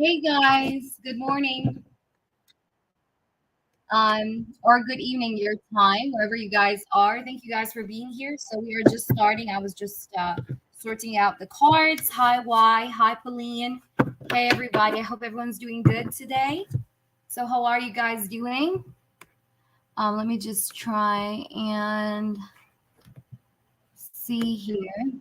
Hey guys, good morning, or good evening your time, wherever you guys are. Thank you guys for being here. So we are just starting. I was just sorting out the cards. Hi, Y. Hi, Pauline. Hey, everybody. I hope everyone's doing good today. So how are you guys doing? Let me just try and see here.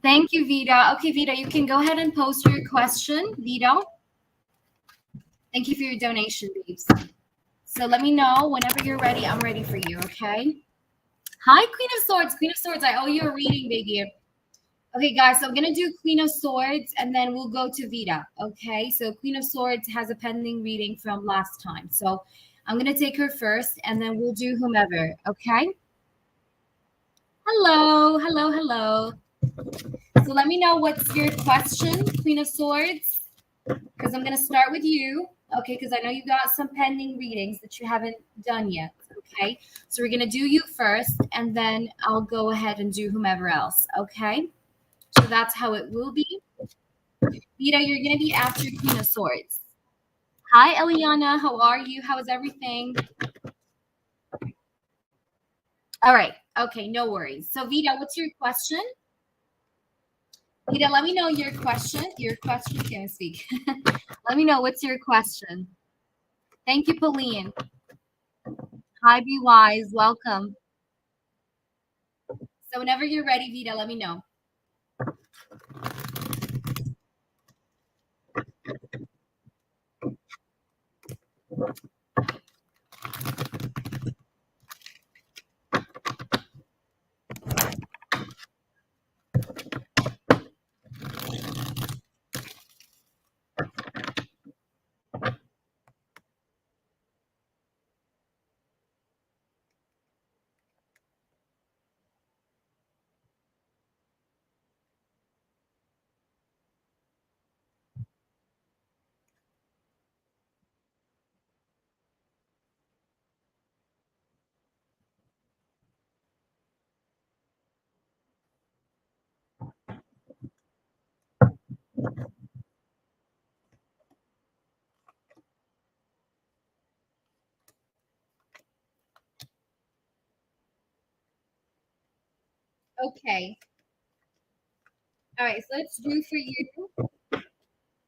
Thank you, Vida. Okay, Vida, you can go ahead and post your question, Vida. Thank you for your donation, babes. So let me know whenever you're ready. I'm ready for you, okay? Hi, Queen of Swords. Queen of Swords, I owe you a reading, baby. Okay, guys, so I'm going to do Queen of Swords, and then we'll go to Vita, okay? So Queen of Swords has a pending reading from last time. So I'm going to take her first, and then we'll do whomever, okay? Hello, hello, hello. So let me know what's your question, Queen of Swords, because I'm going to start with you. Okay, because I know you got some pending readings that you haven't done yet. Okay, so we're gonna do you first, and then I'll go ahead and do whomever else. Okay, so that's how it will be. Vita, you're gonna be after Queen of Swords. Hi, Eliana. How are you? How is everything? All right. Okay, no worries. So Vita, what's your question? Vita, let me know your question. Your question. Can't speak. Let me know what's your question. Thank you, Pauline. Hi, Be Wise. Welcome. So whenever you're ready, Vita, let me know. Okay. All right, so let's do for you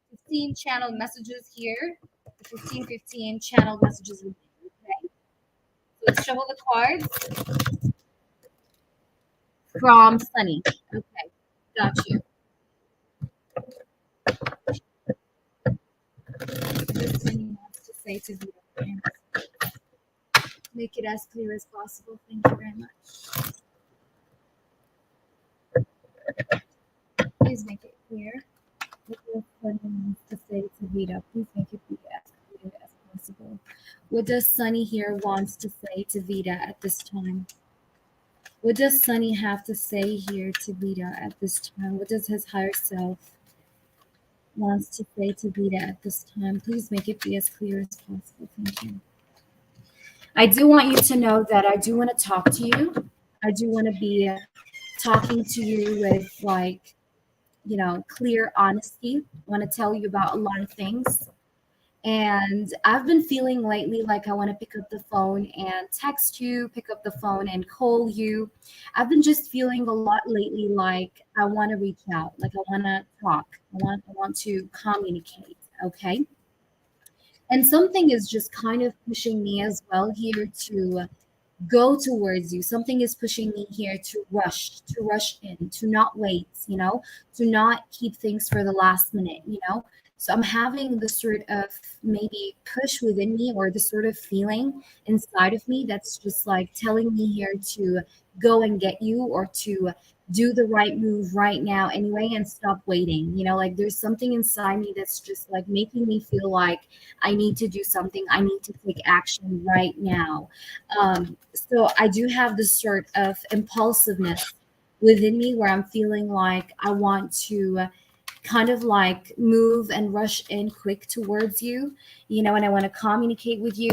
15 channel messages here. The 15 channel messages. Okay. So let's shuffle the cards from Sunny. Okay, got you. What Sunny wants to say to you. Make it as clear as possible. Thank you very much. Please make it clear. What does Sunny wants to say to Vita? Please make it be as clear as possible. What does Sunny here wants to say to Vita at this time? What does Sunny have to say here to Vita at this time? What does his higher self wants to say to Vita at this time? Please make it be as clear as possible. Thank you. I do want you to know that I do want to talk to you. I do want to be talking to you with clear honesty. I want to tell you about a lot of things. And I've been feeling lately like I want to pick up the phone and text you, pick up the phone and call you. I've been just feeling a lot lately like I want to reach out, like I want to talk. I want to communicate, okay? And something is just kind of pushing me as well here to go towards you. Something is pushing me here to rush in, to not wait, to not keep things for the last minute. So I'm having this sort of maybe push within me or this sort of feeling inside of me that's just like telling me here to go and get you or to do the right move right now anyway and stop waiting. Like there's something inside me that's just like making me feel like I need to do something. I need to take action right now. So I do have this sort of impulsiveness within me where I'm feeling like I want to kind of like move and rush in quick towards you, and I want to communicate with you.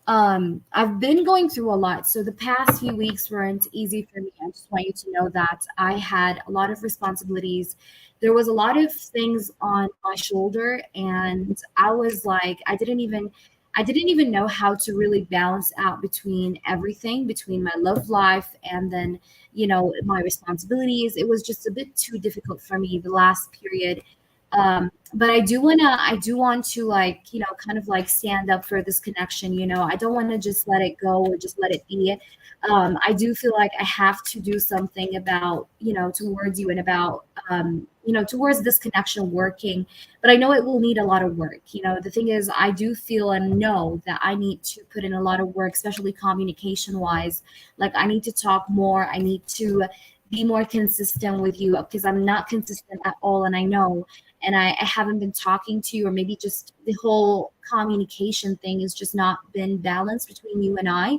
I've been going through a lot. So the past few weeks weren't easy for me. I just want you to know that I had a lot of responsibilities. There was a lot of things on my shoulder, and I was like, I didn't even know how to really balance out between everything, between my love life and then, my responsibilities. It was just a bit too difficult for me the last period. But I do want to like, kind of like stand up for this connection. I don't want to just let it go or just let it be. I do feel like I have to do something about, towards you and about, towards this connection working. But I know it will need a lot of work. The thing is, I do feel and know that I need to put in a lot of work, especially communication wise. Like, I need to talk more. I need to be more consistent with you because I'm not consistent at all. And I know, and I haven't been talking to you, or maybe just the whole communication thing has just not been balanced between you and I.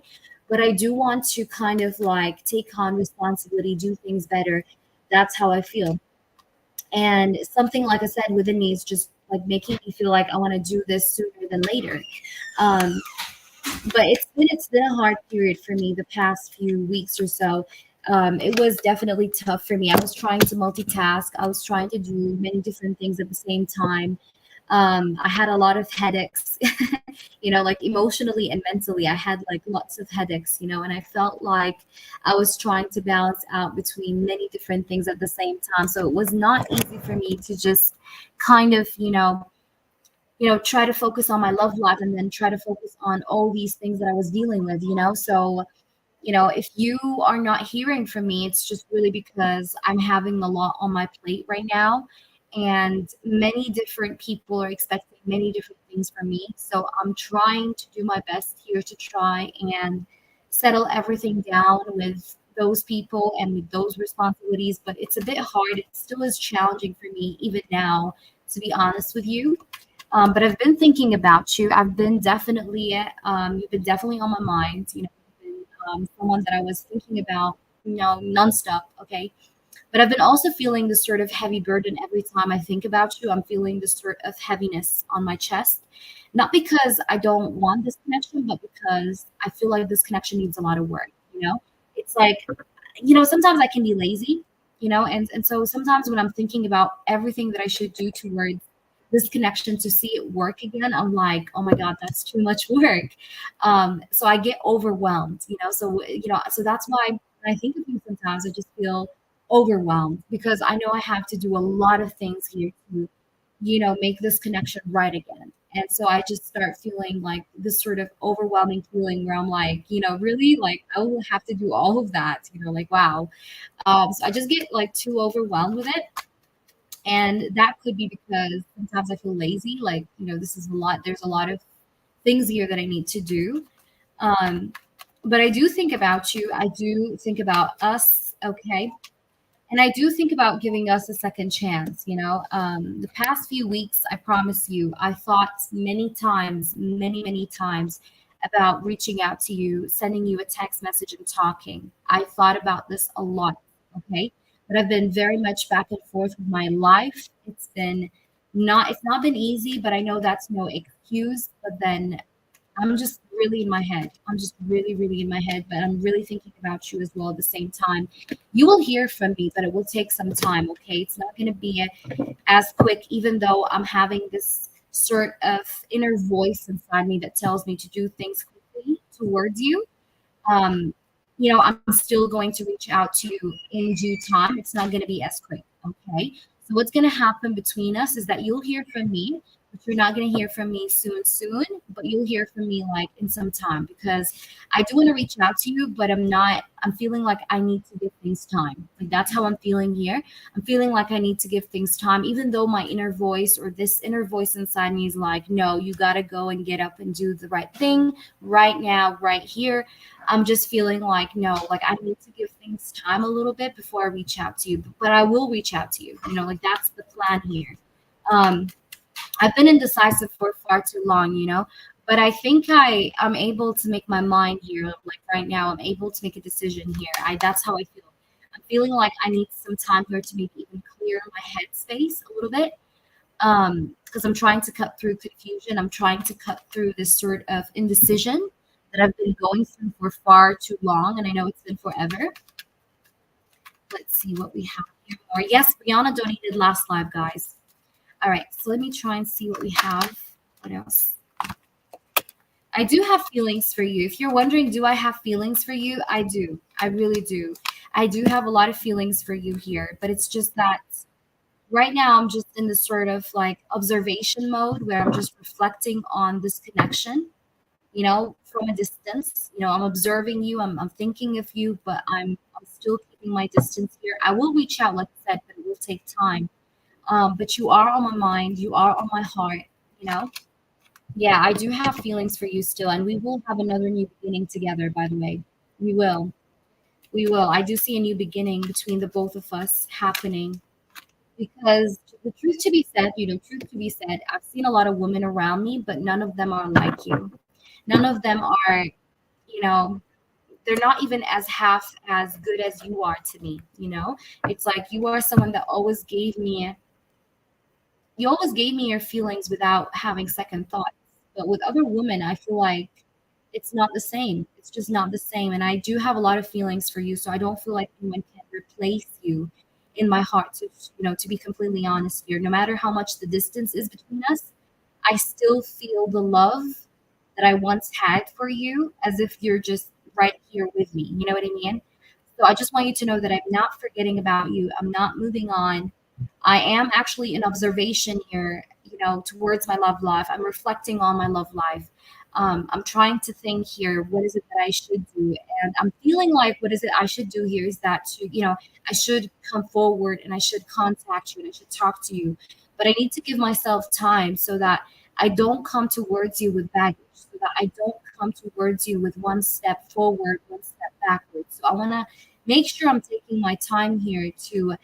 But I do want to kind of like take on responsibility, do things better. That's how I feel. And something, like I said, within me is just like making me feel like I want to do this sooner than later. Um, but it's been a hard period for me the past few weeks or so. It was definitely tough for me. I was trying to multitask. I was trying to do many different things at the same time. I had a lot of headaches, like emotionally and mentally. I had like lots of headaches, and I felt like I was trying to balance out between many different things at the same time. So it was not easy for me to just kind of, try to focus on my love life and then try to focus on all these things that I was dealing with. So, if you are not hearing from me, it's just really because I'm having a lot on my plate right now. And many different people are expecting many different things from me. So I'm trying to do my best here to try and settle everything down with those people and with those responsibilities. But it's a bit hard. It still is challenging for me, even now, to be honest with you. But I've been thinking about you. You've been definitely on my mind. You've been someone that I was thinking about, nonstop. Okay. But I've been also feeling this sort of heavy burden every time I think about you. I'm feeling this sort of heaviness on my chest. Not because I don't want this connection, but because I feel like this connection needs a lot of work. It's like, sometimes I can be lazy, and so sometimes when I'm thinking about everything that I should do towards this connection to see it work again, I'm like, oh my God, that's too much work. So I get overwhelmed, so that's why when I think of you sometimes, I just feel overwhelmed because I know I have to do a lot of things here to, make this connection right again. And so I just start feeling like this sort of overwhelming feeling where I'm like, really, like I will have to do all of that, like wow. So I just get like too overwhelmed with it. And that could be because sometimes I feel lazy, like, this is a lot. There's a lot of things here that I need to do. Um, but I do think about you. I do think about us. Okay. And I do think about giving us a second chance. The past few weeks, I promise you, I thought many times, many, many times about reaching out to you, sending you a text message and talking. I thought about this a lot. Okay. But I've been very much back and forth with my life. It's not been easy, but I know that's no excuse. But then I'm just really in my head. I'm just really, really in my head, but I'm really thinking about you as well at the same time. You will hear from me, but it will take some time, okay? It's not going to be as quick, even though I'm having this sort of inner voice inside me that tells me to do things quickly towards you. Um, I'm still going to reach out to you in due time. It's not going to be as quick, okay? So what's going to happen between us is that you'll hear from me, but you're not going to hear from me soon, but you'll hear from me like in some time because I do want to reach out to you, but I'm feeling like I need to give things time. Like that's how I'm feeling here. I'm feeling like I need to give things time, even though my inner voice or this inner voice inside me is like, no, you got to go and get up and do the right thing right now, right here. I'm just feeling like, no, like I need to give things time a little bit before I reach out to you, but I will reach out to you, like that's the plan here. Um, I've been indecisive for far too long, but I think I'm able to make my mind here. Like right now, I'm able to make a decision here. That's how I feel. I'm feeling like I need some time here to maybe even clear my headspace a little bit. Because I'm trying to cut through confusion. I'm trying to cut through this sort of indecision that I've been going through for far too long, and I know it's been forever. Let's see what we have here more. Yes, Brianna donated last live, guys. All right, so let me try and see what we have. What else? I do have feelings for you. If you're wondering, do I have feelings for you? I do. I really do. I do have a lot of feelings for you here, but it's just that right now I'm just in this sort of like observation mode where I'm just reflecting on this connection, from a distance. I'm observing you, I'm thinking of you, but I'm still keeping my distance here. I will reach out, like I said, but it will take time. But you are on my mind, you are on my heart, you know. Yeah, I do have feelings for you still, and we will have another new beginning together, by the way. We will. We will. I do see a new beginning between the both of us happening. Because the truth to be said, truth to be said, I've seen a lot of women around me, but none of them are like you. None of them are, you know, they're not even as half as good as you are to me. It's like you are someone that always gave me your feelings without having second thoughts. But with other women, I feel like it's not the same. It's just not the same. And I do have a lot of feelings for you, so I don't feel like anyone can replace you in my heart. To be completely honest here, no matter how much the distance is between us, I still feel the love that I once had for you as if you're just right here with me. You know what I mean? So I just want you to know that I'm not forgetting about you. I'm not moving on. I am actually in observation here, towards my love life. I'm reflecting on my love life. I'm trying to think here, what is it that I should do? And I'm feeling like what is it I should do here is that I should come forward and I should contact you and I should talk to you. But I need to give myself time so that I don't come towards you with baggage, so that I don't come towards you with one step forward, one step backwards. So I want to make sure I'm taking my time here to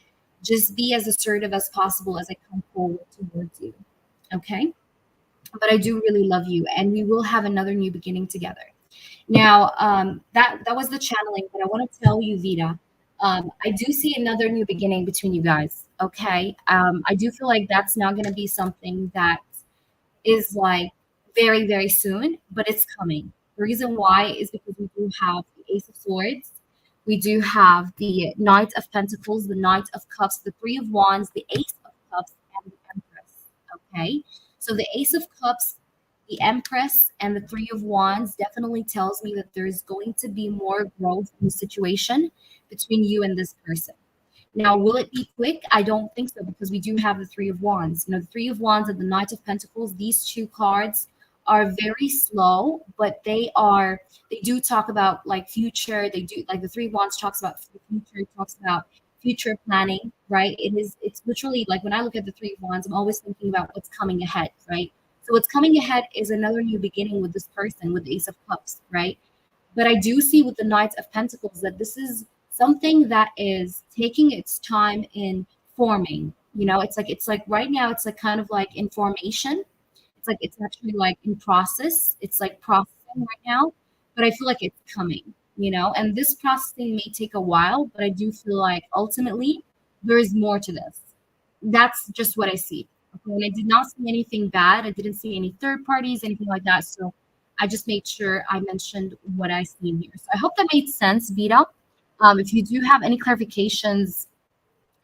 just be as assertive as possible as I come forward towards you. Okay? But I do really love you, and we will have another new beginning together. Now, that was the channeling, but I want to tell you, Vita, I do see another new beginning between you guys. Okay, I do feel like that's not going to be something that is like very, very soon, but it's coming. The reason why is because we do have the Ace of Swords, we do have the Knight of Pentacles, the Knight of Cups, the Three of Wands, the Ace of Cups, and the Empress. Okay, so the Ace of Cups, the Empress, and the Three of Wands definitely tells me that there is going to be more growth in the situation between you and this person. Now, will it be quick? I don't think so, because we do have the Three of Wands. The Three of Wands and the Knight of Pentacles, these two cards are very slow, but they do talk about like future. They do, like, the Three of Wands talks about the future, it talks about future planning, right? It's literally like when I look at the Three of Wands, I'm always thinking about what's coming ahead, right? So what's coming ahead is another new beginning with this person, with the Ace of Cups, right? But I do see with the Knight of Pentacles that this is something that is taking its time in forming. It's like right now it's like kind of like in formation. It's like it's actually like in process. It's like processing right now, but I feel like it's coming. And this processing may take a while, but I do feel like ultimately there is more to this. That's just what I see. Okay. And I did not see anything bad. I didn't see any third parties, anything like that. So I just made sure I mentioned what I see here. So I hope that made sense, Vita. If you do have any clarifications,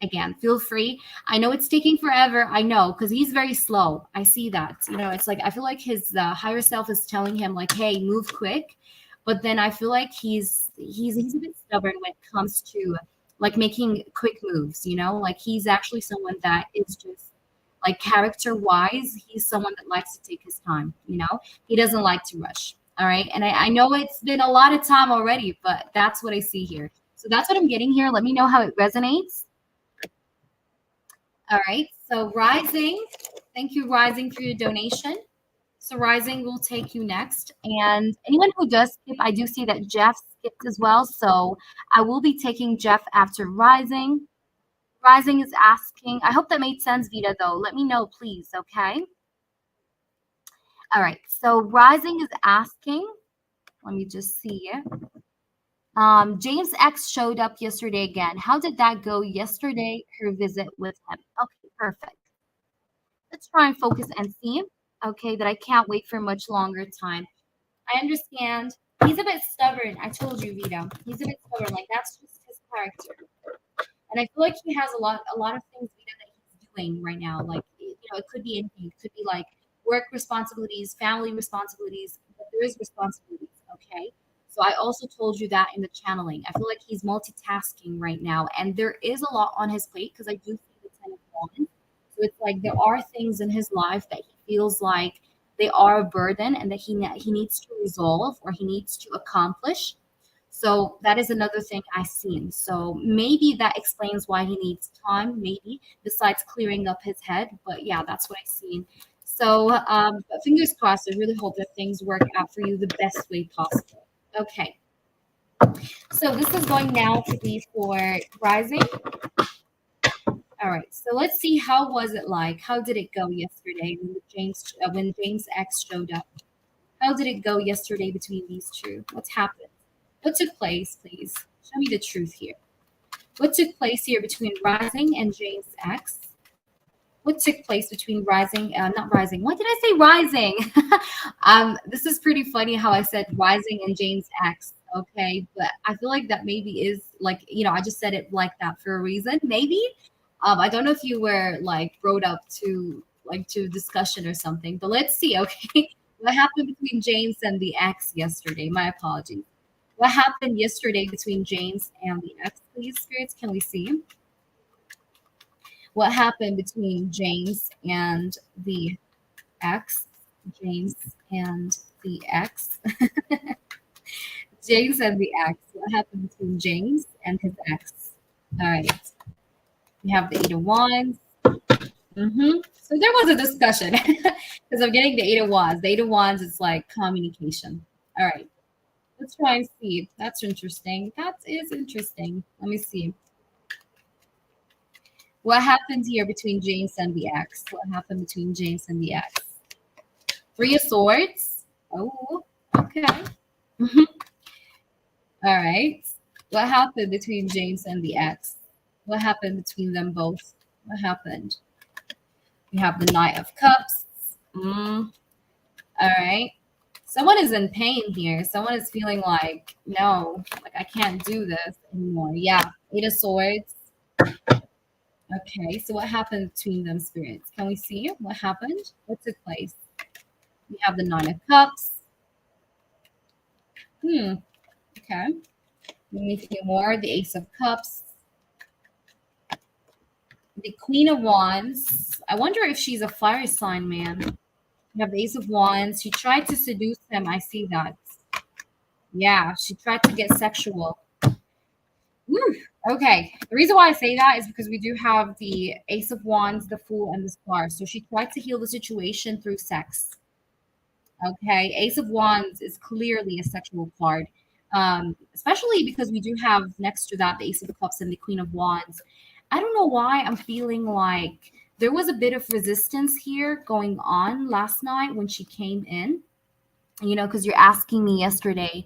again, feel free. I know it's taking forever. I know, because he's very slow. I see that. It's like I feel like his higher self is telling him like, "Hey, move quick," but then I feel like he's a bit stubborn when it comes to like making quick moves. Like he's actually someone that is just like character wise, he's someone that likes to take his time. He doesn't like to rush. All right, and I know it's been a lot of time already, but that's what I see here. So that's what I'm getting here. Let me know how it resonates. All right. So Rising, thank you, Rising, for your donation. So Rising will take you next. And anyone who does skip, I do see that Jeff skipped as well. So I will be taking Jeff after Rising. Rising is asking, I hope that made sense, Vita, though. Let me know, please, okay? All right. So Rising is asking, let me just see it. James X showed up yesterday again. How did that go yesterday? Her visit with him. Okay, perfect. Let's try and focus and see. Okay, that I can't wait for much longer time. I understand. He's a bit stubborn. I told you, Vito. He's a bit stubborn. Like that's just his character. And I feel like he has a lot of things, Vito, that he's doing right now. Like it could be anything. It could be like work responsibilities, family responsibilities, but there is responsibilities. Okay. So I also told you that in the channeling. I feel like he's multitasking right now, and there is a lot on his plate because I do see the Ten of Wands. So it's like there are things in his life that he feels like they are a burden and that he needs to resolve or he needs to accomplish. So that is another thing I've seen. So maybe that explains why he needs time, maybe besides clearing up his head. But yeah, that's what I've seen. So but fingers crossed. I really hope that things work out for you the best way possible. Okay. So this is going now to be for rising. All right. So let's see, how was it like? How did it go yesterday when James X showed up? How did it go yesterday between these two? What's happened? What took place, please? Show me the truth here. What took place here between Rising and James X? What took place between Rising, not Rising? What did I say? Rising. This is pretty funny how I said Rising and James X. Okay, but I feel like that maybe is like I just said it like that for a reason. Maybe. I don't know if you were like brought up to discussion or something, but let's see. Okay, what happened between James and the X yesterday? My apologies. What happened yesterday between James and the ex, please, spirits? Can we see? What happened between James and the ex? James and the ex. James and the ex. What happened between James and his ex? All right. We have the Eight of Wands. So there was a discussion because I'm getting the Eight of Wands. The Eight of Wands is like communication. All right. Let's try and see. That's interesting. That is interesting. Let me see. What happened here between James and the ex? What happened between James and the ex? Three of Swords. Oh, okay. All right. What happened between James and the ex? What happened between them both? What happened? We have the Knight of Cups. All right. Someone is in pain here. Someone is feeling like, no, like I can't do this anymore. Yeah. Eight of Swords. Okay. So what happened between them, spirits? Can we see what happened? What took place? We have the Nine of Cups. Okay. We need a few more. The Ace of Cups. The Queen of Wands. I wonder if she's a fire sign, man. We have the Ace of Wands. She tried to seduce him. I see that. Yeah, she tried to get sexual. Woo. Okay. The reason why I say that is because we do have the Ace of Wands, the Fool, and the Star. So she tried to heal the situation through sex. Okay. Ace of Wands is clearly a sexual card, especially because we do have next to that the Ace of Cups and the Queen of Wands. I don't know why I'm feeling like there was a bit of resistance here going on last night when she came in. Because you're asking me yesterday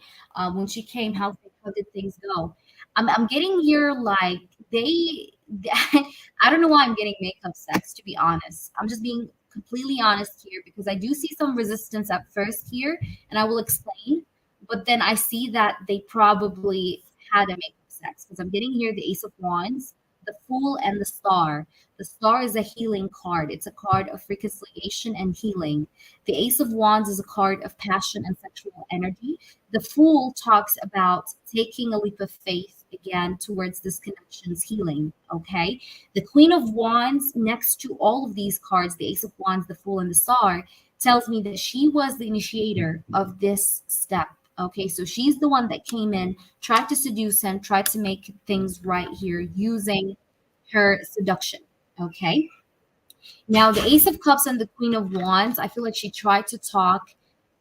when she came, how did things go? I'm getting here like I don't know why I'm getting makeup sex, to be honest. I'm just being completely honest here because I do see some resistance at first here, and I will explain. But then I see that they probably had a makeup sex because I'm getting here the Ace of Wands, the Fool, and the Star. The Star is a healing card. It's a card of reconciliation and healing. The Ace of Wands is a card of passion and sexual energy. The Fool talks about taking a leap of faith again towards this connection's healing. Okay. The Queen of Wands, next to all of these cards, the Ace of Wands, the Fool, and the Star, tells me that she was the initiator of this step. Okay, so she's the one that came in, tried to seduce him, tried to make things right here using her seduction. Okay. Now, the Ace of Cups and the Queen of Wands, I feel like she tried to talk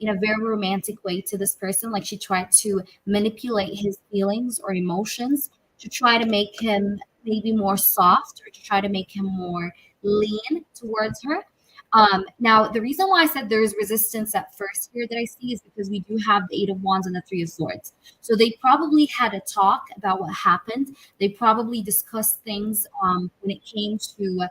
in a very romantic way to this person. Like she tried to manipulate his feelings or emotions to try to make him maybe more soft or to try to make him more lean towards her. Now, the reason why I said there is resistance at first here that I see is because we do have the Eight of Wands and the Three of Swords. So they probably had a talk about what happened. They probably discussed things when it came to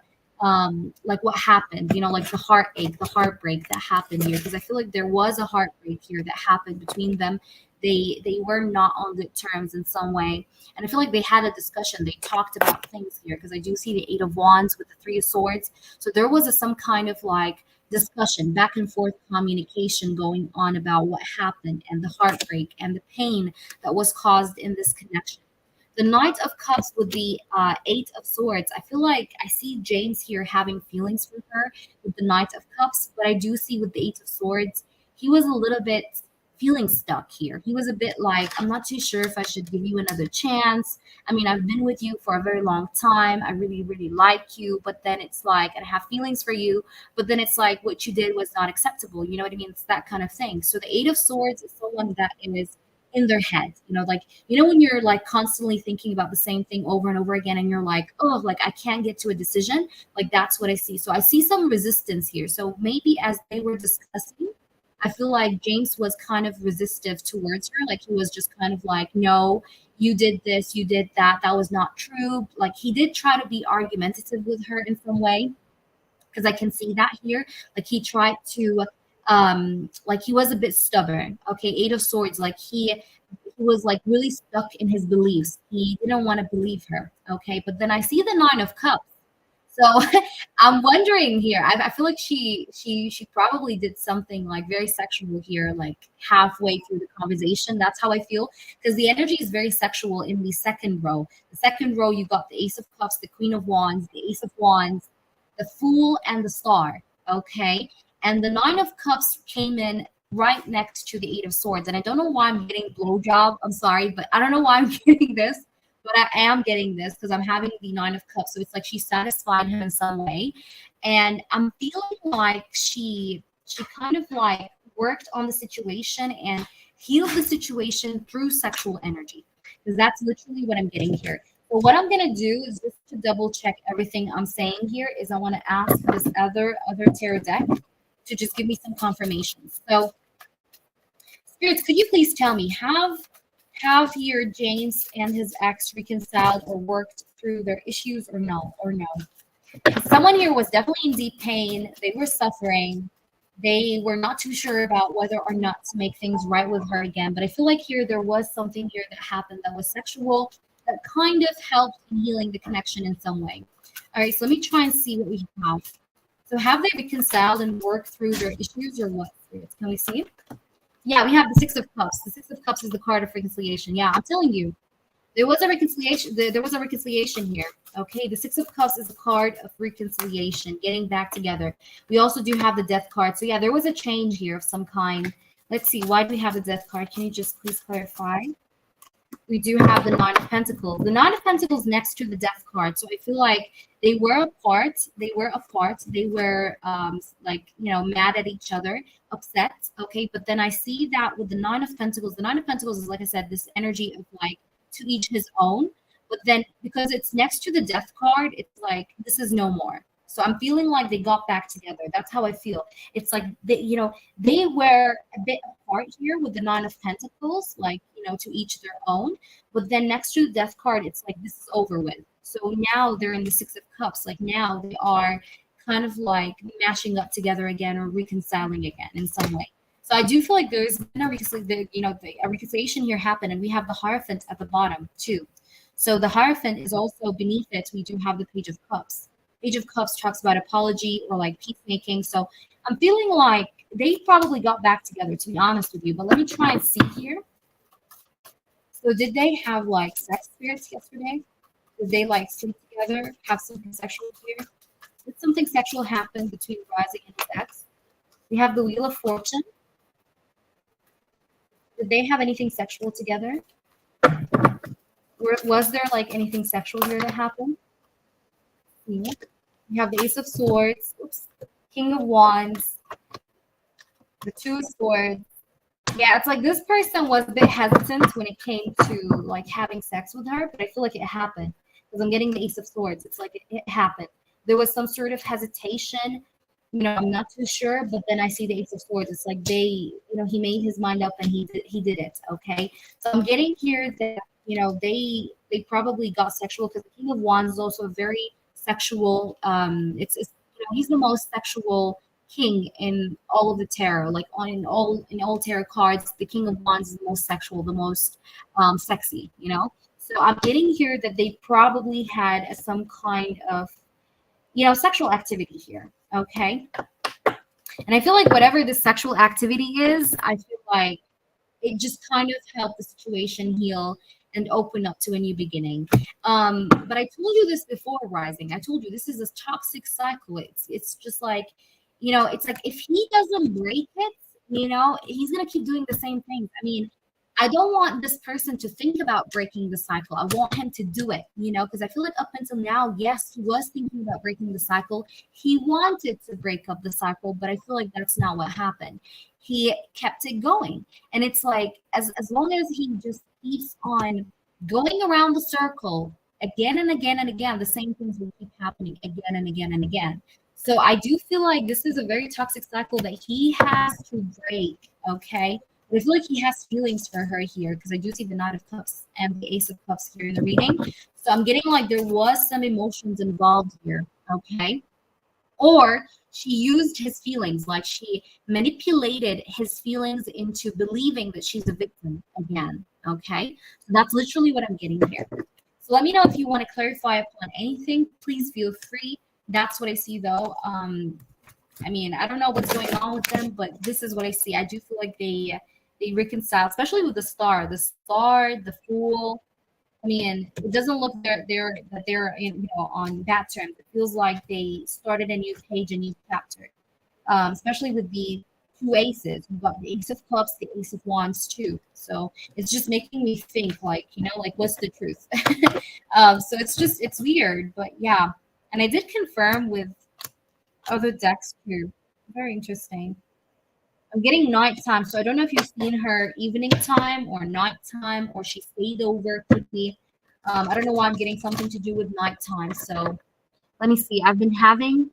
like what happened, you know, like the heartache, the heartbreak that happened here. Because I feel like there was a heartbreak here that happened between them. They were not on good terms in some way, and I feel like they had a discussion. They talked about things here because I do see the Eight of Wands with the Three of Swords. So there was some kind of like discussion, back and forth communication going on about what happened and the heartbreak and the pain that was caused in this connection. The Knight of Cups with the Eight of Swords. I feel like I see James here having feelings for her with the Knight of Cups, but I do see with the Eight of Swords, he was a little bit feeling stuck here. He was a bit like, I'm not too sure if I should give you another chance. I mean, I've been with you for a very long time. I really, really like you. But then it's like, and I have feelings for you. But then it's like, what you did was not acceptable. You know what I mean? It's that kind of thing. So the Eight of Swords is someone that is in their head, you know, like, you know, when you're like constantly thinking about the same thing over and over again, and you're like, oh, like I can't get to a decision. Like that's what I see. So I see some resistance here. So maybe as they were discussing, I feel like James was kind of resistive towards her. Like he was just kind of like, no, you did this, you did that. That was not true. Like he did try to be argumentative with her in some way, because I can see that here. Like he tried to, like he was a bit stubborn. Okay, Eight of Swords, like he was like really stuck in his beliefs. He didn't want to believe her. Okay, but then I see the Nine of Cups. So I'm wondering here. I feel like she probably did something like very sexual here, like halfway through the conversation. That's how I feel, because the energy is very sexual in the second row. The second row, you got the Ace of Cups, the Queen of Wands, the Ace of Wands, the Fool, and the Star. Okay, and the Nine of Cups came in right next to the Eight of Swords. And I don't know why I'm getting blowjob. I'm sorry, but I don't know why I'm getting this. But I am getting this because I'm having the Nine of Cups. So it's like she satisfied him in some way. And I'm feeling like she kind of like worked on the situation and healed the situation through sexual energy. Because that's literally what I'm getting here. So what I'm gonna do is just to double check everything I'm saying here is I want to ask this other tarot deck to just give me some confirmations. So spirits, could you please tell me, have here James and his ex reconciled or worked through their issues or no? Someone here was definitely in deep pain. They were suffering. They were not too sure about whether or not to make things right with her again. But I feel like here there was something here that happened that was sexual that kind of helped in healing the connection in some way. All right, so let me try and see what we have. So have they reconciled and worked through their issues or what? Can we see? Yeah, we have the Six of Cups. The Six of Cups is the card of reconciliation. Yeah, I'm telling you, there was a reconciliation. There was a reconciliation here. Okay, the Six of Cups is a card of reconciliation, getting back together. We also do have the Death card. So yeah, there was a change here of some kind. Let's see, why do we have the Death card? Can you just please clarify? We do have the Nine of Pentacles. The Nine of Pentacles next to the Death card. So I feel like they were apart. They were like, you know, mad at each other, upset. Okay, but then I see that with the Nine of Pentacles. The Nine of Pentacles is, like I said, this energy of like to each his own. But then because it's next to the Death card, it's like this is no more. So I'm feeling like they got back together. That's how I feel. It's like they, you know, they were a bit apart here with the Nine of Pentacles, like, you know, to each their own. But then next to the Death card, it's like this is over with. So now they're in the Six of Cups. Like now they are kind of like mashing up together again or reconciling again in some way. So I do feel like there's been a reconciliation here happen, and we have the Hierophant at the bottom too. So the Hierophant is also beneath it. We do have the Page of Cups. Page of Cups talks about apology or like peacemaking. So I'm feeling like they probably got back together, to be honest with you. But let me try and see here. So did they have like sex spirits yesterday? Did they like sleep together, have something sexual here? Did something sexual happen between Rising and his ex? We have the Wheel of Fortune. Did they have anything sexual together? Was there like anything sexual here that happened? We have the Ace of Swords, King of Wands, the Two of Swords. Yeah, it's like this person was a bit hesitant when it came to like having sex with her, but I feel like it happened because I'm getting the Ace of Swords. It's like it happened. There was some sort of hesitation I'm not too sure, but then I see the Ace of Swords. It's like he made his mind up and he did it. Okay, so I'm getting here that they probably got sexual because the King of Wands is also a very sexual. It's he's the most sexual king in all of the tarot. Like in all tarot cards, the King of Wands is the most sexual, the most sexy. So I'm getting here that they probably had some kind of sexual activity here. Okay. And I feel like whatever the sexual activity is, I feel like it just kind of helped the situation heal and open up to a new beginning. But I told you this before, Rising. I told you this is a toxic cycle. It's just like, it's like if he doesn't break it, he's gonna keep doing the same things. I mean, I don't want this person to think about breaking the cycle. I want him to do it, because I feel like up until now, yes, he was thinking about breaking the cycle. He wanted to break up the cycle, but I feel like that's not what happened. He kept it going. And it's like, as long as he just keeps on going around the circle again and again and again, the same things will keep happening again and again and again. So I do feel like this is a very toxic cycle that he has to break, okay? I feel like he has feelings for her here because I do see the Knight of Cups and the Ace of Cups here in the reading. So I'm getting like there was some emotions involved here, okay? Or she used his feelings, like she manipulated his feelings into believing that she's a victim again, okay? So that's literally what I'm getting here. So let me know if you want to clarify upon anything. Please feel free. That's what I see though. I mean, I don't know what's going on with them, but this is what I see. I do feel like they reconcile, especially with the Star, the Fool. I mean, it doesn't look they're on bad terms. It feels like they started a new page, a new chapter. Especially with the two aces. We've got the Ace of Cups, the Ace of Wands too. So it's just making me think, like, like what's the truth? So it's weird, but yeah. And I did confirm with other decks too. Very interesting. I'm getting nighttime, so I don't know if you've seen her evening time or nighttime, or she stayed over quickly. I don't know why I'm getting something to do with nighttime. So let me see. I've been having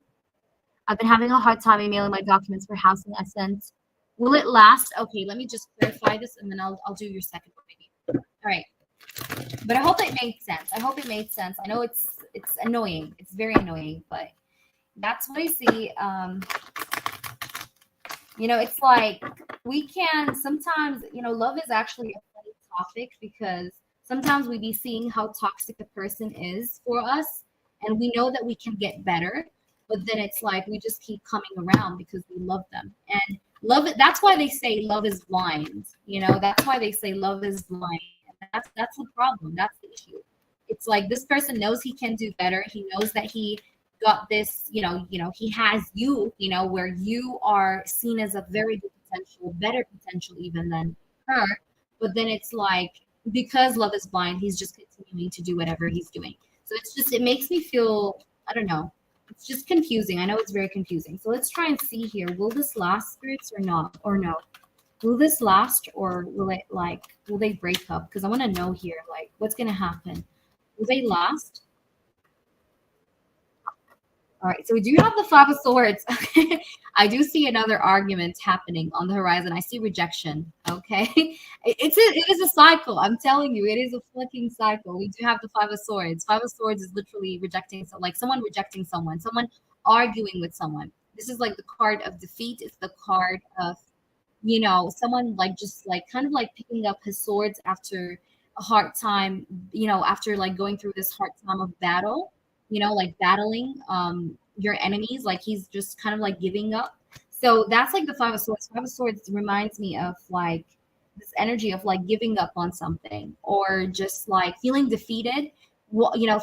a hard time emailing my documents for housing I sent. Will it last? Okay, let me just clarify this, and then I'll do your second one maybe. All right. But I hope it made sense. I hope it made sense. I know it's annoying. It's very annoying, but that's what I see. It's like we can sometimes, love is actually a funny topic because sometimes we be seeing how toxic a person is for us, and we know that we can get better, but then it's like we just keep coming around because we love them. And that's why they say love is blind. That's why they say love is blind. And that's the problem. That's the issue. It's like this person knows he can do better. He knows that he got this, he has you, where you are seen as a very good potential, better potential even than her. But then it's like, because love is blind, he's just continuing to do whatever he's doing. So it makes me feel, I don't know. It's just confusing. I know it's very confusing. So let's try and see here. Will this last, spirits, or not? Or no? Will this last, or will they break up? Because I want to know here, like, what's going to happen? Will they last? All right, so we do have the Five of Swords. I do see another argument happening on the horizon. I see rejection. Okay, it is a cycle. I'm telling you, it is a flicking cycle. We do have the Five of Swords. Five of Swords is literally rejecting, like someone rejecting someone, someone arguing with someone. This is like the card of defeat. It's the card of someone like just like kind of like picking up his swords after a hard time. After like going through this hard time of battle. Like battling your enemies, like he's just kind of like giving up. So that's like the Five of Swords. Five of Swords reminds me of like this energy of like giving up on something or just like feeling defeated.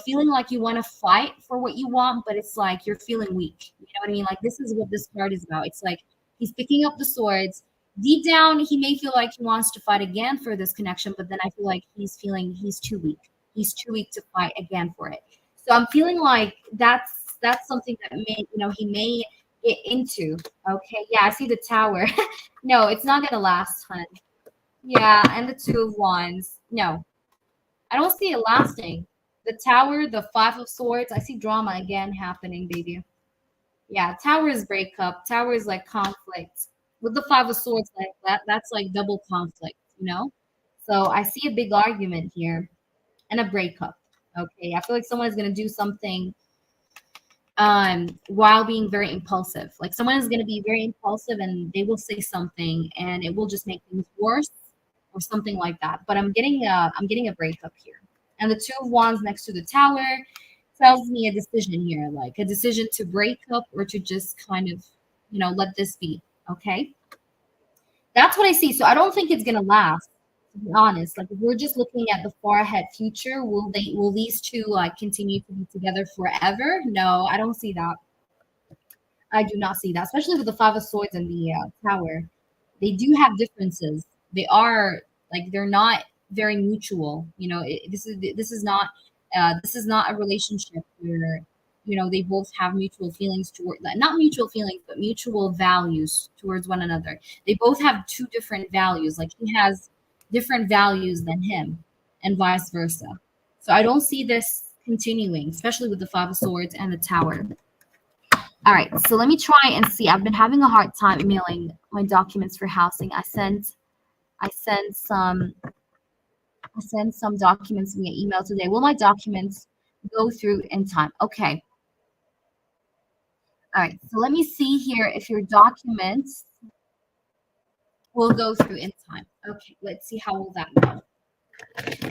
Feeling like you want to fight for what you want, but it's like you're feeling weak. You know what I mean? Like this is what this card is about. It's like he's picking up the swords. Deep down, he may feel like he wants to fight again for this connection, but then I feel like he's too weak. He's too weak to fight again for it. So I'm feeling like that's something that he may get into. Okay, yeah, I see the Tower. No, it's not gonna last, hun. Yeah, and the Two of Wands. No, I don't see it lasting. The Tower, the Five of Swords. I see drama again happening, baby. Yeah, Tower is breakup. Tower is like conflict. With the Five of Swords, like that's like double conflict, you know? So I see a big argument here and a breakup. Okay. I feel like someone is gonna do something while being very impulsive. Like someone is gonna be very impulsive and they will say something and it will just make things worse or something like that. But I'm getting a breakup here. And the Two of Wands next to the Tower tells me a decision here, like a decision to break up or to just kind of, let this be. Okay. That's what I see. So I don't think it's gonna last, to be honest. Like if we're just looking at the far ahead future, will these two like continue to be together forever? No, I don't see that. I do not see that, especially with the Five of Swords and the Tower. They do have differences. They are like they're not very mutual. This is not a relationship where they both have mutual feelings toward like, not mutual feelings but mutual values towards one another. They both have two different values. Like he has different values than him, and vice versa. So I don't see this continuing, especially with the Five of Swords and the Tower. All right, so let me try and see. I've been having a hard time emailing my documents for housing. I sent some documents via email today. Will my documents go through in time? Okay. All right, so let me see here if your documents will go through in time. Okay, let's see how will that go.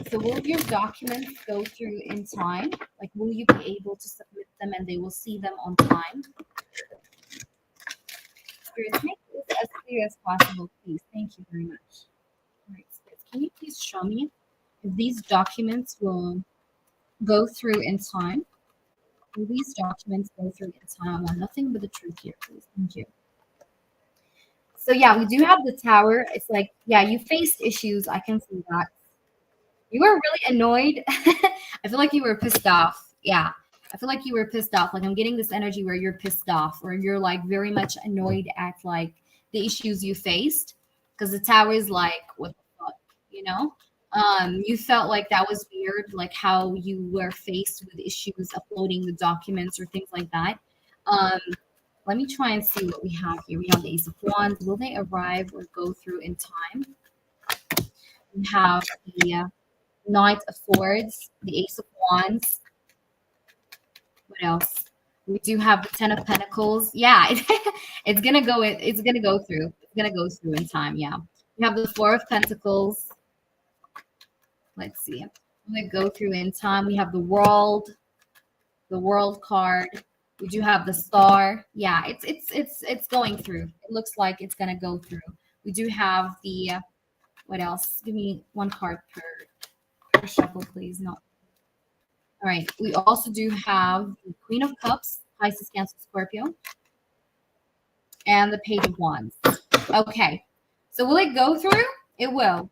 So will your documents go through in time? Like, will you be able to submit them and they will see them on time? Spirits, make this as clear as possible, please. Thank you very much. All right, Spirits, can you please show me if these documents will go through in time? Will these documents go through in time? I want nothing but the truth here, please. Thank you. So yeah, we do have the Tower. It's like, yeah, you faced issues. I can see that. You were really annoyed. I feel like you were pissed off. Yeah. I feel like you were pissed off. Like I'm getting this energy where you're pissed off or you're like very much annoyed at like the issues you faced. Because the Tower is like, what the fuck, you know? You felt like that was weird, like how you were faced with issues uploading the documents or things like that. Um, Let me try and see what we have here. We have the Ace of Wands. Will they arrive or go through in time? We have the Knight of Swords, the Ace of Wands. What else? We do have the Ten of Pentacles. Yeah, it's gonna go. It's gonna go through. It's gonna go through in time. Yeah. We have the Four of Pentacles. Let's see. I'm gonna go through in time. We have the World card. We do have the Star. Yeah, it's going through. It looks like it's gonna go through. We do have the what else? Give me one card per shuffle, please. No. All right. We also do have the Queen of Cups, Pisces, Cancer, Scorpio, and the Page of Wands. Okay. So will it go through? It will.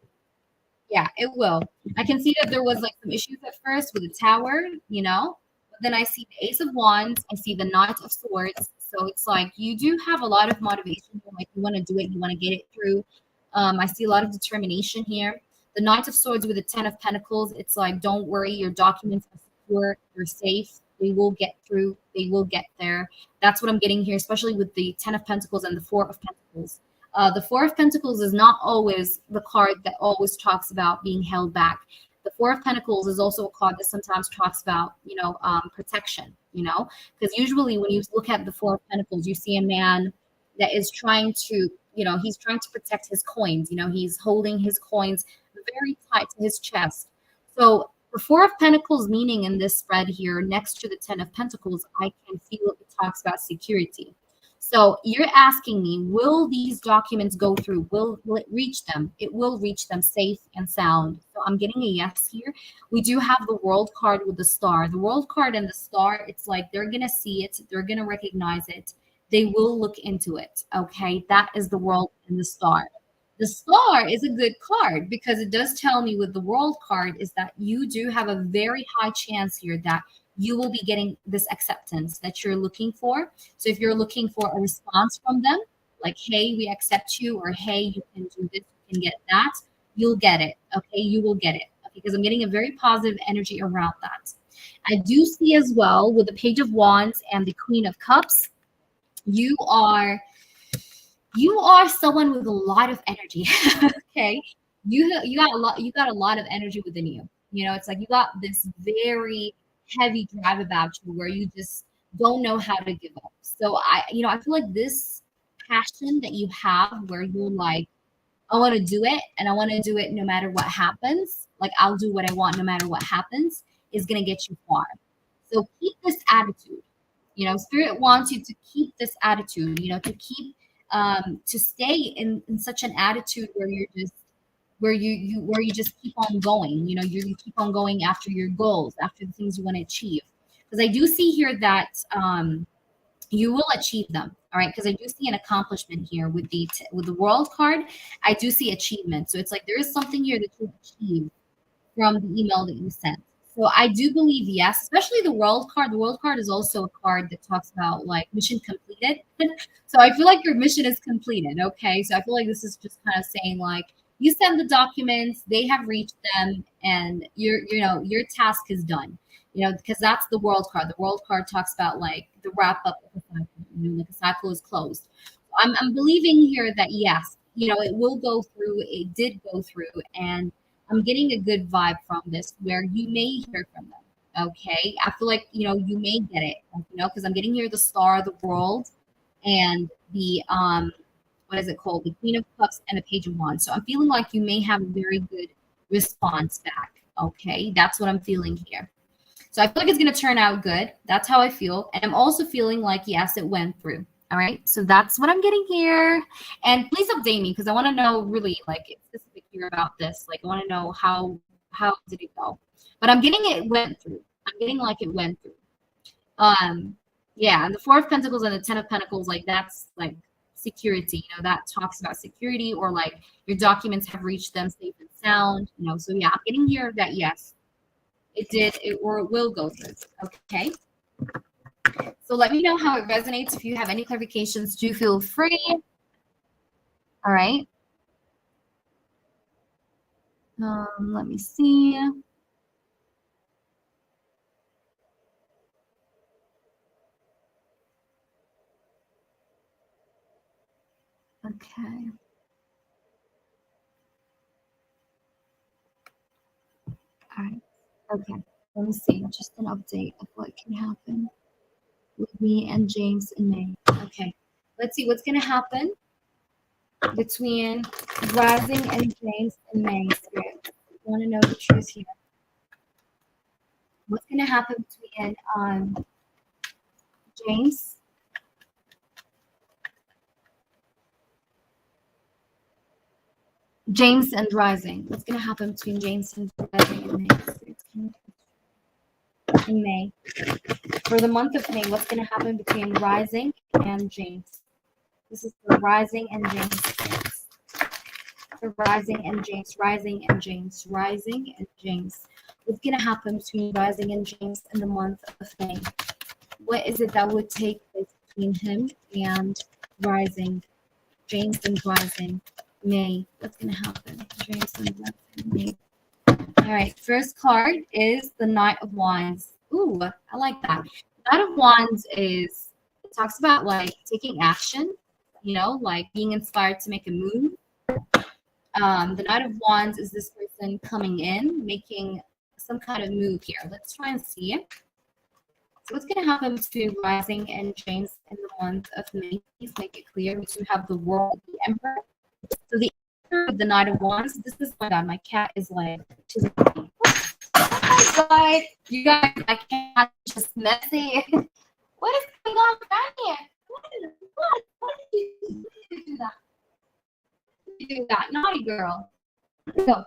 Yeah, it will. I can see that there was like some issues at first with the Tower, but then I see the Ace of Wands, I see the Knight of Swords. So it's like you do have a lot of motivation. Like you want to do it, you want to get it through. I see a lot of determination here. The Knight of Swords with the Ten of Pentacles, it's like, don't worry, your documents are secure, they're safe, they will get through, they will get there. That's what I'm getting here, especially with the Ten of Pentacles and the Four of Pentacles. The Four of Pentacles is not always the card that always talks about being held back. The Four of Pentacles is also a card that sometimes talks about, protection, because usually when you look at the Four of Pentacles, you see a man that is trying to, he's trying to protect his coins. He's holding his coins very tight to his chest. So the Four of Pentacles meaning in this spread here, next to the Ten of Pentacles, I can feel it talks about security. So you're asking me, will these documents go through? Will it reach them? It will reach them safe and sound. So I'm getting a yes here. We do have the World card with the Star. The World card and the Star, it's like they're going to see it. They're going to recognize it. They will look into it. Okay, that is the World and the Star. The Star is a good card because it does tell me with the World card is that you do have a very high chance here that you will be getting this acceptance that you're looking for. So if you're looking for a response from them, like, hey, we accept you, or hey, you can do this, you can get that, you'll get it. Okay, you will get it. Okay, because I'm getting a very positive energy around that. I do see as well with the Page of Wands and the Queen of Cups, You are you are someone with a lot of energy. Okay, you got a lot of energy within you. You know, it's like you got this very heavy drive about you where you just don't know how to give up. So I feel like this passion that you have where you're like, I want to do it and I want to do it no matter what happens. Like I'll do what I want no matter what happens is going to get you far. So keep this attitude. You know, spirit wants you to keep this attitude, you know, to keep to stay in such an attitude where you're just where you just keep on going. You know, you keep on going after your goals, after the things you want to achieve. Because I do see here that you will achieve them. All right, because I do see an accomplishment here with the world card. I do see achievement. So it's like there is something here that you achieve from the email that you sent. So I do believe yes, especially the world card. The world card is also a card that talks about like mission completed. So I feel like your mission is completed. Okay. So I feel like this is just kind of saying like you send the documents, they have reached them, and your task is done. You know, because that's the world card. The world card talks about like the wrap up of the cycle, like the cycle is closed. I'm believing here that yes, it will go through. It did go through, and I'm getting a good vibe from this where you may hear from them. Okay. I feel like, you may get it, because I'm getting here the star, the world, and the, what is it called? The Queen of Cups and the Page of Wands. So I'm feeling like you may have a very good response back. Okay. That's what I'm feeling here. So I feel like it's going to turn out good. That's how I feel. And I'm also feeling like, yes, it went through. All right. So that's what I'm getting here. And please update me because I want to know really like specific here about this. Like I want to know how did it go? But I'm getting it went through. I'm getting like it went through. Yeah, and the Four of Pentacles and the Ten of Pentacles, like that's like security, that talks about security or like your documents have reached them safe and sound, So yeah, I'm getting here that yes, it will go through. Okay. So let me know how it resonates. If you have any clarifications, do feel free. All right. Let me see. Okay. All right. Okay. Let me see. Just an update of what can happen with me and James in May. Okay. Let's see what's going to happen between Rising and James in May. Spirit. I want to know the truth here. What's going to happen between James and Rising? What's going to happen between James and Rising in May? In May. For the month of May, what's going to happen between Rising and James? This is for Rising and James. For Rising and James, Rising and James, Rising and James. What's going to happen between Rising and James in the month of May? What is it that would take place between him and Rising? James and Rising, May. What's going to happen? James and Rising, May. All right, first card is the Knight of Wands. Ooh, I like that. The Knight of Wands it talks about like taking action, like being inspired to make a move. The Knight of Wands is this person coming in, making some kind of move here. Let's try and see it. So what's going to happen between Rising and James in the month of May? Please make it clear. We do have the World, the Emperor. So the Emperor, the Knight of Wands. This is, my God, my cat is like, she's like, oh my God, you guys, my cat is just messy. What is going on down here? What did you do that? Do that, naughty girl. No.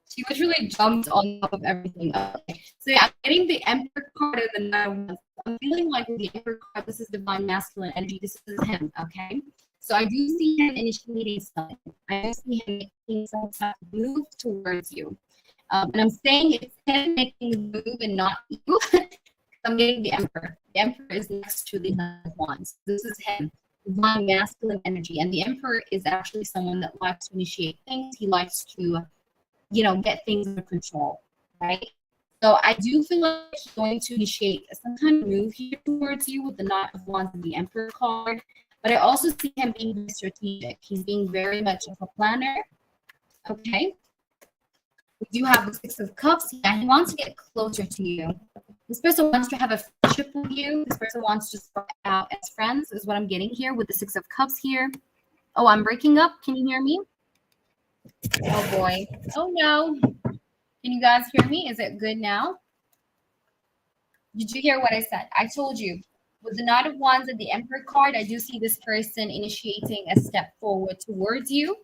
She literally jumped on top of everything. Okay. So yeah, I'm getting the Emperor card and the Knight of Wands. I'm feeling like with the Emperor card, this is divine masculine energy. This is him, okay? So I do see him initiating something. I do see him making some type of move towards you. And I'm saying it's him making the move and not you. I'm getting the Emperor. The Emperor is next to the Knight of Wands. This is him. Divine masculine energy. And the Emperor is actually someone that likes to initiate things. He likes to, get things under control, right? So I do feel like he's going to initiate some kind of move here towards you with the Knight of Wands and the Emperor card. But I also see him being very strategic. He's being very much of a planner. Okay. We do have the Six of Cups. Yeah, he wants to get closer to you. This person wants to have a friendship with you. This person wants to start out as friends, is what I'm getting here with the Six of Cups here. Oh, I'm breaking up. Can you hear me? Oh, boy. Oh, no. Can you guys hear me? Is it good now? Did you hear what I said? I told you. With the Knight of Wands and the Emperor card, I do see this person initiating a step forward towards you.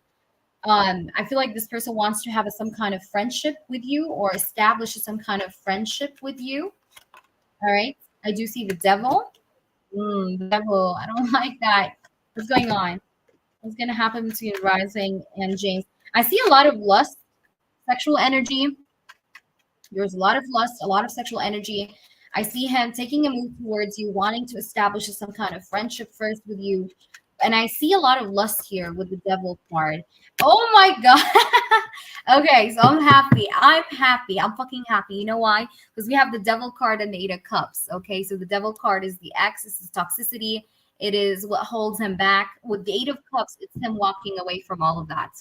I feel like this person wants to have some kind of friendship with you or establish some kind of friendship with you. All right. I do see the Devil. The Devil. I don't like that. What's going on? What's going to happen between Rising and James? I see a lot of lust, sexual energy. There's a lot of lust, a lot of sexual energy. I see him taking a move towards you, wanting to establish some kind of friendship first with you. And I see a lot of lust here with the Devil card. Oh my God. Okay, so I'm happy. I'm happy. I'm fucking happy. You know why? Because we have the Devil card and the Eight of Cups. Okay, so the Devil card is the X. This is toxicity. It is what holds him back. With the Eight of Cups, it's him walking away from all of that.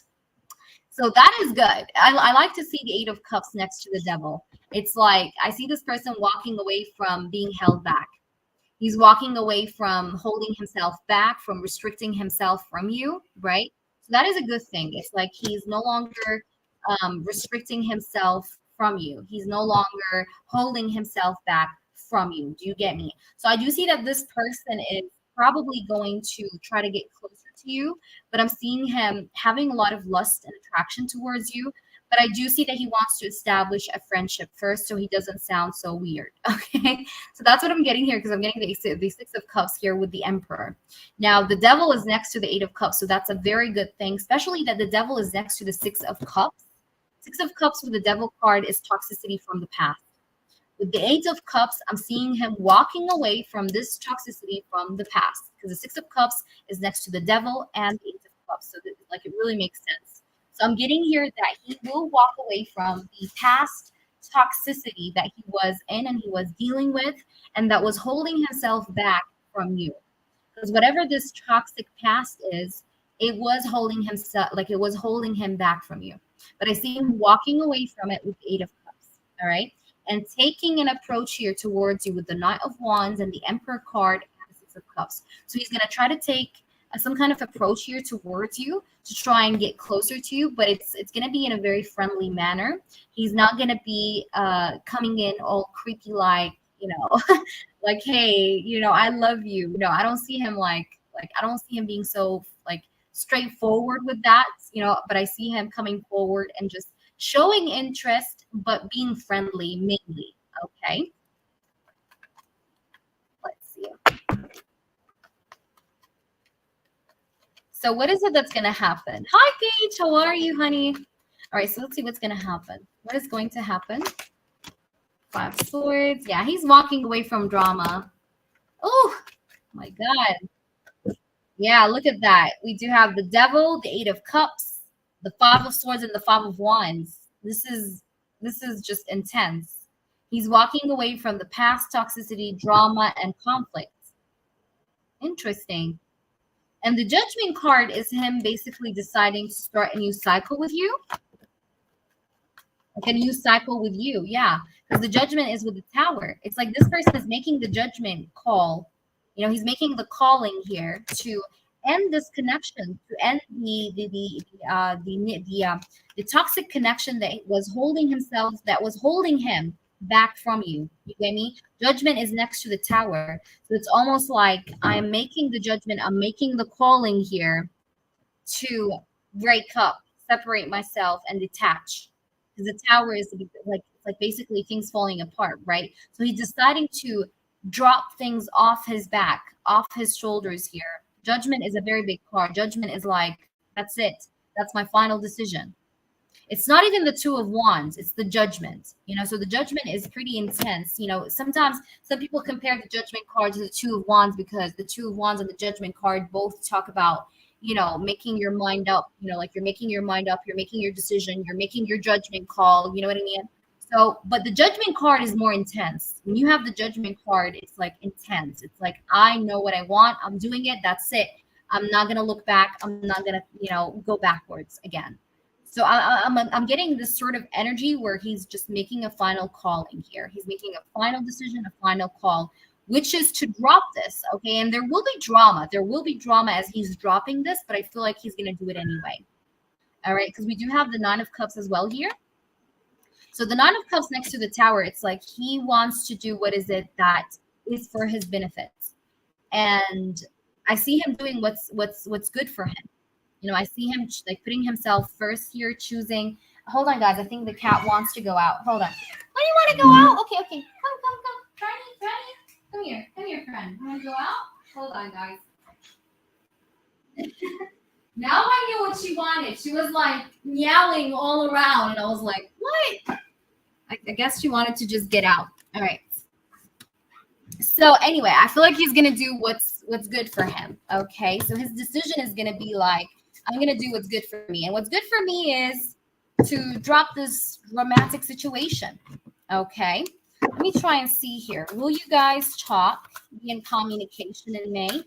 So that is good. I like to see the Eight of Cups next to the Devil. It's like I see this person walking away from being held back. He's walking away from holding himself back, from restricting himself from you, right? So that is a good thing. It's like he's no longer restricting himself from you. He's no longer holding himself back from you. Do you get me? So I do see that this person is probably going to try to get closer to you, but I'm seeing him having a lot of lust and attraction towards you. But I do see that he wants to establish a friendship first so he doesn't sound so weird. Okay. So that's what I'm getting here because I'm getting the Six of Cups here with the Emperor. Now, the Devil is next to the Eight of Cups. So that's a very good thing, especially that the Devil is next to the Six of Cups. Six of Cups with the Devil card is toxicity from the past. With the Eight of Cups, I'm seeing him walking away from this toxicity from the past because the Six of Cups is next to the Devil and the Eight of Cups. So like it really makes sense. So I'm getting here that he will walk away from the past toxicity that he was in and he was dealing with and that was holding himself back from you. Because whatever this toxic past is, it was holding himself, like it was holding him back from you. But I see him walking away from it with the Eight of Cups, all right? And taking an approach here towards you with the Knight of Wands and the Emperor card and the Six of Cups. So he's going to try to take some kind of approach here towards you to try and get closer to you, but it's going to be in a very friendly manner. He's not going to be coming in all creepy like, you know, like, hey, you know, I love you. You know, I don't see him like I don't see him being so like straightforward with that, you know, but I see him coming forward and just showing interest, but being friendly mainly. Okay. Let's see. So what is it that's going to happen? Hi, Paige. How are you, honey? All right, so let's see what's going to happen. What is going to happen? Five of Swords. Yeah, he's walking away from drama. Oh, my God. Yeah, look at that. We do have the Devil, the Eight of Cups, the Five of Swords, and the Five of Wands. This is just intense. He's walking away from the past toxicity, drama, and conflict. Interesting. And the Judgment card is him basically deciding to start a new cycle with you. Like a new cycle with you, yeah. Because the Judgment is with the Tower. It's like this person is making the judgment call. You know, he's making the calling here to end this connection, to end the toxic connection that was holding himself, that was holding him back from you. You get me? Judgment is next to the Tower. So it's almost like I'm making the judgment, I'm making the calling here to break up, separate myself, and detach. Because the Tower is like basically things falling apart, right? So he's deciding to drop things off his back, off his shoulders here. Judgment is a very big card. Judgment is like, that's it. That's my final decision. It's not even the Two of Wands. It's the Judgment. You know, so the Judgment is pretty intense. You know, sometimes some people compare the Judgment card to the Two of Wands because the Two of Wands and the Judgment card both talk about, you know, making your mind up. You know, like you're making your mind up. You're making your decision. You're making your judgment call. You know what I mean? So, but the judgment card is more intense. When you have the judgment card, it's like intense. It's like, I know what I want. I'm doing it. That's it. I'm not going to look back. I'm not going to, go backwards again. So I'm getting this sort of energy where he's just making a final call in here. He's making a final decision, a final call, which is to drop this. Okay. And there will be drama. There will be drama as he's dropping this, but I feel like he's going to do it anyway. All right. Because we do have the Nine of Cups as well here. So the Nine of Cups next to the Tower, it's like he wants to do what is it that is for his benefits. And I see him doing what's good for him. I see him like putting himself first here, choosing. Hold on, guys. I think the cat wants to go out. Hold on. Oh, you want to go out? Okay. Come. Franny. Come here, friend. You want to go out? Hold on, guys. Now I knew what she wanted. She was like meowing all around, and I was like, what? I guess she wanted to just get out. All right. So anyway, I feel like he's gonna do what's good for him. Okay. So his decision is gonna be like, I'm gonna do what's good for me. And what's good for me is to drop this romantic situation. Okay. Let me try and see here. Will you guys talk, be in communication in May?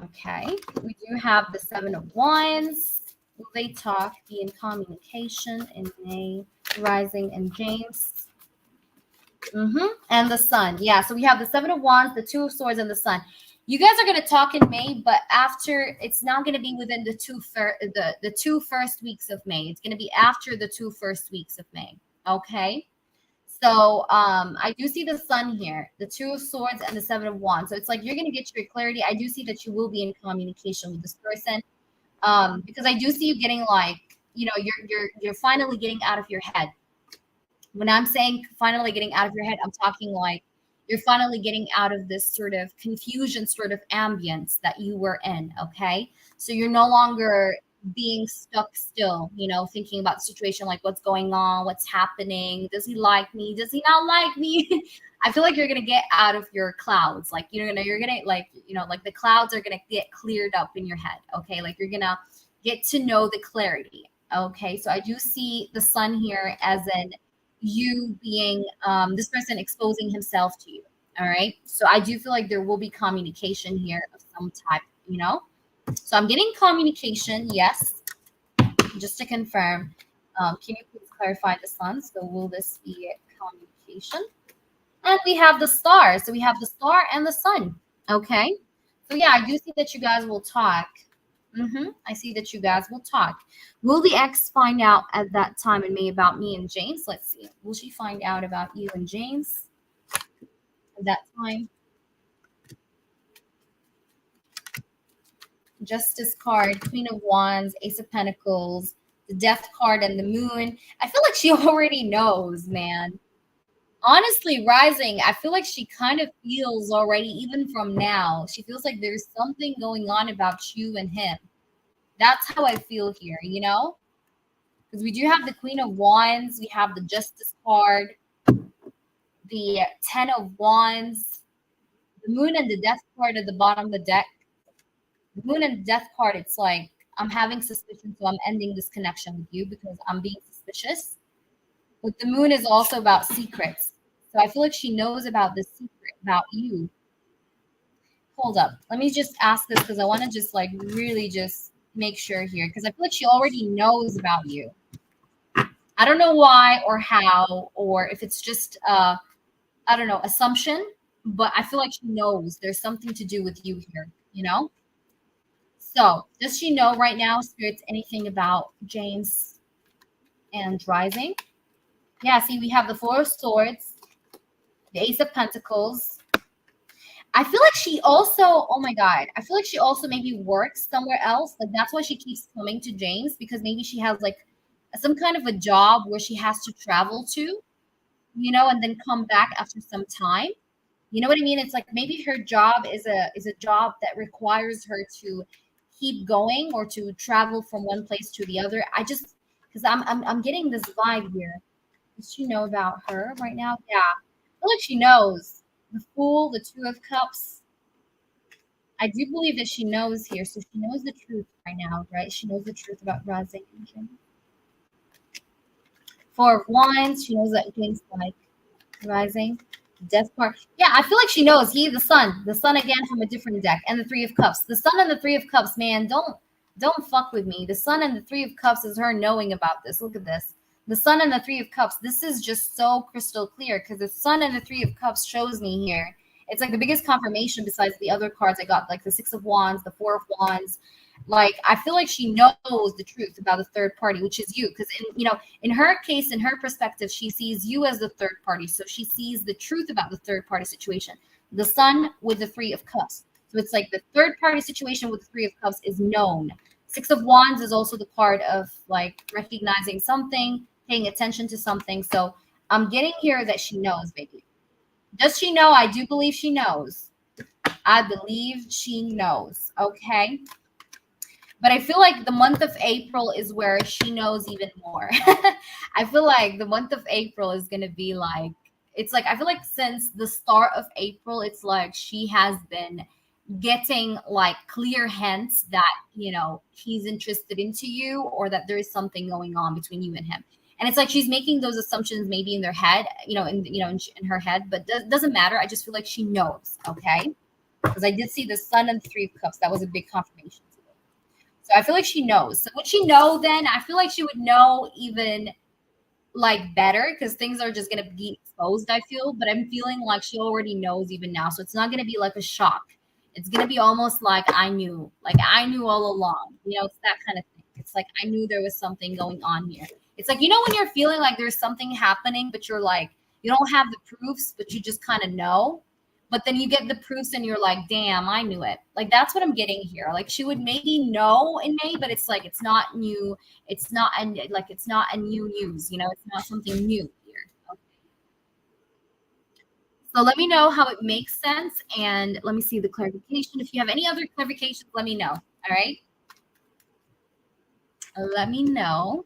Okay. We do have the Seven of Wands. Will they talk, be in communication in May? Rising and James. And the Sun. Yeah, so we have the Seven of Wands, the Two of Swords, and the Sun. You guys are going to talk in May, but after, it's not going to be within the two first weeks of May. It's going to be after the 2 first weeks of May. Okay? So I do see the Sun here, the Two of Swords, and the Seven of Wands. So it's like you're going to get your clarity. I do see that you will be in communication with this person. Because I do see you getting like, you're finally getting out of your head. When I'm saying finally getting out of your head, I'm talking like you're finally getting out of this sort of confusion, sort of ambience that you were in. Okay. So you're no longer being stuck still, thinking about the situation, like what's going on, what's happening. Does he like me? Does he not like me? I feel like you're going to get out of your clouds. Like, you're going to like, like the clouds are going to get cleared up in your head. Okay. Like you're going to get to know the clarity. Okay. So I do see the Sun here as in you being, this person exposing himself to you. All right. So I do feel like there will be communication here of some type, So I'm getting communication. Yes. Just to confirm, can you please clarify the Sun? So will this be communication? And we have the Star. So we have the Star and the Sun. Okay. So yeah, I do see that you guys will talk. I see that you guys will talk. Will the ex find out at that time in May about me and James? Let's see. Will she find out about you and James at that time? Justice card, Queen of Wands, Ace of Pentacles, the Death card, and the Moon. I feel like she already knows, man. Honestly, Rising, I feel like she kind of feels already, even from now, she feels like there's something going on about you and him. That's how I feel here, because we do have the Queen of Wands, we have the Justice card, the Ten of Wands, the Moon and the Death card at the bottom of the deck. The Moon and the Death card, it's like, I'm having suspicion, so I'm ending this connection with you because I'm being suspicious. But the Moon is also about secrets. So I feel like she knows about this secret about you. Hold up. Let me just ask this because I want to just like really just make sure here because I feel like she already knows about you. I don't know why or how or if it's just, I don't know, assumption, but I feel like she knows there's something to do with you here, So does she know right now, Spirits, anything about James and Rising? Yeah, see, we have the Four of Swords, the Ace of Pentacles. I feel like she also, oh my God, I feel like she also maybe works somewhere else. Like that's why she keeps coming to James because maybe she has like some kind of a job where she has to travel to, and then come back after some time. You know what I mean? It's like maybe her job is a job that requires her to keep going or to travel from one place to the other. I just, because I'm getting this vibe here. Does she know about her right now? Yeah. I feel like she knows. The Fool, the Two of Cups. I do believe that she knows here. So she knows the truth right now, right? She knows the truth about Rising and James. Four of Wands. She knows that things like rising. Death card. Yeah, I feel like she knows. The sun. The sun again from a different deck. And the Three of Cups. The sun and the Three of Cups, man, don't fuck with me. The sun and the Three of Cups is her knowing about this. Look at this. The sun and the Three of Cups. This is just so crystal clear because the sun and the Three of Cups shows me here. It's like the biggest confirmation besides the other cards I got, like the Six of Wands, the Four of Wands. Like, I feel like she knows the truth about the third party, which is you. Because, in her case, in her perspective, she sees you as the third party. So she sees the truth about the third party situation. The sun with the Three of Cups. So it's like the third party situation with the Three of Cups is known. Six of Wands is also the card of like recognizing something, paying attention to something. So I'm getting here that she knows, baby. Does she know? I do believe she knows. I believe she knows. Okay. But I feel like the month of April is where she knows even more. I feel like the month of April is going to be like, it's like, I feel like since the start of April, it's like she has been getting like clear hints that, he's interested into you or that there is something going on between you and him. And it's like she's making those assumptions maybe in their head, in her head, but doesn't matter. I just feel like she knows, okay? Because I did see the sun and the Three of Cups. That was a big confirmation. So I feel like she knows. So would she know then? I feel like she would know even like better because things are just going to be exposed, I feel. But I'm feeling like she already knows even now. So it's not going to be like a shock. It's going to be almost like I knew all along. It's that kind of thing. It's like I knew there was something going on here. It's like, when you're feeling like there's something happening, but you're like, you don't have the proofs, but you just kind of know. But then you get the proofs and you're like, damn, I knew it. Like, that's what I'm getting here. Like, she would maybe know in May, but it's like, it's not new. It's not, and like, it's not a new news, it's not something new here. Okay. So let me know how it makes sense. And let me see the clarification. If you have any other clarifications, let me know. All right. Let me know.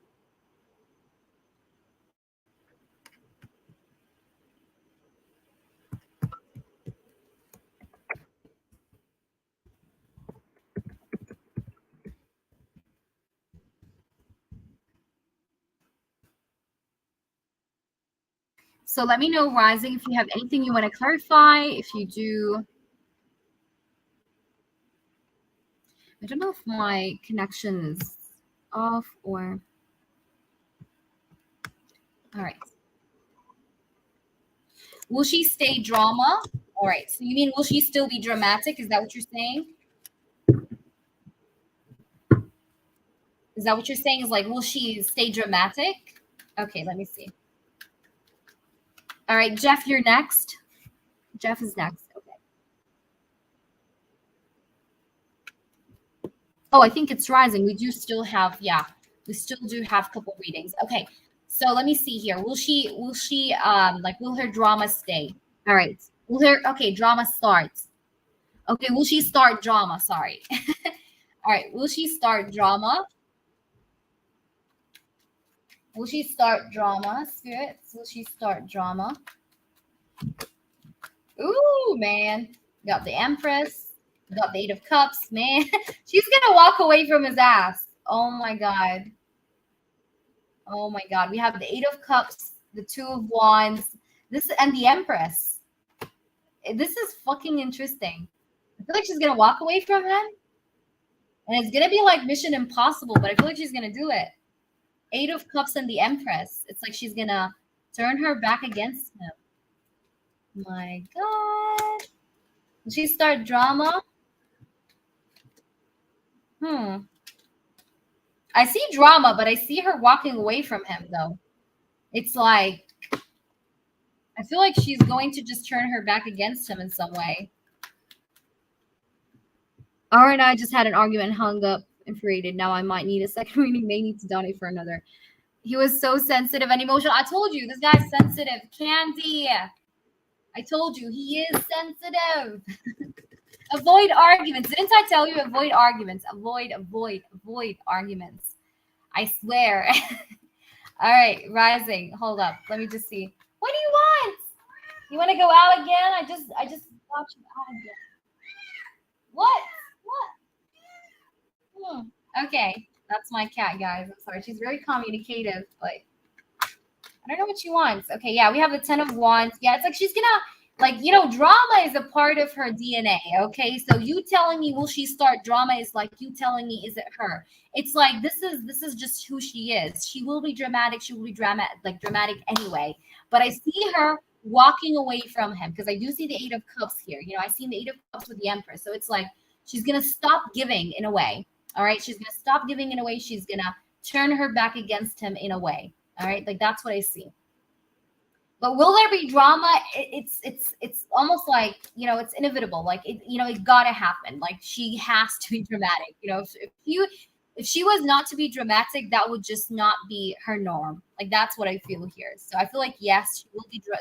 So let me know, Rising, if you have anything you want to clarify. If you do, I don't know if my connection is off or. All right. Will she stay drama? All right. So you mean will she still be dramatic? Is that what you're saying? Is that what you're saying? Is like, will she stay dramatic? Okay, let me see. All right, Jeff, you're next. Jeff is next. Okay. Oh, I think it's rising. We do still have, we still do have a couple readings. Okay. So let me see here. Will her drama stay? All right. Drama starts. Okay, will she start drama? Sorry. All right, will she start drama? Will she start drama, spirits? Will she start drama? Ooh, man. Got the Empress. Got the Eight of Cups, man. She's gonna walk away from his ass. Oh my god. Oh my god. We have the Eight of Cups, the Two of Wands, and the Empress. This is fucking interesting. I feel like she's gonna walk away from him. And it's gonna be like Mission Impossible, but I feel like she's gonna do it. Eight of Cups and the Empress. It's like she's gonna turn her back against him. My god. Will she start drama? I see drama, but I see her walking away from him, though. It's like, I feel like she's going to just turn her back against him in some way. R and I just had an argument, hung up, infuriated. Now I might need a second reading. May need to donate for another. He was so sensitive and emotional. I told you, this guy's sensitive. Candy. I told you, he is sensitive. Avoid arguments. Didn't I tell you? Avoid arguments. Avoid arguments. I swear. All right, Rising. Hold up. Let me just see. What do you want? You want to go out again? I just watched you out again. What? Okay. That's my cat, guys. I'm sorry. She's very communicative, but I don't know what she wants. Okay, yeah, we have the 10 of Wands. Yeah, it's like she's gonna, like, you know, drama is a part of her DNA. Okay, so you telling me will she start drama is like you telling me is it her? It's like this is just who she is. She will be dramatic. She will be dramatic anyway. But I see her walking away from him because I do see the Eight of Cups here. You know, I see the Eight of Cups with the Empress. So it's like she's gonna stop giving in a way. All right, she's gonna stop giving in a way. She's gonna turn her back against him in a way. All right, like that's what I see. But will there be drama? It's almost like, you know, it's inevitable. Like it, you know, it gotta happen. Like she has to be dramatic. You know, if she was not to be dramatic, that would just not be her norm. Like that's what I feel here. So I feel like yes,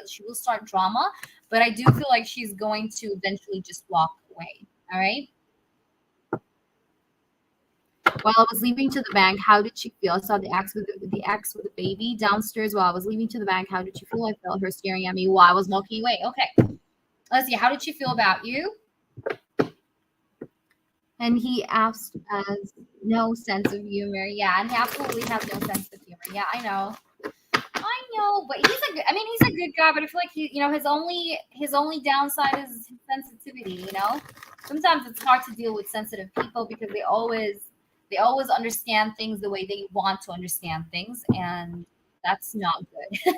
she will start drama, but I do feel like she's going to eventually just walk away. All right. While I was leaving to the bank, how did she feel? I saw the ex with the baby downstairs while I was leaving to the bank. How did she feel? I felt her staring at me while I was walking away. Okay, let's see. How did she feel about you? And he asked as no sense of humor. Yeah, and he absolutely has no sense of humor. Yeah, I know. I know, but he's a good, I mean, he's a good guy, but I feel like he, you know, his only downside is his sensitivity, you know? Sometimes it's hard to deal with sensitive people because they always understand things the way they want to understand things, and that's not good.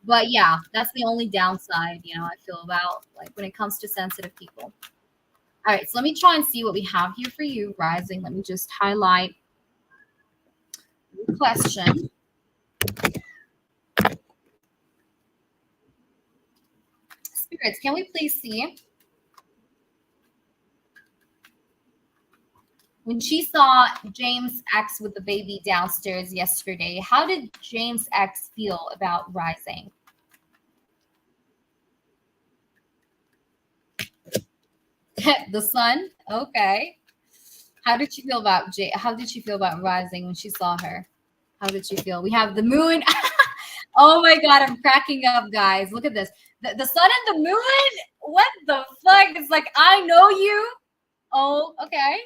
But yeah, that's the only downside, you know, I feel about like when it comes to sensitive people. All right, so let me try and see what we have here for you, rising. Let me just highlight the question. Spirits, can we please see when she saw James X with the baby downstairs yesterday, how did James X feel about rising? The sun? Okay. How did she feel about rising when she saw her? How did she feel? We have the moon. Oh my god, I'm cracking up, guys. Look at this. The sun and the moon? What the fuck? It's like I know you. Oh, okay.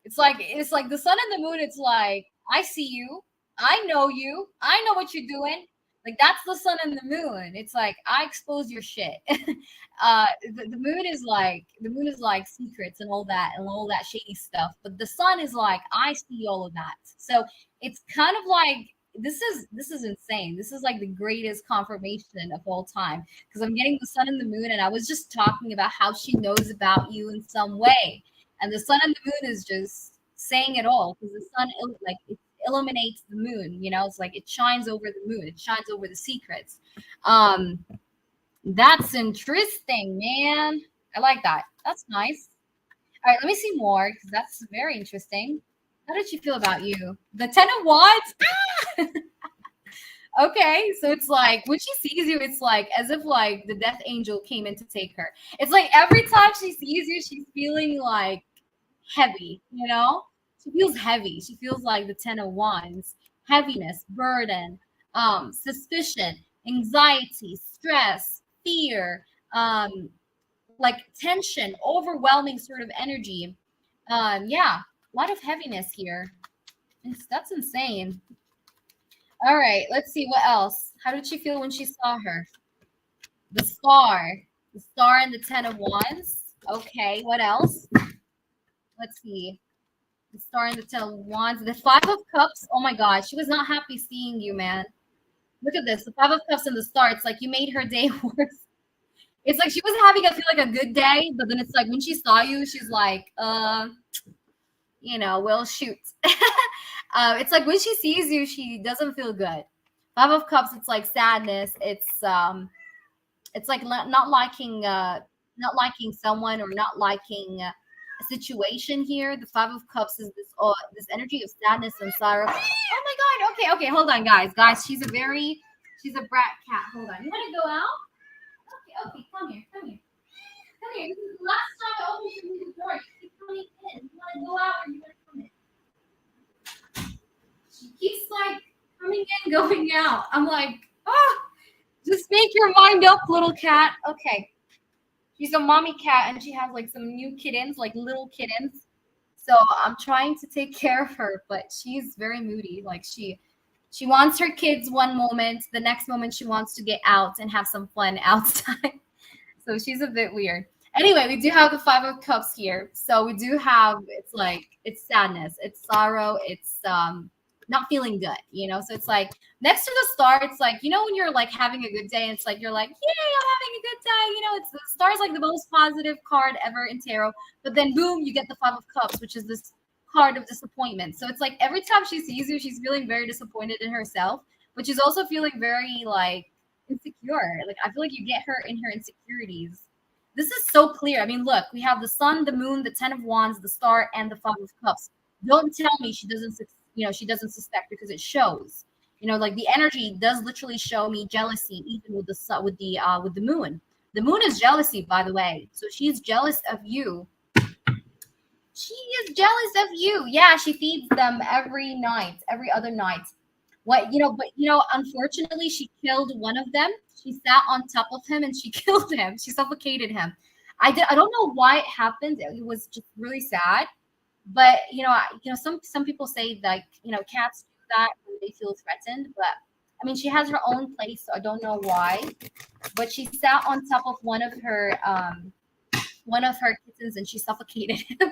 It's like the sun and the moon. It's like I see you, I know you, I know what you're doing. Like that's the sun and the moon. It's like I expose your shit. The moon is like secrets and all that shady stuff. But the sun is like I see all of that. So it's kind of like this is insane. This is like the greatest confirmation of all time because I'm getting the sun and the moon, and I was just talking about how she knows about you in some way, and the sun and the moon is just saying it all because the sun like it illuminates the moon, you know, it's like it shines over the moon, it shines over the secrets. um that's interesting, man. I like that. That's nice. All right, let me see more because that's very interesting. How did she feel about you? The 10 of Wands. Okay, so it's like when she sees you, it's like as if like the death angel came in to take her. It's like every time she sees you, she's feeling like heavy, you know? She feels heavy. She feels like the 10 of Wands, heaviness, burden, suspicion, anxiety, stress, fear, like tension, overwhelming sort of energy. Yeah, a lot of heaviness here. That's insane. All right, let's see what else. How did she feel when she saw her? The star and the 10 of Wands. Okay, what else? Let's see. The star and the 10 of Wands. The 5 of Cups. Oh my God, she was not happy seeing you, man. Look at this. The 5 of Cups and the star. It's like you made her day worse. It's like she was having, I feel like, a good day, but then it's like when she saw you, she's like, well, shoot. It's like when she sees you, she doesn't feel good. 5 of Cups, it's like sadness. It's like not liking someone or not liking a situation here. The 5 of Cups is this energy of sadness and sorrow. Oh my God. Okay, hold on, guys, she's a brat cat. Hold on, you want to go out? Okay, come here. This is the last time I open the door. She's coming in. You want to go out or you want to come in? She keeps like coming in, going out. I'm like, just make your mind up, little cat. Okay. She's a mommy cat and she has like some new kittens, like little kittens. So I'm trying to take care of her, but she's very moody. Like She wants her kids one moment, the next moment she wants to get out and have some fun outside. So she's a bit weird. Anyway, we do have the Five of Cups here. So we do have, it's like, it's sadness, it's sorrow, it's not feeling good, you know? So it's like next to the star, it's like, you know, when you're like having a good day, and it's like you're like, yay, I'm having a good day. You know, it's the star's like the most positive card ever in tarot. But then boom, you get the Five of Cups, which is this card of disappointment. So it's like every time she sees you, she's feeling very disappointed in herself, but she's also feeling very like insecure. Like I feel like you get her in her insecurities. This is so clear. I mean, look, we have the sun, the moon, the 10 of wands, the star, and the Five of Cups. Don't tell me she doesn't, you know, she doesn't suspect, because it shows. You know, like the energy does literally show me jealousy, even with the sun, with the moon. The moon is jealousy, by the way. So she's jealous of you. She is jealous of you. Yeah, she feeds them every night, every other night. What, you know, but you know, unfortunately, she killed one of them. She sat on top of him and she killed him. She suffocated him. I don't know why it happened. It was just really sad. But some people say like, you know, cats do that when they feel threatened. But I mean, she has her own place, so I don't know why. But she sat on top of one of her kittens and she suffocated him.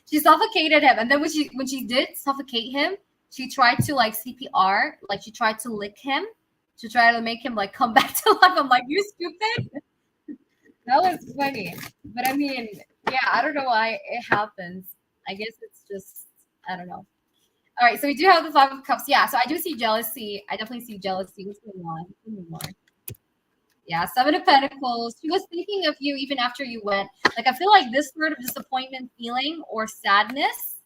She suffocated him, and then when she did suffocate him, she tried to like CPR, like she tried to lick him to try to make him like come back to life. I'm like, you stupid. That was funny. But I mean, yeah, I don't know why it happens. I guess it's just, I don't know. All right, so we do have the Five of Cups. Yeah, so I do see jealousy. I definitely see jealousy. What's going on? Give me more. Yeah, Seven of Pentacles. She was thinking of you even after you went. Like, I feel like this sort of disappointment feeling or sadness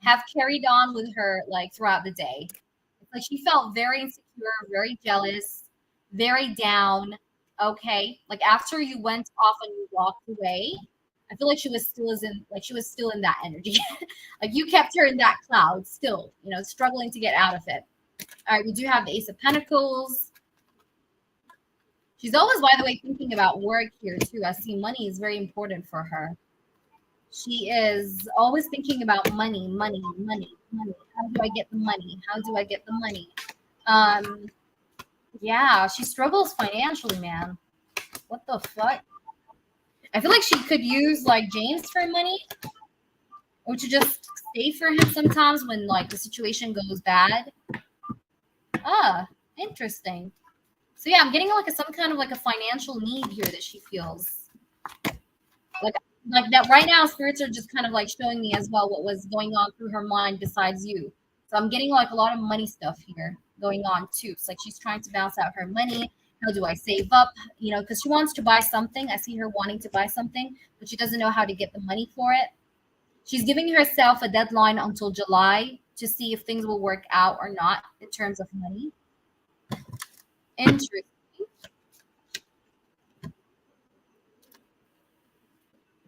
have carried on with her like throughout the day. It's like she felt very insecure, very jealous, very down. Okay, like after you went off and you walked away, I feel like she was still in that energy. Like you kept her in that cloud, still, you know, struggling to get out of it. All right, we do have the Ace of Pentacles. She's always, by the way, thinking about work here too. I see money is very important for her. She is always thinking about money, money, money, money. How do I get the money? How do I get the money? Yeah, she struggles financially, man. What the fuck? I feel like she could use like James for money, or to just stay for him sometimes when like the situation goes bad. Ah, interesting. So yeah, I'm getting like some kind of like a financial need here that she feels. Like that right now, spirits are just kind of like showing me as well what was going on through her mind besides you. So I'm getting like a lot of money stuff here going on too. It's like she's trying to balance out her money. How do I save up? You know, because she wants to buy something. I see her wanting to buy something, but she doesn't know how to get the money for it. She's giving herself a deadline until July to see if things will work out or not in terms of money. Interesting.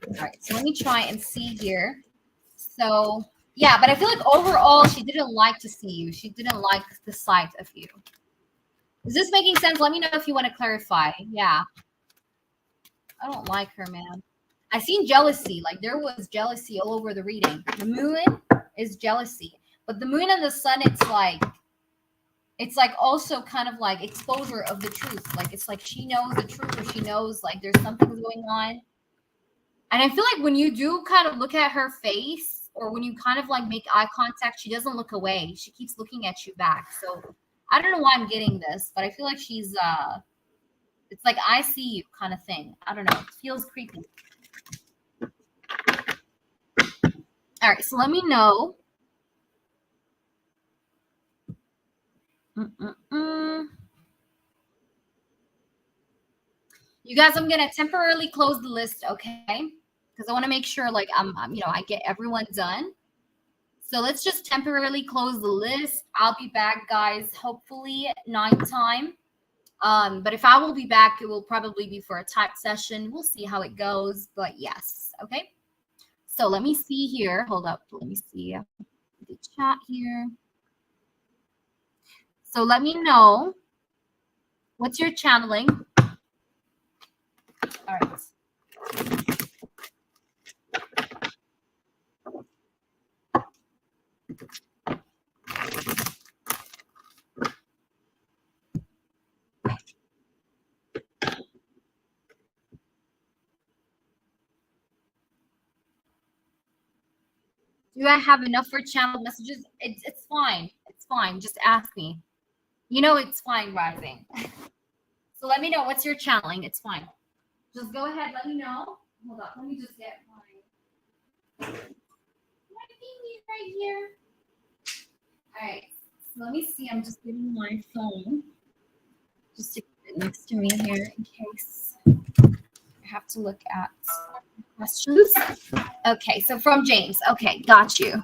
All right, so let me try and see here. So yeah, but I feel like overall she didn't like to see you. She didn't like the sight of you. Is this making sense? Let me know if you want to clarify. Yeah. I don't like her, man. I seen jealousy. Like there was jealousy all over the reading. The moon is jealousy. But the moon and the sun, it's like also kind of like exposure of the truth. Like it's like she knows the truth, or she knows like there's something going on. And I feel like when you do kind of look at her face, or when you kind of like make eye contact, she doesn't look away. She keeps looking at you back. So I don't know why I'm getting this, but I feel like she's it's like I see you kind of thing. I don't know. It feels creepy. All right, so let me know. You guys, I'm gonna temporarily close the list, okay? Because I want to make sure like I get everyone done. So let's just temporarily close the list. I'll be back, guys, hopefully at 9 time. But if I will be back, it will probably be for a typed session. We'll see how it goes. But yes, okay. So let me see here. Hold up. Let me see the chat here. So let me know what's your channeling. All right. Do I have enough for channel messages? It's fine. It's fine. Just ask me. You know it's fine, Rising. So let me know what's your channeling. It's fine. Just go ahead. Let me know. Hold on. Let me just get my thingy right here. All right. So let me see. I'm just getting my phone just to keep it next to me here in case I have to look at questions. Okay. So from James. Okay. Got you.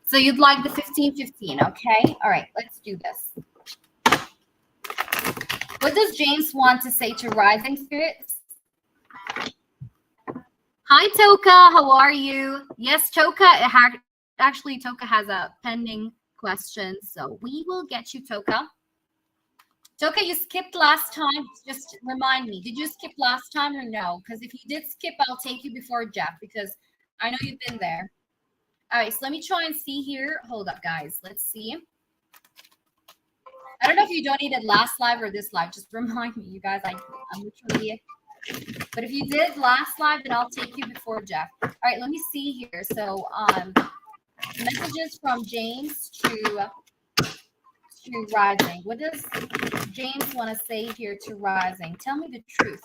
So you'd like the 1515. Okay. All right. Let's do this. What does James want to say to rising spirits? Hi, Toka. How are you? Yes, Toka. Actually, Toka has a pending question, so we will get you, Toka. Toka, you skipped last time. Just remind me. Did you skip last time or no? Because if you did skip, I'll take you before Jeff because I know you've been there. All right, so let me try and see here. Hold up, guys. Let's see. I don't know if you donated last live or this live. Just remind me, you guys. I'm literally. But if you did last live, then I'll take you before Jeff. All right, let me see here. So, messages from James to Rising. What does James want to say here to Rising? Tell me the truth.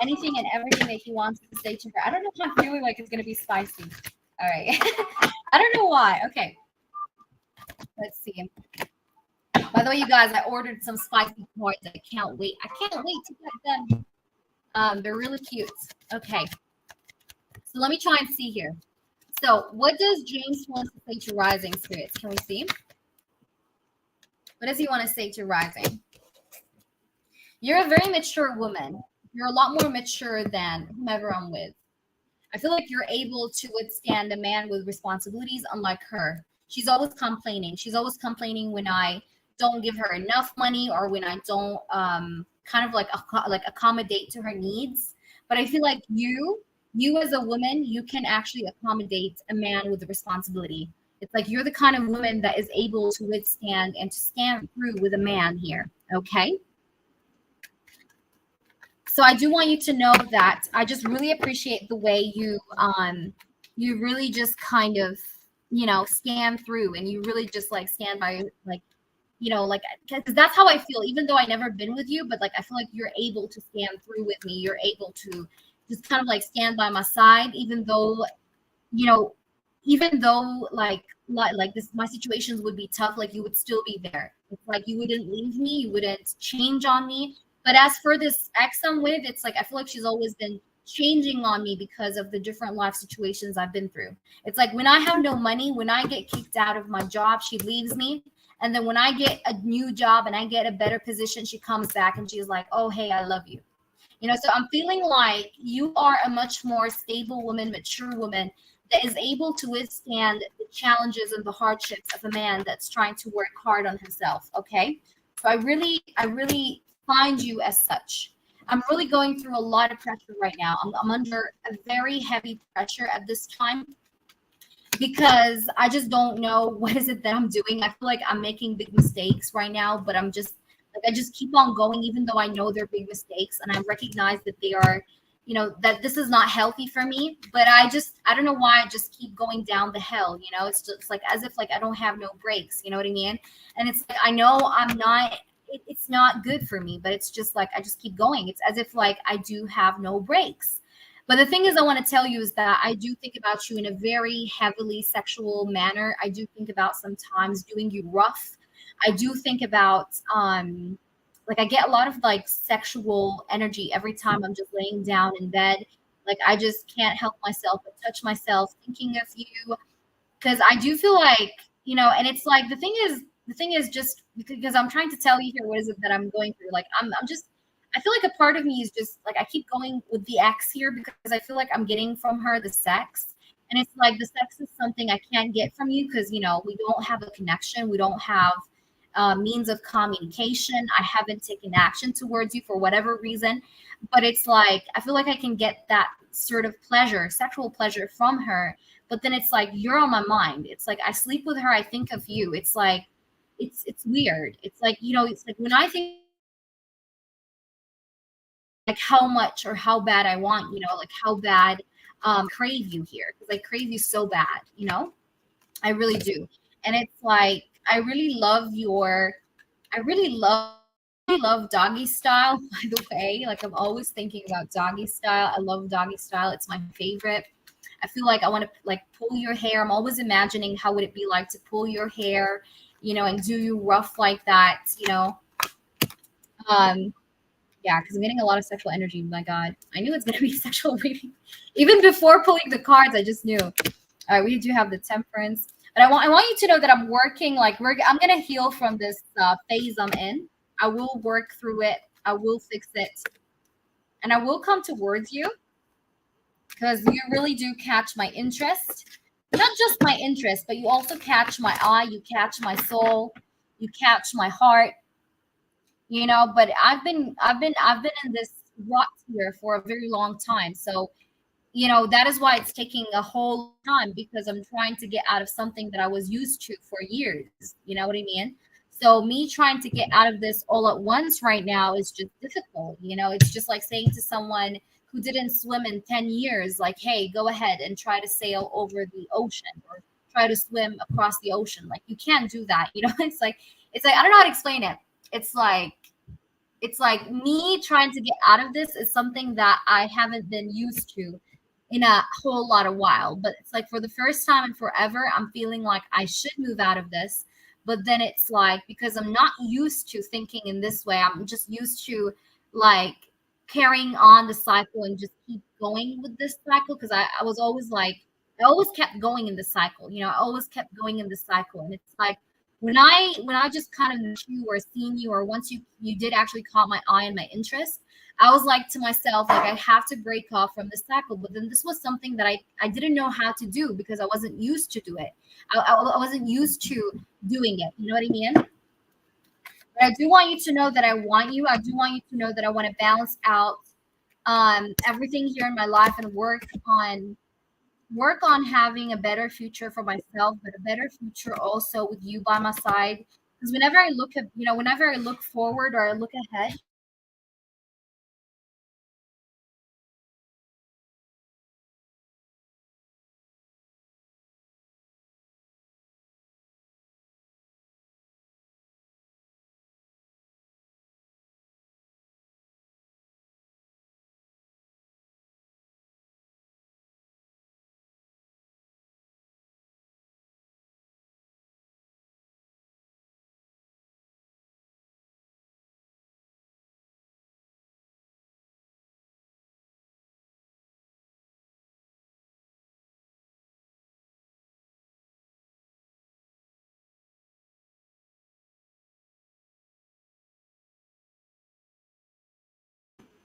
Anything and everything that he wants to say to her. I don't know if I'm feeling like it's going to be spicy. All right. I don't know why. Okay. Let's see. By the way, you guys, I ordered some spicy cards. I can't wait. I can't wait to get them. They're really cute. Okay. So let me try and see here. So what does James want to say to rising spirits? Can we see? What does he want to say to rising? You're a very mature woman. You're a lot more mature than whomever I'm with. I feel like you're able to withstand a man with responsibilities, unlike her. She's always complaining. She's always complaining when I don't give her enough money or when I don't kind of like accommodate to her needs. But I feel like you as a woman, you can actually accommodate a man with a responsibility. It's like you're the kind of woman that is able to withstand and to stand through with a man here. Okay. So I do want you to know that I just really appreciate the way you really just kind of, stand through and you really just like stand by, like, because that's how I feel, even though I never been with you, but like, I feel like you're able to stand through with me. You're able to just kind of like stand by my side, even though like this, my situations would be tough. Like you would still be there. It's like you wouldn't leave me. You wouldn't change on me. But as for this ex I'm with, it's like I feel like she's always been changing on me because of the different life situations I've been through. It's like when I have no money, when I get kicked out of my job, she leaves me. And then when I get a new job and I get a better position, she comes back and she's like, oh, hey, I love you. So I'm feeling like you are a much more stable woman, mature woman that is able to withstand the challenges and the hardships of a man that's trying to work hard on himself. Okay. So I really find you as such. I'm really going through a lot of pressure right now. I'm under a very heavy pressure at this time because I just don't know what is it that I'm doing. I feel like I'm making big mistakes right now, but I just keep on going, even though I know they're big mistakes and I recognize that they are, that this is not healthy for me. But I don't know why I just keep going down the hill. It's just like as if like I don't have no brakes. You know what I mean? And it's like I know I'm not. It's not good for me, but it's just like I just keep going. It's as if like I do have no brakes. But the thing is, I want to tell you is that I do think about you in a very heavily sexual manner. I do think about sometimes doing you rough. I do think about like I get a lot of like sexual energy every time I'm just laying down in bed. Like I just can't help myself but touch myself thinking of you, because I do feel like, and it's like the thing is just because I'm trying to tell you here what is it that I'm going through. Like I feel like a part of me is just like I keep going with the ex here because I feel like I'm getting from her the sex. And it's like the sex is something I can't get from you because, we don't have a connection. We don't have means of communication. I haven't taken action towards you for whatever reason. But it's like I feel like I can get that sort of pleasure, sexual pleasure from her. But then it's like you're on my mind. It's like I sleep with her. I think of you. It's like it's weird. It's like, it's like when I think like how much or how bad I want, like how bad crave you here because I crave you so bad, I really do. And it's like I really love your I really love doggy style, by the way. Like I'm always thinking about doggy style. I love doggy style. It's my favorite. I feel like I want to like pull your hair. I'm always imagining how would it be like to pull your hair, and do you rough like that, Um, yeah, because I'm getting a lot of sexual energy. My God, I knew it's gonna be sexual reading, even before pulling the cards. I just knew. All right, we do have the temperance, but I want you to know that I'm working. Like I'm gonna heal from this phase I'm in. I will work through it. I will fix it, and I will come towards you because you really do catch my interest. Not just my interest, but you also catch my eye. You catch my soul. You catch my heart. But I've been in this rut here for a very long time. So that is why it's taking a whole time because I'm trying to get out of something that I was used to for years. You know what I mean? So me trying to get out of this all at once right now is just difficult. It's just like saying to someone who didn't swim in 10 years, like, hey, go ahead and try to sail over the ocean or try to swim across the ocean. Like you can't do that. It's like I don't know how to explain it. It's like me trying to get out of this is something that I haven't been used to in a whole lot of while. But it's like for the first time in forever, I'm feeling like I should move out of this. But then it's like because I'm not used to thinking in this way, I'm just used to like carrying on the cycle and just keep going with this cycle because I was always like I always kept going in the cycle. I always kept going in the cycle. And it's like when I just kind of met you or seen you or once you did actually caught my eye and my interest, I was like to myself, like I have to break off from this cycle. But then this was something that I didn't know how to do because I wasn't used to do it. I wasn't used to doing it. You know what I mean? But I do want you to know that I want you. I do want you to know that I want to balance out everything here in my life and work on having a better future for myself, but a better future also with you by my side. Because whenever I look forward or I look ahead,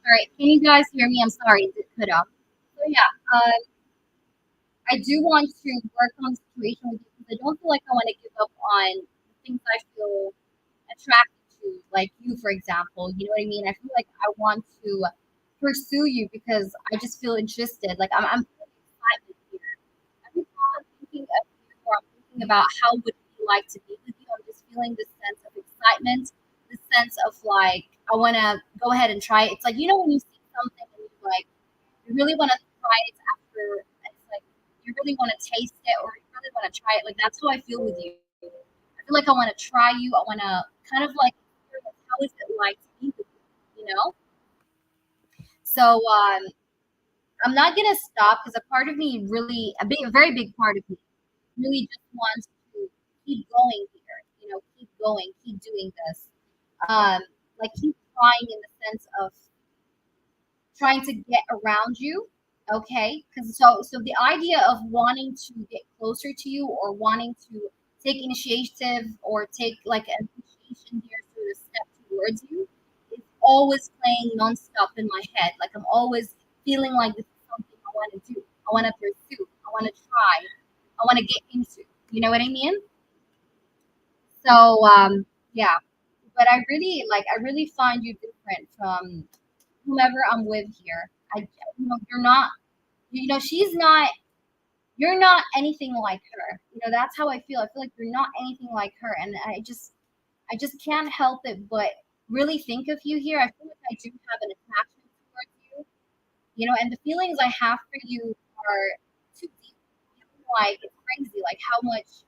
all right, can you guys hear me? I'm sorry, it cut off. So yeah, I do want to work on the situation with you because I don't feel like I want to give up on the things I feel attracted to, like you, for example. You know what I mean? I feel like I want to pursue you because I just feel interested. Like I'm feeling excitement here. Every time I'm thinking of you or I'm thinking about how would it be like to be with you, I'm just feeling this sense of excitement, this sense of like I want to go ahead and try it. It's like when you see something and you really want to try it after. It's like you really want to taste it or you really want to try it. Like that's how I feel with you. I feel like I want to try you. I want to kind of like experience how is it like to be with you, you know? So I'm not gonna stop because a part of me really, a very big part of me really just wants to keep going here. Keep going, keep doing this. Um, like keep trying in the sense of trying to get around you. Okay, because so the idea of wanting to get closer to you or wanting to take initiative or take like an initiation here sort of step towards you is always playing nonstop in my head. Like I'm always feeling like this is something I want to do, I want to pursue, I want to try, I want to get into. You know what I mean? So yeah, but I really find you different from whomever I'm with here. You're not, she's not, you're not anything like her. That's how I feel. I feel like you're not anything like her. And I just can't help it but really think of you here. I feel like I do have an attachment towards you, and the feelings I have for you are too deep. Like it's crazy, like how much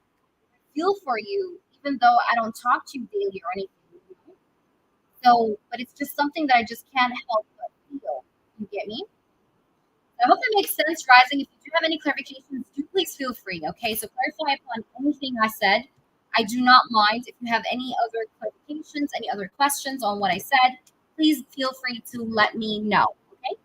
I feel for you, even though I don't talk to you daily or anything. So, but it's just something that I just can't help but feel. You get me? I hope that makes sense, Rising. If you do have any clarifications, do please feel free. Okay, so clarify upon anything I said. I do not mind. If you have any other clarifications, any other questions on what I said, please feel free to let me know. Okay.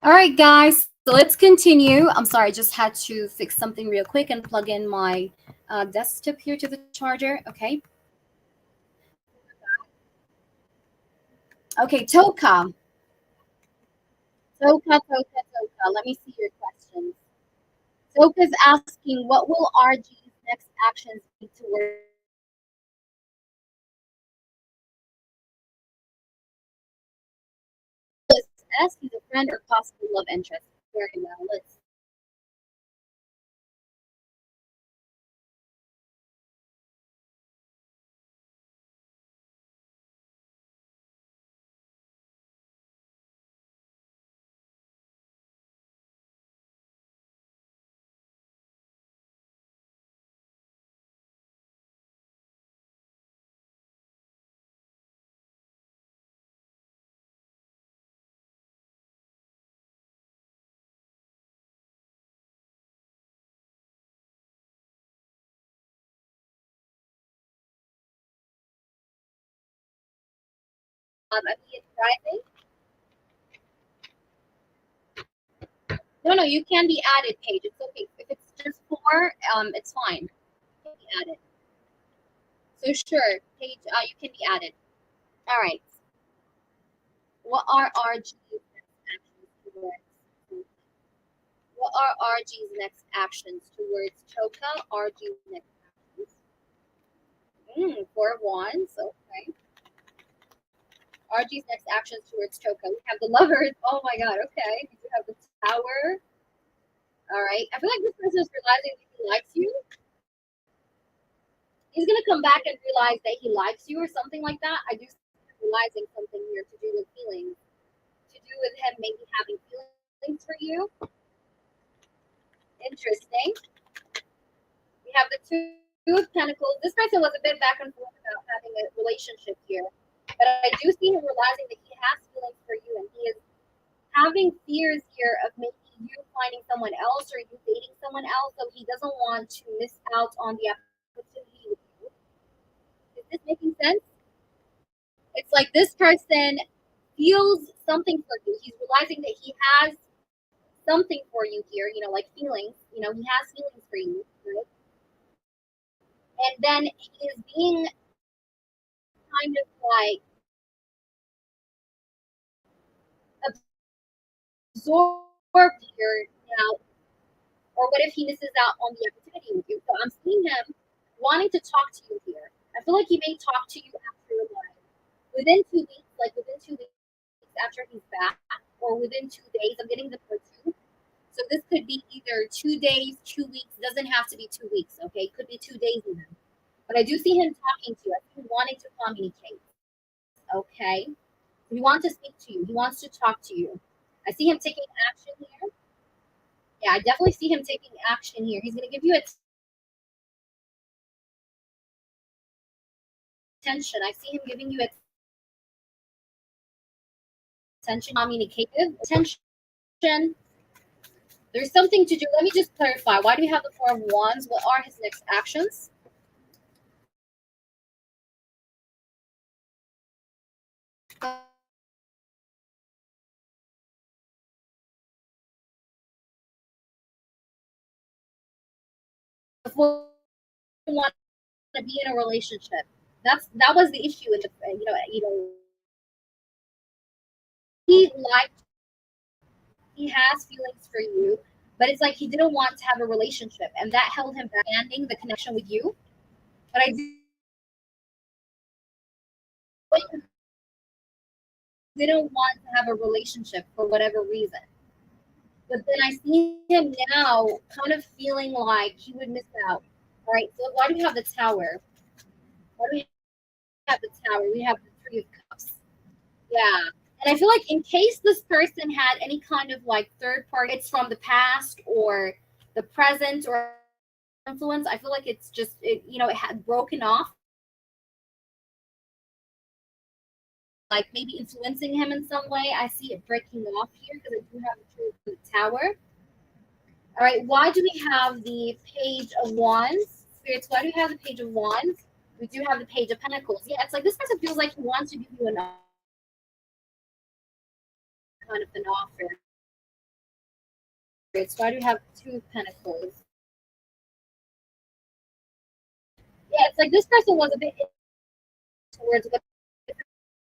All right, guys. So let's continue. I'm sorry, I just had to fix something real quick and plug in my desktop here to the charger. Okay. Okay, Toka. Toka. Let me see your questions. Toka's asking, what will RG's next actions be towards S? He's a friend or possible love interest. Very well. Let's. I mean, driving. No, no, you can be added, Paige. It's okay. If it's just four, it's fine. You can be added. So sure, Paige, you can be added. All right. What are RG's next actions towards? What are RG's next actions towards Choka? RG's next actions. Four of wands. Okay. RG's next actions towards Choka. We have the lovers. Oh my god. Okay. We do have the tower. All right. I feel like this person is realizing that he likes you. He's gonna come back and realize that he likes you or something like that. I do see him realizing something here to do with feelings, to do with him maybe having feelings for you. Interesting. We have the two of pentacles. This person was a bit back and forth about having a relationship here, but I do see him realizing that he has feelings for you, and he is having fears here of maybe you finding someone else or you dating someone else, so he doesn't want to miss out on the opportunity with you. Is this making sense? It's like this person feels something for you. He's realizing that he has something for you here, like feelings. He has feelings for you, right? And then he is being kind of like absorbed here now. Or what if he misses out on the opportunity with you? So I'm seeing him wanting to talk to you here. I feel like he may talk to you after like within 2 weeks, like within 2 weeks after he's back, or within 2 days. I'm getting the first two. So this could be either 2 days, 2 weeks. Doesn't have to be 2 weeks. Okay, it could be 2 days even. But I do see him talking to you. I see him wanting to communicate. Okay, he wants to speak to you. He wants to talk to you. I see him taking action here. Yeah, I definitely see him taking action here. He's going to give you attention. I see him giving you attention, communicative attention. There's something to do. Let me just clarify. Why do we have the Four of Wands? What are his next actions? The Four want to be in a relationship. That was the issue in the he liked he has feelings for you, but it's like he didn't want to have a relationship, and that held him back ending the connection with you. But I didn't want to have a relationship for whatever reason. But then I see him now kind of feeling like he would miss out. All right, so why do we have the Tower? Why do we have the Tower? We have the Three of Cups. Yeah. And I feel like in case this person had any kind of like third party, it's from the past or the present or influence, I feel like it's just, it had broken off, like maybe influencing him in some way. I see it breaking off here because I do have the Tower. All right, why do we have the Page of Wands? Spirits, why do we have the Page of Wands? We do have the Page of Pentacles. Yeah, it's like this person feels like he wants to give you an kind of an offer. Spirits, why do we have Two of Pentacles? Yeah, it's like this person was a bit towards what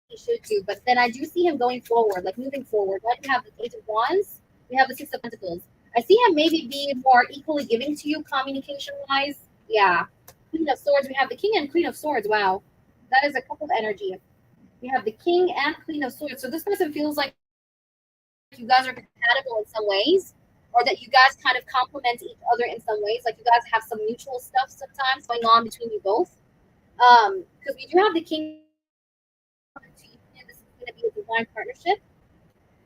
he should do, but then I do see him going forward, like moving forward. Why do we have the Page of Wands? We have the Six of Pentacles. I see him maybe being more equally giving to you communication wise. Yeah. Queen of Swords. We have the King and Queen of Swords. Wow. That is a couple of energy. We have the King and Queen of Swords. So this person feels like you guys are compatible in some ways, or that you guys kind of complement each other in some ways. Like you guys have some mutual stuff sometimes going on between you both. Because we do have the King. This is going to be a divine partnership.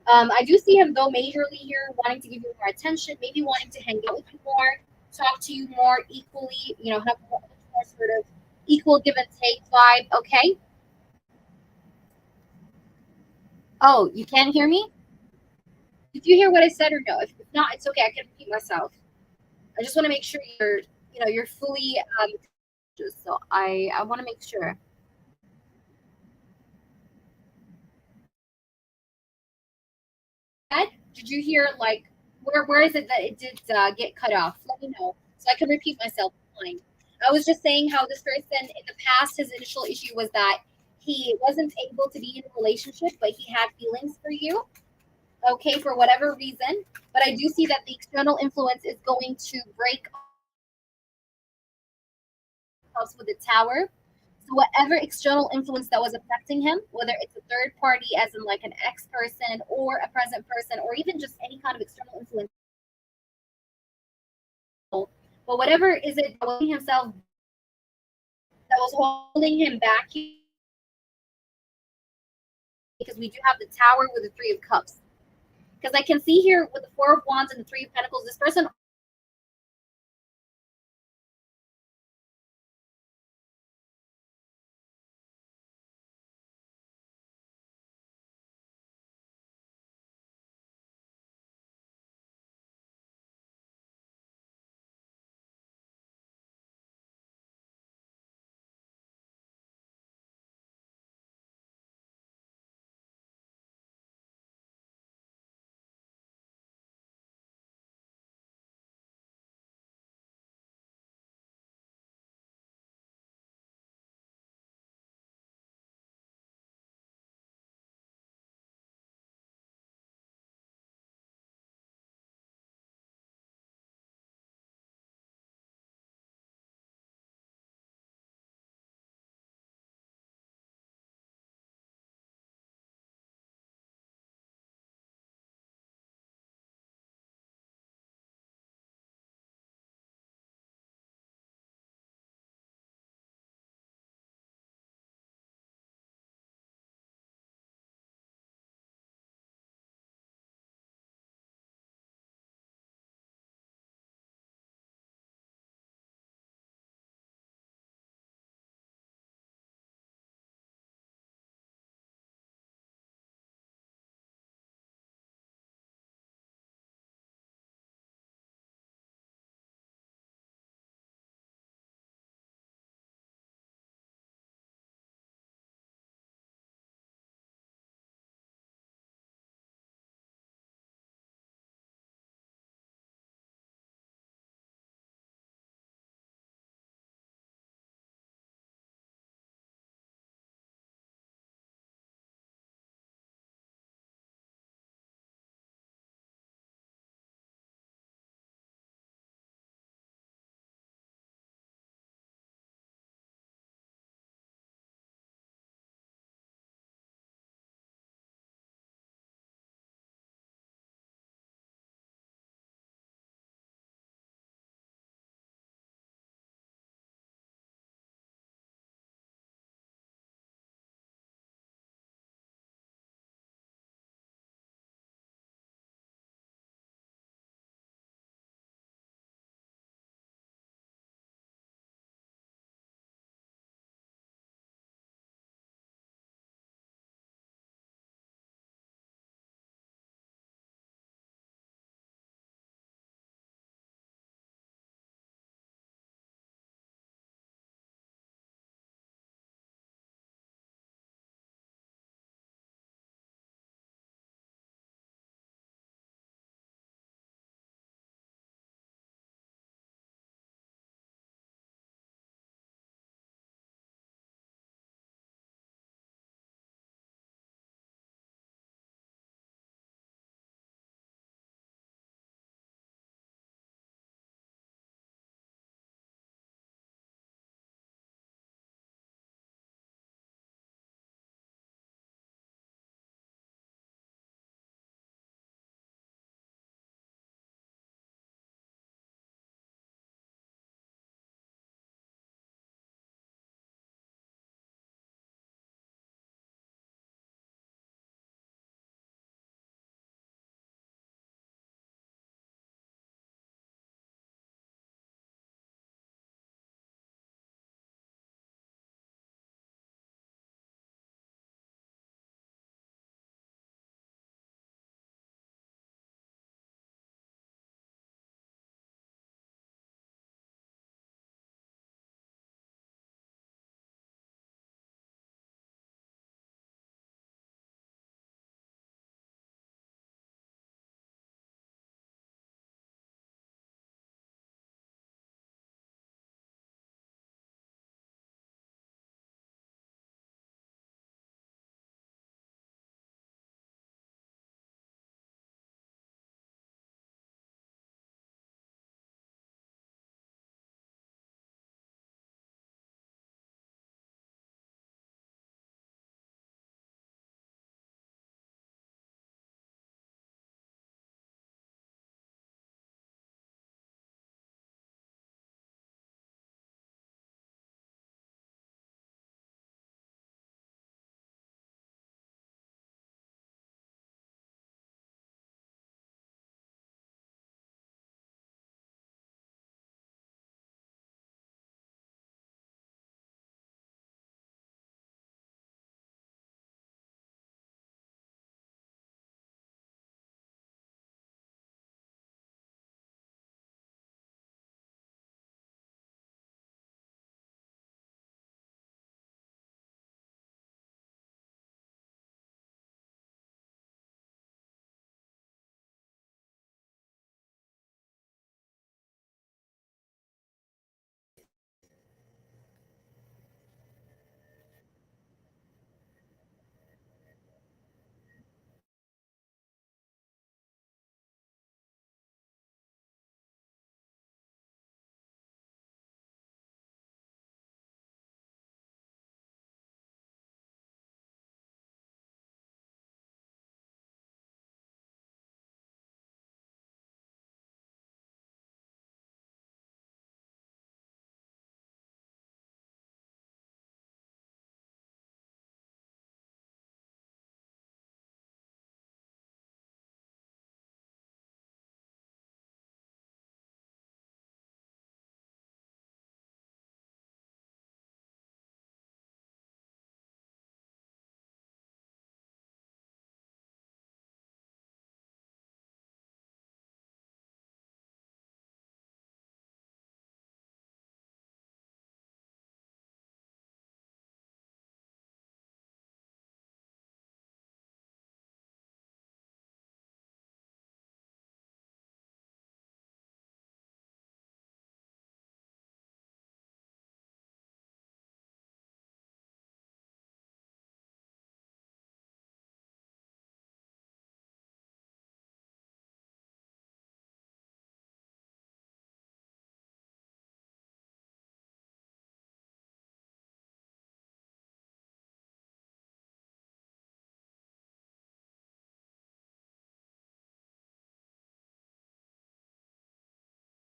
I do see him though majorly here wanting to give you more attention, maybe wanting to hang out with you more, talk to you more equally, have more sort of equal give and take vibe. Okay. Oh, you can't hear me? Did you hear what I said or no? If not, it's okay. I can repeat myself. I just want to make sure you're fully just so I want to make sure. Did you hear like where is it that it did get cut off? Let me know so I can repeat myself. Fine. I was just saying how this person in the past, his initial issue was that he wasn't able to be in a relationship, but he had feelings for you. Okay, for whatever reason. But I do see that the external influence is going to break off with the Tower. So whatever external influence that was affecting him, whether it's a third party, as in like an ex person or a present person, or even just any kind of external influence But whatever is it that was himself, that was holding him back, because we do have the Tower with the Three of Cups. Because I can see here with the Four of Wands and the Three of Pentacles, this person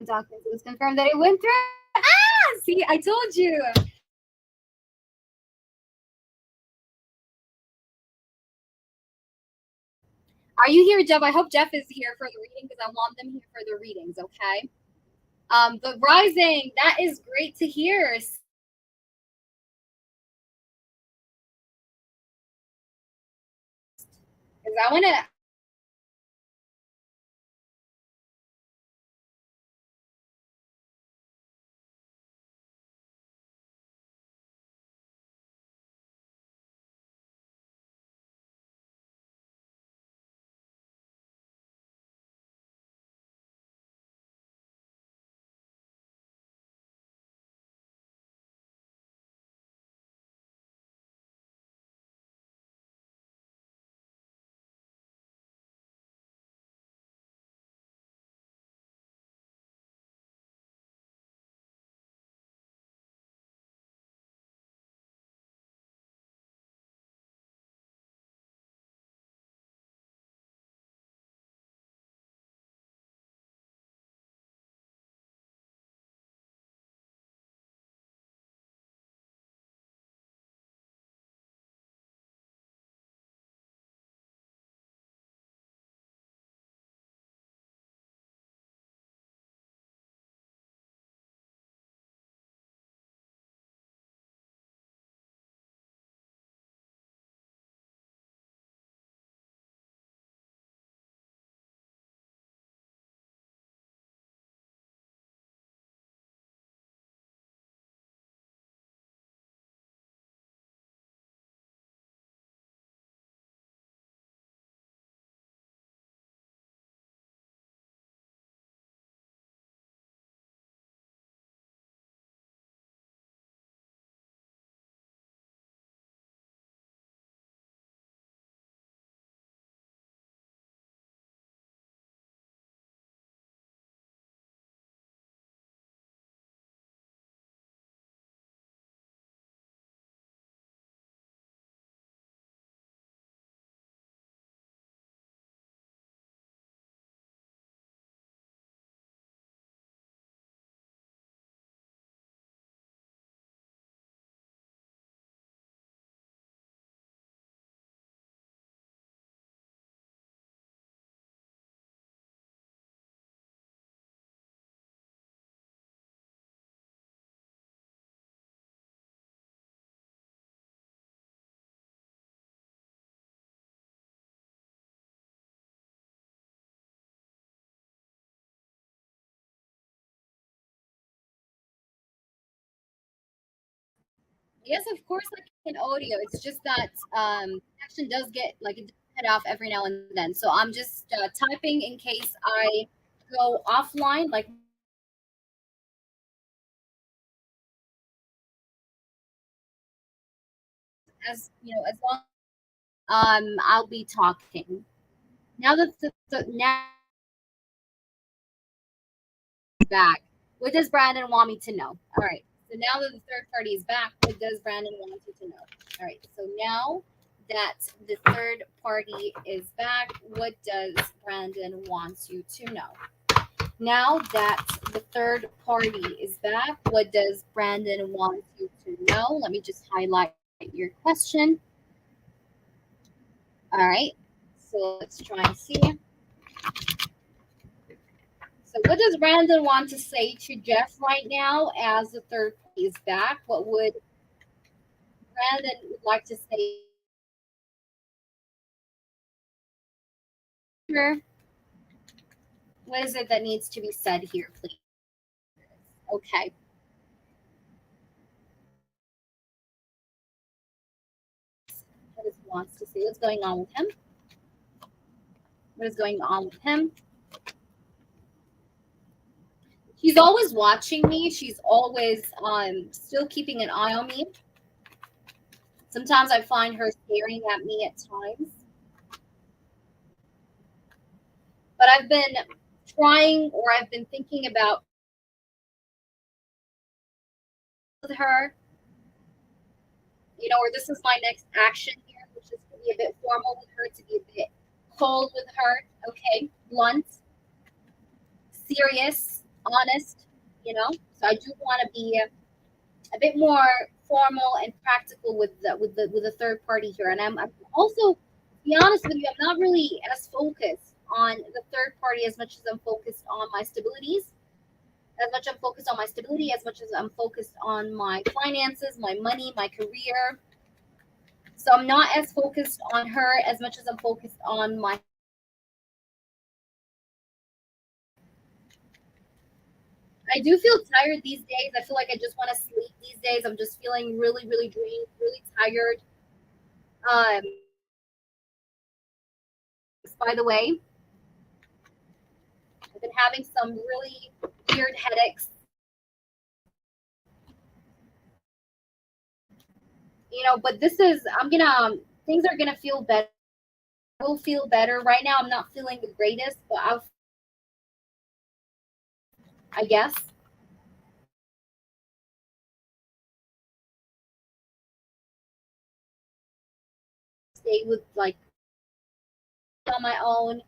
documents. It was confirmed that it went through. Ah, see, I told you. Are you here, Jeff? I hope Jeff is here for the reading because I want them here for the readings, okay? But Rising, that is great to hear. Because I want to. Yes, of course, like in audio. It's just that connection does get like it does cut off every now and then. So I'm just typing in case I go offline. Like as you know, as long I'll be talking. Now that now back, what does Brandon want me to know? All right. So now that the third party is back, what does Brandon want you to know? All right. So now that the third party is back, what does Brandon wants you to know? Now that the third party is back, what does Brandon want you to know? Let me just highlight your question. All right. So let's try and see. So what does Brandon want to say to Jeff right now as the third party is back? What would Brandon would like to say? Here? What is it that needs to be said here, please? Okay. What is wants to say? What's going on with him? What is going on with him? She's always watching me. She's always still keeping an eye on me. Sometimes I find her staring at me at times. But I've been trying or I've been thinking about with her, or this is my next action here, which is to be a bit formal with her, to be a bit cold with her, okay, blunt, serious. honest, you know. So I do want to be a bit more formal and practical with the third party here. And I'm also, to be honest with you, I'm not really as focused on the third party as much as I'm focused on my stabilities. As much I'm focused on my stability, as much as I'm focused on my finances, my money, my career. So I'm not as focused on her as much as I'm focused on my. I do feel tired these days. I feel like I just want to sleep these days. I'm just feeling really, really drained, really tired. Um, by the way, I've been having some really weird headaches. But this is I'm gonna things are gonna feel better. I will feel better. Right now I'm not feeling the greatest, but I guess stay with like on my own,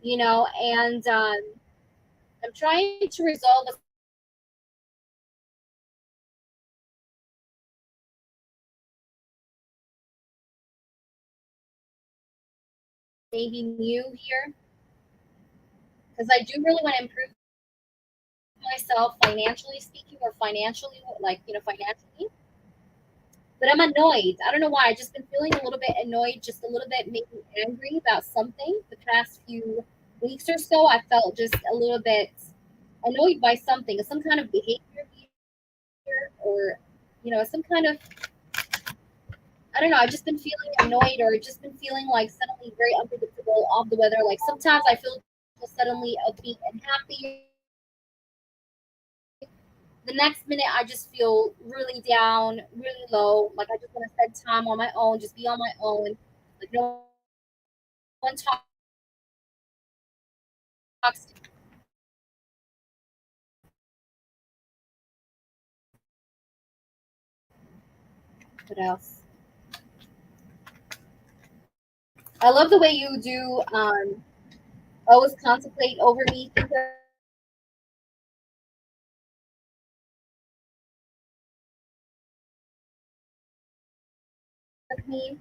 and I'm trying to resolve a maybe new here because I do really want to improve myself financially speaking, or financially, like, financially. But I'm annoyed. I don't know why. I just been feeling a little bit annoyed, just a little bit maybe angry about something the past few weeks or so. I felt just a little bit annoyed by something, some kind of behavior here, or some kind of, I don't know. I've just been feeling annoyed, or just been feeling like suddenly very unpredictable of the weather. Like sometimes I feel suddenly upbeat and happy. The next minute I just feel really down, really low. Like I just want to spend time on my own, just be on my own. Like no one talks to me. What else? I love the way you do always contemplate over me, think of me.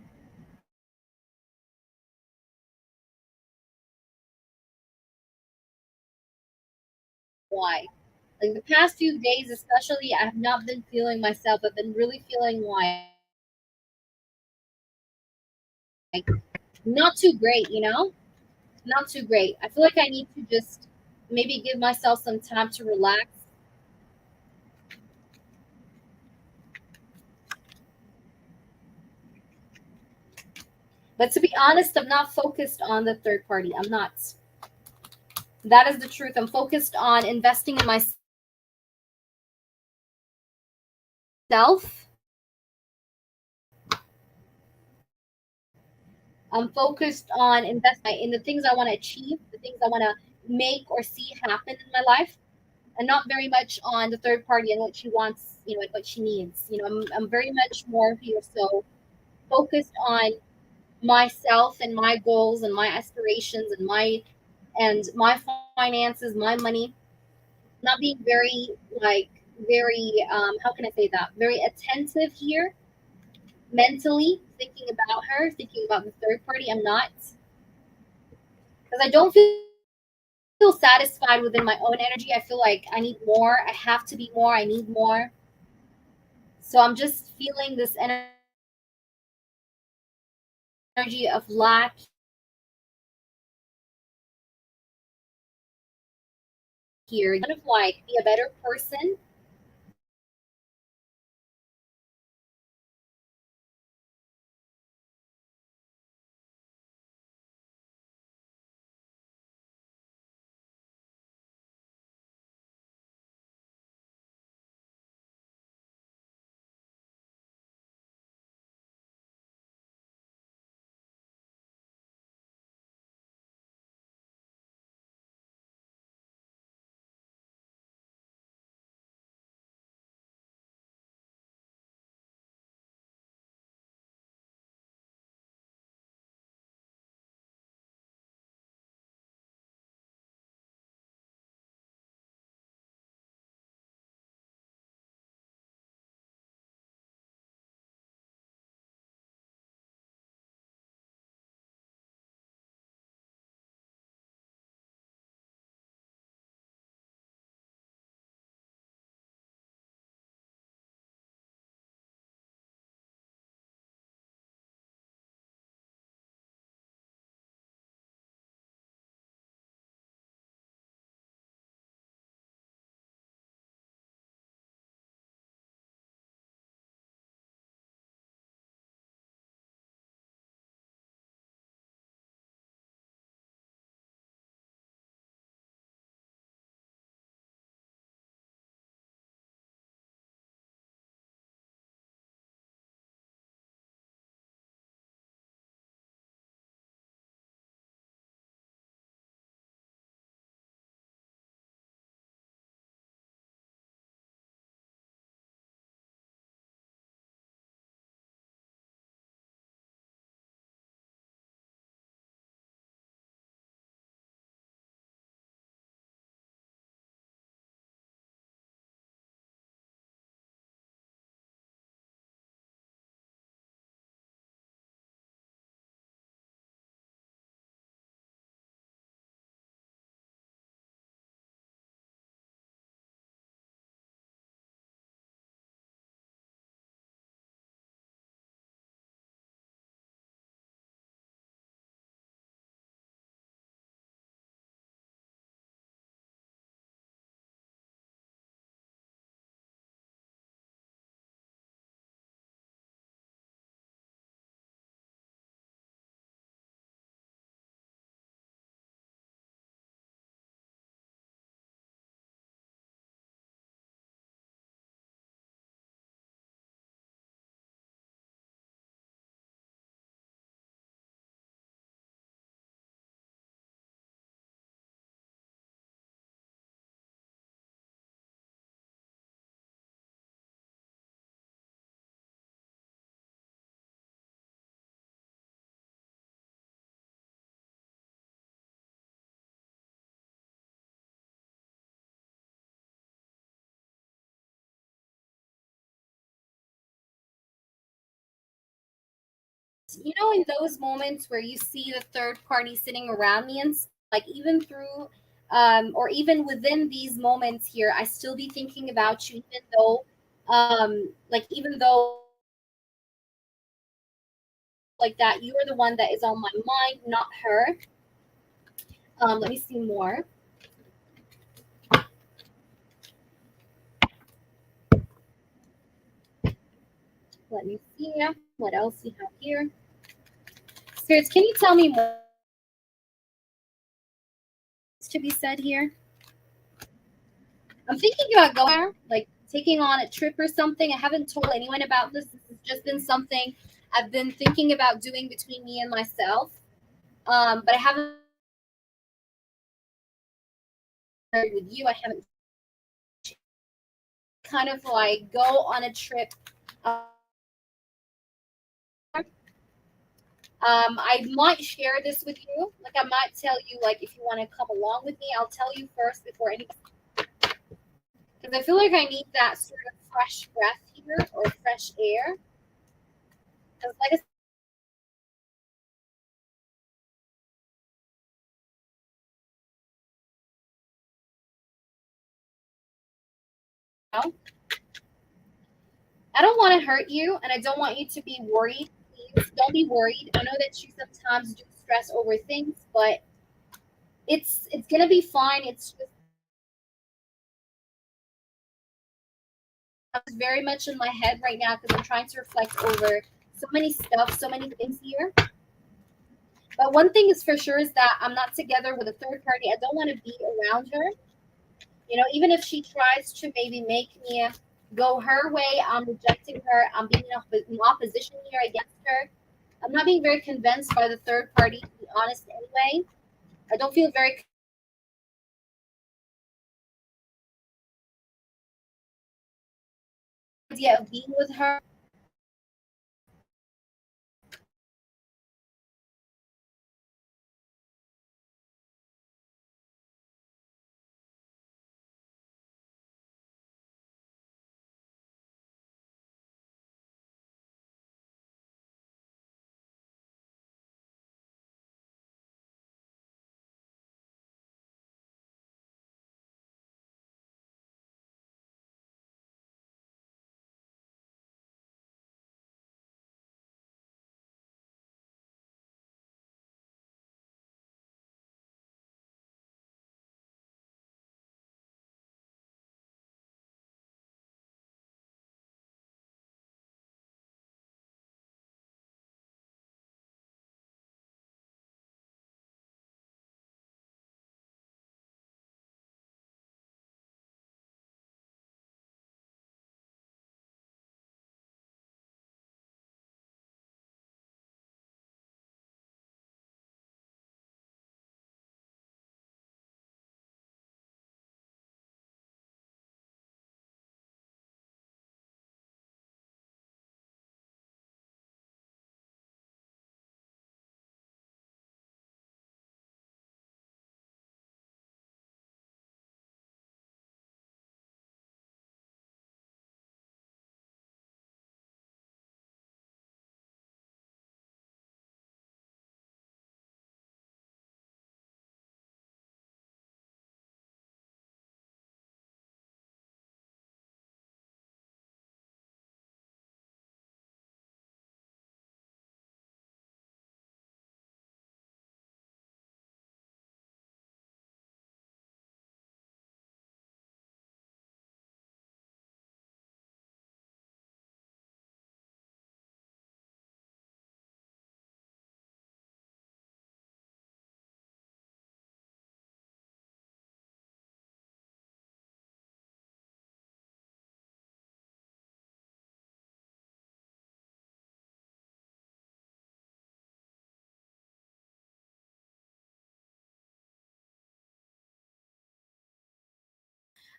Why? Like the past few days, especially, I have not been feeling myself. I've been really feeling like not too great, not too great. I feel like I need to just maybe give myself some time to relax. But to be honest, I'm not focused on the third party. I'm not. That is the truth. I'm focused on investing in myself. I'm focused on investing in the things I want to achieve, the things I want to make or see happen in my life, and not very much on the third party and what she wants, and what she needs. I'm very much more here so focused on myself and my goals and my aspirations and my finances, my money, not being very like very how can I say that? Very attentive here mentally, thinking about her, thinking about the third party. I'm not, because I don't feel satisfied within my own energy. I feel like I need more. I have to be more. I need more. So I'm just feeling this energy of lack here. Kind of like be a better person. you know, in those moments where you see the third party sitting around me and like even through or even within these moments here, I still be thinking about you, even though like even though like that you are the one that is on my mind, not her. Let me see more. Let me see what else you have here. Spirits, can you tell me more to be said here? I'm thinking about going there, like taking on a trip or something. I haven't told anyone about this. This has just been something I've been thinking about doing between me and myself. But I haven't shared with you. I haven't kind of like go on a trip. I might share this with you. Like I might tell you, like if you want to come along with me, I'll tell you first before any. Because I feel like I need that sort of fresh breath here or fresh air. Because like I said, I don't want to hurt you, and I don't want you to be worried. Please don't be worried. I know that you sometimes do stress over things, but it's gonna be fine. It's just I'm very much in my head right now because I'm trying to reflect over so many stuff, so many things here. But one thing is for sure is that I'm not together with a third party. I don't want to be around her. You know, even if she tries to maybe make me go her way, I'm rejecting her. I'm being in opposition here against her. I'm not being very convinced by the third party, to be honest, anyway. I don't feel very idea of being with her.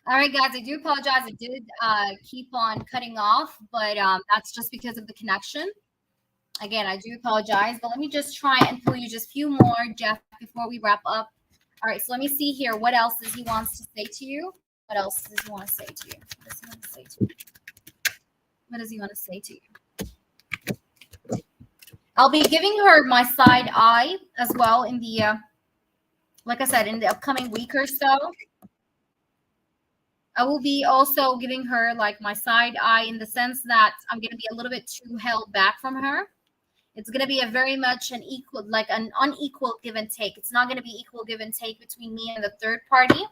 All right, guys, I do apologize. I did keep on cutting off, but that's just because of the connection. Again, I do apologize, but let me just try and pull you just a few more, Jeff, before we wrap up. All right, so let me see here. What else does he wants to say to you? What else does he want to say to you? What does he want to say to you? What does he want to say to you? I'll be giving her my side eye as well in the, like I said, in the upcoming week or so. I will be also giving her like my side eye in the sense that I'm going to be a little bit too held back from her. It's going to be a very much an equal, like an unequal give and take. It's not going to be equal give and take between me and the third party.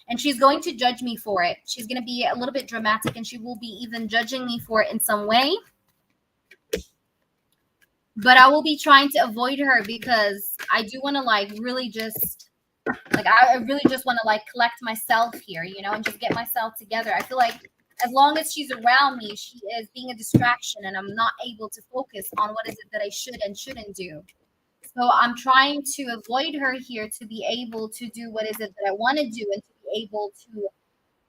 And she's going to judge me for it. She's going to be a little bit dramatic, and she will be even judging me for it in some way. But I will be trying to avoid her because I do want to like really just like I really just want to like collect myself here, you know, and just get myself together. I feel like as long as she's around me, she is being a distraction, and I'm not able to focus on what is it that I should and shouldn't do. So I'm trying to avoid her here to be able to do what is it that I want to do, and to be able to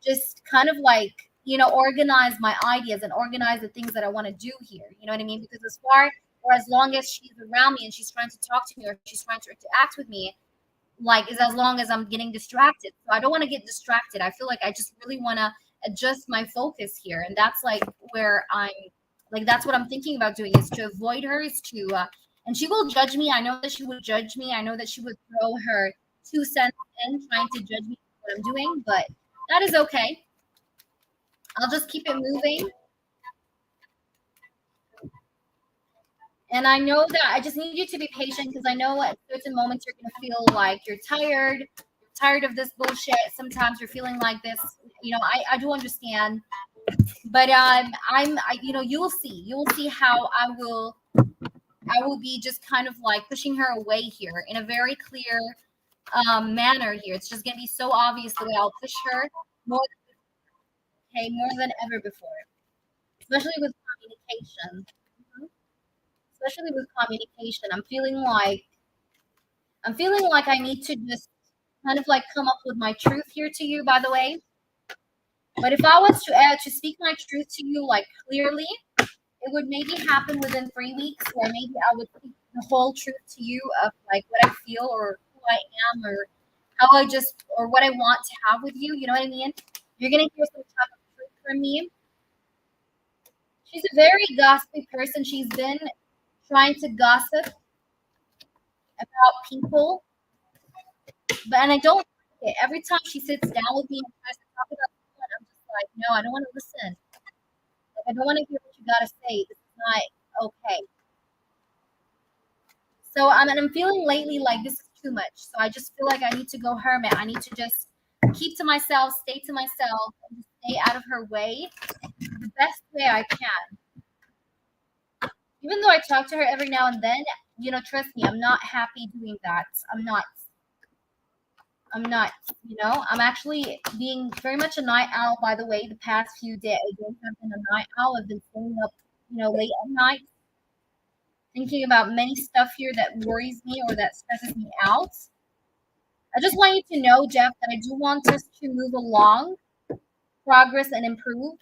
just kind of like, you know, organize my ideas and organize the things that I want to do here. You know what I mean? Because as far or as long as she's around me and she's trying to talk to me or she's trying to interact with me, like is as long as I'm getting distracted. So I don't want to get distracted. I feel like I just really want to adjust my focus here. And that's like where I'm like, that's what I'm thinking about doing, is to avoid her, is to, and she will judge me. I know that she would judge me. I know that she would throw her 2 cents in trying to judge me for what I'm doing, but that is okay. I'll just keep it moving. And I know that I just need you to be patient, because I know at certain moments you're going to feel like you're tired of this bullshit. Sometimes you're feeling like this. You know, I do understand. But you know, you will see how I will be just kind of like pushing her away here in a very clear manner here. It's just going to be so obvious the way I'll push her more than ever before, especially with communication. Especially with communication, I'm feeling like I need to just kind of like come up with my truth here to you, by the way. But if I was to speak my truth to you like clearly, it would maybe happen within 3 weeks, or maybe I would speak the whole truth to you of like what I feel or who I am or how I just or what I want to have with you. You know what I mean? You're gonna hear some type of truth from me. She's a very gossipy person. She's been trying to gossip about people, and I don't like it. Every time she sits down with me and tries to talk about someone, I'm just like, no, I don't want to listen. Like, I don't want to hear what you gotta say. This is not okay. So I'm feeling lately like this is too much. So I just feel like I need to go hermit. I need to just keep to myself, stay to myself, and just stay out of her way the best way I can. Even though I talk to her every now and then, you know, trust me, I'm not happy doing that. I'm not, you know, I'm actually being very much a night owl, by the way. The past few days, I've been a night owl. I've been staying up, you know, late at night, thinking about many stuff here that worries me or that stresses me out. I just want you to know, Jeff, that I do want us to move along, progress, and improve.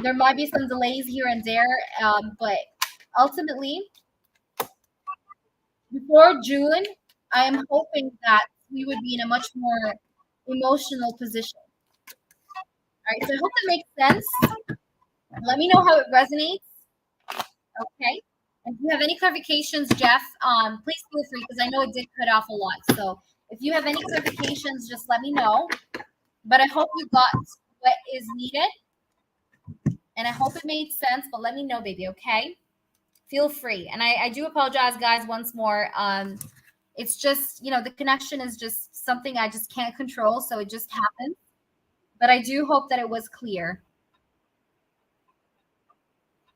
There might be some delays here and there, but ultimately, before June, I am hoping that we would be in a much more emotional position. All right, so I hope that makes sense. Let me know how it resonates. Okay. And if you have any clarifications, Jeff, please feel free, because I know it did cut off a lot. So if you have any clarifications, just let me know. But I hope you got what is needed. And I hope it made sense, but let me know, baby, okay? Feel free. And I do apologize, guys, once more. It's just, you know, the connection is just something I just can't control, so it just happens. But I do hope that it was clear.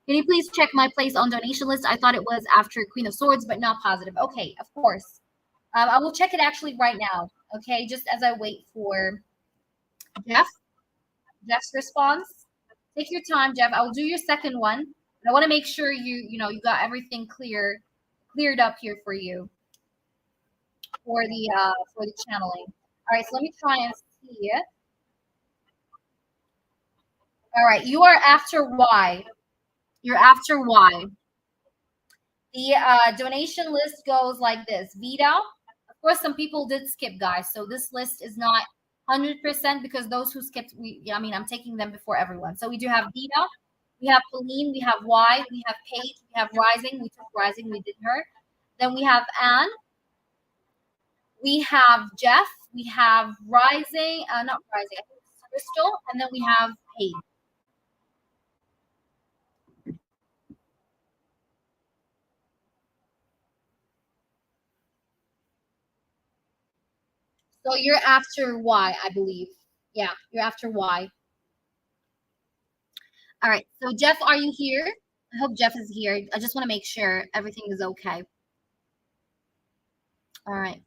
Can you please check my place on donation list? I thought it was after Queen of Swords, but not positive. Okay, of course. I will check it actually right now, okay, just as I wait for Jeff's response. Take your time, Jeff. I will do your second one. But I want to make sure you got everything cleared up here for you for the channeling. All right, so let me try and see it. All right, you are after Y. You're after Y. The donation list goes like this. Vita. Of course, some people did skip, guys. So this list is not 100% because those who skipped, I'm taking them before everyone. So we do have Vita. We have Pauline, we have Y, we have Paige, we have Rising. We took Rising, we did her. Then we have Anne, we have Jeff, we have Rising, not Rising, I think it's Crystal, and then we have Paige. So you're after Y, I believe. Yeah, you're after Y. All right. So Jeff, are you here? I hope Jeff is here. I just want to make sure everything is okay. All right.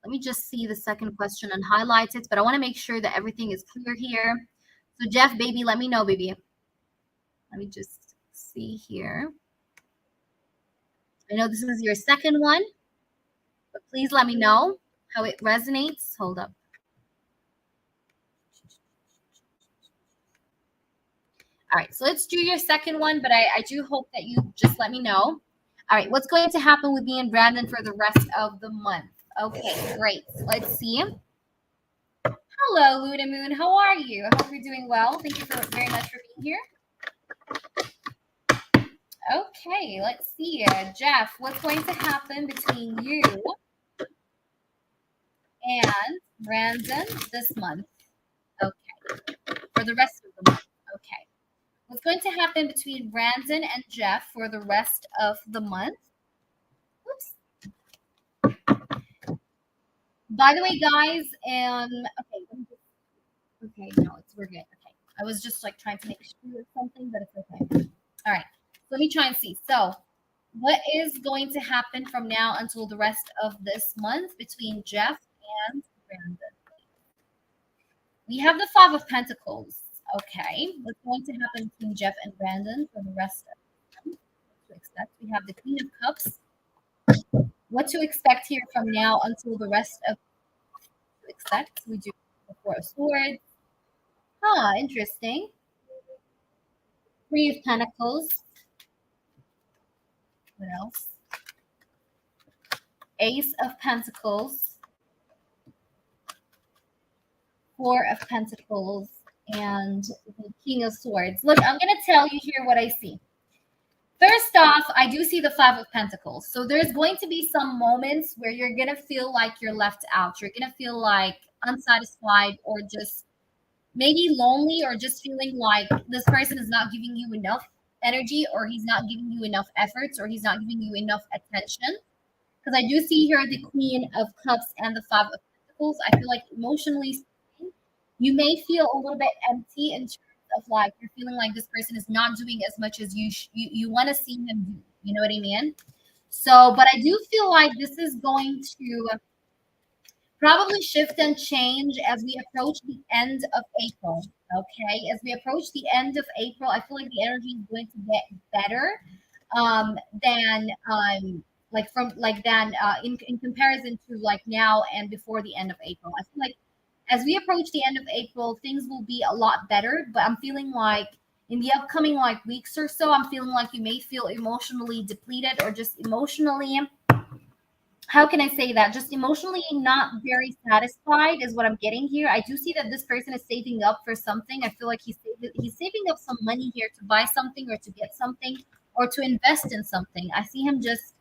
Let me just see the second question and highlight it, but I want to make sure that everything is clear here. So Jeff, baby, let me know, baby. Let me just see here. I know this is your second one, but please let me know how it resonates. Hold up. All right, so let's do your second one, but I do hope that you just let me know. All right, what's going to happen with me and Brandon for the rest of the month? Okay, great. Let's see. Hello, Luna Moon. How are you? I hope you're doing well. Thank you very much for being here. Okay, let's see. Jeff, what's going to happen between you and Brandon this month? Okay, for the rest of the month. Okay. What's going to happen between Brandon and Jeff for the rest of the month? Oops. By the way, guys, okay, no, we're good. Okay, I was just like trying to make sure of something, but it's okay. All right, let me try and see. So, what is going to happen from now until the rest of this month between Jeff and Brandon? We have the Five of Pentacles. Okay, what's going to happen between Jeff and Brandon for the rest of the month? What to expect? We have the Queen of Cups. What to expect here from now until the rest of to expect? We do the Four of Swords. Interesting. Three of Pentacles. What else? Ace of Pentacles. Four of Pentacles. And the King of Swords. Look, I'm going to tell you here what I see. First off, I do see the Five of Pentacles. So there's going to be some moments where you're going to feel like you're left out. You're going to feel like unsatisfied or just maybe lonely or just feeling like this person is not giving you enough energy or he's not giving you enough efforts or he's not giving you enough attention. Because I do see here the Queen of Cups and the Five of Pentacles. I feel like emotionally speaking, you may feel a little bit empty in terms of like you're feeling like this person is not doing as much as you want to see him do. You know what I mean? So, but I do feel like this is going to probably shift and change as we approach the end of April. Okay, as we approach the end of April, I feel like the energy is going to get better than in comparison to like now and before the end of April. I feel like as we approach the end of April, things will be a lot better. But I'm feeling like in the upcoming like weeks or so, I'm feeling like you may feel emotionally depleted or just emotionally, how can I say that? Just emotionally not very satisfied is what I'm getting here. I do see that this person is saving up for something. I feel like he's saving up some money here to buy something or to get something or to invest in something. I see him just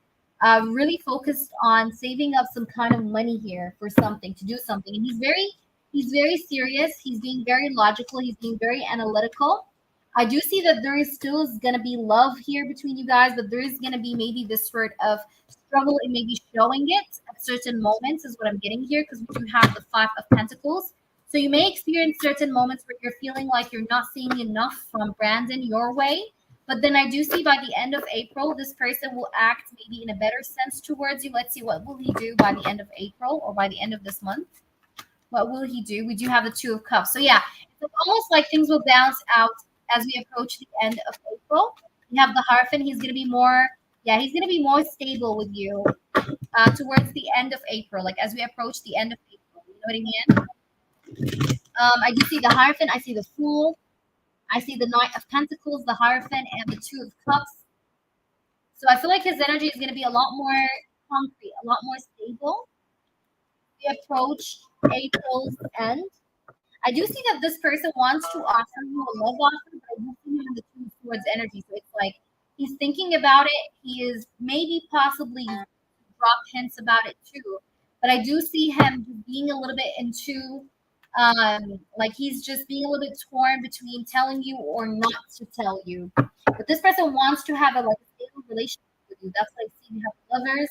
really focused on saving up some kind of money here for something to do something. And he's very serious. He's being very logical. He's being very analytical. I do see that there is still going to be love here between you guys, but there is going to be maybe this sort of struggle in maybe showing it at certain moments is what I'm getting here because we do have the Five of Pentacles. So you may experience certain moments where you're feeling like you're not seeing enough from Brandon your way. But then I do see by the end of April, this person will act maybe in a better sense towards you. Let's see, what will he do by the end of April or by the end of this month? What will he do? We do have the Two of Cups. So yeah, it's almost like things will balance out as we approach the end of April. We have the Hierophant. He's going to be more, he's going to be more stable with you towards the end of April, like as we approach the end of April. You know what I mean? I do see the Hierophant. I see the Fool. I see the Knight of Pentacles, the Hierophant, and the Two of Cups. So I feel like his energy is going to be a lot more concrete, a lot more stable. We approach April's end. I do see that this person wants to offer you a love offer, but I do see him in the two swords energy. So it's like he's thinking about it. He is maybe possibly drop hints about it too. But I do see him being a little bit into like he's just being a little bit torn between telling you or not to tell you. But this person wants to have a like a stable relationship with you. That's why I see we have lovers,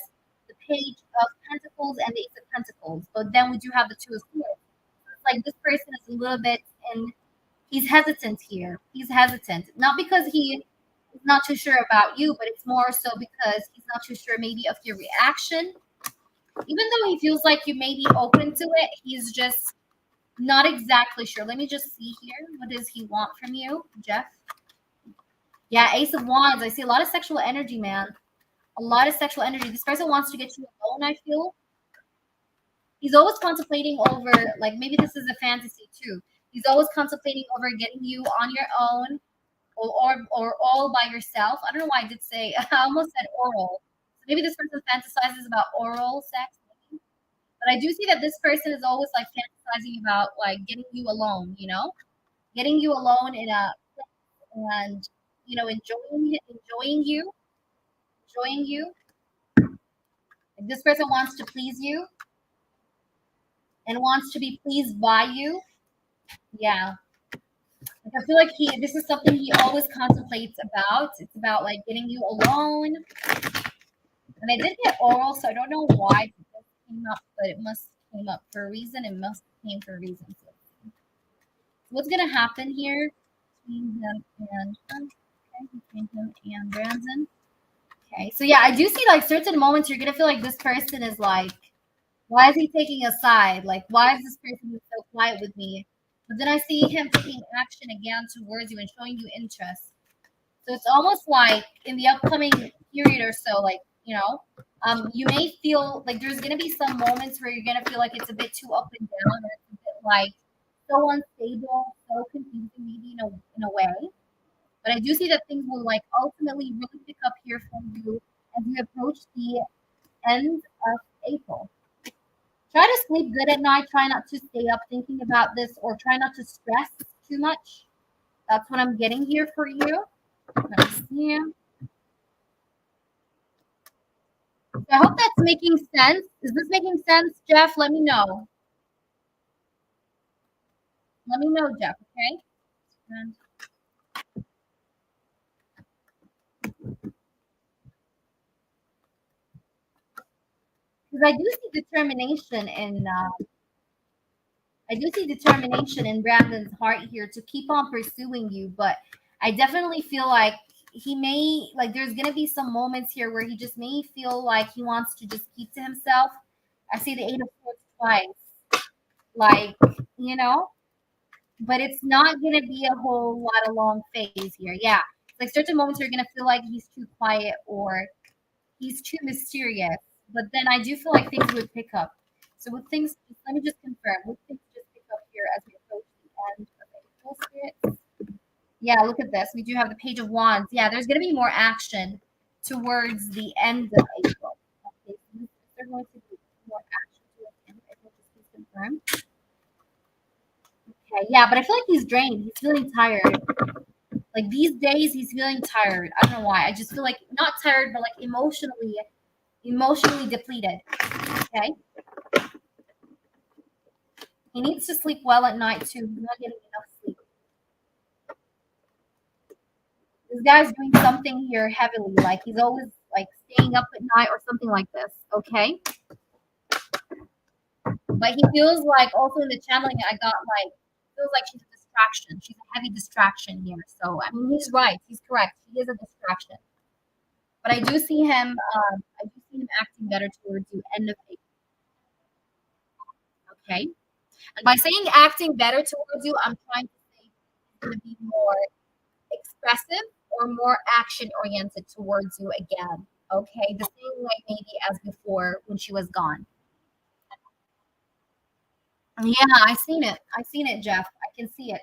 the page of pentacles, and the ace of pentacles. But then we do have the two of swords. It's like this person is a little bit in he's hesitant here. He's hesitant. Not because he is not too sure about you, but it's more so because he's not too sure maybe of your reaction. Even though he feels like you may be open to it, he's just not exactly sure. Let me just see here. What does he want from you, Jeff? Yeah, Ace of Wands. I see a lot of sexual energy, man. A lot of sexual energy. This person wants to get you alone, I feel. He's always contemplating over, like maybe this is a fantasy too. He's always contemplating over getting you on your own or all by yourself. I don't know why I did say, I almost said oral. So maybe this person fantasizes about oral sex. Maybe. But I do see that this person is always like fantasizing about like getting you alone, you know? Getting you alone in a and you know enjoying you. Like this person wants to please you and wants to be pleased by you. Yeah. Like I feel like this is something he always contemplates about. It's about like getting you alone. And I did get oral, so I don't know why it came up, but it must came up for a reason. It must came for a reason. So what's gonna happen here between him and between him and Brandon? Okay, so yeah, I do see like certain moments you're gonna feel like this person is like, why is he taking a side? Like, why is this person so quiet with me? But then I see him taking action again towards you and showing you interest. So it's almost like in the upcoming period or so, like, you know, you may feel like there's going to be some moments where you're going to feel like it's a bit too up and down, or it's a bit like so unstable, so confusing, maybe in a way. But I do see that things will like ultimately really pick up here for you as you approach the end of April. Try to sleep good at night. Try not to stay up thinking about this or try not to stress too much. That's what I'm getting here for you. Let's see. So I hope that's making sense. Is this making sense, Jeff? Let me know. Let me know, Jeff, okay? Because I do see determination in Brandon's heart here to keep on pursuing you, but I definitely feel like he may like there's gonna be some moments here where he just may feel like he wants to just keep to himself. I see the eight of swords twice. Like, you know, but it's not gonna be a whole lot of long phase here. Yeah. Like certain moments you're gonna feel like he's too quiet or he's too mysterious. But then I do feel like things would pick up. So with things, let me just confirm. Would things just pick up here as we approach the end of April, Spirit? Yeah, look at this. We do have the Page of Wands. Yeah, there's going to be more action towards the end of April. Okay, so there's going to be more action towards the end of April. Just please confirm. Okay, yeah, but I feel like he's drained. He's feeling tired. Like these days, he's feeling tired. I don't know why. I just feel like not tired, but like emotionally depleted. Okay. He needs to sleep well at night too. He's not getting enough sleep. This guy's doing something here heavily, like he's always like staying up at night or something like this. Okay. But he feels like also in the channeling I got like feels like she's a distraction. She's a heavy distraction here. So I mean he's right. He's correct. He is a distraction. But I do see him acting better towards you end of April. Okay. And by saying acting better towards you, I'm trying to say he's going to be more expressive or more action oriented towards you again. Okay. The same way maybe as before when she was gone. Yeah, I seen it, Jeff. I can see it.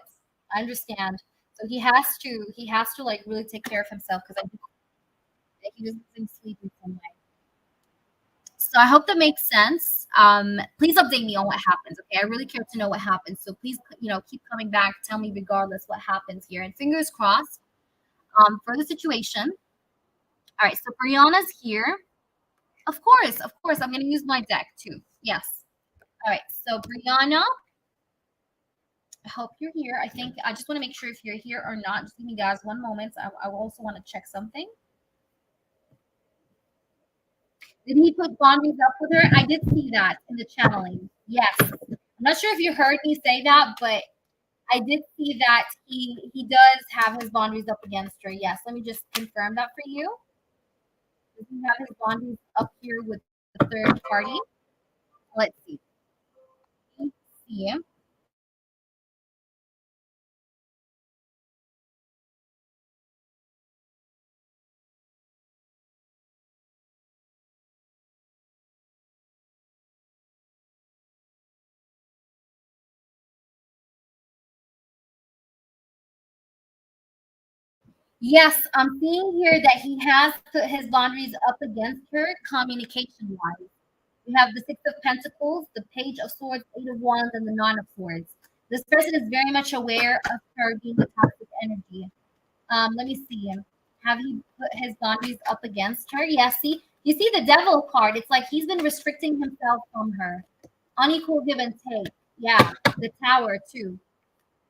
I understand. So he has to like really take care of himself because I think that he was losing sleep in some way. So I hope that makes sense. Please update me on what happens. Okay, I really care to know what happens. So please, keep coming back. Tell me regardless what happens here. And fingers crossed for the situation. All right, so Brianna's here. Of course, I'm going to use my deck too. Yes. All right, so Brianna, I hope you're here. I think I just want to make sure if you're here or not. Just give me guys one moment. I also want to check something. Did he put boundaries up with her? I did see that in the channeling. Yes. I'm not sure if you heard me say that, but I did see that he does have his boundaries up against her. Yes. Let me just confirm that for you. Does he have his boundaries up here with the third party? Let's see. Let's see. Yes, I'm seeing here that he has put his boundaries up against her communication wise. We have the Six of Pentacles, the Page of Swords, Eight of Wands, and the Nine of Swords. This person is very much aware of her being a toxic energy. Let me see. Have he put his boundaries up against her? Yes. See, you see the Devil card. It's like he's been restricting himself from her. Unequal give and take. Yeah, the Tower too.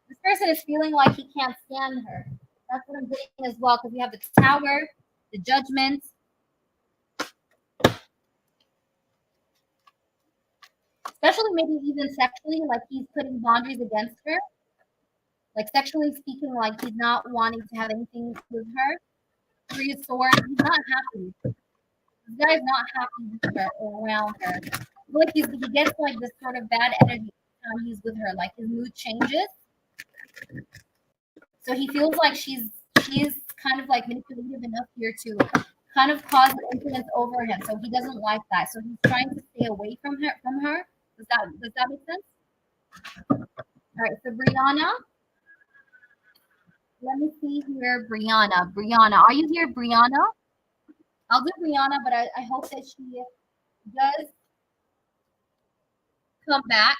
This person is feeling like he can't stand her. That's what I'm getting as well, because we have the Tower, the Judgment, especially maybe even sexually, like he's putting boundaries against her. Like sexually speaking, like he's not wanting to have anything with her. Three of Swords, he's not happy. This guy's not happy with her or around her. I feel like he gets like this sort of bad energy every time he's with her. Like his mood changes. So he feels like she's kind of like manipulative enough here to kind of cause an influence over him. So he doesn't like that. So he's trying to stay away from her. Does that make sense? All right, so Brianna, let me see here. Brianna, are you here, Brianna? I'll do Brianna, but I hope that she does come back.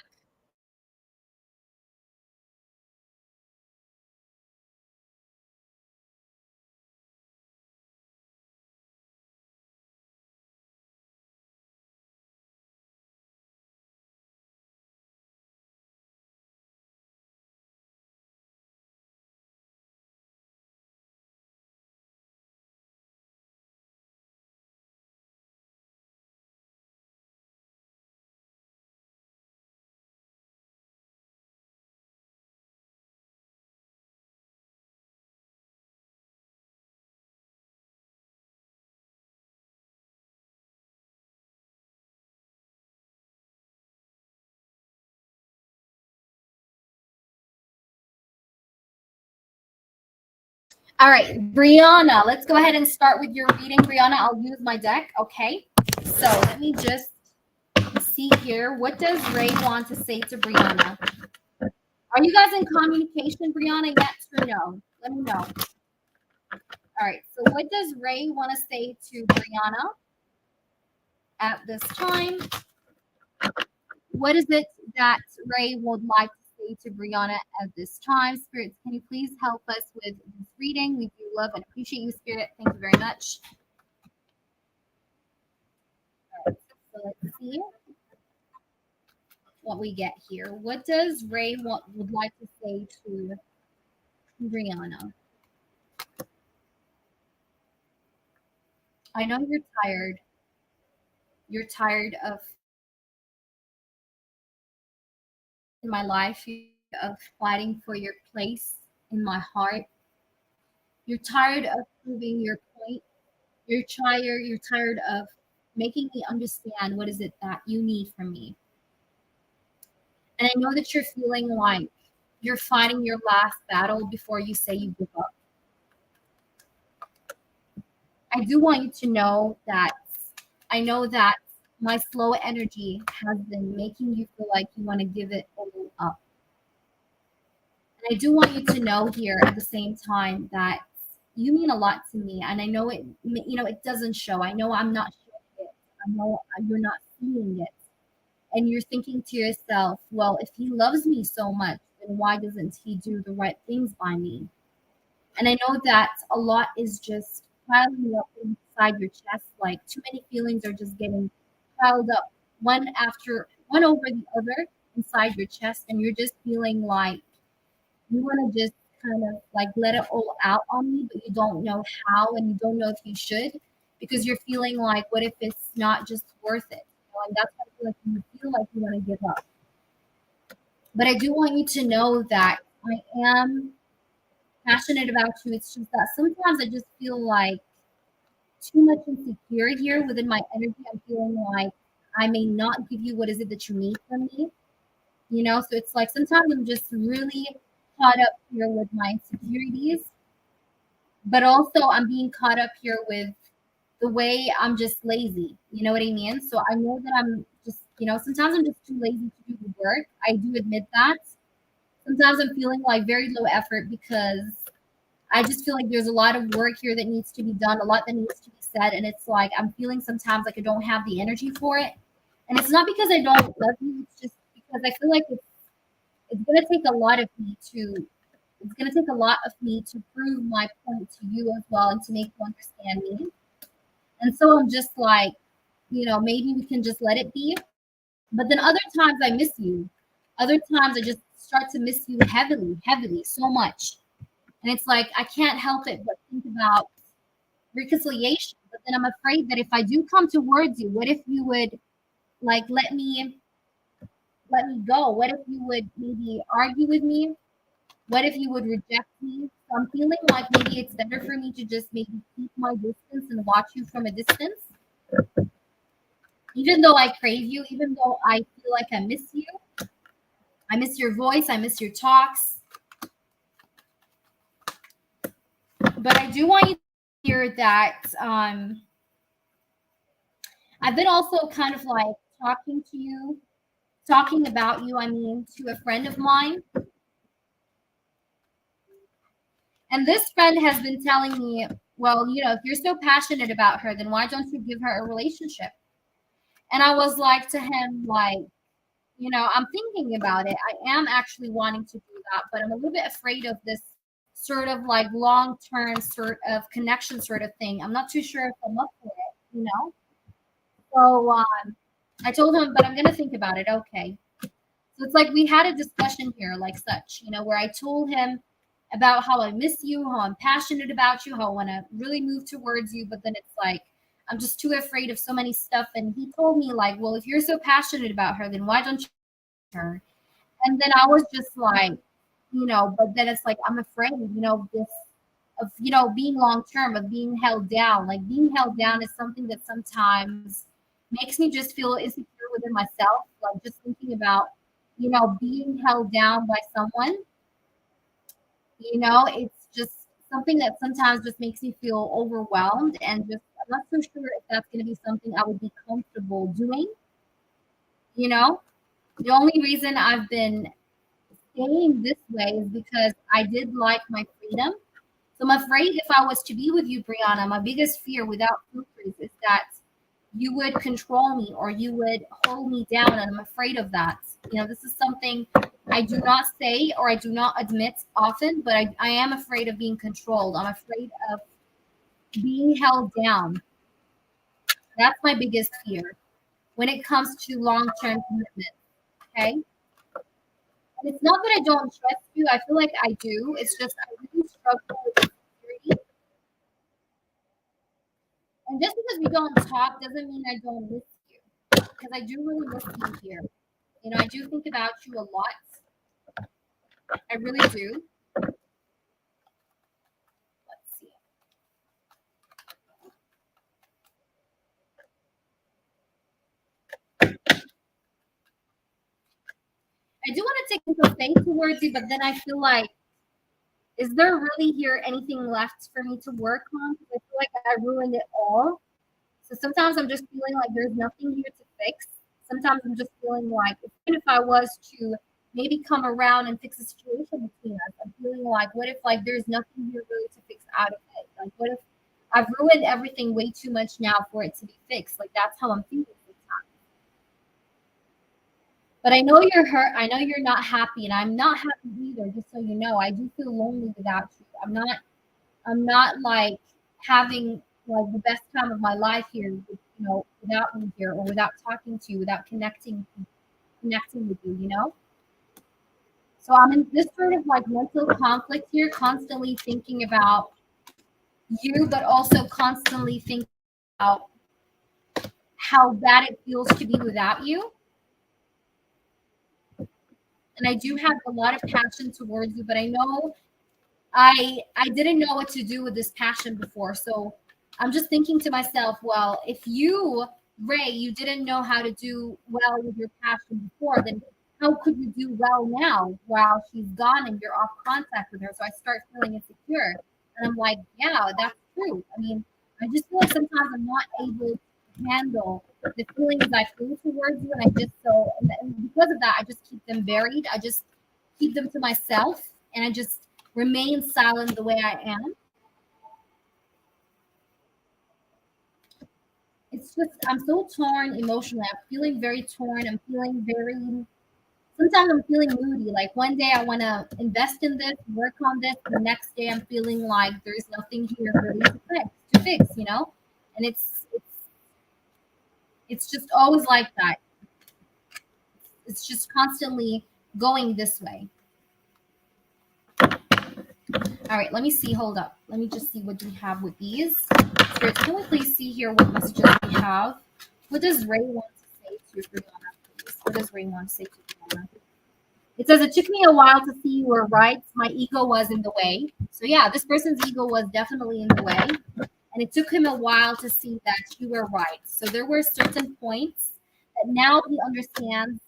All right, Brianna, let's go ahead and start with your reading. Brianna, I'll use my deck. Okay. So let me just see here. What does Ray want to say to Brianna? Are you guys in communication, Brianna? Yes or no? Let me know. All right. So what does Ray want to say to Brianna at this time? What is it that Ray would like to say to Brianna at this time? Spirits, can you please help us with this reading? We do love and appreciate you, Spirit. Thank you very much. All right, so let's see what we get here. What does Ray would like to say to Brianna? I know you're tired. You're tired of my life, of fighting for your place in my heart. You're tired of proving your point. You're tired of making me understand what is it that you need from me. And I know that you're feeling like you're fighting your last battle before you say you give up. I do want you to know that I know that my slow energy has been making you feel like you want to give it all up. And I do want you to know here at the same time that you mean a lot to me. And I know it doesn't show. I know I'm not showing it I know you're not seeing it. And you're thinking to yourself, well, if he loves me so much, then why doesn't he do the right things by me? And I know that a lot is just piling up inside your chest. Like too many feelings are just getting piled up one after one over the other inside your chest. And you're just feeling like you want to just kind of like let it all out on me, but you don't know how and you don't know if you should because you're feeling like, what if it's not just worth it? You know, and that's why I feel like you feel like you want to give up. But I do want you to know that I am passionate about you. It's just that sometimes I just feel like too much insecurity here within my energy. I'm feeling like I may not give you what is it that you need from me, you know? So it's like sometimes I'm just really caught up here with my insecurities, but also I'm being caught up here with the way I'm just lazy. You know what I mean? So I know that I'm just, you know, sometimes I'm just too lazy to do the work. I do admit that. Sometimes I'm feeling like very low effort because I just feel like there's a lot of work here that needs to be done, a lot that needs to be said. And it's like I'm feeling sometimes like I don't have the energy for it. And it's not because I don't love you, it's just because I feel like it's gonna take a lot of me to it's gonna take a lot of me to prove my point to you as well and to make you understand me. And so I'm just like, you know, maybe we can just let it be. But then other times I miss you. Other times I just start to miss you heavily, heavily, so much. And it's like I can't help it but think about reconciliation. But then I'm afraid that if I do come towards you, what if you would like let me go? What if you would maybe argue with me? What if you would reject me? So I'm feeling like maybe it's better for me to just maybe keep my distance and watch you from a distance. Even though I crave you, even though I feel like I miss you, I miss your voice, I miss your talks. But I do want you to hear that I've been also kind of like talking to you, talking about you, I mean, to a friend of mine. And this friend has been telling me, well, you know, if you're so passionate about her, then why don't you give her a relationship? And I was like to him, like, you know, I'm thinking about it. I am actually wanting to do that, but I'm a little bit afraid of this sort of like long term sort of connection sort of thing. I'm not too sure if I'm up for it, you know? So I told him, but I'm going to think about it. Okay. So it's like we had a discussion here, like such, you know, where I told him about how I miss you, how I'm passionate about you, how I want to really move towards you. But then it's like, I'm just too afraid of so many stuff. And he told me, like, well, if you're so passionate about her, then why don't you her? And then I was just like, you know, but then it's like, I'm afraid, you know, this of, you know, being long term, of being held down. Like being held down is something that sometimes makes me just feel insecure within myself. Like just thinking about, you know, being held down by someone, you know, it's just something that sometimes just makes me feel overwhelmed and just, I'm not so sure if that's going to be something I would be comfortable doing, you know. The only reason I've been staying this way is because I did like my freedom. So I'm afraid if I was to be with you, Brianna, my biggest fear without filters is that you would control me or you would hold me down. And I'm afraid of that. You know, this is something I do not say or I do not admit often, but I am afraid of being controlled. I'm afraid of being held down. That's my biggest fear when it comes to long term commitment. Okay. And it's not that I don't trust you. I feel like I do. It's just I really struggle with insecurity. And just because we don't talk doesn't mean I don't miss you. Because I do really miss you here. You know, I do think about you a lot. I really do. Let's see. I do want to take some faith towards you, but then I feel like, is there really here anything left for me to work on? Because I feel like I ruined it all. So sometimes I'm just feeling like there's nothing here to fix. Sometimes I'm just feeling like even if I was to maybe come around and fix the situation between us, I'm feeling like what if like there's nothing here really to fix out of it? Like what if I've ruined everything way too much now for it to be fixed. Like that's how I'm feeling sometimes. But I know you're hurt. I know you're not happy, and I'm not happy either. Just so you know, I do feel lonely without you. I'm not like having like the best time of my life here, without you here or without talking to you, without connecting with you. So I'm in this sort of like mental conflict here, constantly thinking about you, but also constantly thinking about how bad it feels to be without you. And I do have a lot of passion towards you, but I know I didn't know what to do with this passion before. So I'm just thinking to myself, well, if you, Ray, you didn't know how to do well with your passion before, then how could you do well now while she's gone and you're off contact with her? So I start feeling insecure. And I'm like, yeah, that's true. I mean, I just feel like sometimes I'm not able to handle the feelings I feel towards you. And I just and because of that, I just keep them buried. I just keep them to myself and I just remain silent the way I am. It's just I'm so torn emotionally. I'm feeling very torn. I'm feeling very sometimes I'm feeling moody. Like one day I want to invest in this, work on this. The next day I'm feeling like there's nothing here really to fix. And it's just always like that. It's just constantly going this way. All right, let me see. Hold up. Let me just see what we have with these. Spirits, can we please see here what messages we have? What does Ray want to say to Brianna, please? What does Ray want to say to Brianna? It says, it took me a while to see you were right. My ego was in the way. So yeah, this person's ego was definitely in the way. And it took him a while to see that you were right. So there were certain points that now he understands,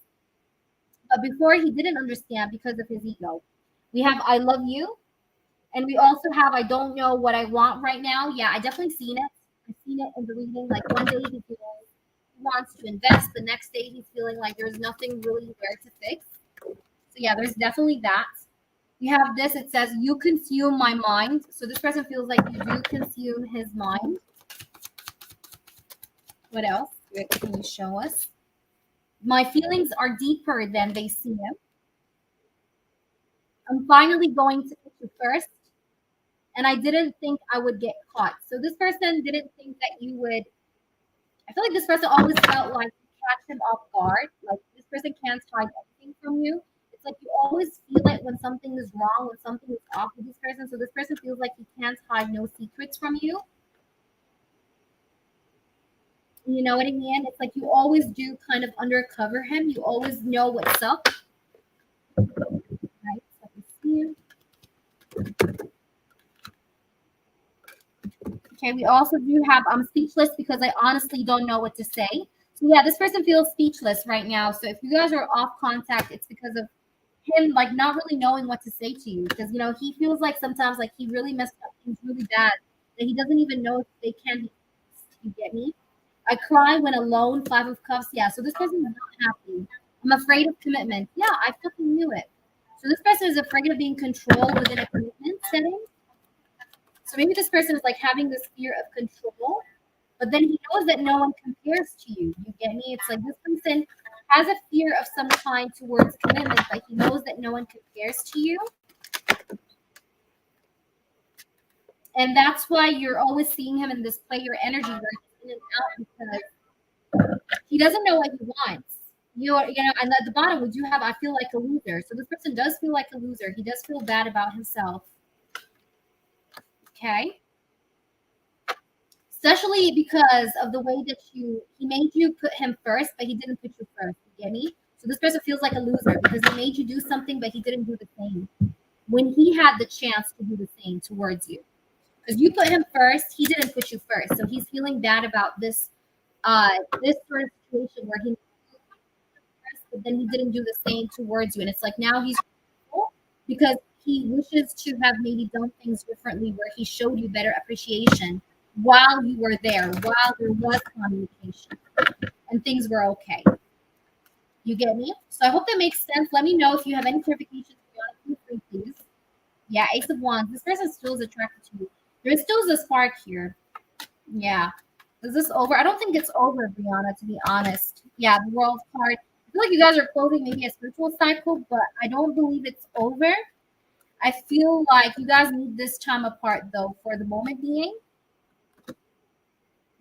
but before he didn't understand because of his ego. We have I love you. And we also have I don't know what I want right now. Yeah, I definitely seen it. I've seen it in the reading. Like one day he wants to invest, the next day he's feeling like there's nothing really there to fix. So yeah, there's definitely that. You have this, it says you consume my mind. So this person feels like you do consume his mind. What else? Can you show us? My feelings are deeper than they seem. I'm finally going to put you first. And I didn't think I would get caught. So this person didn't think that you would. I feel like this person always felt like you catch him off guard. Like this person can't hide anything from you. It's like you always feel it when something is wrong, when something is off with this person. So this person feels like he can't hide no secrets from you. You know what I mean? It's like you always do kind of undercover him. You always know what's up. Right? So let me see. Okay, we also do have I'm speechless because I honestly don't know what to say. So yeah, this person feels speechless right now. So if you guys are off contact, it's because of him like not really knowing what to say to you. Because he feels like sometimes like he really messed up things really bad that he doesn't even know if they can be fixed. You get me? I cry when alone, 5 of Cups. Yeah, so this person is not happy. I'm afraid of commitment. Yeah, I fucking knew it. So this person is afraid of being controlled within a commitment setting. So maybe this person is like having this fear of control, but then he knows that no one compares to you. You get me? It's like this person has a fear of some kind towards commitment, but he knows that no one compares to you. And that's why you're always seeing him in this player energy where he's in and out because he doesn't know what he wants. And at the bottom, we do have I feel like a loser. So this person does feel like a loser. He does feel bad about himself. Okay. Especially because of the way that he made you put him first, but he didn't put you first. You get me? So this person feels like a loser because he made you do something, but he didn't do the same when he had the chance to do the same towards you. Because you put him first, he didn't put you first. So he's feeling bad about this sort of situation where he first, but then he didn't do the same towards you. And it's like now he's because he wishes to have maybe done things differently where he showed you better appreciation while you were there, while there was communication and things were okay. You get me? So I hope that makes sense. Let me know if you have any clarifications. Feel free, please. Yeah, Ace of Wands. This person still is attracted to you. There still is a spark here. Yeah. Is this over? I don't think it's over, Brianna, to be honest. Yeah, the world card. I feel like you guys are closing maybe a spiritual cycle, but I don't believe it's over. I feel like you guys need this time apart though for the moment being.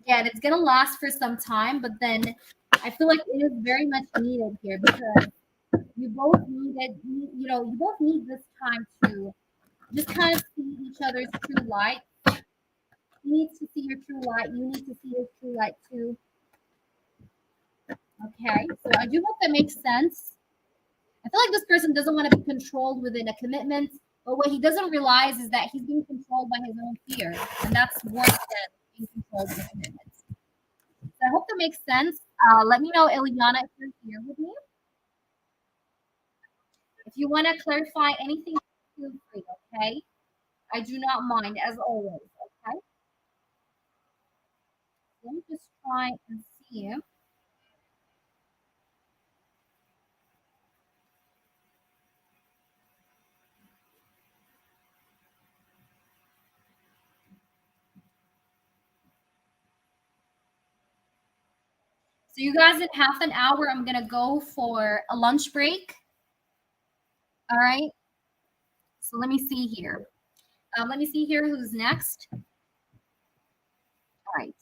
Yeah, and it's gonna last for some time, but then I feel like it is very much needed here because you both needed, you both need this time to just kind of see each other's true light. He needs to see your true light. You need to see his true light too. Okay, so I do hope that makes sense. I feel like this person doesn't want to be controlled within a commitment, but what he doesn't realize is that he's being controlled by his own fear, and that's worse than being controlled in a commitment. So I hope that makes sense. Let me know, Ileana, if you're here with me. If you want to clarify anything, feel free, okay? I do not mind, as always, okay? Let me just try and see. So you guys, in half an hour, I'm gonna go for a lunch break. All right. So let me see here. Let me see here who's next. All right.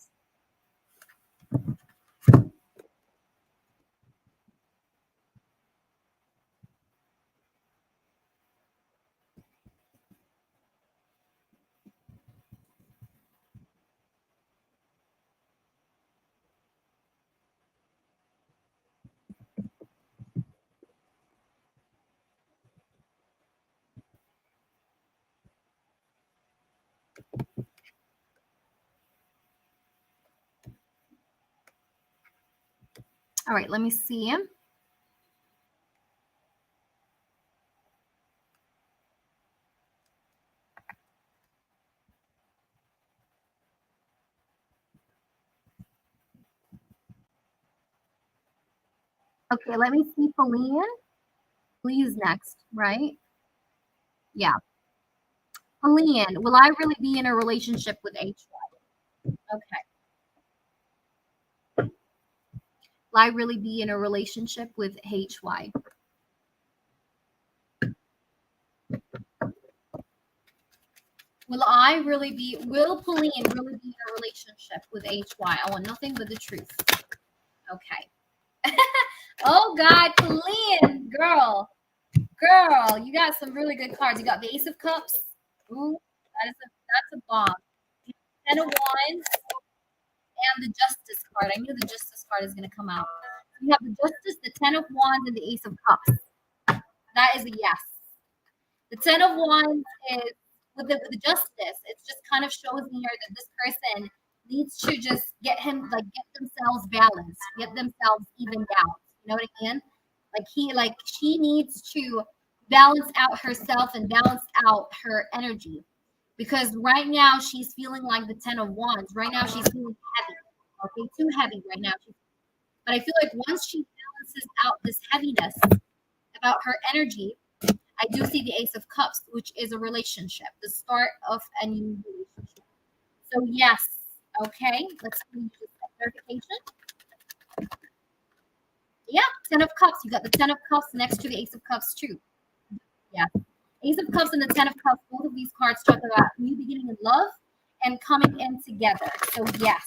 All right. Let me see. Okay. Let me see. Feline. Please next. Right. Yeah. Feline. Will I really be in a relationship with HY? Okay. Will I really be in a relationship with HY? Will Pauline really be in a relationship with HY? I want nothing but the truth. Okay. Oh God, Pauline, girl, you got some really good cards. You got the Ace of Cups. Ooh, that's a bomb. Ten of Wands and the Justice card. I knew the Justice card is gonna come out. You have the Justice, the Ten of Wands, and the Ace of Cups. That is a yes. The Ten of Wands is with the Justice. It just kind of shows me here that this person needs to just get themselves balanced, get themselves evened out. You know what I mean? She needs to balance out herself and balance out her energy because right now she's feeling like the Ten of Wands. Right now she's feeling heavy. Okay, too heavy right now. But I feel like once she balances out this heaviness about her energy, I do see the Ace of Cups, which is a relationship, the start of a new relationship. So yes, okay, let's do clarification. Yeah, Ten of Cups. You got the Ten of Cups next to the Ace of Cups too. Yeah, Ace of Cups and the Ten of Cups. Both of these cards talk about new beginning in love and coming in together. So yes,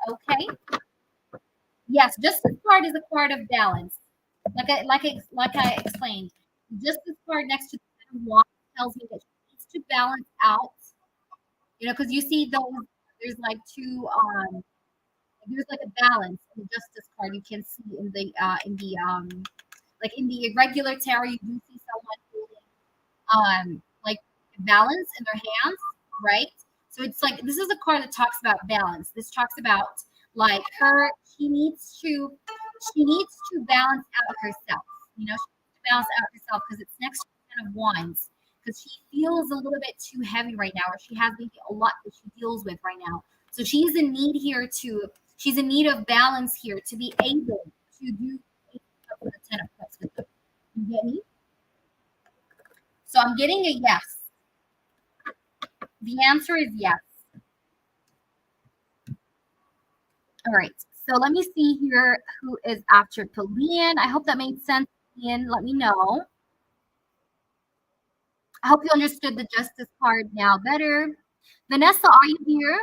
okay. Yes, Justice card is a card of balance. Like I explained, Justice card next to the Ten of Wands tells me that she needs to balance out. Because you see those. There's like two. There's like a balance in the Justice card. You can see in the regular tarot, you do see someone holding like balance in their hands, right? So it's like this is a card that talks about balance. This talks about like her. She needs to balance out herself. She needs to balance out herself because it's next to the Ten of Wands. Because she feels a little bit too heavy right now, or she has maybe a lot that she deals with right now. So she's in need of balance here to be able to do the Ten of Cups with her. You get me? So I'm getting a yes. The answer is yes. All right. So let me see here who is after Pauline. I hope that made sense, Pauline. Let me know. I hope you understood the justice card now better. Vanessa, are you here?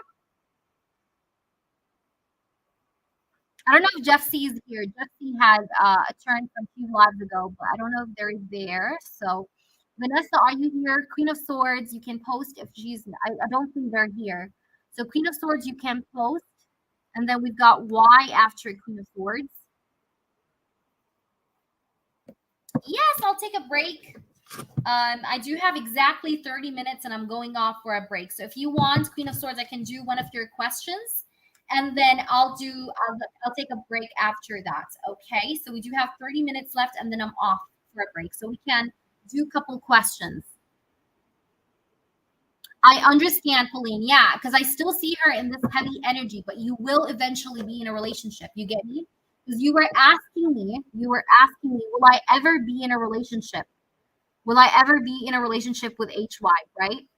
I don't know if Jeff C is here. Jeff C has a turn from 2 lives ago, but I don't know if they're there. So, Vanessa, are you here? Queen of Swords, you can post if she's. I don't think they're here. So, Queen of Swords, you can post. And then we've got Y after Queen of Swords. Yes, I'll take a break. I do have exactly 30 minutes and I'm going off for a break. So if you want, Queen of Swords, I can do one of your questions and then I'll take a break after that. Okay. So we do have 30 minutes left and then I'm off for a break. So we can do a couple questions. I understand, Pauline. Yeah, because I still see her in this heavy energy, but you will eventually be in a relationship. You get me? Because you were asking me, will I ever be in a relationship? Will I ever be in a relationship with HY, right?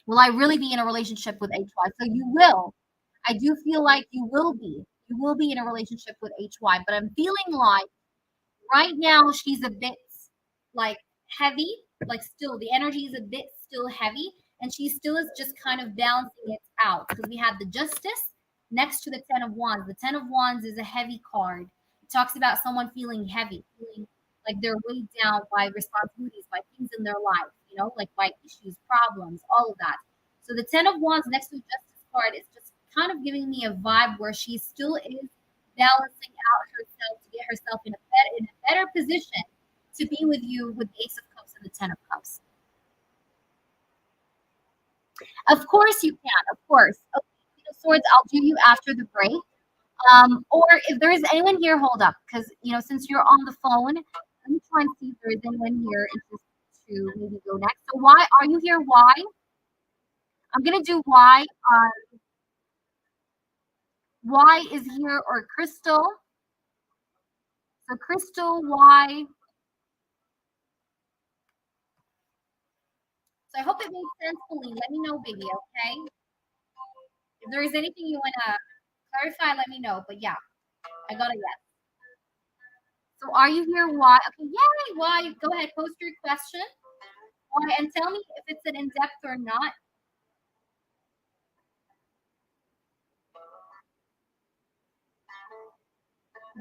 Will I really be in a relationship with HY? So you will. I do feel like you will be. You will be in a relationship with HY, but I'm feeling like right now she's a bit like heavy, like still the energy is a bit still heavy, and she still is just kind of balancing it out because we have the Justice next to the Ten of Wands. The Ten of Wands is a heavy card. It talks about someone feeling heavy, feeling like they're weighed down by responsibilities, by things in their life, like by issues, problems, all of that. So the Ten of Wands next to the Justice card is just kind of giving me a vibe where she still is balancing out herself to get herself in a better position to be with you with the Ace of Cups and the Ten of Cups. Of course you can. Of course. Okay, Queen of Swords, I'll do you after the break. Or if there is anyone here, hold up, because since you're on the phone, let me try and see if there is anyone here interested to maybe go next. So why are you here? Why? I'm gonna do why. Why is here or Crystal? So Crystal, why? So I hope it made sense, Pauline. Let me know, baby, okay? If there is anything you want to clarify, let me know. But yeah, I got a yes. So are you here? Why? Okay, yay, why? Go ahead, post your question. Why? And tell me if it's an in-depth or not.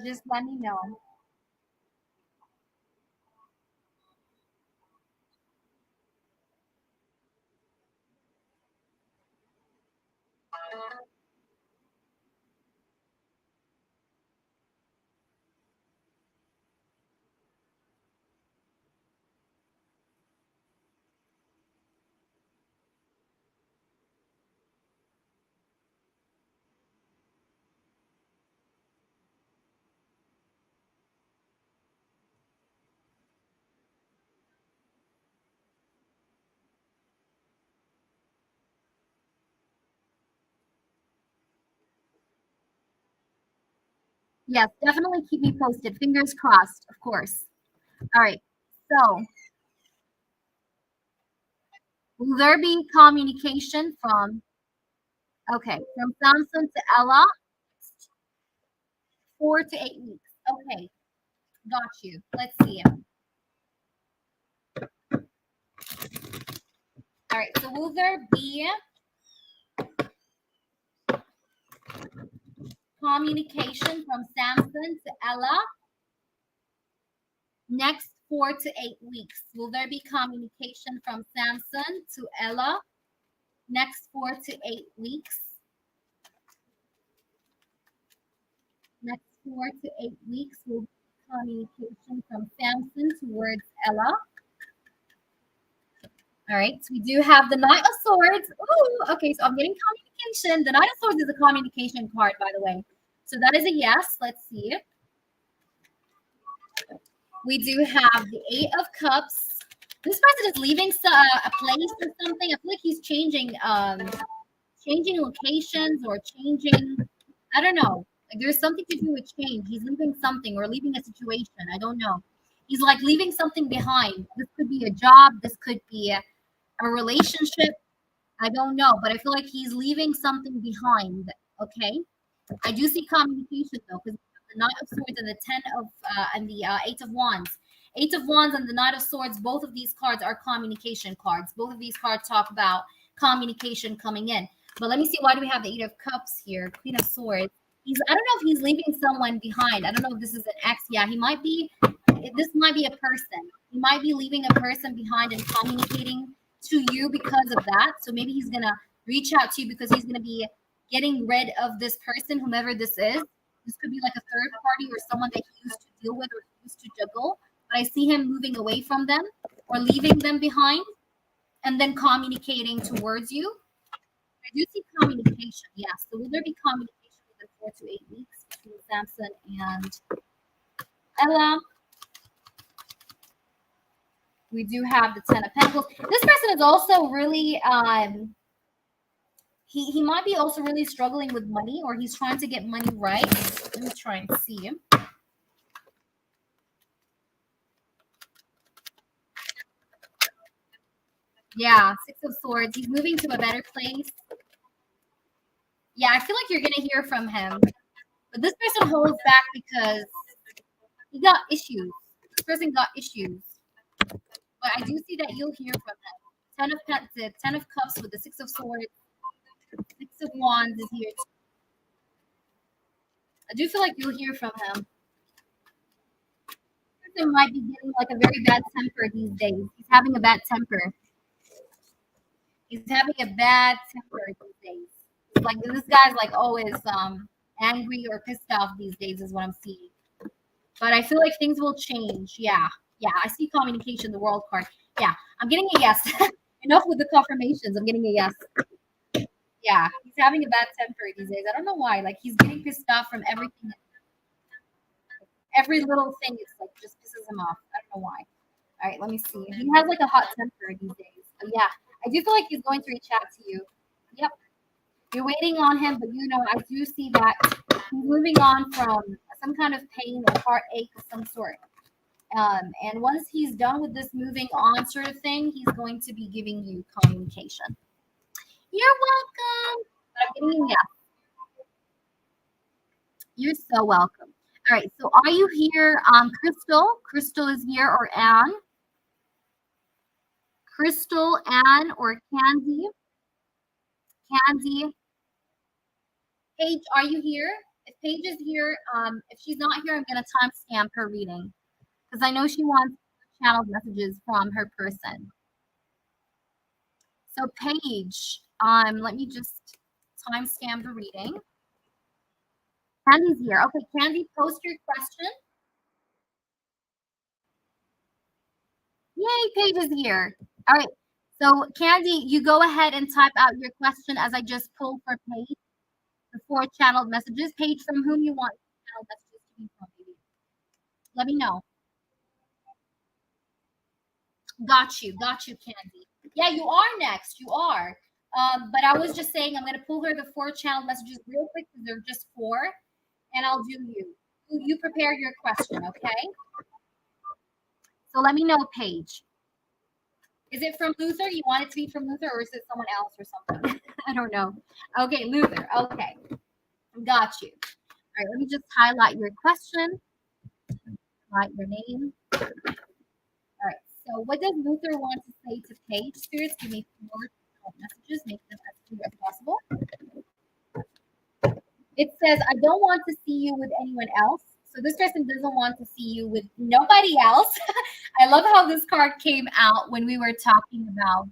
Just let me know. Yes, definitely keep me posted. Fingers crossed, of course. All right. So will there be communication from Samson to Ella? 4 to 8 weeks. Okay, got you. Let's see. All right. So will there be communication from Samson to Ella next 4 to 8 weeks? Will there be communication from Samson to Ella next 4 to 8 weeks? Next 4 to 8 weeks will be communication from Samson towards Ella. All right, so we do have the Knight of Swords. Ooh, okay, so I'm getting communication. The Knight of Swords is a communication card, by the way. So that is a yes. Let's see. We do have the Eight of Cups. This person is leaving a place or something. I feel like he's changing locations or changing. I don't know. Like there's something to do with change. He's leaving something or leaving a situation. I don't know. He's like leaving something behind. This could be a job. This could be a relationship. I don't know, but I feel like he's leaving something behind. Okay. I do see communication though, because the Knight of Swords and the and the Eight of Wands. Eight of Wands and the Knight of Swords, both of these cards are communication cards. Both of these cards talk about communication coming in. But let me see, why do we have the Eight of Cups here? Queen of Swords. I don't know if he's leaving someone behind. I don't know if this is an ex. Yeah, he might be. This might be a person. He might be leaving a person behind and communicating to you because of that. So maybe he's gonna reach out to you because he's gonna be getting rid of this person, whomever this is. This could be like a third party or someone that he used to deal with or used to juggle. But I see him moving away from them or leaving them behind and then communicating towards you. I do see communication, yes. So will there be communication within 4 to 8 weeks between Samson and Ella? We do have the Ten of Pentacles. This person is also really he might be also really struggling with money, or he's trying to get money right. Let me try and see him. Yeah, Six of Swords. He's moving to a better place. Yeah, I feel like you're going to hear from him. But this person holds back because he got issues. This person got issues. But I do see that you'll hear from him. Ten of Cups with the Six of Swords. Six of Wands is here. I do feel like you'll hear from him. This person might be getting like a very bad temper these days. He's having a bad temper. He's having a bad temper these days. It's like this guy's like always angry or pissed off these days is what I'm seeing. But I feel like things will change. Yeah. I see communication, the World card. Yeah, I'm getting a yes. Enough with the confirmations. I'm getting a yes. Yeah, he's having a bad temper these days. I don't know why. Like he's getting pissed off from everything. Every little thing is like just pisses him off. I don't know why. All right, let me see. He has like a hot temper these days. But yeah, I do feel like he's going to reach out to you. Yep. You're waiting on him, but I do see that he's moving on from some kind of pain or heartache of some sort. And once he's done with this moving on sort of thing, he's going to be giving you communication. You're welcome. I'm getting a yes. You're so welcome. All right, so are you here, Crystal? Crystal is here, or Anne? Crystal, Anne, or Candy? Candy. Paige, are you here? If Paige is here, if she's not here, I'm going to timestamp her reading because I know she wants channeled messages from her person. So Paige, let me just timestamp the reading. Candy's here. Okay, Candy, post your question. Yay, Paige is here. All right. So Candy, you go ahead and type out your question as I just pulled for Paige. The 4 channeled messages. Paige, from whom you want channeled messages to be from, baby. Let me know. Got you, Candy. Yeah, you are next. You are. But I was just saying I'm going to pull her the 4 channeled messages real quick because they're just 4, and I'll do you. You prepare your question, okay? So let me know, Paige. Is it from Luther? You want it to be from Luther, or is it someone else or something? I don't know. Okay, Luther. Okay. Got you. All right, let me just highlight your question. Highlight your name. All right. So what does Luther want to say to Paige? Spirits, give me 4 messages. Make them as clear as possible. It says, I don't want to see you with anyone else. So this person doesn't want to see you with nobody else. I love how this card came out when we were talking about,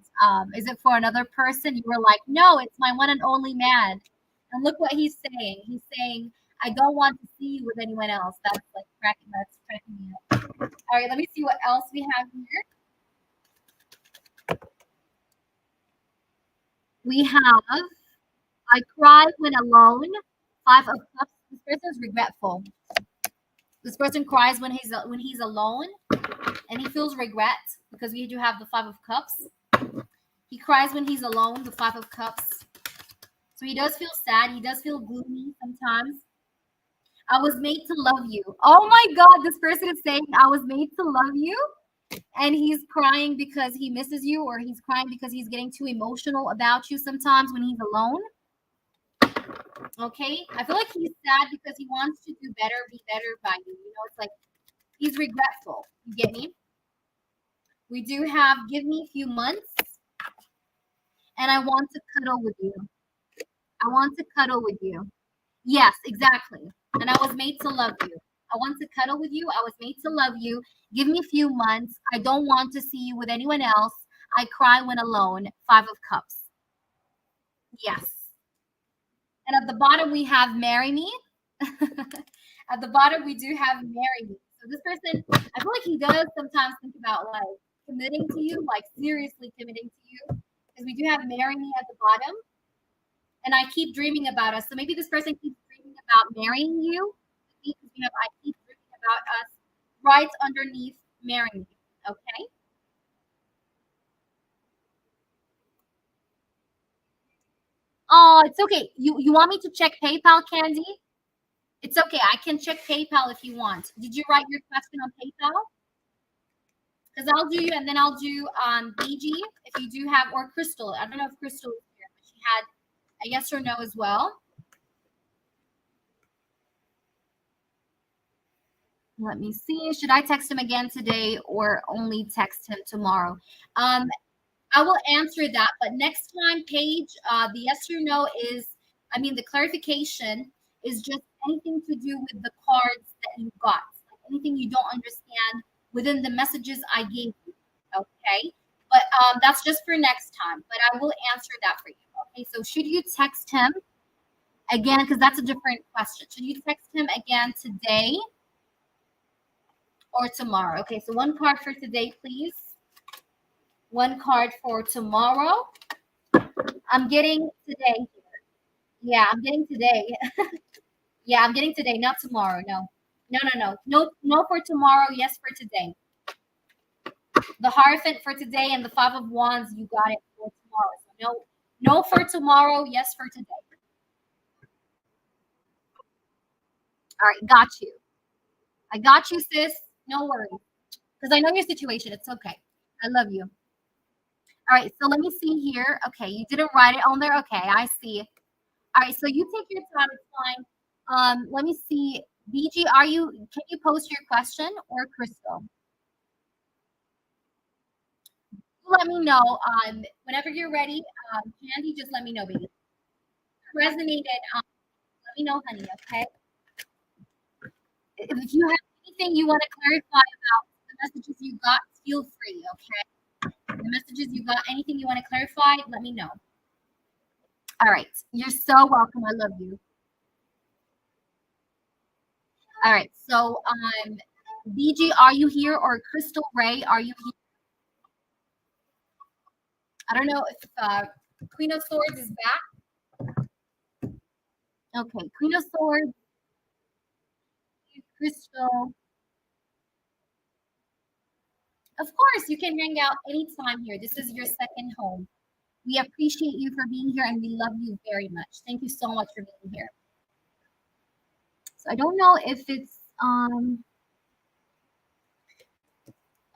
is it for another person? You were like, no, it's my one and only man. And look what he's saying. He's saying, I don't want to see you with anyone else. That's cracking me up. All right, let me see what else we have here. We have, I cry when alone. 5 of Cups. This person is regretful. This person cries when he's alone, and he feels regret because we do have the 5 of Cups. He cries when he's alone, the 5 of Cups. So he does feel sad. He does feel gloomy sometimes. I was made to love you. Oh my God, this person is saying, I was made to love you. And he's crying because he misses you, or he's crying because he's getting too emotional about you sometimes when he's alone. Okay, I feel like he's sad because he wants to do better, be better by you. You know, it's like he's regretful. You get me? We do have give me a few months, and I want to cuddle with you. I want to cuddle with you. Yes, exactly. And I was made to love you. I want to cuddle with you. I was made to love you. Give me a few months. I don't want to see you with anyone else. I cry when alone. Five of Cups. Yes. And at the bottom, we have marry me. At the bottom, we do have marry me. So this person, I feel like he does sometimes think about like committing to you, like seriously committing to you. Because we do have marry me at the bottom. And I keep dreaming about us. So maybe this person keeps dreaming about marrying you. Because we have I keep dreaming about us right underneath marrying you. Okay. Oh, it's okay. You want me to check PayPal, Candy? It's okay. I can check PayPal if you want. Did you write your question on PayPal? Because I'll do you, and then I'll do BG if you do have, or Crystal. I don't know if Crystal is here, but she had a yes or no as well. Let me see. Should I text him again today or only text him tomorrow? Um, I will answer that, but next time, Paige, the yes or no is, I mean, the clarification is just anything to do with the cards that you got, like anything you don't understand within the messages I gave you. Okay, but that's just for next time. But I will answer that for you. Okay, so should you text him again? Because that's a different question. Should you text him again today or tomorrow? Okay, so one card for today, please. One card for tomorrow. I'm getting today. Yeah, I'm getting today. Yeah, I'm getting today, not tomorrow. No. No, no, no. No, no for tomorrow, yes for today. The Hierophant for today and the Five of Wands, you got it for tomorrow. So no, no for tomorrow, yes for today. All right, got you. I got you, sis. No worries. Because I know your situation. It's okay. I love you. All right, so let me see here. Okay, you didn't write it on there. Okay, I see. All right, so you take your time. It's fine. Let me see. BG, can you post your question or Crystal? Let me know. Whenever you're ready, Candy, just let me know, baby. Resonated. Let me know, honey. Okay. If you have anything you want to clarify about the messages you got, feel free. Okay. The messages you got, anything you want to clarify, let me know. All right. You're so welcome. I love you. All right. So, BG, are you here? Or Crystal Ray, are you here? I don't know if Queen of Swords is back. Okay. Queen of Swords, Crystal. Of course, you can hang out anytime here. This is your second home. We appreciate you for being here and we love you very much. Thank you so much for being here. So I don't know if it's I'm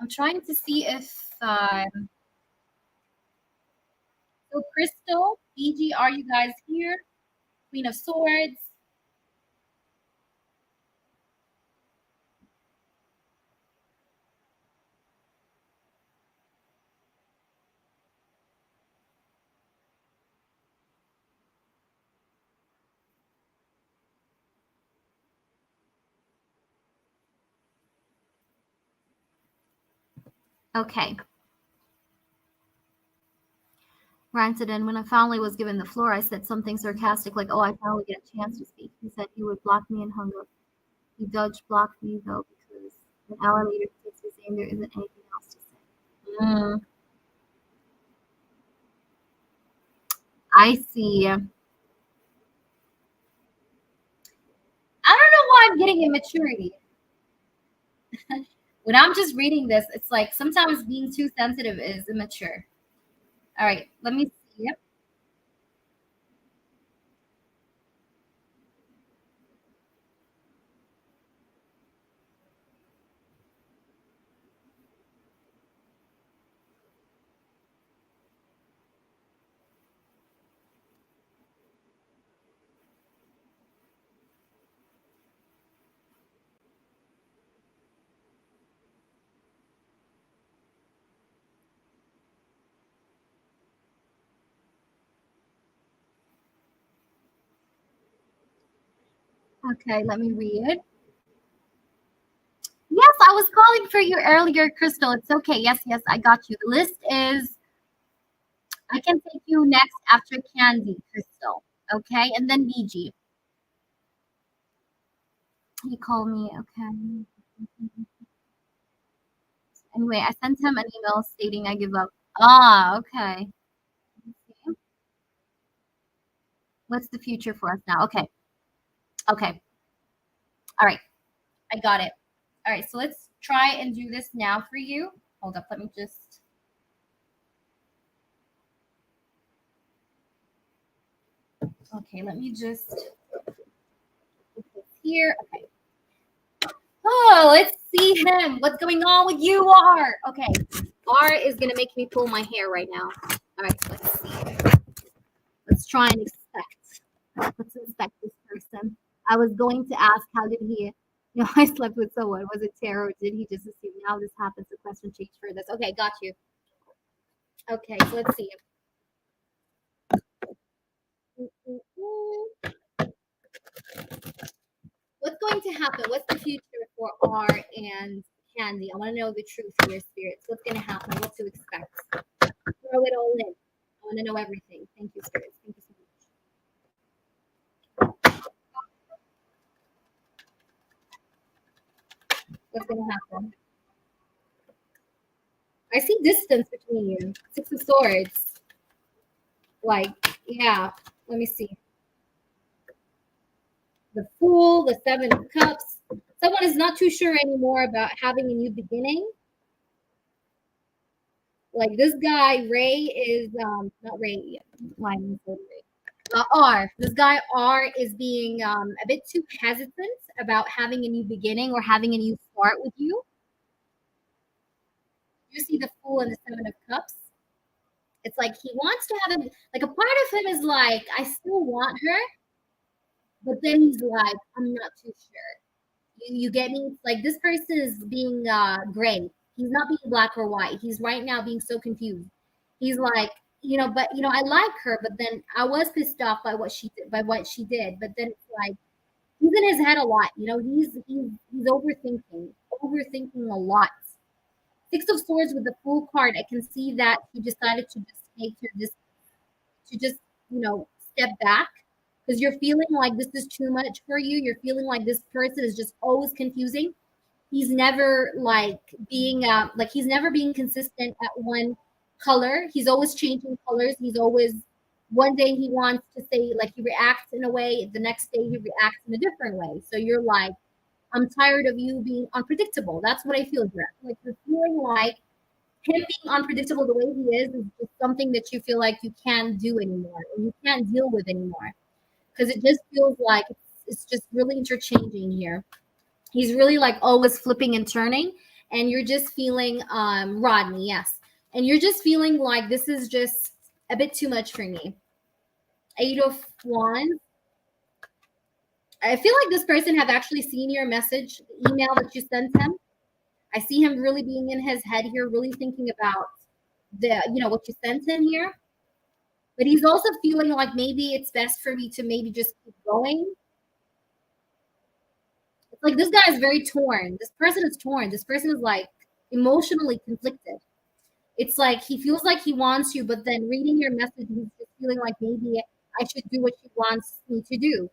trying to see if so Crystal, BG, are you guys here? Queen of Swords. Okay. Granted, and when I finally was given the floor, I said something sarcastic like, "Oh, I finally get a chance to speak." He said he would block me and hung up. He dodge blocked me though because an hour later he texts me saying there isn't anything else to say. I see. I don't know why I'm getting immaturity. When I'm just reading this, it's like sometimes being too sensitive is immature. All right, let me see. Okay, let me read. Yes, I was calling for you earlier, Crystal. It's okay. Yes, yes, I got you. The list is I can take you next after Candy, Crystal. Okay, and then BG. He called me. Okay. Anyway, I sent him an email stating I give up. Ah, okay. What's the future for us now? Okay. Okay. All right. I got it. All right. So let's try and do this now for you. Hold up. Let me just. Okay. Let me just put this here. Okay. Oh, let's see him. What's going on with you, R? Okay. R is going to make me pull my hair right now. All right. Let's see. Let's try and let's inspect this person. I was going to ask, how did he know I slept with someone? Was it terror or did he just assume now this happens? The question changed for this. Okay, got you. Okay, so let's see. What's going to happen? What's the future for R and Candy? I want to know the truth for your spirits. What's going to happen? What to expect? Throw it all in. I want to know everything. Thank you, spirits. Thank you so much. What's going to happen? I see distance between you. Six of Swords. Like, yeah. Let me see. The Fool, the Seven of Cups. Someone is not too sure anymore about having a new beginning. Like this guy, Ray is not Ray. R. This guy R is being a bit too hesitant about having a new beginning or having a new start with you. You see the Fool and the Seven of Cups. It's like he wants to have like a part of him is like, I still want her, but then he's like, I'm not too sure. You get me? It's like this person is being gray. He's not being black or white. He's right now being so confused. He's like, but I like her, but then I was pissed off by what she did. But then it's like he's in his head a lot. He's overthinking a lot. Six of Swords with the Fool card. I can see that he decided to just take her this to just step back because you're feeling like this is too much for you. You're feeling like this person is just always confusing. He's never he's never being consistent at one color. He's always changing colors. He's always one day he wants to say like he reacts in a way, the next day he reacts in a different way. So you're like, I'm tired of you being unpredictable. That's what I feel here. Like you're feeling like him being unpredictable the way he is just something that you feel like you can't do anymore or you can't deal with anymore because it just feels like it's just really interchanging here. He's really like always flipping and turning, and you're just feeling Rodney, yes, and you're just feeling like this is just a bit too much for me. Eight of Wands. I feel like this person have actually seen your message, the email that you sent him. I see him really being in his head here, really thinking about what you sent him here. But he's also feeling like maybe it's best for me to maybe just keep going. It's like this guy is very torn. This person is torn. This person is like emotionally conflicted. It's like he feels like he wants you, but then reading your message, he's just feeling like maybe I should do what she wants me to do.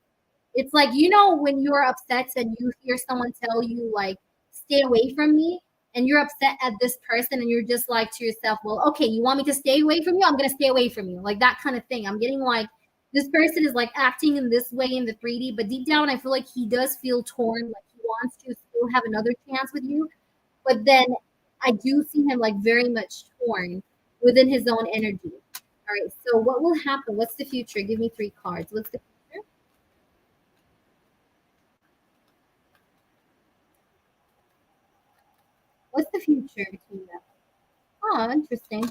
It's like, when you're upset and you hear someone tell you, like, stay away from me, and you're upset at this person, and you're just like to yourself, well, okay, you want me to stay away from you? I'm going to stay away from you. Like that kind of thing. I'm getting like this person is like acting in this way in the 3D, but deep down, I feel like he does feel torn. Like he wants to still have another chance with you. But then I do see him like very much torn within his own energy. All right. So what will happen? What's the future? Give me 3 cards. What's the future? What's the future between them? Oh, interesting.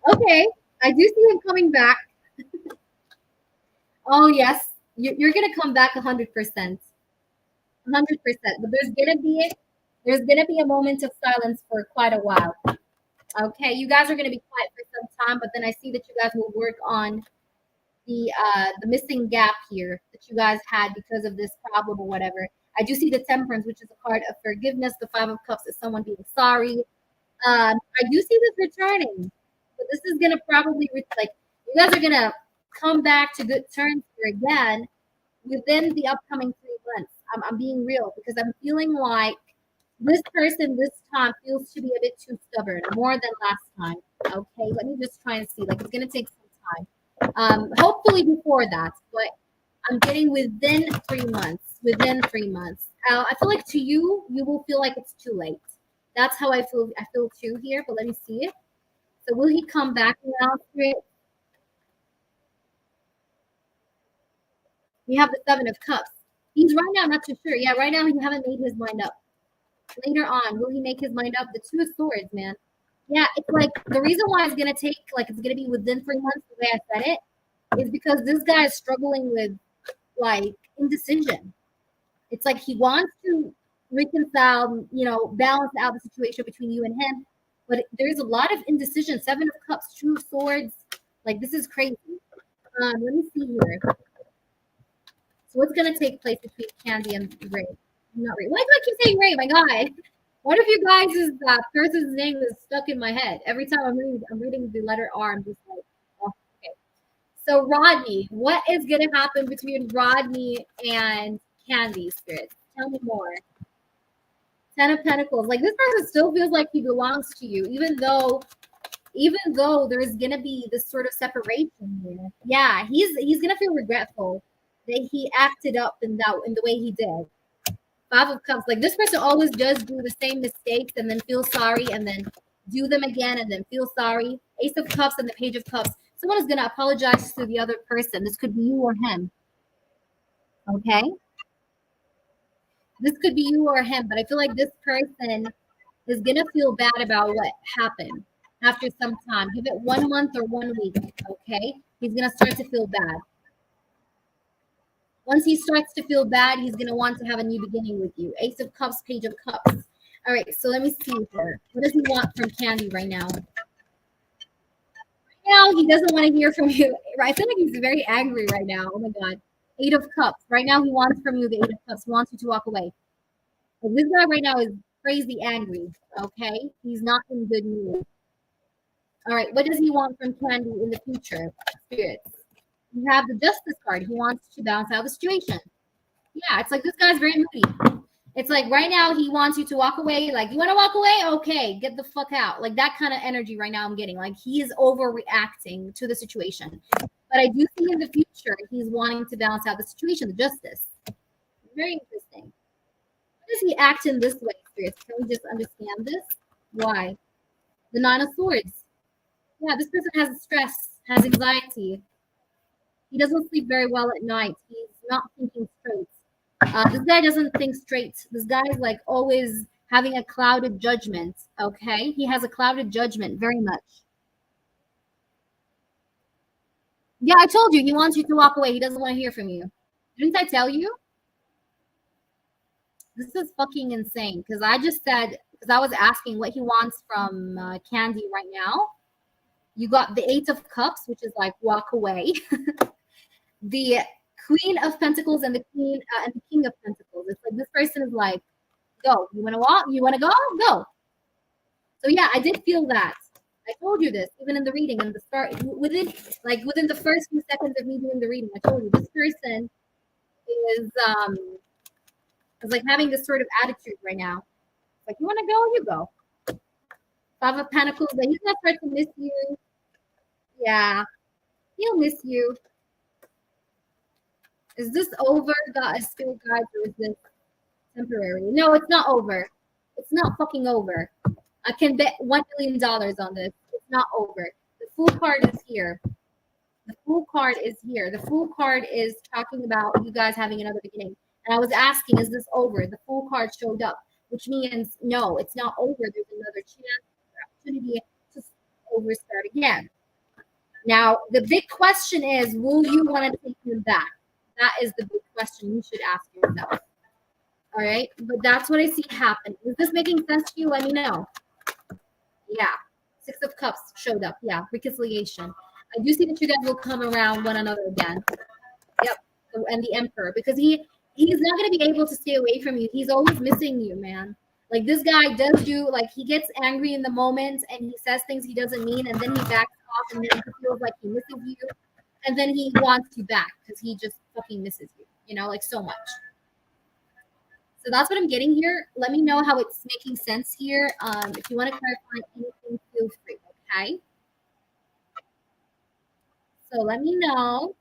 Okay. I do see him coming back. Oh, yes. You're going to come back 100%. 100%. But there's gonna be a moment of silence for quite a while. Okay, you guys are gonna be quiet for some time, but then I see that you guys will work on the missing gap here that you guys had because of this problem or whatever. I do see the Temperance, which is a card of forgiveness. The Five of Cups is someone being sorry. I do see this returning, but this is gonna probably like you guys are gonna come back to good terms here again within the upcoming 3 months. I'm being real because I'm feeling like this person this time feels to be a bit too stubborn, more than last time. Okay, let me just try and see. Like it's gonna take some time. Hopefully before that, but I'm getting within 3 months. Within 3 months. I feel like to you, you will feel like it's too late. That's how I feel. I feel too here, but let me see it. So will he come back now? We have the Seven of Cups. He's right now not too sure. Yeah, right now he haven't made his mind up. Later on, will he make his mind up? The Two of Swords, man. Yeah, it's like the reason why it's gonna take, like it's gonna be within 3 months, the way I said it, is because this guy is struggling with like indecision. It's like he wants to reconcile, balance out the situation between you and him, but there's a lot of indecision. Seven of Cups, Two of Swords, like this is crazy. Let me see here. So what's gonna take place between Candy and Ray? Not Ray. Why do I keep saying Ray? My God. One of you guys' person's name is stuck in my head. Every time I'm reading the letter R, I'm just like, oh, okay. So Rodney, what is gonna happen between Rodney and Candy, Spirit? Tell me more. Ten of Pentacles. Like this person still feels like he belongs to you, even though there's gonna be this sort of separation here. Yeah, he's gonna feel regretful that he acted up in the way he did. Five of Cups. Like this person always does do the same mistakes and then feel sorry and then do them again and then feel sorry. Ace of Cups and the Page of Cups. Someone is gonna apologize to the other person. This could be you or him. Okay. This could be you or him, but I feel like this person is gonna feel bad about what happened after some time. Give it 1 month or 1 week. Okay. He's gonna start to feel bad. Once he starts to feel bad, he's going to want to have a new beginning with you. Ace of Cups, Page of Cups. All right, so let me see here. What does he want from Candy right now? Right now, he doesn't want to hear from you. I feel like he's very angry right now. Oh, my God. Eight of Cups. Right now, he wants from you the Eight of Cups. He wants you to walk away. But this guy right now is crazy angry, okay? He's not in good mood. All right, what does he want from Candy in the future? Spirits. You have the Justice card. He wants to balance out the situation. Yeah, it's like this guy's very moody. It's like right now he wants you to walk away. Like, you want to walk away? Okay, get the fuck out. Like that kind of energy right now I'm getting. Like he is overreacting to the situation. But I do see in the future he's wanting to balance out the situation, the Justice. Very interesting. Why does he act in this way, Spirits? Can we just understand this? Why? The Nine of Swords. Yeah, this person has stress, has anxiety. He doesn't sleep very well at night. He's not thinking straight. This guy doesn't think straight. This guy is like always having a clouded judgment. Okay, he has a clouded judgment very much. Yeah, I told you he wants you to walk away. He doesn't want to hear from you. Didn't I tell you? This is fucking insane. Because I just said, because I was asking what he wants from Candy right now. You got the Eight of Cups, which is like walk away. The Queen of Pentacles and the Queen and the King of Pentacles. It's like this person is like, go. You want to walk? You want to go? Go. So yeah, I did feel that. I told you this even in the reading in the start within the first few seconds of me doing the reading. I told you this person is like having this sort of attitude right now. It's like, you want to go? You go. Five of Pentacles. Like he's gonna start to miss you. Yeah, he'll miss you. Is this over, guys, spirit guides, or is this temporary? No, it's not over. It's not fucking over. I can bet $1 million on this. It's not over. The Fool card is here. The Fool card is here. The Fool card is talking about you guys having another beginning. And I was asking, is this over? The Fool card showed up, which means no, it's not over. There's another chance, opportunity to start again. Now, the big question is, will you want to take him back? That is the big question you should ask yourself. All right, but that's what I see happen. Is this making sense to you? Let me know. Yeah, Six of Cups showed up. Yeah, reconciliation. I do see that you guys will come around one another again. Yep. And the Emperor, because he's not gonna be able to stay away from you. He's always missing you, man. Like this guy does do like he gets angry in the moment and he says things he doesn't mean, and then he backs off and then he feels like he misses you, and then he wants you back because he just fucking misses you, like so much. So that's what I'm getting here. Let me know how it's making sense here. If you want to clarify anything, feel free. Okay. So let me know.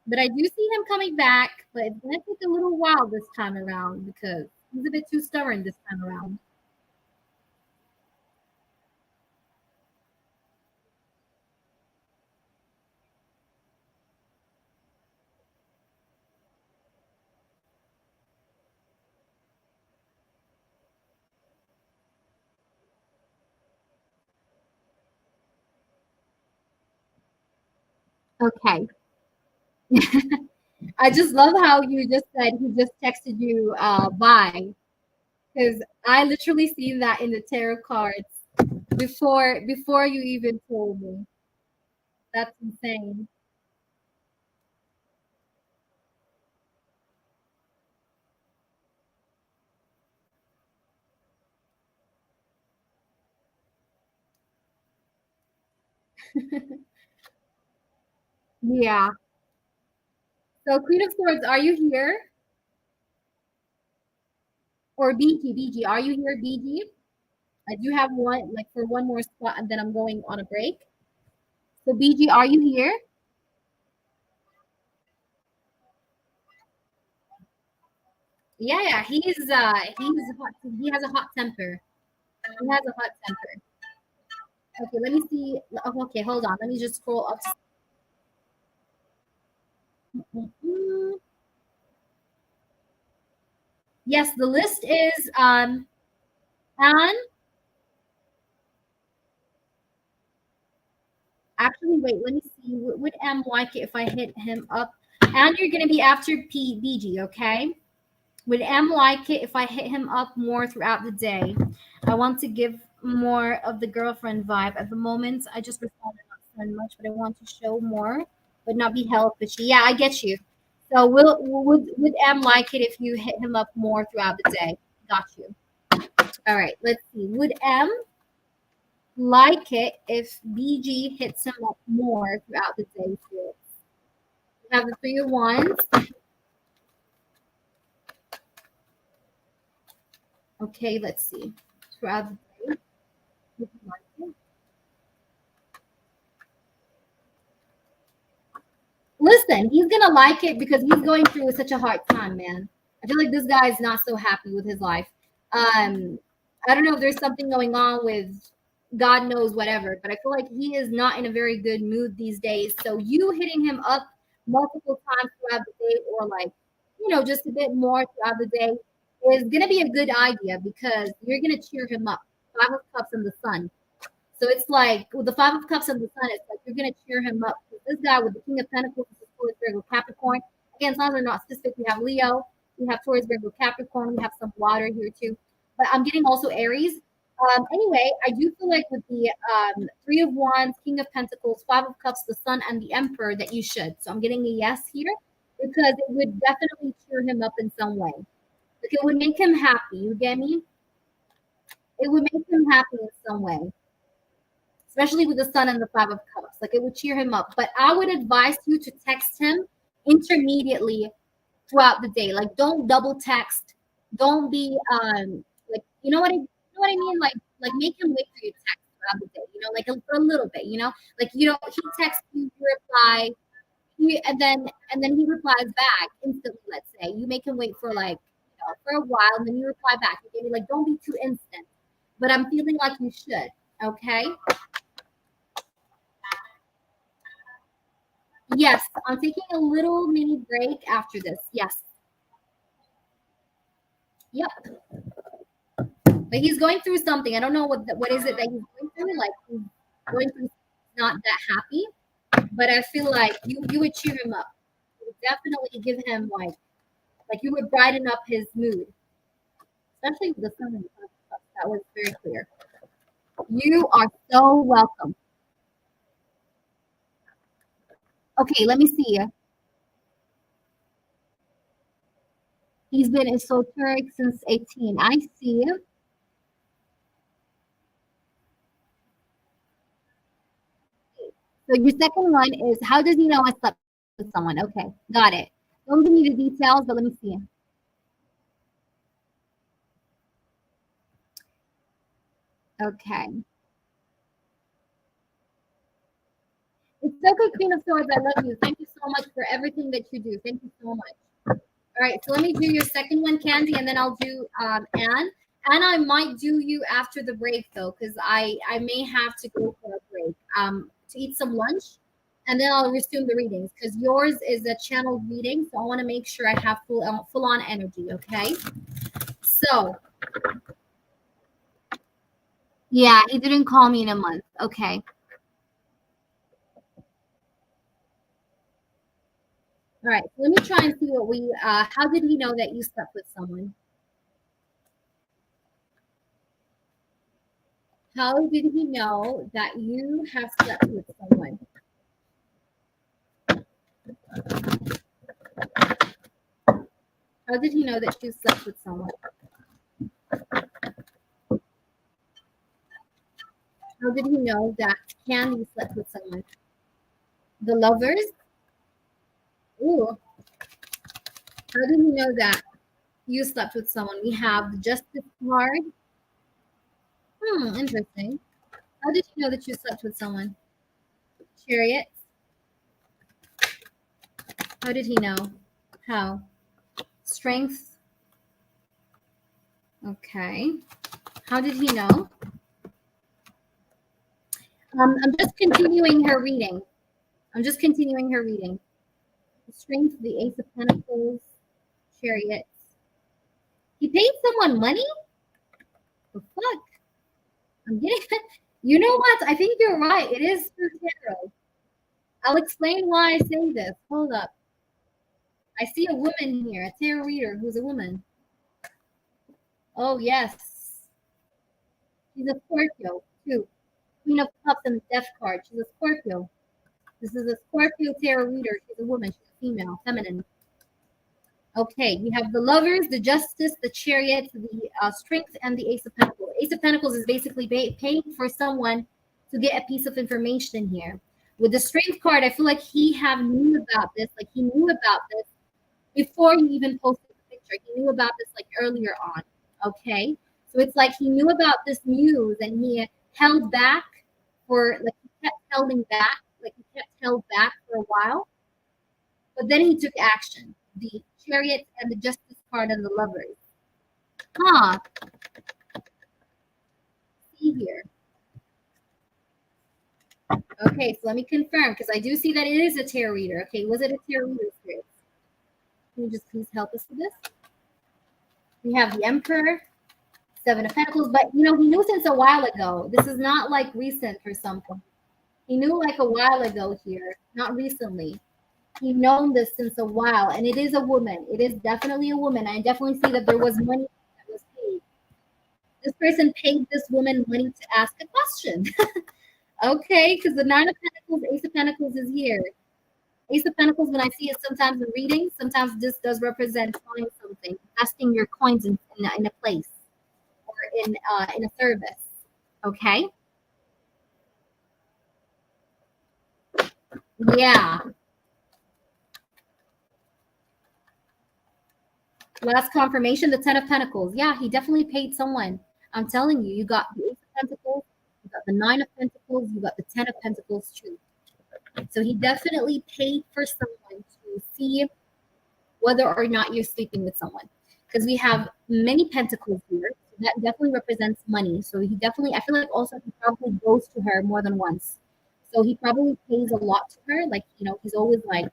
But I do see him coming back, but it's gonna take a little while this time around because he's a bit too stubborn this time around. Okay. I just love how you just said he just texted you bye. Because I literally seen that in the tarot cards before you even told me. That's insane. Yeah. So Queen of Swords, are you here? Or BG, are you here, BG? I do have one, like for one more spot, and then I'm going on a break. So BG, are you here? Yeah, yeah, he has a hot temper. He has a hot temper. Okay, let me see. Oh, okay, hold on. Let me just scroll up. Mm, yes, the list is Anne. Actually, wait, let me see. Would M like it if I hit him up? And you're gonna be after PBG, okay? Would M like it if I hit him up more throughout the day? I want to give more of the girlfriend vibe. At the moment, I just responded not so much, but I want to show more, but not be hell bitchy. Yeah, I get you. So would M like it if you hit him up more throughout the day? Got you. All right, let's see. Would M like it if BG hits him up more throughout the day? Too? We have the three of wands. Okay, let's see. Throughout the day. Would you like it? Listen, he's gonna like it because he's going through such a hard time, man. I feel like this guy is not so happy with his life. Um, I don't know if there's something going on with God knows whatever, but I feel like he is not in a very good mood these days. So you hitting him up multiple times throughout the day, or like, just a bit more throughout the day, is gonna be a good idea because you're gonna cheer him up. Five of Cups and the Sun. So it's like with the Five of Cups and the Sun, it's like you're gonna cheer him up. This guy with the King of Pentacles is Taurus, Virgo, Capricorn. Again, signs are not specific. We have Leo, we have Taurus, Virgo, Capricorn. We have some water here too, but I'm getting also Aries. Anyway, I do feel like with the Three of Wands, King of Pentacles, Five of Cups, the Sun, and the Emperor that you should. So I'm getting a yes here because it would definitely cheer him up in some way. Like it would make him happy. You get me? It would make him happy in some way, especially with the Sun and the Five of Cups. Like it would cheer him up. But I would advise you to text him intermediately throughout the day. Like don't double text. Don't be like you know what I mean? Like make him wait for your text throughout the day. Like for a little bit. Like he texts you, you reply, and then he replies back instantly. Let's say you make him wait for like for a while, and then you reply back. Okay, like don't be too instant. But I'm feeling like you should. Okay. Yes, I'm taking a little mini break after this. Yes. Yep. But he's going through something. I don't know what is it that he's going through. Like he's going through not that happy. But I feel like you would cheer him up. You would definitely give him like you would brighten up his mood. Especially with the sun and the sun. That was very clear. You are so welcome. Okay, let me see. He's been esoteric since 18. I see. So your second one is how does he know I slept with someone? Okay, got it. Don't give me the details, but let me see. Okay. It's okay, Queen of Swords. I love you. Thank you so much for everything that you do. Thank you so much. All right, so let me do your second one, Candy, and then I'll do Anne. Anne, I might do you after the break though, because I may have to go for a break to eat some lunch, and then I'll resume the readings because yours is a channel reading, so I want to make sure I have full on energy. Okay, so yeah, he didn't call me in a month. Okay, all right. So let me try and see what we. How did he know that you slept with someone? How did he know that you have slept with someone? How did he know that you slept with someone? How did he know that Candy slept with someone? The lovers? Ooh. How did he know that you slept with someone? We have the Justice card. Interesting. How did he know that you slept with someone? Chariot. How did he know? How? Strength. Okay. How did he know? I'm just continuing her reading. I'm just continuing her reading. Strength, the Ace of Pentacles, Chariot. He paid someone money? The fuck? I'm getting you know what? I think you're right. It is through tarot. I'll explain why I say this. Hold up. I see a woman here, a tarot reader who's a woman. Oh yes. She's a Scorpio too. Queen of Cups and the Death card. She's a Scorpio. This is a Scorpio tarot reader. She's a woman. She's a female, feminine. Okay, we have the lovers, the justice, the chariot, the strength, and the ace of pentacles. Ace of pentacles is basically paying for someone to get a piece of information here. With the strength card, I feel like he have knew about this, like he knew about this before he even posted the picture. He knew about this like earlier on. Okay, so it's like he knew about this news and he held back for like he kept holding back, like he kept held back for a while, but then he took action. The chariot and the justice card and the lovers. Huh. See here. Okay, so let me confirm because I do see that it is a tarot reader. Okay, was it a tarot reader, Spirit? Can you just please help us with this? We have the Emperor, Seven of Pentacles, but you know, he knew since a while ago. This is not like recent or something. He knew like a while ago here, not recently. He's known this since a while, and it is a woman. It is definitely a woman. I definitely see that there was money that was paid. This person paid this woman money to ask a question. Okay, because the Nine of Pentacles, Ace of Pentacles is here. Ace of Pentacles, when I see it sometimes in readings, sometimes this does represent trying something, investing your coins in a place or in a service. Okay. Yeah. Last confirmation, the Ten of Pentacles. Yeah, he definitely paid someone. I'm telling you, you got the Ace of Pentacles, you got the Nine of Pentacles, you got the Ten of Pentacles too. So he definitely paid for someone to see whether or not you're sleeping with someone. Because we have many pentacles here. So that definitely represents money. So he definitely, I feel like also he probably goes to her more than once. So he probably pays a lot to her. Like, you know, he's always like,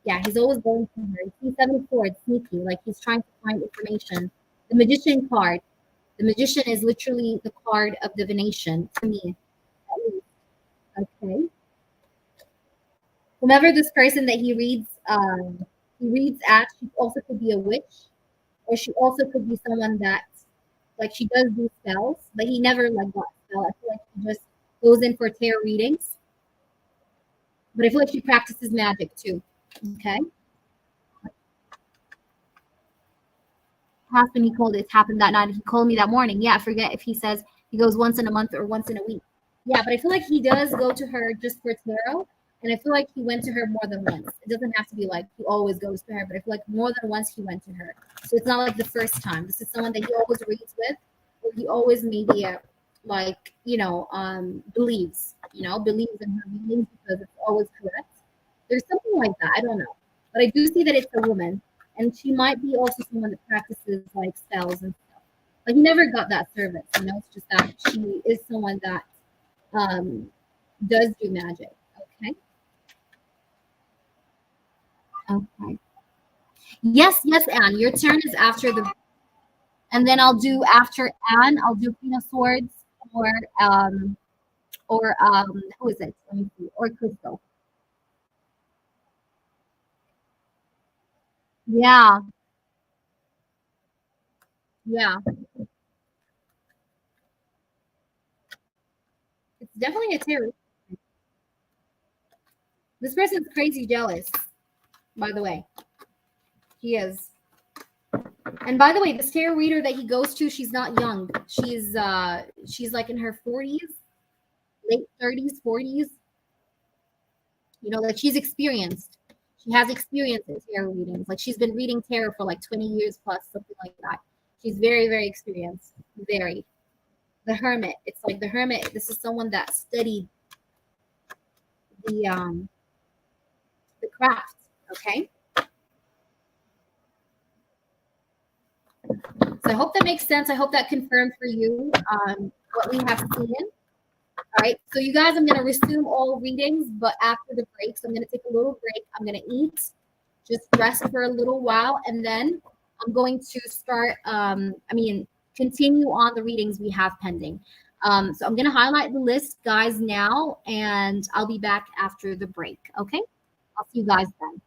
yeah, he's always going to her. He's 74, it's sneaky. Like he's trying to find information. The Magician card. The Magician is literally the card of divination to me, at least. Okay. Whomever this person that he reads at, she also could be a witch, or she also could be someone that, like, she does do spells, but he never like got a spell. I feel like he just goes in for tarot readings. But I feel like she practices magic too. Okay. Happened, he called it happened that night. He called me that morning. Yeah, I forget if he says he goes once in a month or once in a week. Yeah, but I feel like he does go to her just for tarot. And I feel like he went to her more than once. It doesn't have to be like he always goes to her, but I feel like more than once he went to her. So it's not like the first time. This is someone that he always reads with, or he always maybe like believes, believes in her readings because it's always correct. There's something like that. I don't know, but I do see that it's a woman, and she might be also someone that practices like spells and stuff. Like he never got that service. It's just that she is someone that um, does do magic. Okay. Okay. Yes, yes, Anne. Your turn is after the, and then I'll do after Anne. I'll do Queen of Swords or who is it? Let me see. Or Crystal. Yeah, yeah. It's definitely a tarot. This person's crazy jealous. By the way, he is. And by the way, this tarot reader that he goes to, she's not young. She's like in her 40s, late 30s, 40s. Like she's experienced. She has experience in tarot readings. Like she's been reading tarot for like 20 years plus, something like that. She's very, very experienced. Very. The Hermit. It's like the Hermit. This is someone that studied the craft. Okay. So I hope that makes sense. I hope that confirmed for you what we have seen. All right. So you guys, I'm going to resume all readings, but after the break. So I'm going to take a little break. I'm going to eat, just rest for a little while, and then I'm going to start, continue on the readings we have pending. So I'm going to highlight the list, guys, now, and I'll be back after the break. Okay. I'll see you guys then.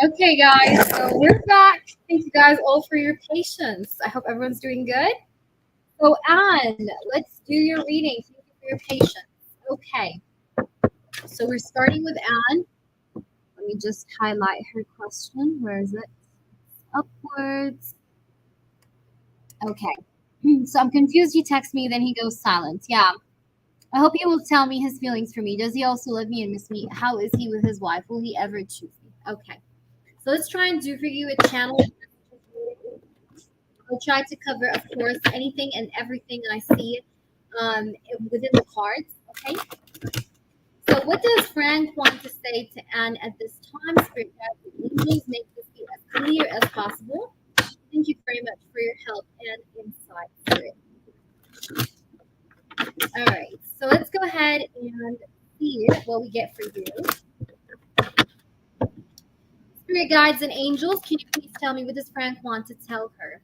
Okay, guys, so we're back. Thank you guys all for your patience. I hope everyone's doing good. So, Anne, let's do your reading. Thank you for your patience. Okay, so we're starting with Anne. Let me just highlight her question. Where is it? Upwards. Okay. So I'm confused. He texts me, then he goes silent. Yeah. I hope he will tell me his feelings for me. Does he also love me and miss me? How is he with his wife? Will he ever choose me? Okay. So let's try and do for you a channel. I'll try to cover, of course, anything and everything I see within the cards. Okay. So what does Frank want to say to Anne at this time? Spirit guides and angels, make this be as clear as possible. Thank you very much for your help and insight, Spirit. All right. So let's go ahead and see what we get for you. Spirit guides and angels, can you please tell me what does Frank want to tell her?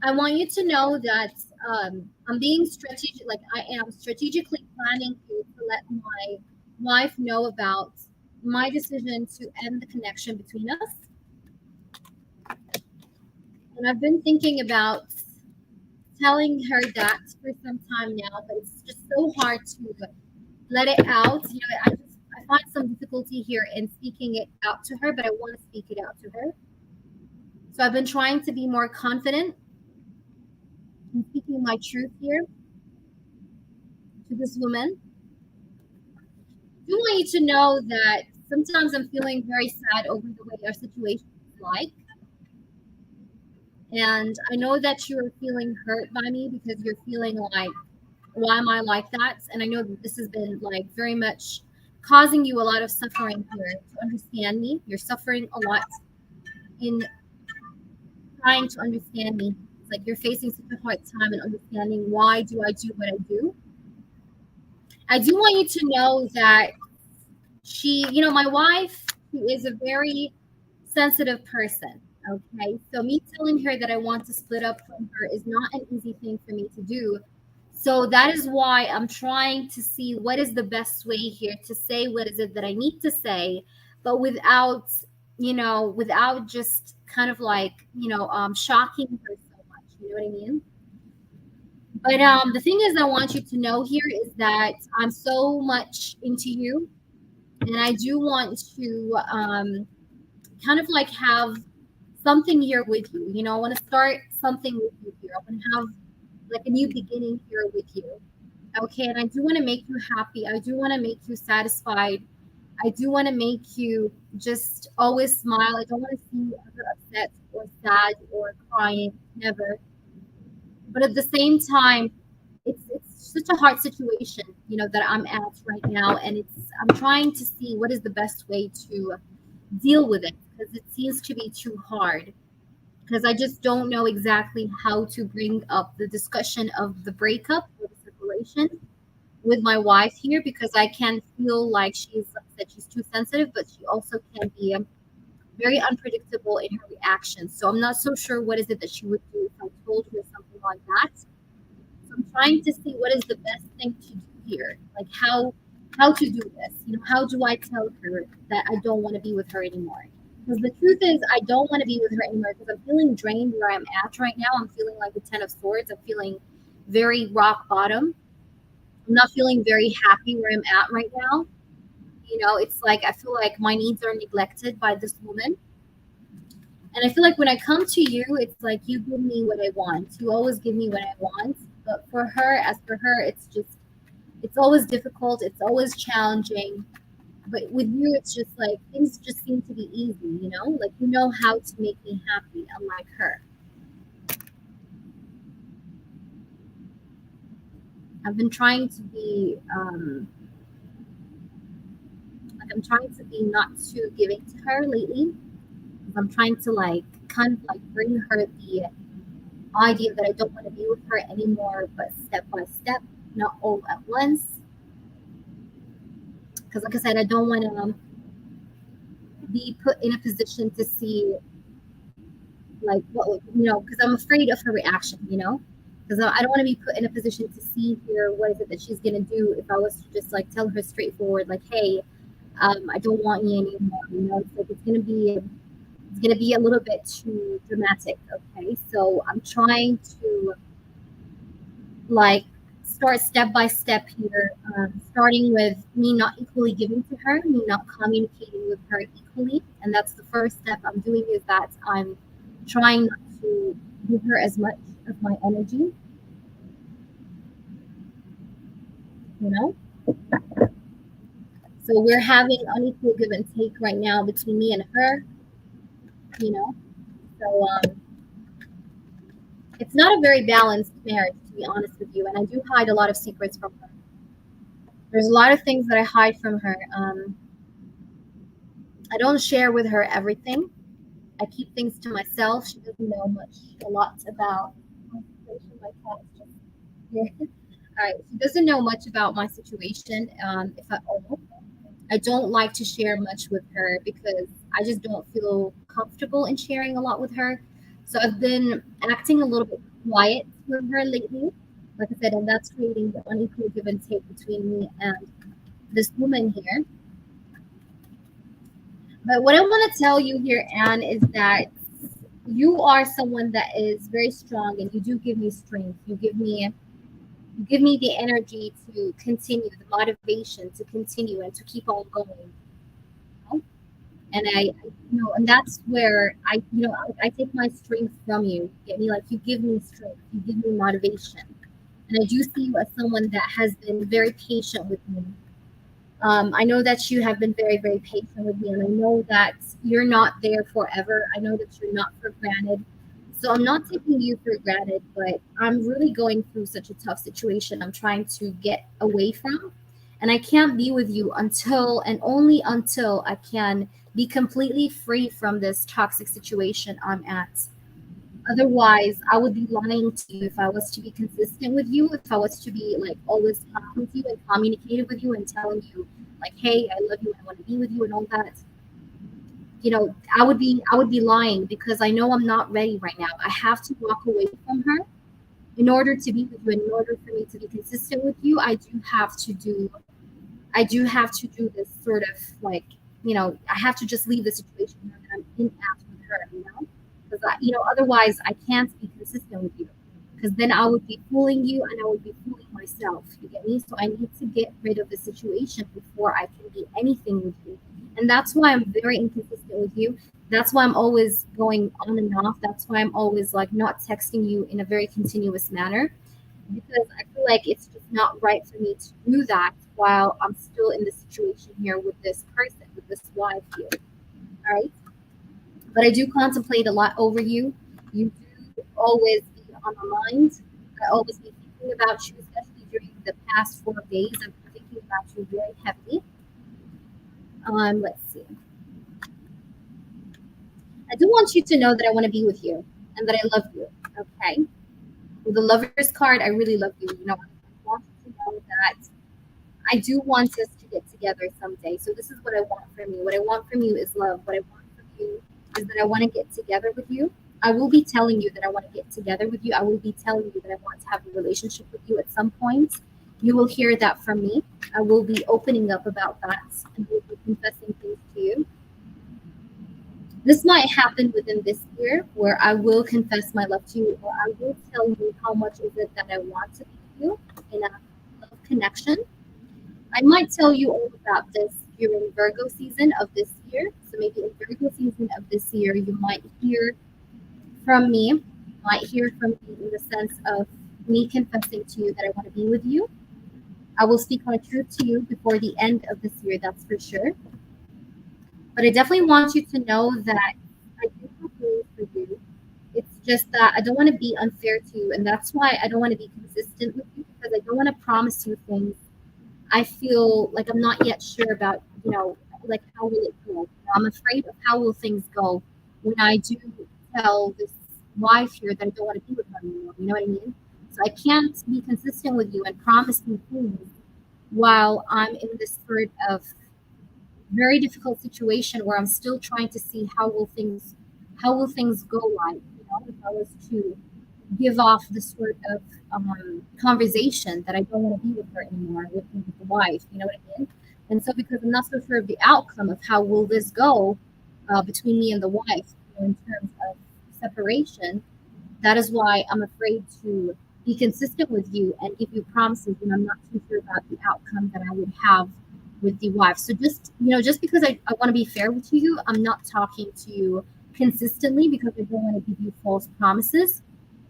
I want you to know that I'm being strategic, like I am strategically planning to let my wife know about my decision to end the connection between us. And I've been thinking about telling her that for some time now, but it's just so hard to let it out. You know, I find some difficulty here in speaking it out to her, but I want to speak it out to her. So I've been trying to be more confident in speaking my truth here to this woman. I do want you to know that sometimes I'm feeling very sad over the way our situation is like. And I know that you are feeling hurt by me because you're feeling like, why am I like that? And I know that this has been like very much causing you a lot of suffering here to understand me. You're suffering a lot in trying to understand me. It's like you're facing such a hard time in understanding why do I do what I do. I do want you to know that my wife, who is a very sensitive person. Okay. So me telling her that I want to split up from her is not an easy thing for me to do. So that is why I'm trying to see what is the best way here to say what is it that I need to say, but without just kind of like, shocking her so much. You know what I mean? But the thing is, I want you to know here is that I'm so much into you, and I do want to kind of like have something here with you. You know, I want to start something with you here. I want to have like a new beginning here with you. Okay, and I do want to make you happy. I do want to make you satisfied. I do want to make you just always smile. I don't want to see you ever upset or sad or crying. Never. But at the same time, it's such a hard situation, that I'm at right now, and I'm trying to see what is the best way to deal with it because it seems to be too hard. Because I just don't know exactly how to bring up the discussion of the breakup or the separation with my wife here because I can feel like she's too sensitive, but she also can be very unpredictable in her reactions. So I'm not so sure what is it that she would do if I told her something like that. So I'm trying to see what is the best thing to do here, like how to do this. How do I tell her that I don't want to be with her anymore? Because the truth is, I don't want to be with her anymore because I'm feeling drained where I'm at right now. I'm feeling like the Ten of Swords. I'm feeling very rock bottom. I'm not feeling very happy where I'm at right now. It's like I feel like my needs are neglected by this woman. And I feel like when I come to you, it's like you give me what I want. You always give me what I want. But as for her, it's always difficult. It's always challenging. But with you, it's just like things just seem to be easy. Like you know how to make me happy, unlike her. I've been trying to be like I'm trying to be not too giving to her lately. I'm trying to like kind of like bring her the idea that I don't want to be with her anymore, but step by step, not all at once. Because like I said, I don't want to be put in a position to see like what because I'm afraid of her reaction, because I don't want to be put in a position to see here what is it that she's gonna do if I was to just like tell her straightforward, like, hey, I don't want you anymore. It's like it's gonna be a little bit too dramatic. Okay, so I'm trying to like start step by step here, starting with me not equally giving to her, me not communicating with her equally, and that's the first step I'm doing is that I'm trying not to give her as much of my energy, you know. So we're having unequal give and take right now between me and her, you know. So it's not a very balanced marriage, to be honest with you, and I do hide a lot of secrets from her. There's a lot of things that I hide from her. I don't share with her everything. I keep things to myself. She doesn't know a lot about my situation. My cat is just here. All right. She doesn't know much about my situation, if at all. I don't like to share much with her because I just don't feel comfortable in sharing a lot with her. So I've been acting a little bit quiet with her lately. Like I said, and that's creating the unequal give and take between me and this woman here. But what I want to tell you here, Anne, is that you are someone that is very strong, and you do give me strength. You give me the energy to continue, the motivation to continue and to keep on going. And and that's where I take my strength from you. Get me? Like, you give me strength, you give me motivation, and I do see you as someone that has been very patient with me. I know that you have been very, very patient with me, and I know that you're not there forever. I know that you're not for granted. So I'm not taking you for granted, but I'm really going through such a tough situation I'm trying to get away from. And I can't be with you until and only until I can be completely free from this toxic situation I'm at. Otherwise, I would be lying to you if I was to be consistent with you, if I was to be like always talking to you and communicating with you and telling you like, hey, I love you and I want to be with you and all that. I would be lying because I know I'm not ready right now. I have to walk away from her in order to be with you, and in order for me to be consistent with you. I do have to do this sort of like, I have to just leave the situation that I'm in at with her, because otherwise I can't be consistent with you. Because then I would be fooling you and I would be fooling myself. You get me? So I need to get rid of the situation before I can be anything with you. And that's why I'm very inconsistent with you. That's why I'm always going on and off. That's why I'm always like not texting you in a very continuous manner, because I feel like it's just not right for me to do that while I'm still in the situation here with this person, with this wife here. All right. But I do contemplate a lot over you. You do always be on my mind. I always be thinking about you, especially during the past 4 days. I've been thinking about you very heavily. Let's see. I do want you to know that I want to be with you and that I love you. Okay. With the lover's card, I really love you. I want you to know that I do want us to get together someday. So this is what I want from you. What I want from you is love. What I want from you is that I want to get together with you. I will be telling you that I want to get together with you. I will be telling you that I want to have a relationship with you at some point. You will hear that from me. I will be opening up about that and will be confessing things to you. This might happen within this year where I will confess my love to you, or I will tell you how much is it that I want to be with you in a love connection. I might tell you all about this during Virgo season of this year. So maybe in Virgo season of this year, you might hear from me, in the sense of me confessing to you that I want to be with you. I will speak my truth to you before the end of this year, that's for sure. But I definitely want you to know that I do have feelings for you. It's just that I don't want to be unfair to you, and that's why I don't want to be consistent with you, because I don't want to promise you things I feel like I'm not yet sure about, like how will it go. I'm afraid of how will things go when I do tell this wife here that I don't want to be with her anymore. You know what I mean? So I can't be consistent with you and promise you things while I'm in this sort of very difficult situation where I'm still trying to see how will things go like, if I was to give off the sort of conversation that I don't want to be with her anymore, with the wife, you know what I mean? And so because I'm not so sure of the outcome of how will this go between me and the wife, in terms of separation, that is why I'm afraid to be consistent with you and give you promises when I'm not too sure about the outcome that I would have with the wife. So just, just because I want to be fair with you, I'm not talking to you consistently because I don't want to give you false promises.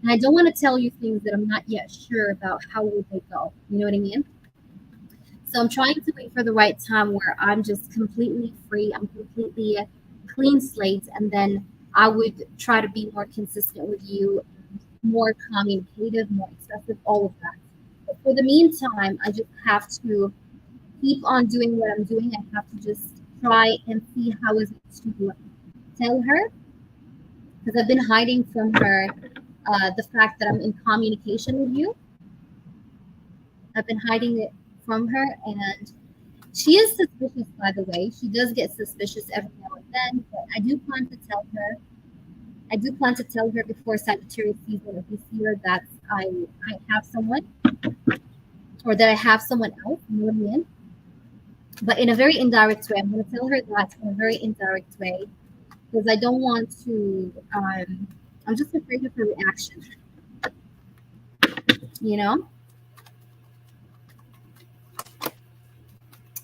And I don't want to tell you things that I'm not yet sure about how will they go. You know what I mean? So I'm trying to wait for the right time where I'm just completely free. I'm completely clean slate. And then I would try to be more consistent with you, more communicative, more expressive, all of that. But for the meantime, I just have to keep on doing what I'm doing. I have to just try and see how is it to tell her, because I've been hiding from her the fact that I'm in communication with you. I've been hiding it from her, and she is suspicious, by the way. She does get suspicious every now and then, but I do plan to tell her. I do plan to tell her before Sagittarius season of this year that I have someone, or that I have someone else. You know what I mean? But in a very indirect way. I'm going to tell her that in a very indirect way because I don't want to. I'm just afraid of her reaction. You know.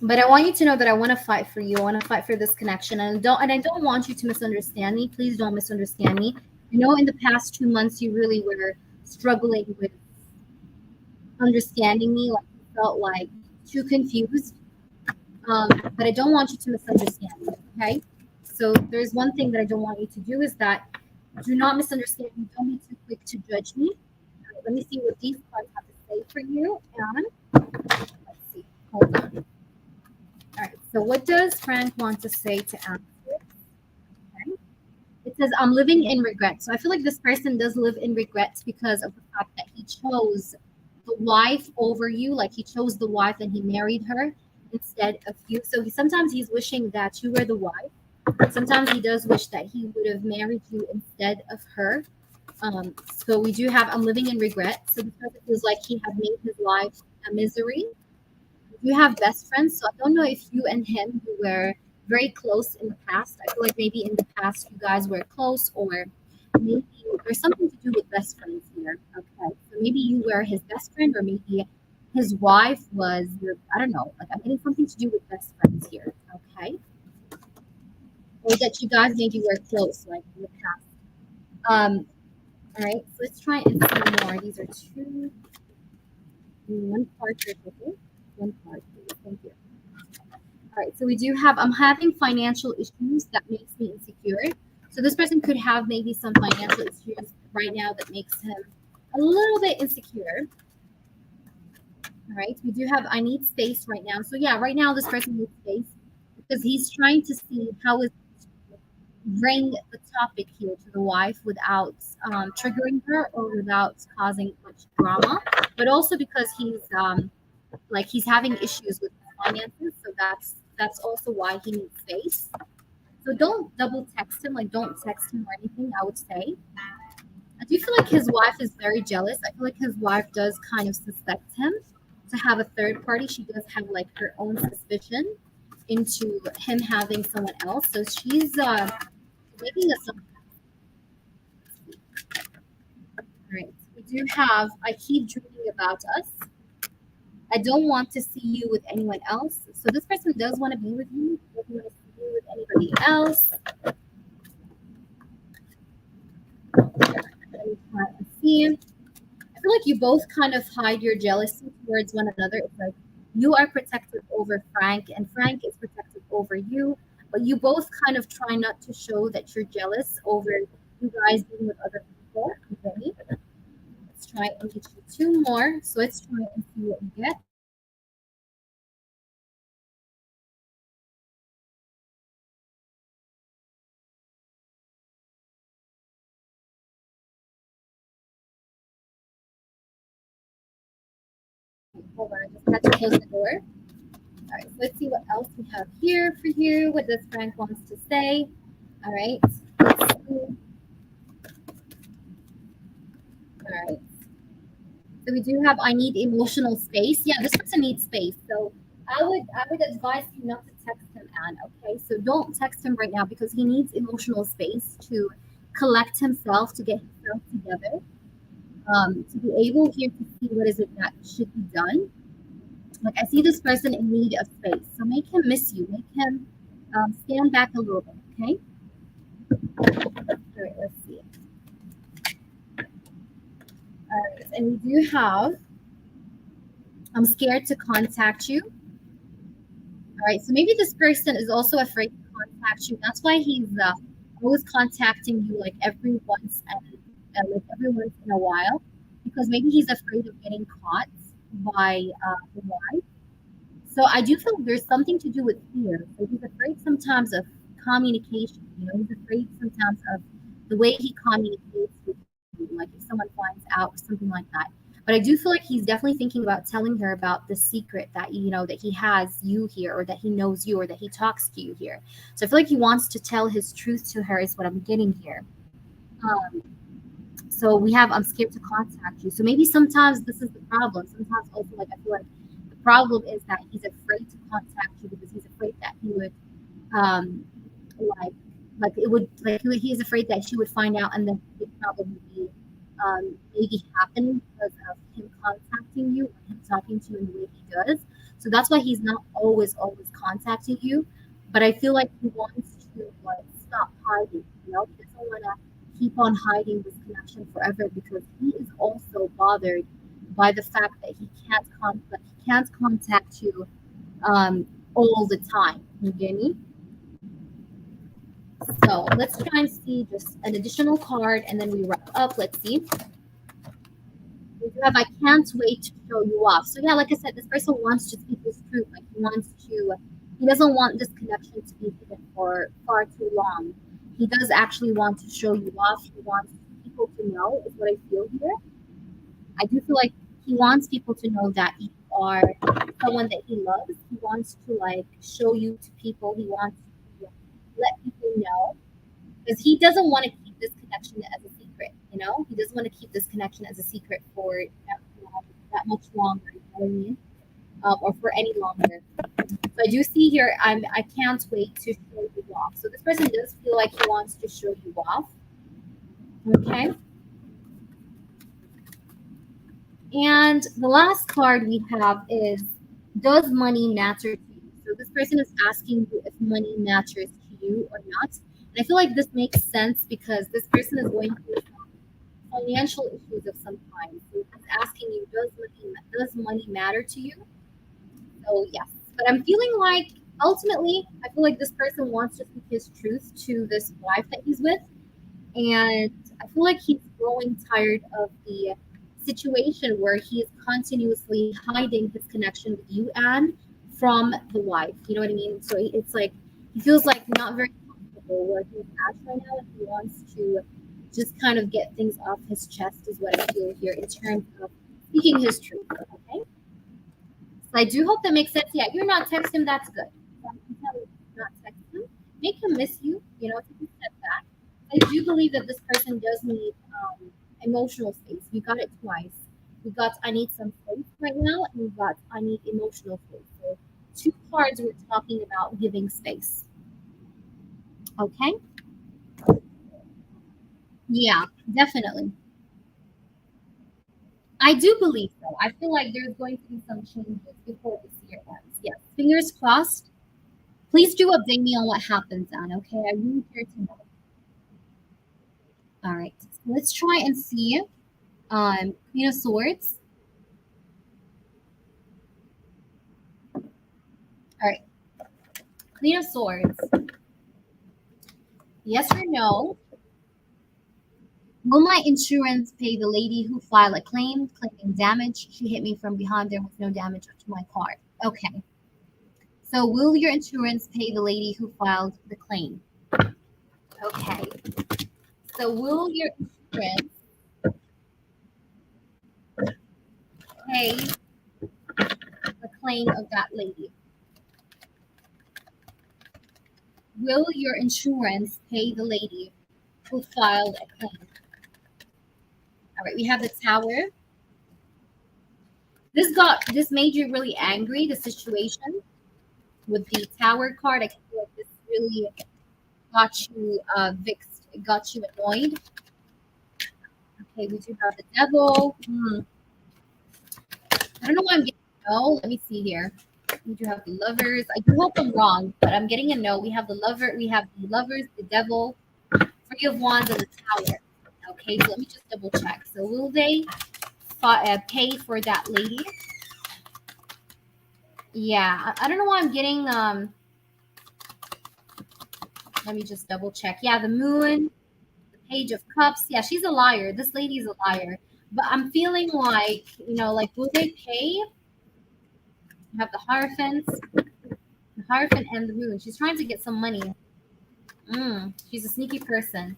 But I want you to know that I want to fight for you. I want to fight for this connection, and I don't want you to misunderstand me. Please don't misunderstand me. I know in the past 2 months you really were struggling with understanding me. Like you felt like too confused. But I don't want you to misunderstand me. Okay. So there's one thing that I don't want you to do is that do not misunderstand me. Don't be too quick to judge me. All right, let me see what these cards have to say for you. And let's see. Hold on. All right. So what does Frank want to say to answer? Okay. It says, I'm living in regret. So I feel like this person does live in regret because of the fact that he chose the wife over you. Like he chose the wife and he married her instead of you. So sometimes he's wishing that you were the wife. Sometimes he does wish that he would have married you instead of her. So we do have, I'm living in regret. So this person feels like he has made his life a misery. You have best friends, so I don't know if you and him you were very close in the past. I feel like maybe in the past you guys were close, or maybe there's something to do with best friends here. Okay, so maybe you were his best friend, or maybe his wife was your. I don't know. Like I'm getting something to do with best friends here. Okay, or that you guys maybe were close, like in the past. All right, so let's try and see more. These are two, one card here, okay? One card, please. Thank you. All right, so we do have, I'm having financial issues that makes me insecure. So this person could have maybe some financial issues right now that makes him a little bit insecure. All right, we do have, I need space right now. So yeah, right now this person needs space because he's trying to see how is bring the topic here to the wife without triggering her or without causing much drama, but also because he's like he's having issues with finances, so that's also why he needs space. So don't double text him, like don't text him or anything, I would say. I do feel like his wife is very jealous. I feel like his wife does kind of suspect him to have a third party. She does have like her own suspicion into him having someone else. So she's making assumptions. Right. We do have I keep dreaming about us. I don't want to see you with anyone else. So this person does want to be with you. Doesn't want to see you with anybody else. Let me try and see. I feel like you both kind of hide your jealousy towards one another. It's like you are protective over Frank, and Frank is protective over you. But you both kind of try not to show that you're jealous over you guys being with other people. Okay. Let's try and get you two more. So let's try and see what we get. Hold on, I just had to close the door. All right, so let's see what else we have here for you. What does Frank wants to say? All right, let's see. All right. So we do have I need emotional space. Yeah, this person needs space. So I would advise you not to text him, Anne. Okay, so don't text him right now because he needs emotional space to collect himself, to get himself together, to be able here to see what is it that should be done. Like I see this person in need of space, so make him miss you. Make him stand back a little bit. Okay. All right. Let's see. All right, and we do have. I'm scared to contact you. All right, so maybe this person is also afraid to contact you. That's why he's always contacting you like every once in a while, because maybe he's afraid of getting caught by the wife. So I do feel there's something to do with fear. So he's afraid sometimes of communication. You know, he's afraid sometimes of the way he communicates with you, like if someone finds out or something like that. But I do feel like he's definitely thinking about telling her about the secret that that he has you here, or that he knows you, or that he talks to you here. So I feel like he wants to tell his truth to her, is what I'm getting here. Um, so we have I'm scared to contact you. So maybe sometimes this is the problem. Sometimes also like I feel like the problem is that he's afraid to contact you because he's afraid that he would um like it would like he's afraid that she would find out, and then the big problem would be maybe happening because of him contacting you or him talking to you in the way he does. So that's why he's not always contacting you. But I feel like he wants to like stop hiding. He doesn't want to keep on hiding this connection forever because he is also bothered by the fact that he can't contact you all the time. You get me? So let's try and see just an additional card and then we wrap up. Let's see. We do have I can't wait to show you off. So yeah, like I said, this person wants to speak his truth. Like he doesn't want this connection to be hidden for far too long. He does actually want to show you off. He wants people to know, is what I feel here. I do feel like he wants people to know that you are someone that he loves. He wants to like show you to people. He wants to let people know because he doesn't want to keep this connection as a secret. He doesn't want to keep this connection as a secret for that much longer. You know what I mean? Or for any longer. So I do see here. I can't wait to show you off. So this person does feel like he wants to show you off. Okay. And the last card we have is, does money matter to you? So this person is asking you if money matters to you or not. And I feel like this makes sense because this person is going through some financial issues of some kind. So he's asking you, does money matter to you? So yes. But I'm feeling like ultimately, I feel like this person wants to speak his truth to this wife that he's with. And I feel like he's growing tired of the situation where he is continuously hiding his connection with you and from the wife. You know what I mean? So it's like he feels like not very comfortable where he's at right now, and he wants to just kind of get things off his chest, is what I feel here in terms of speaking his truth. Okay. So I do hope that makes sense. Yeah, you're not texting him. That's good. So I'm telling you, not text him. Make him miss you. Take a step back. I do believe that this person does need emotional space. We got it twice. We got I need some space right now, and we got I need emotional space. So two cards we're talking about giving space. Okay? Yeah, definitely. I do believe so. I feel like there's going to be some changes before this year ends. Yes. Fingers crossed. Please do update me on what happens, Anne. Okay? I really care to know. All right. So let's try and see. Queen of Swords. All right. Queen of Swords. Yes or no? Will my insurance pay the lady who filed a claim claiming damage? She hit me from behind. There was no damage to my car. Okay. So will your insurance pay the lady who filed the claim? Okay. So will your insurance pay the claim of that lady? Will your insurance pay the lady who filed a claim? All right, we have the Tower. This made you really angry, the situation with the Tower card. I feel like this really got you vexed, got you annoyed. Okay, we do have the Devil. I don't know why I'm getting a no. Let me see here. We do have the Lovers. I do hope I'm wrong, but I'm getting a no. We have the Lover. We have the Lovers, the Devil, Three of Wands, and the Tower. Okay, so let me just double check. So will they pay for that lady? Yeah, I don't know why I'm getting. Let me just double check. Yeah, the Moon, the Page of Cups. Yeah, she's a liar. This lady's a liar. But I'm feeling like, like will they pay? You have the Hierophant and the Moon. She's trying to get some money. She's a sneaky person.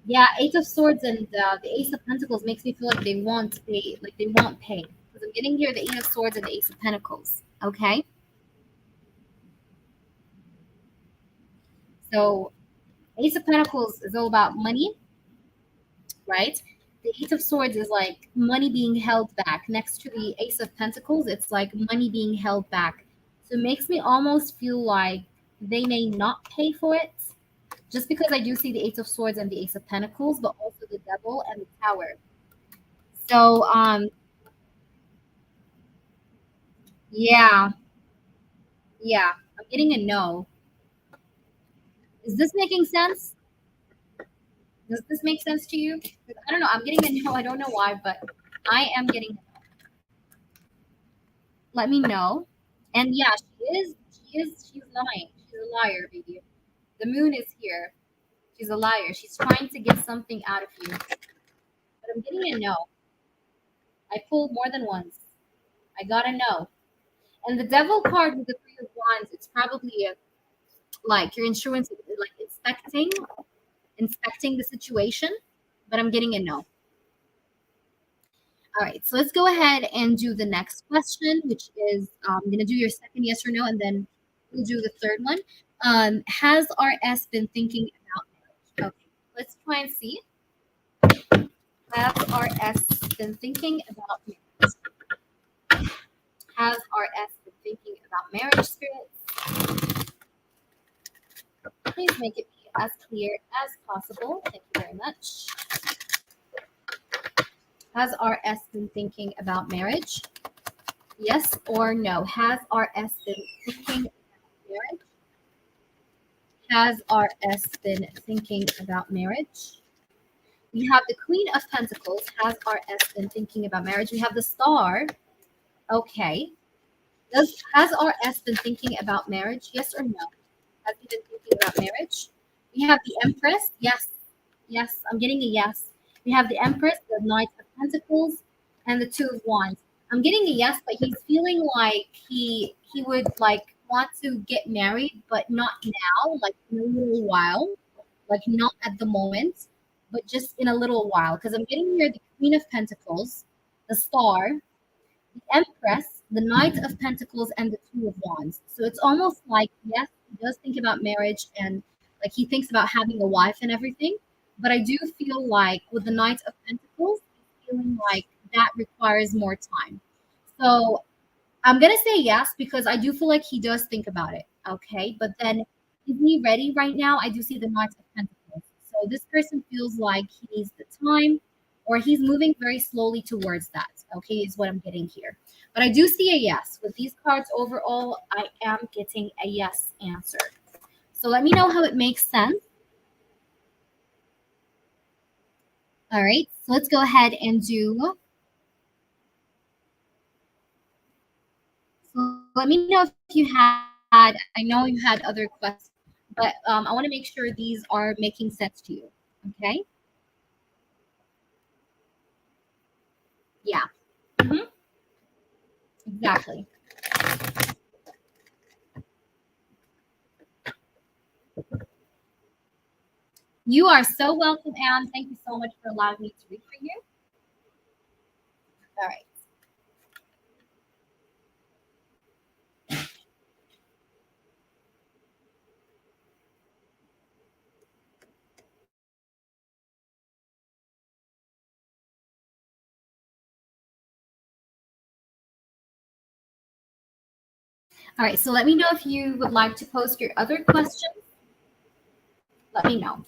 Yeah, Eight of Swords and the Ace of Pentacles makes me feel like they won't pay. Like they won't pay because I'm getting here the Eight of Swords and the Ace of Pentacles. Okay, so Ace of Pentacles is all about money, right? The Eight of Swords is like money being held back. Next to the Ace of Pentacles, it's like money being held back. So it makes me almost feel like they may not pay for it, just because I do see the Eight of Swords and the Ace of Pentacles, but also the Devil and the Tower. So, yeah, yeah, I'm getting a no. Is this making sense? Does this make sense to you? 'Cause I don't know. I'm getting a no. I don't know why, but I am getting a no. Let me know. And yeah, she's lying. She's a liar, baby. The moon is here. She's a liar. She's trying to get something out of you. But I'm getting a no. I pulled more than once. I got a no. And the devil card with the three of wands, it's probably like your insurance, like inspecting the situation. But I'm getting a no. All right, so let's go ahead and do the next question, which is I'm going to do your second yes or no, and then we'll do the third one. Has RS been thinking about marriage? Okay, let's try and see. Has RS been thinking about marriage? Has RS been thinking about marriage, spirits? Please make it be as clear as possible. Thank you very much. Has RS been thinking about marriage? Yes or no? Has RS been thinking about marriage? Has RS been thinking about marriage? We have the Queen of Pentacles. Has RS been thinking about marriage? We have the Star. Okay. Has RS been thinking about marriage? Yes or no? Has he been thinking about marriage? We have the Empress. Yes. Yes, I'm getting a yes. We have the Empress, the Knight of Pentacles, and the Two of Wands. I'm getting a yes, but he's feeling like he would like want to get married, but not now, like in a little while, like not at the moment, but just in a little while. Because I'm getting here the Queen of Pentacles, the Star, the Empress, the Knight of Pentacles, and the Two of Wands. So it's almost like, yes, he does think about marriage and like he thinks about having a wife and everything. But I do feel like with the Knight of Pentacles, he's feeling like that requires more time. So I'm gonna say yes because I do feel like he does think about it. Okay, but then is he ready right now? I do see the Knight of Pentacles. So this person feels like he needs the time, or he's moving very slowly towards that. Okay, is what I'm getting here. But I do see a yes with these cards overall. I am getting a yes answer. So let me know how it makes sense. All right, so let's go ahead and do. So let me know if you had. I know you had other questions, but I want to make sure these are making sense to you. Okay. Yeah. Mhm. Exactly. You are so welcome, Anne. Thank you so much for allowing me to read for you. All right. All right, so let me know if you would like to post your other questions. Let me know.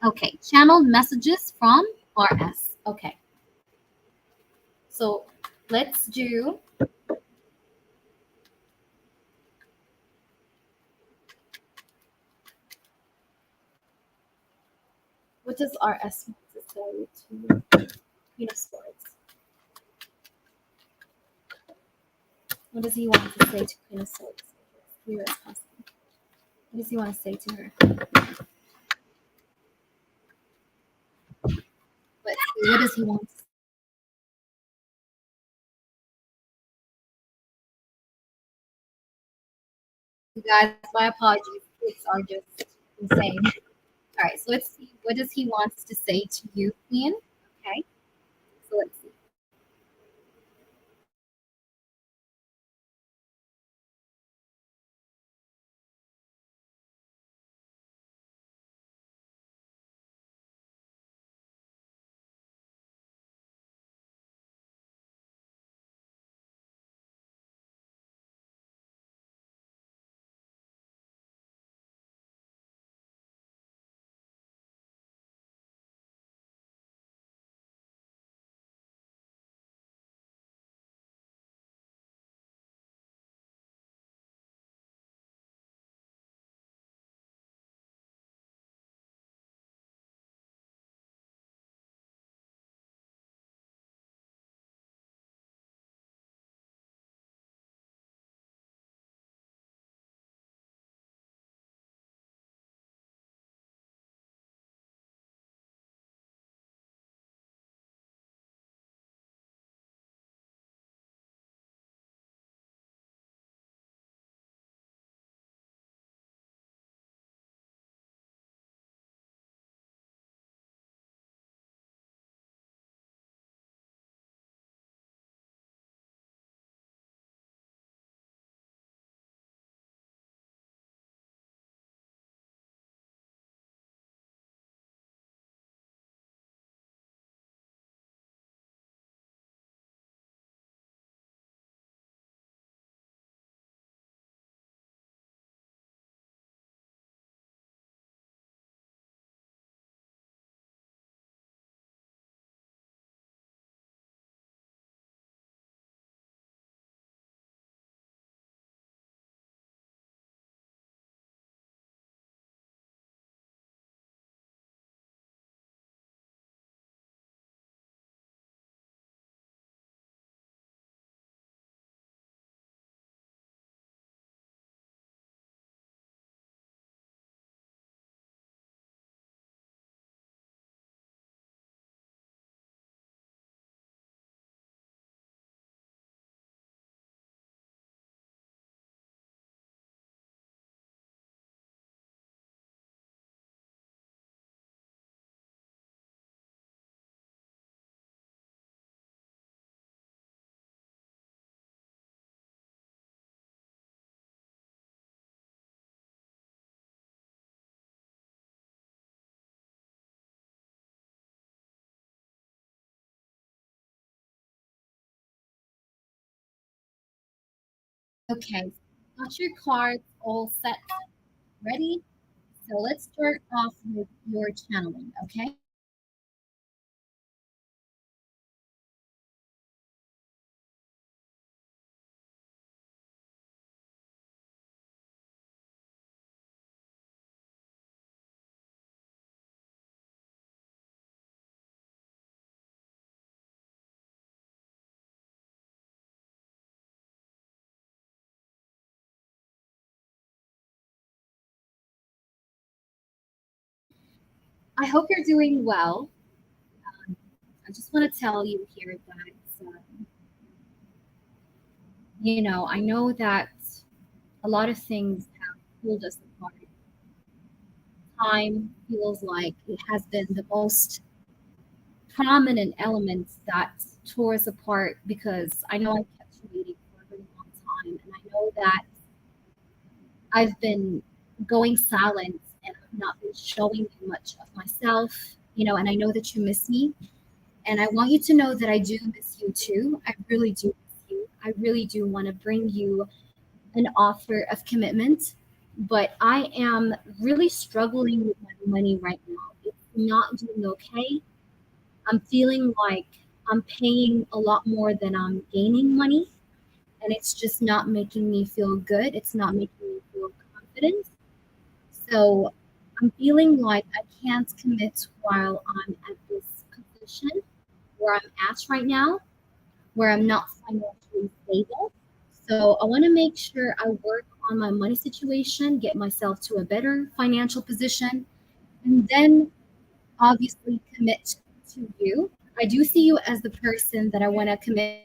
Okay, channeled messages from RS. Okay, so let's do. What does RS want to say to Queen of Swords? What does he want to say to Queen of Swords? Clear as possible. What does he want to say to her? Let's see. What does he want to say? You guys, my apologies. Kids are just insane. All right, so let's see. What does he wants to say to you, Queen? Okay, so let's see. Okay, got your cards all set, ready? So let's start off with your channeling, okay? I hope you're doing well. I just want to tell you here that, I know that a lot of things have pulled us apart. Time feels like it has been the most prominent element that tore us apart because I know I kept you waiting for a really long know that I've been going silent and I've not been showing you much of myself, and I know that you miss me. And I want you to know that I do miss you too. I really do miss you. I really do want to bring you an offer of commitment, but I am really struggling with my money right now. It's not doing okay. I'm feeling like I'm paying a lot more than I'm gaining money, and it's just not making me feel good. It's not making me feel confident. So I'm feeling like I can't commit while I'm at this position where I'm at right now, where I'm not financially stable. So I want to make sure I work on my money situation, get myself to a better financial position, and then obviously commit to you. I do see you as the person that I want to commit.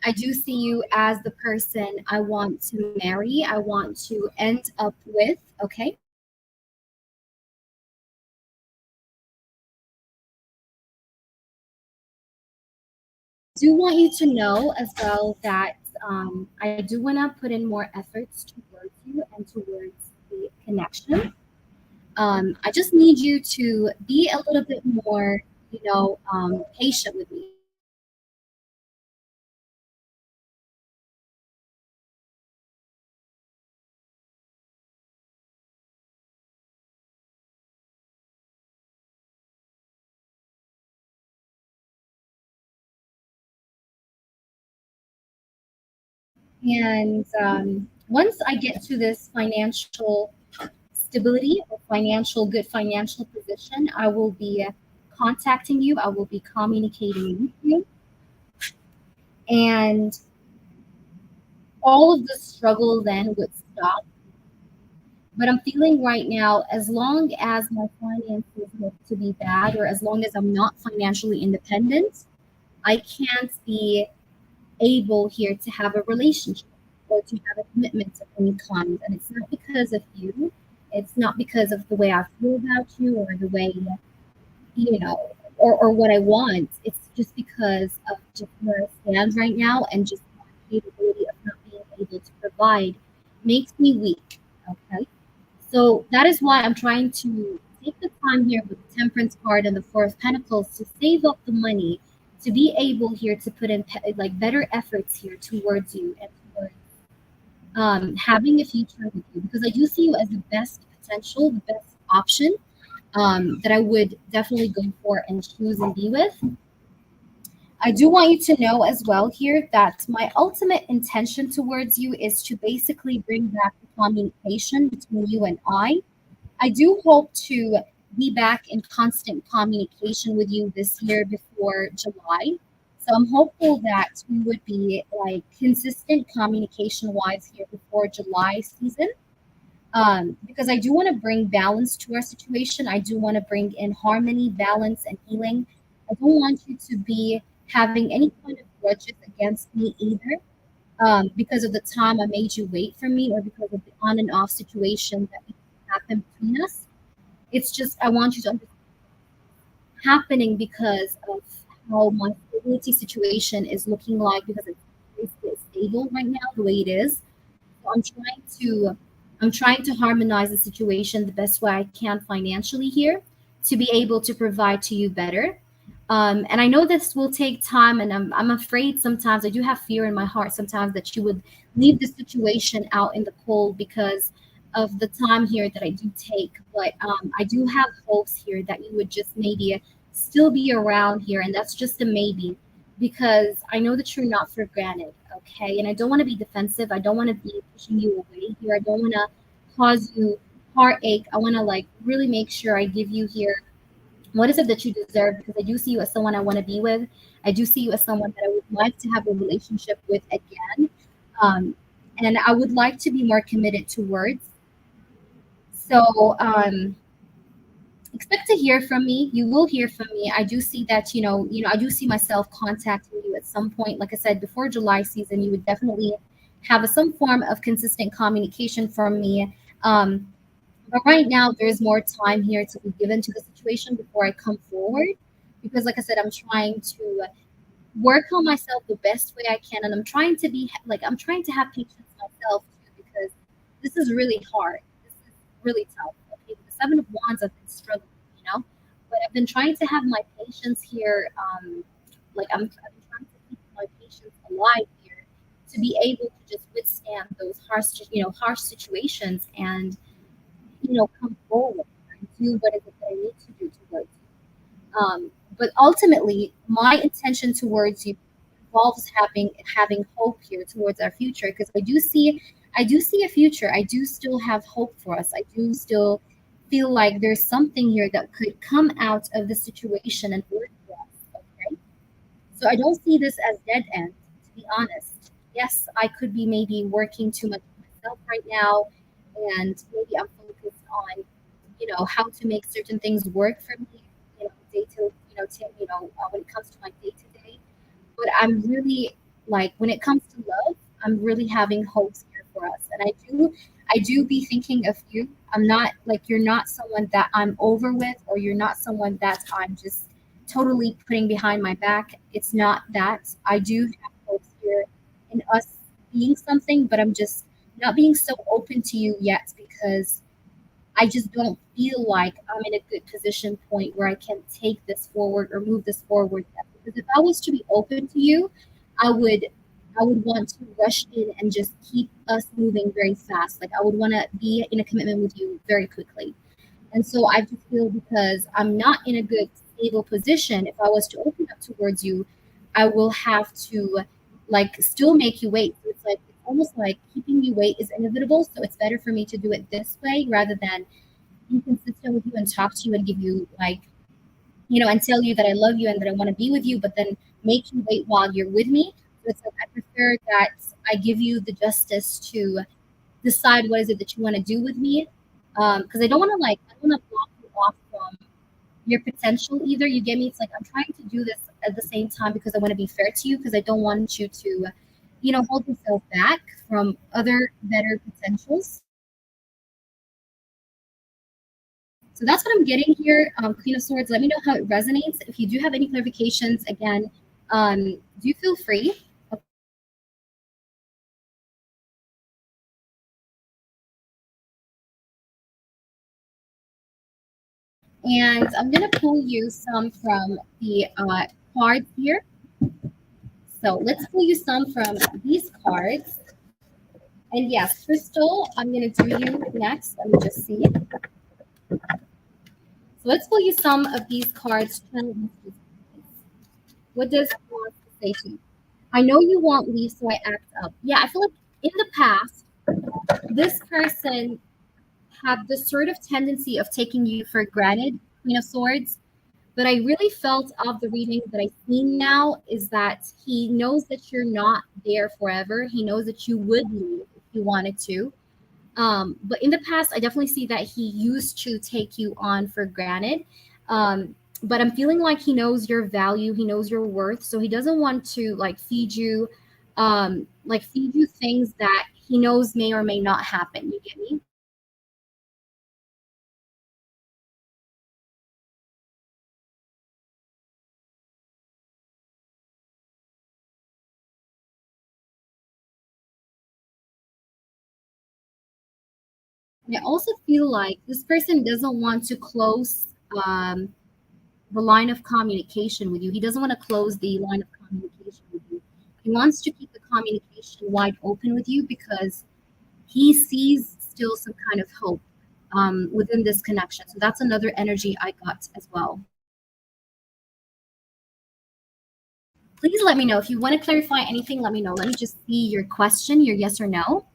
I do see you as the person I want to marry, I want to end up with, okay? Do want you to know as well that I do want to put in more efforts towards you and towards the connection. I just need you to be a little bit more, patient with me. And once I get to this financial stability or good financial position, I will be contacting you. I will be communicating with you. And all of the struggle then would stop. But I'm feeling right now, as long as my finances look to be bad, or as long as I'm not financially independent, I can't be able here to have a relationship or to have a commitment of any kind. And it's not because of you. It's not because of the way I feel about you or the way, you know, or what I want. It's just because of just where I stand right now and just my capability of not being able to provide makes me weak. Okay. So that is why I'm trying to take the time here with the Temperance card and the Four of Pentacles to save up the money to be able here to put in like better efforts here towards you and towards having a future with you, because I do see you as the best potential, the best option that I would definitely go for and choose and be with. I do want you to know as well here that my ultimate intention towards you is to basically bring back the communication between you and I do hope to be back in constant communication with you this year before July. So I'm hopeful that we would be like consistent communication wise here before July season. Because I do want to bring balance to our situation. I do want to bring in harmony, balance, and healing. I don't want you to be having any kind of grudges against me either, because of the time I made you wait for me or because of the on and off situation that happened between us. It's just I want you to understand happening because of how my stability situation is looking like, because it's stable right now the way it is. So I'm trying to harmonize the situation the best way I can financially here to be able to provide to you better. And I know this will take time, and I'm afraid sometimes I do have fear in my heart sometimes that you would leave the situation out in the cold because of the time here that I do take. But I do have hopes here that you would just maybe still be around here, and that's just a maybe because I know that you're not for granted, okay? And I don't want to be defensive. I don't want to be pushing you away here. I don't want to cause you heartache. I want to like really make sure I give you here what is it that you deserve, because I do see you as someone I want to be with. I do see you as someone that I would like to have a relationship with again. Um, and I would like to be more committed towards. So expect to hear from me. You will hear from me. I do see that, I do see myself contacting you at some point. Like I said, before July season, you would definitely have some form of consistent communication from me. But right now, there's more time here to be given to the situation before I come forward. Because, like I said, I'm trying to work on myself the best way I can, and I'm trying to be like I'm trying to have patience myself too because this is really hard. This is really tough. Okay, with the Seven of Wands, I've been struggling, but I've been trying to have my patience here. I've been trying to keep my patience alive here to be able to just withstand those harsh situations and come forward and do what is it that I need to do towards but ultimately, my intention towards you involves having hope here towards our future because I do see a future. I do still have hope for us. I do still feel like there's something here that could come out of the situation and work for us. Okay, so I don't see this as dead end. To be honest, yes, I could be maybe working too much on myself right now, and maybe I'm focused on how to make certain things work for me day to when it comes to my day to day, but I'm really like when it comes to love, I'm really having hopes here for us, and I do be thinking of you. I'm not like you're not someone that I'm over with, or you're not someone that I'm just totally putting behind my back. It's not that. I do have hopes here in us being something, but I'm just not being so open to you yet because I just don't feel like I'm in a good position point where I can take this forward or move this forward yet. Because if I was to be open to you, I would I would want to rush in and just keep us moving very fast. Like I would want to be in a commitment with you very quickly. And so I just feel because I'm not in a good stable position, if I was to open up towards you, I will have to like still make you wait. So it's almost like keeping you wait is inevitable. So it's better for me to do it this way rather than be consistent with you and talk to you and give you and tell you that I love you and that I want to be with you, but then make you wait while you're with me. So it's like I prefer that I give you the justice to decide what is it that you want to do with me. Because I don't want to block you off from your potential either. You get me? It's like I'm trying to do this at the same time because I want to be fair to you because I don't want you to, hold yourself back from other better potentials. So that's what I'm getting here, Queen of Swords. Let me know how it resonates. If you do have any clarifications, again, do feel free. And I'm going to pull you some from the cards here. So let's pull you some from these cards. And yes, Crystal, I'm going to do you next. Let me just see. So let's pull you some of these cards. What does it want to say to you? I know you won't leave, so I act up. Yeah, I feel like in the past, this person had this sort of tendency of taking you for granted, Queen of Swords. But I really felt of the reading that I've seen now is that he knows that you're not there forever. He knows that you would leave if you wanted to. But in the past, I definitely see that he used to take you on for granted. But I'm feeling like he knows your value, he knows your worth, so he doesn't want to feed you things that he knows may or may not happen. You get me? And I also feel like this person doesn't want to close um, the line of communication with you. He doesn't want to close the line of communication with you. He wants to keep the communication wide open with you because he sees still some kind of hope within this connection. So that's another energy I got as well. Please let me know if you want to clarify anything. Let me know. Let me just see your question, your yes or no.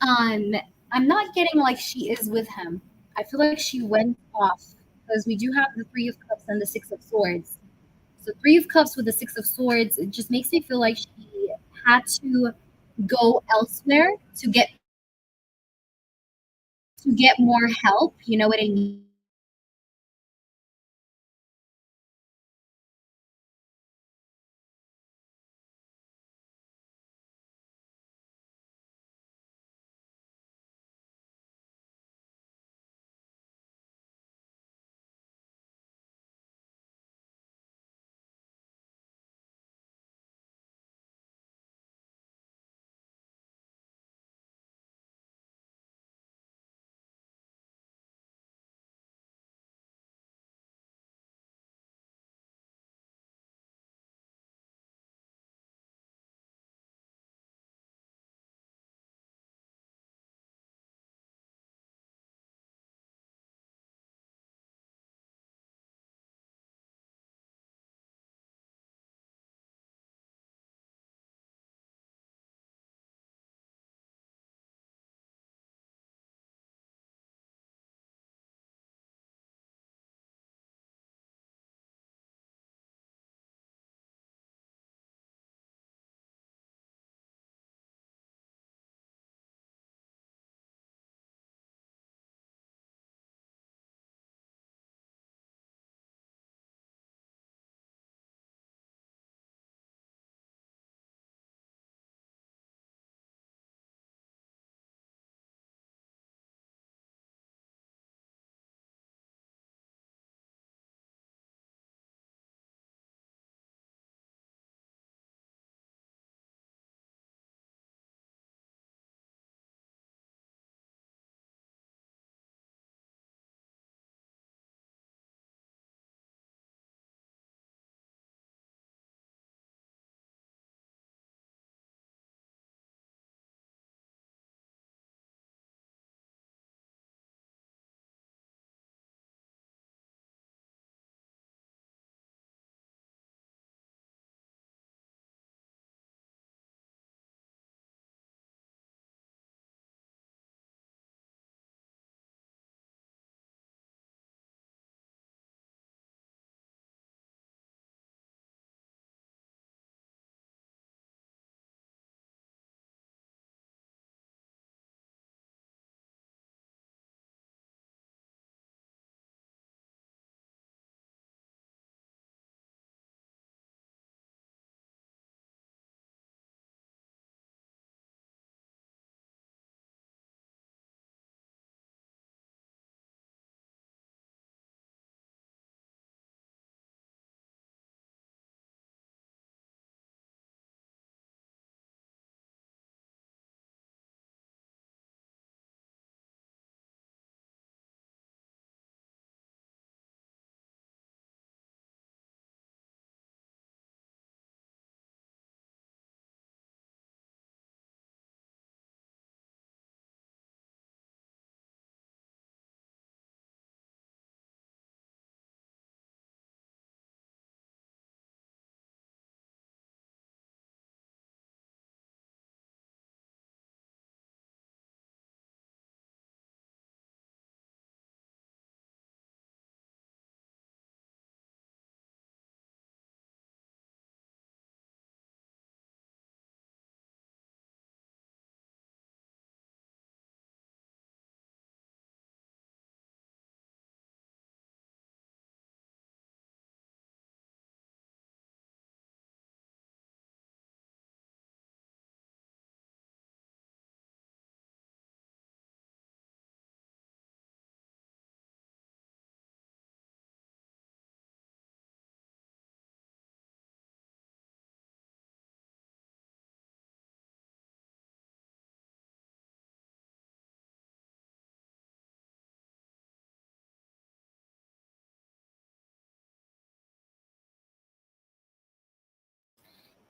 Um, I'm not getting like she is with him. I feel like she went off because we do have the Three of Cups and the Six of Swords. So Three of Cups with the Six of Swords, it just makes me feel like she had to go elsewhere to get more help. You know what I mean?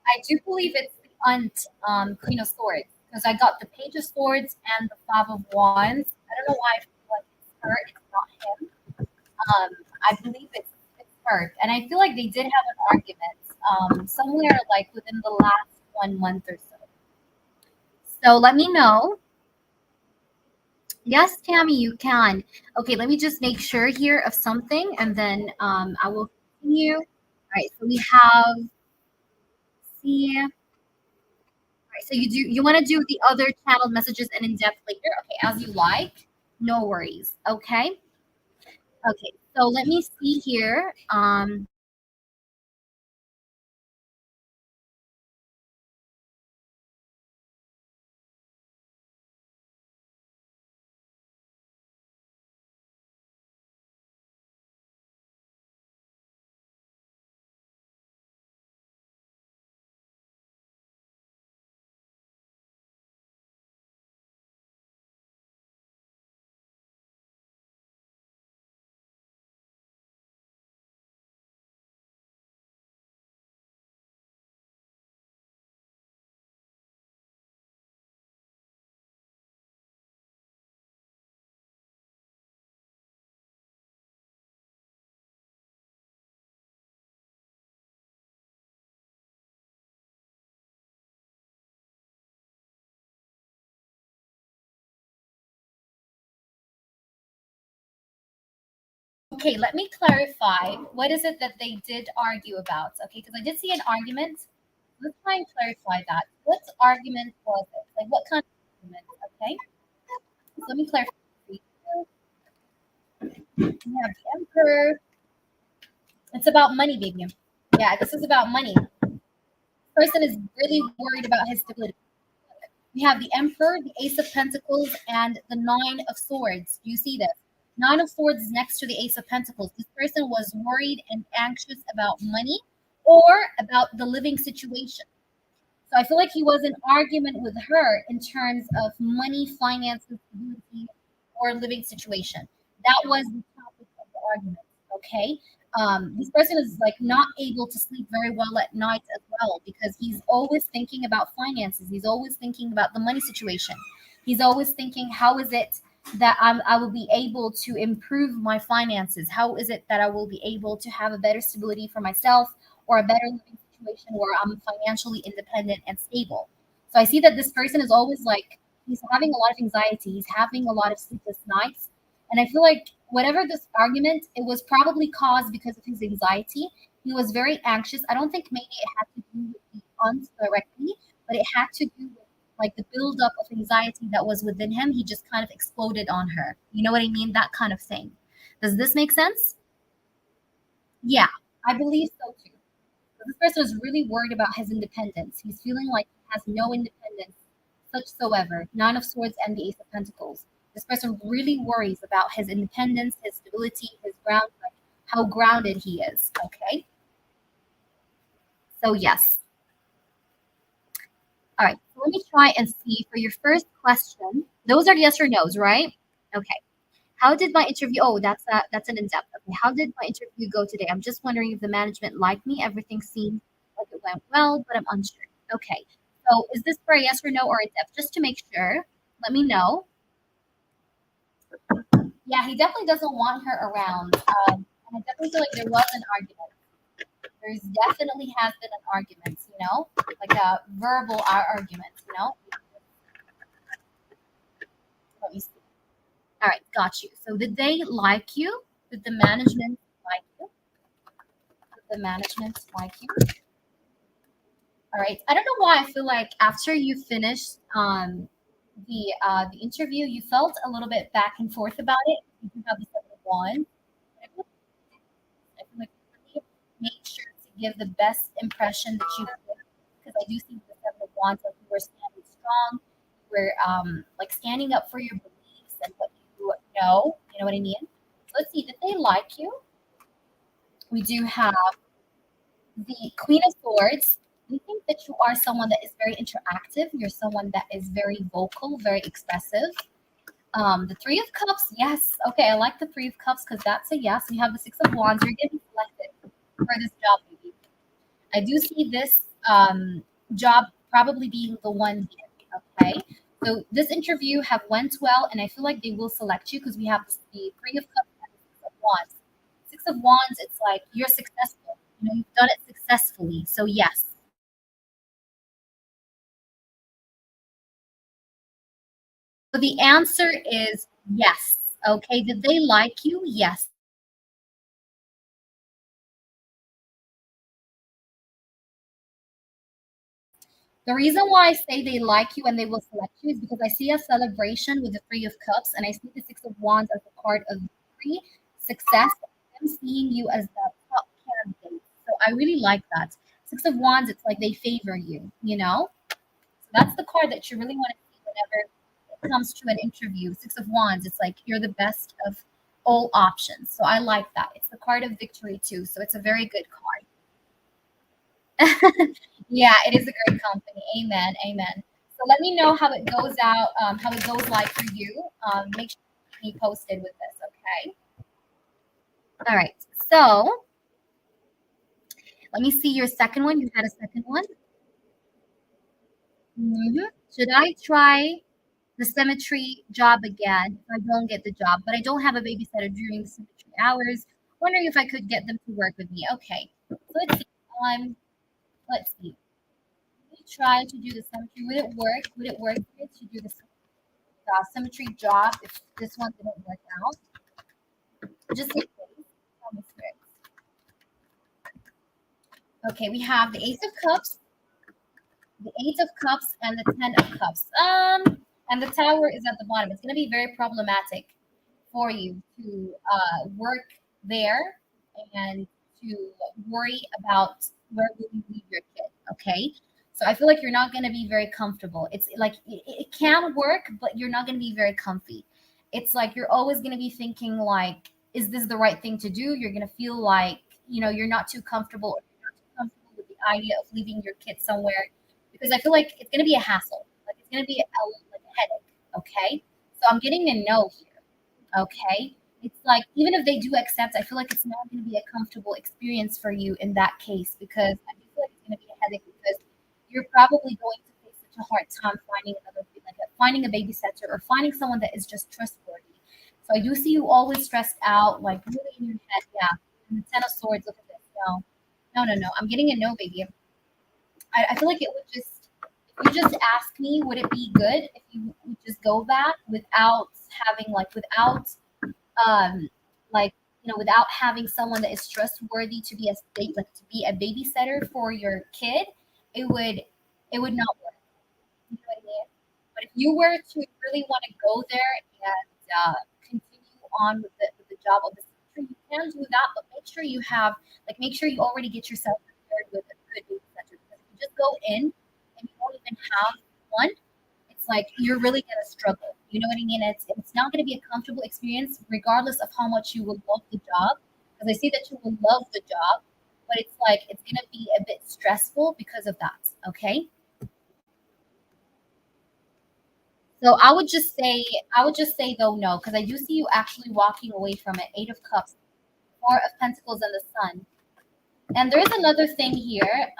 I do believe it's the aunt, Queen of Swords, because I got the Page of Swords and the Five of Wands. I don't know why I feel like it's her, it's not him. I believe it's her, and I feel like they did have an argument, somewhere like within the last 1 month or so. So let me know. Yes, Tammy, you can. Okay, let me just make sure here of something, and then I will continue. All right, so we have see. All right, so you want to do the other channel messages and in depth later. Okay, as you like. No worries. Okay. Okay. So let me see here. Okay, let me clarify. What is it that they did argue about? Okay, because I did see an argument. Let's try and clarify that. What argument was it? Like, what kind of argument? Okay, so let me clarify. We have the emperor. It's about money, baby. Yeah, this is about money. Person is really worried about his stability. We have the Emperor, the Ace of Pentacles, and the Nine of Swords. Do you see this? Nine of Swords is next to the Ace of Pentacles. This person was worried and anxious about money or about the living situation. So I feel like he was in argument with her in terms of money, finances, stability, or living situation. That was the topic of the argument. Okay. This person is like not able to sleep very well at night as well because he's always thinking about finances. He's always thinking about the money situation. He's always thinking, how is it that I will be able to improve my finances? How is it that I will be able to have a better stability for myself or a better living situation where I'm financially independent and stable? So I see that this person is always like, he's having a lot of anxiety, he's having a lot of sleepless nights. And I feel like whatever this argument, it was probably caused because of his anxiety. He was very anxious. I don't think maybe it had to do with the aunt directly, but it had to do with like the buildup of anxiety that was within him. He just kind of exploded on her. You know what I mean? That kind of thing. Does this make sense? Yeah, I believe so too. This person is really worried about his independence. He's feeling like he has no independence whatsoever. Nine of Swords and the Ace of Pentacles. This person really worries about his independence, his stability, his ground, like how grounded he is. Okay. So yes. All right. So let me try and see for your first question. Those are yes or no's, right? Okay. How did my interview? Oh, that's an in depth. Okay. How did my interview go today? I'm just wondering if the management liked me. Everything seemed like it went well, but I'm unsure. Okay. So is this for a yes or no or in depth? Just to make sure, let me know. Yeah, he definitely doesn't want her around. And I definitely feel like there was an argument. There's definitely has been an argument, like a verbal argument. Let me see. All right, got you. So did they like you? Did the management like you? Did the management like you? All right. I don't know why I feel like after you finished the interview, you felt a little bit back and forth about it. You do have the 7 of Wands. I feel like you really made sure to give the best impression that you could because I do see the 7 of Wands like you were standing strong, you were like standing up for your beliefs and what you know. You know what I mean? So let's see. Did they like you? We do have the Queen of Swords. We think that you are someone that is very interactive. You're someone that is very vocal, very expressive. The Three of Cups, yes. Okay, I like the Three of Cups because that's a yes. We have the Six of Wands. You're getting selected for this job, baby. I do see this job probably being the one here. Okay, so this interview have went well, and I feel like they will select you because we have the Three of Cups and the Six of Wands. Six of Wands, it's like you're successful. You've done it successfully. So yes. So the answer is Yes. Okay. Did they like you? Yes. The reason why I say they like you and they will select you is because I see a celebration with the Three of Cups and I see the Six of Wands as a card of victory, success. I'm seeing you as the top candidate. So I really like that. Six of Wands, it's like they favor you, you know? So that's the card that you really want to see whenever it comes to an interview. Six of Wands, it's like you're the best of all options. So I like that. It's the card of victory too. So it's a very good card. Yeah, it is a great company. Amen. Amen. So let me know how it goes out, how it goes like for you. Make sure to keep me posted with this, okay? All right. So let me see your second one. You had a second one. Should I try the symmetry job again if I don't get the job, but I don't have a babysitter during the symmetry hours? Wondering if I could get them to work with me. Okay. So let's see. Um, let's see. Let me try to do the symmetry. Would it work? Would it work for you to do the symmetry job if this one didn't work out? Just in case. Tell me, Spirit. Okay, we have the Ace of Cups, the Eight of Cups, and the Ten of Cups. And the Tower is at the bottom. It's going to be very problematic for you to work there and to worry about where will you leave your kid. Okay, so I feel like you're not going to be very comfortable. It's like it can work, but you're not going to be very comfy. It's like you're always going to be thinking like, is this the right thing to do? You're going to feel like you're not too comfortable. Or you're not too comfortable with the idea of leaving your kid somewhere because I feel like it's going to be a hassle. Like it's going to be like a headache. Okay, so I'm getting a no here. Okay. It's like, even if they do accept, I feel like it's not going to be a comfortable experience for you in that case because I do feel like it's going to be a headache because you're probably going to face such a hard time finding another, like finding a babysitter or finding someone that is just trustworthy. So I do see you always stressed out, like really in your head. Yeah. And the Ten of Swords, look at this. No, no, no, no. I'm getting a no, baby. I feel like it would just, if you just ask me, would it be good if you would just go back without having, like, without um like without having someone that is trustworthy to be a state like to be a babysitter for your kid, it would not work. You know what I mean? But if you were to really want to go there and continue on with the job of the secretary, you can do that, but make sure you have, like, make sure you already get yourself prepared with a good babysitter. Because if you just go in and you don't even have one, it's like you're really gonna struggle. You know what I mean? It's not gonna be a comfortable experience, regardless of how much you will love the job. Because I see that you will love the job, but it's like it's gonna be a bit stressful because of that. Okay. So I would just say though no, because I do see you actually walking away from it. Eight of Cups, Four of Pentacles, and the Sun. And there is another thing here.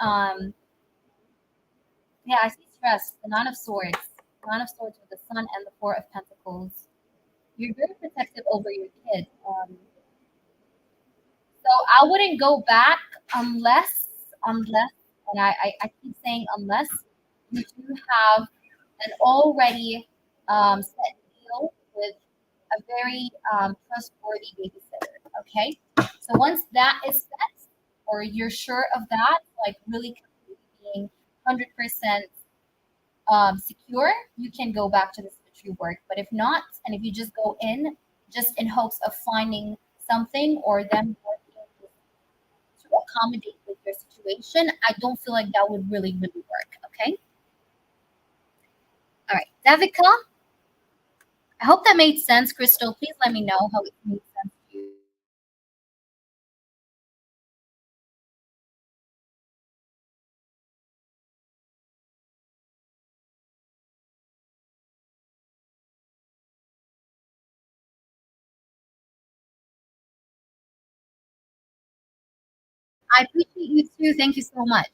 Yeah, I see stress. The Nine of Swords, Nine of Swords with the Sun and the Four of Pentacles. You're very protective over your kid. So I wouldn't go back unless, and I keep saying unless you do have an already set deal with a very trustworthy babysitter. Okay, so once that is set, or you're sure of that, like really being 100% secure, you can go back to the symmetry work. But if not, and if you just go in just in hopes of finding something or them working to accommodate with your situation, I don't feel like that would really work. Okay. All right. Devika, I hope that made sense. Crystal, please let me know how it made sense to you. I appreciate you too. Thank you so much.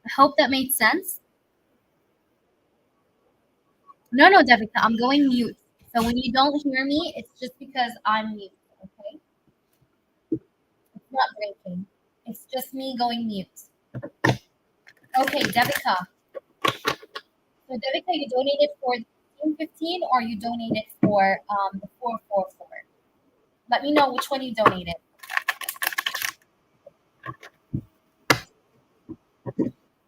I hope that made sense. No, no, Devika, I'm going mute. So when you don't hear me, it's just because I'm mute. Okay. It's not breaking. It's just me going mute. Okay, Devika. So Devika, you donated for the 15 or you donated for the 444? Let me know which one you donated.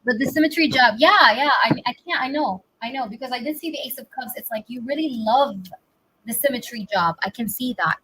But the symmetry job, yeah, yeah. I can't. I know because I did see the Ace of Cups. It's like you really love the symmetry job. I can see that.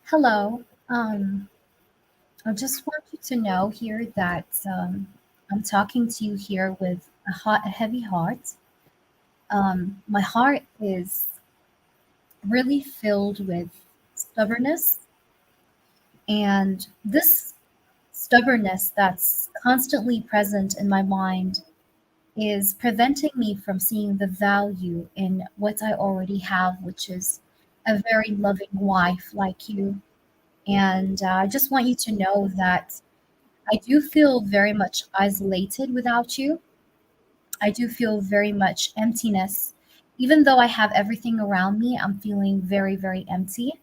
Hello. I just want you to know here that I'm talking to you here with a heavy heart. My heart is really filled with stubbornness, and this stubbornness that's constantly present in my mind is preventing me from seeing the value in what I already have, which is a very loving wife like you. And I just want you to know that I do feel very much isolated without you. I do feel very much emptiness. Even though I have everything around me, I'm feeling very, very empty.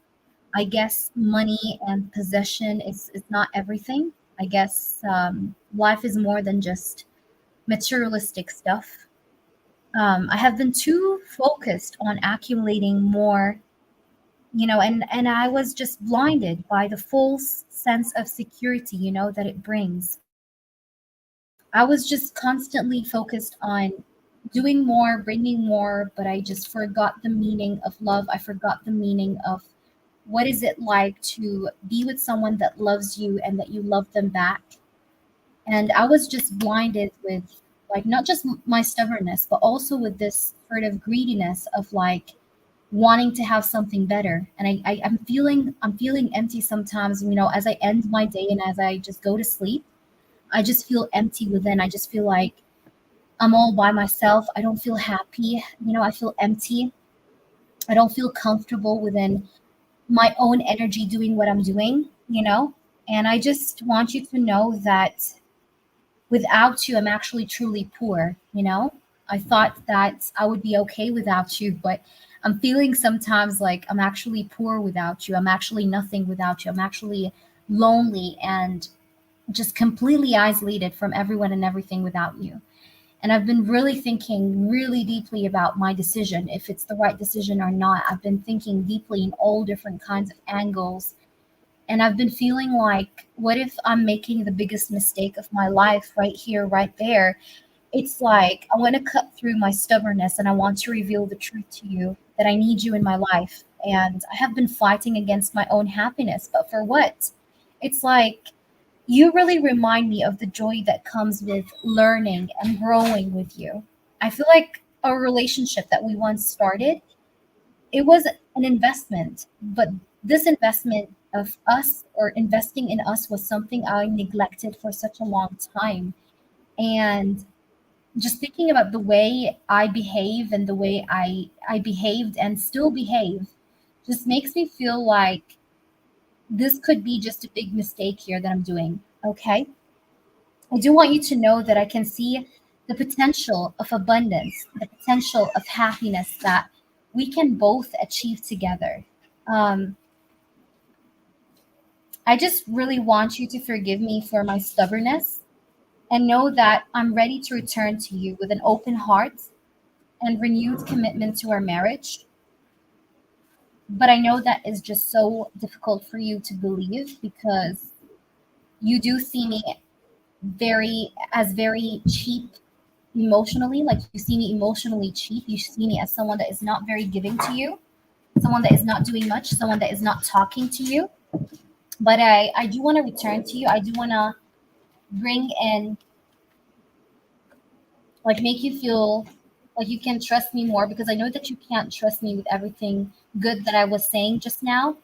I guess money and possession is not everything. I guess life is more than just materialistic stuff. I have been too focused on accumulating more, and I was just blinded by the false sense of security, that it brings. I was just constantly focused on doing more, bringing more, but I just forgot the meaning of love. I forgot the meaning of what is it like to be with someone that loves you and that you love them back. And I was just blinded with like not just my stubbornness, but also with this sort of greediness of like wanting to have something better. And I'm feeling empty sometimes, as I end my day and as I just go to sleep. I just feel empty within. I just feel like I'm all by myself. I don't feel happy. I feel empty. I don't feel comfortable within my own energy doing what I'm doing. And I just want you to know that without you, I'm actually truly poor. I thought that I would be okay without you, but I'm feeling sometimes like I'm actually poor without you. I'm actually nothing without you. I'm actually lonely and just completely isolated from everyone and everything without you. And I've been really thinking really deeply about my decision, if it's the right decision or not. I've been thinking deeply in all different kinds of angles. And I've been feeling like, what if I'm making the biggest mistake of my life right here, right there? It's like I want to cut through my stubbornness and I want to reveal the truth to you that I need you in my life. And I have been fighting against my own happiness, but for what? It's like you really remind me of the joy that comes with learning and growing with you. I feel like our relationship that we once started, it was an investment, but this investment of us or investing in us was something I neglected for such a long time. And just thinking about the way I behave and the way I behaved and still behave just makes me feel like this could be just a big mistake here that I'm doing. Okay. I do want you to know that I can see the potential of abundance, the potential of happiness that we can both achieve together. Um, I just really want you to forgive me for my stubbornness and know that I'm ready to return to you with an open heart and renewed commitment to our marriage. But I know that is just so difficult for you to believe because you do see me very cheap emotionally. Like you see me emotionally cheap. You see me as someone that is not very giving to you, someone that is not doing much, someone that is not talking to you. But I do want to return to you. I do want to bring in, like, make you feel like you can trust me more because I know that you can't trust me with everything good that I was saying just now.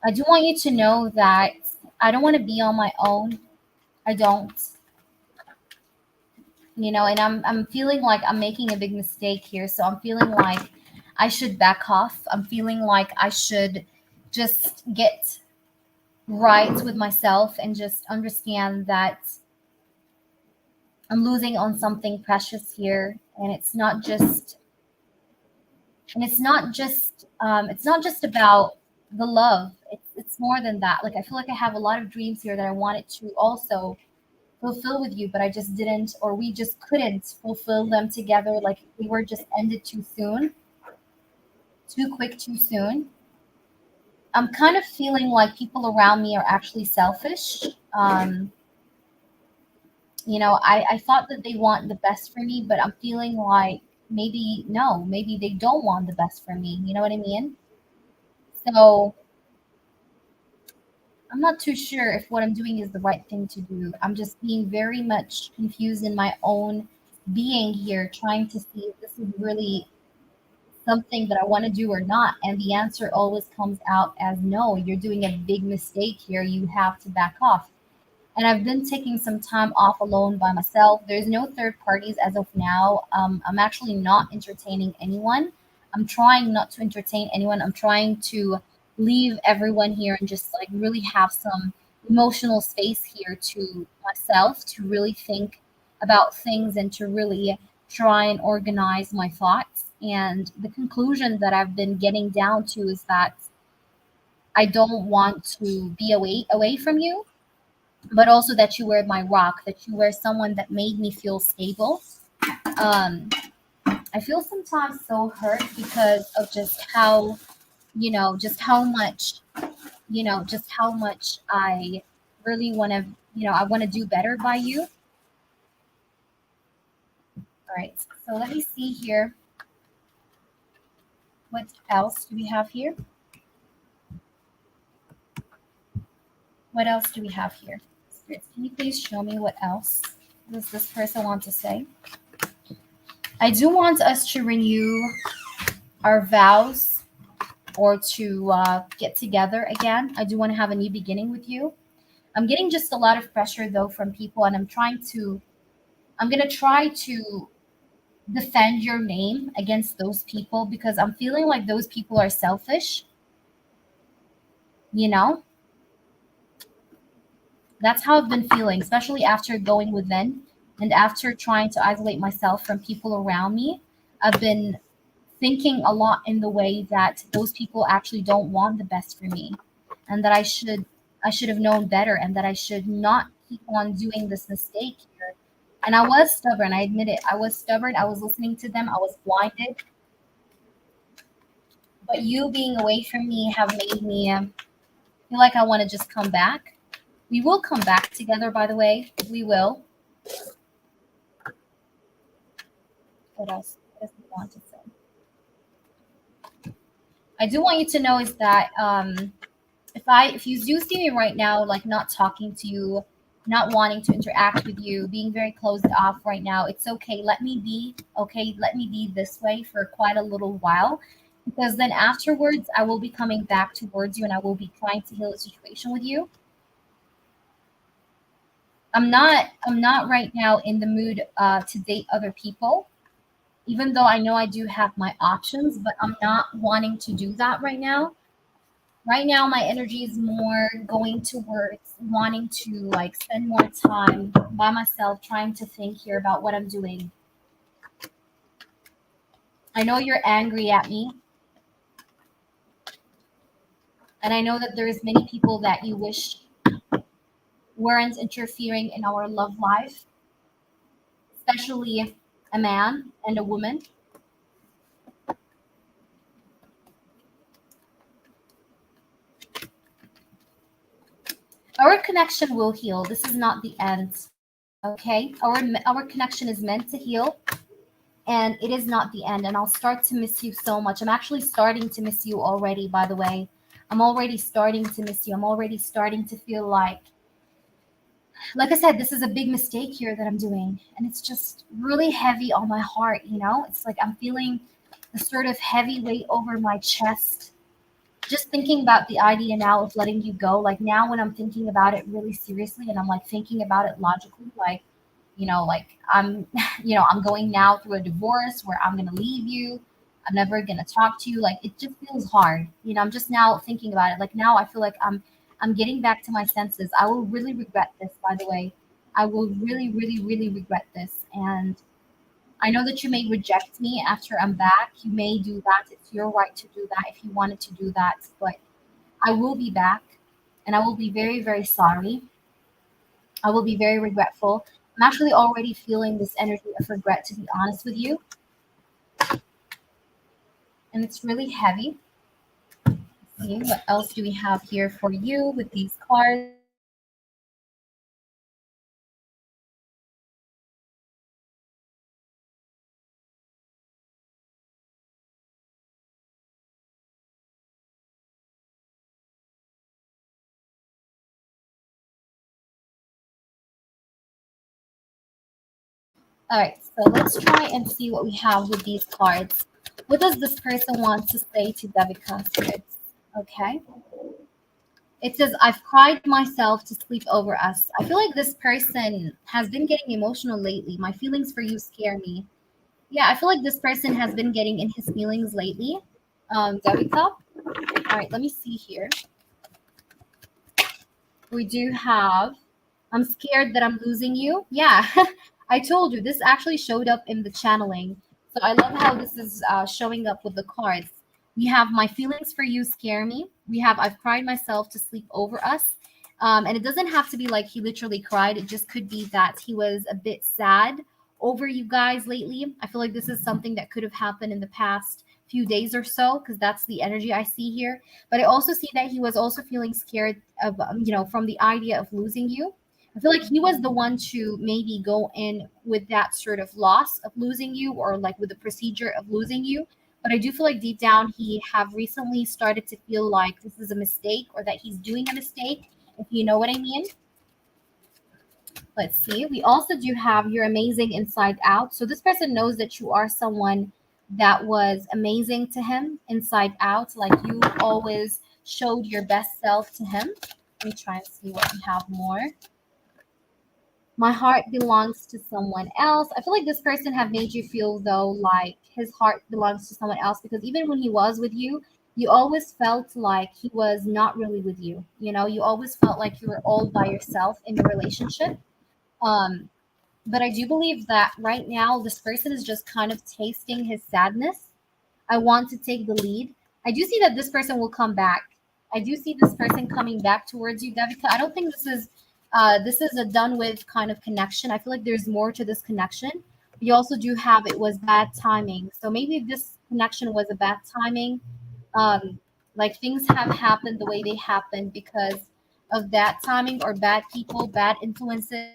I do want you to know that I don't want to be on my own. I don't, and I'm feeling like I'm making a big mistake here. So I'm feeling like I should back off. I'm feeling like I should just get right with myself and just understand that I'm losing on something precious here. And it's not just about the love. It's more than that. Like I feel like I have a lot of dreams here that I wanted to also fulfill with you, but I just didn't, or we just couldn't fulfill them together. Like we were just ended too soon, too quick, too soon. I'm kind of feeling like people around me are actually selfish. I thought that they want the best for me, but I'm feeling like maybe no, maybe they don't want the best for me. You know what I mean? So I'm not too sure if what I'm doing is the right thing to do. I'm just being very much confused in my own being here, trying to see if this is really something that I want to do or not. And the answer always comes out as no, you're doing a big mistake here. You have to back off. And I've been taking some time off alone by myself. There's no third parties as of now. I'm actually not entertaining anyone. I'm trying not to entertain anyone. I'm trying to leave everyone here and just like really have some emotional space here to myself to really think about things and to really try and organize my thoughts. And the conclusion that I've been getting down to is that I don't want to be away from you, but also that you were my rock, that you were someone that made me feel stable. Um, I feel sometimes so hurt because of just how much I really want to, I want to do better by you. All right. So let me see here. What else do we have here? What else do we have here? Spirits, can you please show me what else does this person want to say? I do want us to renew our vows or to get together again. I do want to have a new beginning with you. I'm getting just a lot of pressure though from people, and I'm gonna try to defend your name against those people because I'm feeling like those people are selfish, you know? That's how I've been feeling, especially after going within and after trying to isolate myself from people around me. I've been thinking a lot in the way that those people actually don't want the best for me and that I should have known better and that I should not keep on doing this mistake here. And I was stubborn, I admit it. I was stubborn. I was listening to them. I was blinded. But you being away from me have made me feel like I want to just come back. We will come back together, by the way. We will. What else? What else do you want to say? I do want you to know is that if you do see me right now, like not talking to you, not wanting to interact with you, being very closed off right now, it's okay. Let me be okay. Let me be this way for quite a little while, because then afterwards I will be coming back towards you and I will be trying to heal the situation with you. I'm not right now in the mood to date other people, even though I know I do have my options, but I'm not wanting to do that right now. Right now my energy is more going towards wanting to like spend more time by myself trying to think here about what I'm doing. I know you're angry at me, and I know that there's many people that you wish weren't interfering in our love life, especially a man and a woman. Our connection will heal. This is not the end. Okay, our connection is meant to heal, and it is not the end. And I'll start to miss you so much. I'm actually starting to miss you already, by the way. I'm already starting to miss you. I'm already starting to feel like I said, this is a big mistake here that I'm doing, and it's just really heavy on my heart. It's like I'm feeling the sort of heavy weight over my chest. Just thinking about the idea now of letting you go, like now when I'm thinking about it really seriously and I'm like thinking about it logically, like like I'm I'm going now through a divorce where I'm gonna leave you. I'm never gonna talk to you. Like it just feels hard. I'm just now thinking about it. Like now I feel like I'm getting back to my senses. I will really regret this, by the way. I will really, really, really regret this. And I know that you may reject me after I'm back. You may do that. It's your right to do that if you wanted to do that. But I will be back and I will be very, very sorry. I will be very regretful. I'm actually already feeling this energy of regret, to be honest with you. And it's really heavy. See, what else do we have here for you with these cards? All right, so let's try and see what we have with these cards. What does this person want to say to Devika spirits? Okay. It says, I've cried myself to sleep over us. I feel like this person has been getting emotional lately. My feelings for you scare me. Yeah, I feel like this person has been getting in his feelings lately. Devika. All right, let me see here. We do have, I'm scared that I'm losing you. Yeah, I told you this actually showed up in the channeling. So I love how this is showing up with the cards. We have my feelings for you scare me. We have I've cried myself to sleep over us. And it doesn't have to be like he literally cried. It just could be that he was a bit sad over you guys lately. I feel like this is something that could have happened in the past few days or so because that's the energy I see here. But I also see that he was also feeling scared of, from the idea of losing you. I feel like he was the one to maybe go in with that sort of loss of losing you or like with the procedure of losing you. But I do feel like deep down he have recently started to feel like this is a mistake or that he's doing a mistake, if you know what I mean. Let's see. We also do have you're amazing inside out. So this person knows that you are someone that was amazing to him inside out. Like you always showed your best self to him. Let me try and see what we have more. My heart belongs to someone else. I feel like this person have made you feel though like his heart belongs to someone else, because even when he was with you, you always felt like he was not really with you. You know, you always felt like you were all by yourself in the relationship. Um, but I do believe that right now this person is just kind of tasting his sadness. I want to take the lead. I do see that this person will come back. I do see this person coming back towards you, Devika. I don't think this is a done with kind of connection. I feel like there's more to this connection. You also do have it was bad timing. So maybe this connection was a bad timing. Like things have happened the way they happened because of bad timing or bad people, bad influences.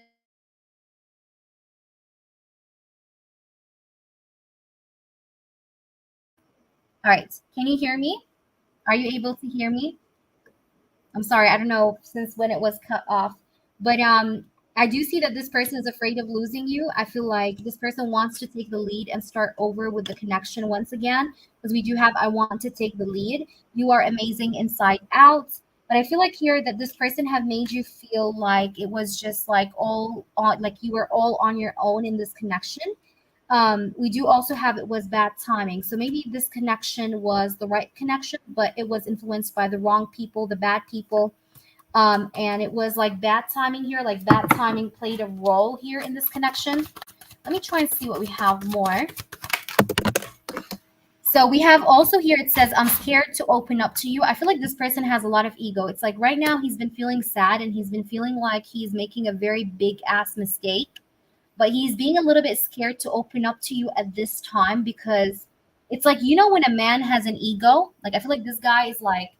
All right. Can you hear me? Are you able to hear me? I'm sorry, I don't know since when it was cut off, but I do see that this person is afraid of losing you. I feel like this person wants to take the lead and start over with the connection once again, because we do have I want to take the lead. You are amazing inside out. But I feel like here that this person have made you feel like it was just like all on, like you were all on your own in this connection. We do also have it was bad timing. So maybe this connection was the right connection, but it was influenced by the wrong people, the bad people. And it was like bad timing here, like bad timing played a role here in this connection. Let me try and see what we have more. So we have also here, it says, I'm scared to open up to you. I feel like this person has a lot of ego. It's like right now he's been feeling sad and he's been feeling like he's making a very big ass mistake, but he's being a little bit scared to open up to you at this time because it's like, you know, when a man has an ego, like I feel like this guy is like,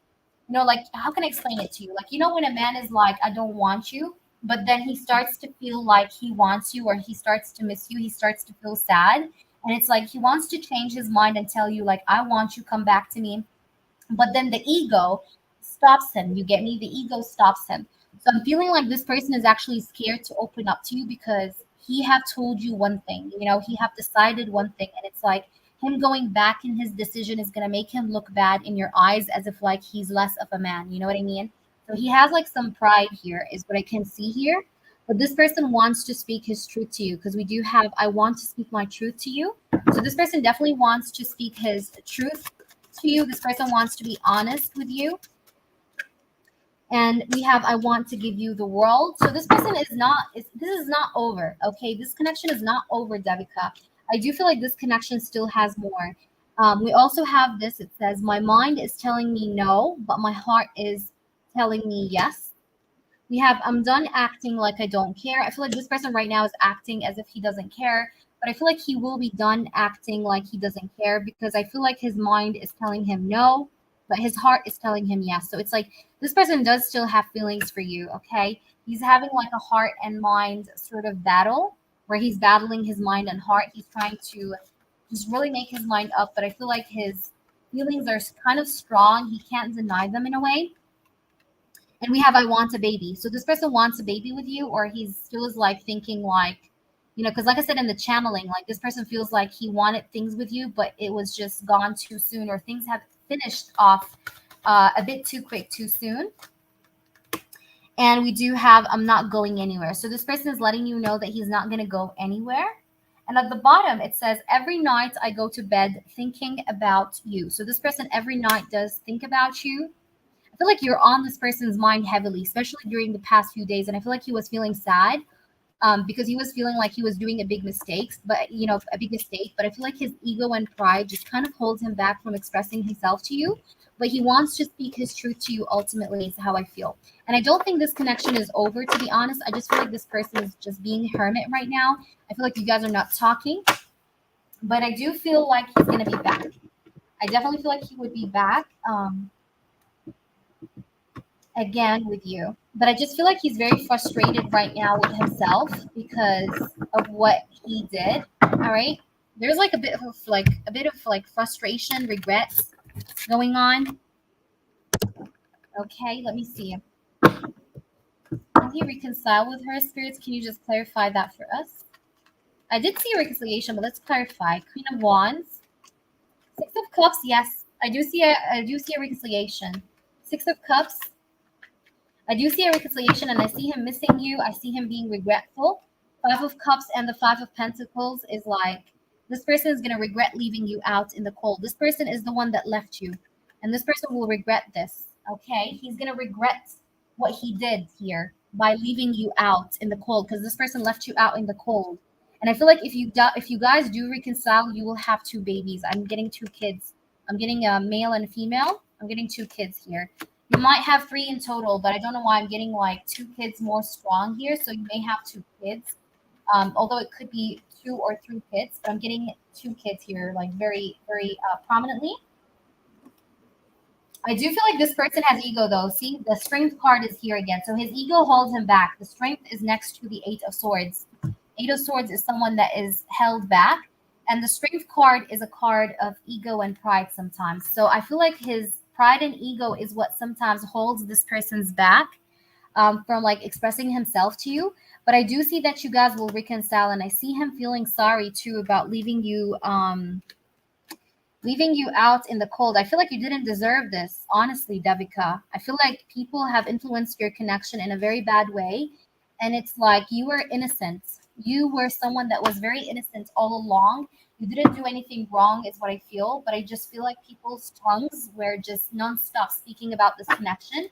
you know, like how can I explain it to you? Like, you know, when a man is like, I don't want you, but then he starts to feel like he wants you or he starts to miss you, he starts to feel sad. And it's like he wants to change his mind and tell you, like, I want you, come back to me, but then the ego stops him. You get me? The ego stops him. So I'm feeling like this person is actually scared to open up to you because he have told you one thing, you know, he have decided one thing, and it's like him going back in his decision is going to make him look bad in your eyes as if like he's less of a man, you know what I mean? So he has like some pride here is what I can see here. But this person wants to speak his truth to you, because we do have I want to speak my truth to you. So this person definitely wants to speak his truth to you. This person wants to be honest with you. And we have I want to give you the world. So this person is not this is not over. Okay, this connection is not over, Devika. I do feel like this connection still has more. We also have this. It says my mind is telling me no, but my heart is telling me yes. We have I'm done acting like I don't care. I feel like this person right now is acting as if he doesn't care, but I feel like he will be done acting like he doesn't care, because I feel like his mind is telling him no, but his heart is telling him yes. So it's like this person does still have feelings for you, okay? He's having like a heart and mind sort of battle where he's battling his mind and heart. He's trying to just really make his mind up, but I feel like his feelings are kind of strong. He can't deny them in a way. And we have I want a baby. So this person wants a baby with you, or he's still is like thinking like, you know, because like I said in the channeling, like this person feels like he wanted things with you, but it was just gone too soon, or things have finished off a bit too quick, too soon. And we do have I'm not going anywhere. So this person is letting you know that he's not going to go anywhere. And at the bottom, it says, every night I go to bed thinking about you. So this person every night does think about you. I feel like you're on this person's mind heavily, especially during the past few days. And I feel like he was feeling sad because he was feeling like he was doing a big mistake, but you know, a big mistake. But I feel like his ego and pride just kind of holds him back from expressing himself to you. But he wants to speak his truth to you ultimately, is how I feel. And I don't think this connection is over, to be honest. I just feel like this person is just being a hermit right now. I feel like you guys are not talking, but I do feel like he's going to be back. I definitely feel like he would be back. Again with you. But I just feel like he's very frustrated right now with himself because of what he did. All right. There's like a bit of frustration, regrets going on. Okay, let me see. he reconcile with her? Spirits, can you just clarify that for us? I did see a reconciliation, but let's clarify. Queen of Wands, Six of Cups. Yes, I do see a reconciliation. Six of Cups. I do see a reconciliation, and I see him missing you. I see him being regretful. Five of Cups and the Five of Pentacles is like this person is gonna regret leaving you out in the cold. This person is the one that left you, and this person will regret this. Okay, he's gonna regret what he did here by leaving you out in the cold because this person left you out in the cold. And I feel like if you guys do reconcile, you will have two babies. I'm getting two kids. I'm getting a male and a female. I'm getting two kids here. You might have three in total, but I don't know why I'm getting like two kids more strong here. So you may have two kids, although it could be two or three kids. But I'm getting two kids here, like very, very prominently. I do feel like this person has ego, though. See, the strength card is here again. So his ego holds him back. The strength is next to the Eight of Swords. Eight of Swords is someone that is held back. And the strength card is a card of ego and pride sometimes. So I feel like his pride and ego is what sometimes holds this person's back from like expressing himself to you. But I do see that you guys will reconcile, and I see him feeling sorry too about leaving you out in the cold. I feel like you didn't deserve this, honestly, Devika. I feel like people have influenced your connection in a very bad way, and it's like you were innocent. You were someone that was very innocent all along. You didn't do anything wrong, is what I feel, but I just feel like people's tongues were just nonstop speaking about this connection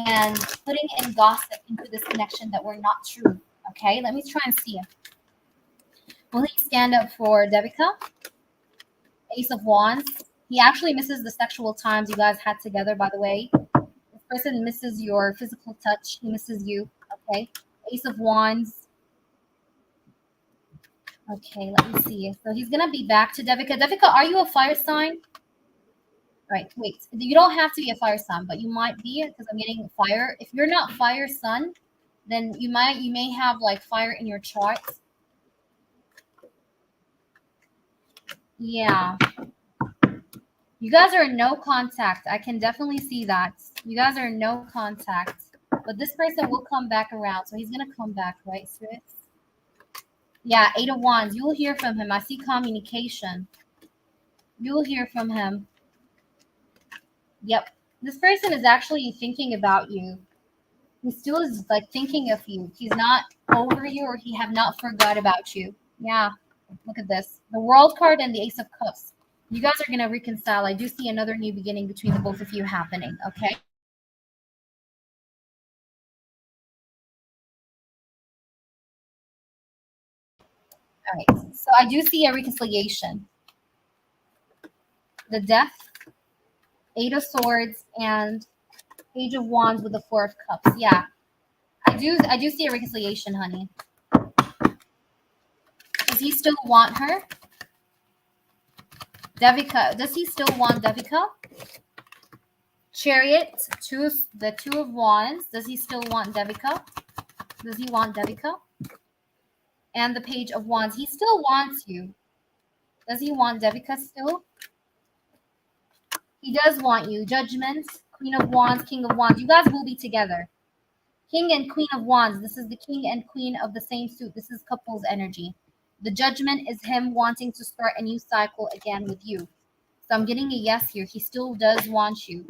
and putting in gossip into this connection that were not true. Okay, let me try and see it. Will he stand up for Devika? Ace of Wands. He actually misses the sexual times you guys had together, by the way. This person misses your physical touch. He misses you. Okay. Ace of Wands. Okay, let me see. So he's going to be back to Devika. Devika, are you a fire sign? Right, wait. You don't have to be a fire sign, but you might be because I'm getting fire. If you're not fire sun, then you may have like fire in your chart. Yeah. You guys are in no contact. I can definitely see that. You guys are in no contact. But this person will come back around. So he's going to come back, right, spirits? Yeah, Eight of Wands. You will hear from him. I see communication. You will hear from him. Yep. This person is actually thinking about you. He still is like thinking of you. He's not over you, or he have not forgot about you. Yeah. Look at this. The World card and the Ace of Cups. You guys are going to reconcile. I do see another new beginning between the both of you happening, okay? All right. So I do see a reconciliation. The Death, Eight of Swords, and Page of Wands with the Four of Cups. Yeah. I do see a reconciliation, honey. Does he still want her? Devika, does he still want Devika? Chariot, the Two of Wands. Does he still want Devika? Does he want Devika? And the Page of Wands. He still wants you. Does he want Devika still? He does want you. Judgment, Queen of Wands, King of Wands. You guys will be together. King and Queen of Wands. This is the King and Queen of the same suit. This is couples energy. The Judgment is him wanting to start a new cycle again with you. So I'm getting a yes here. He still does want you.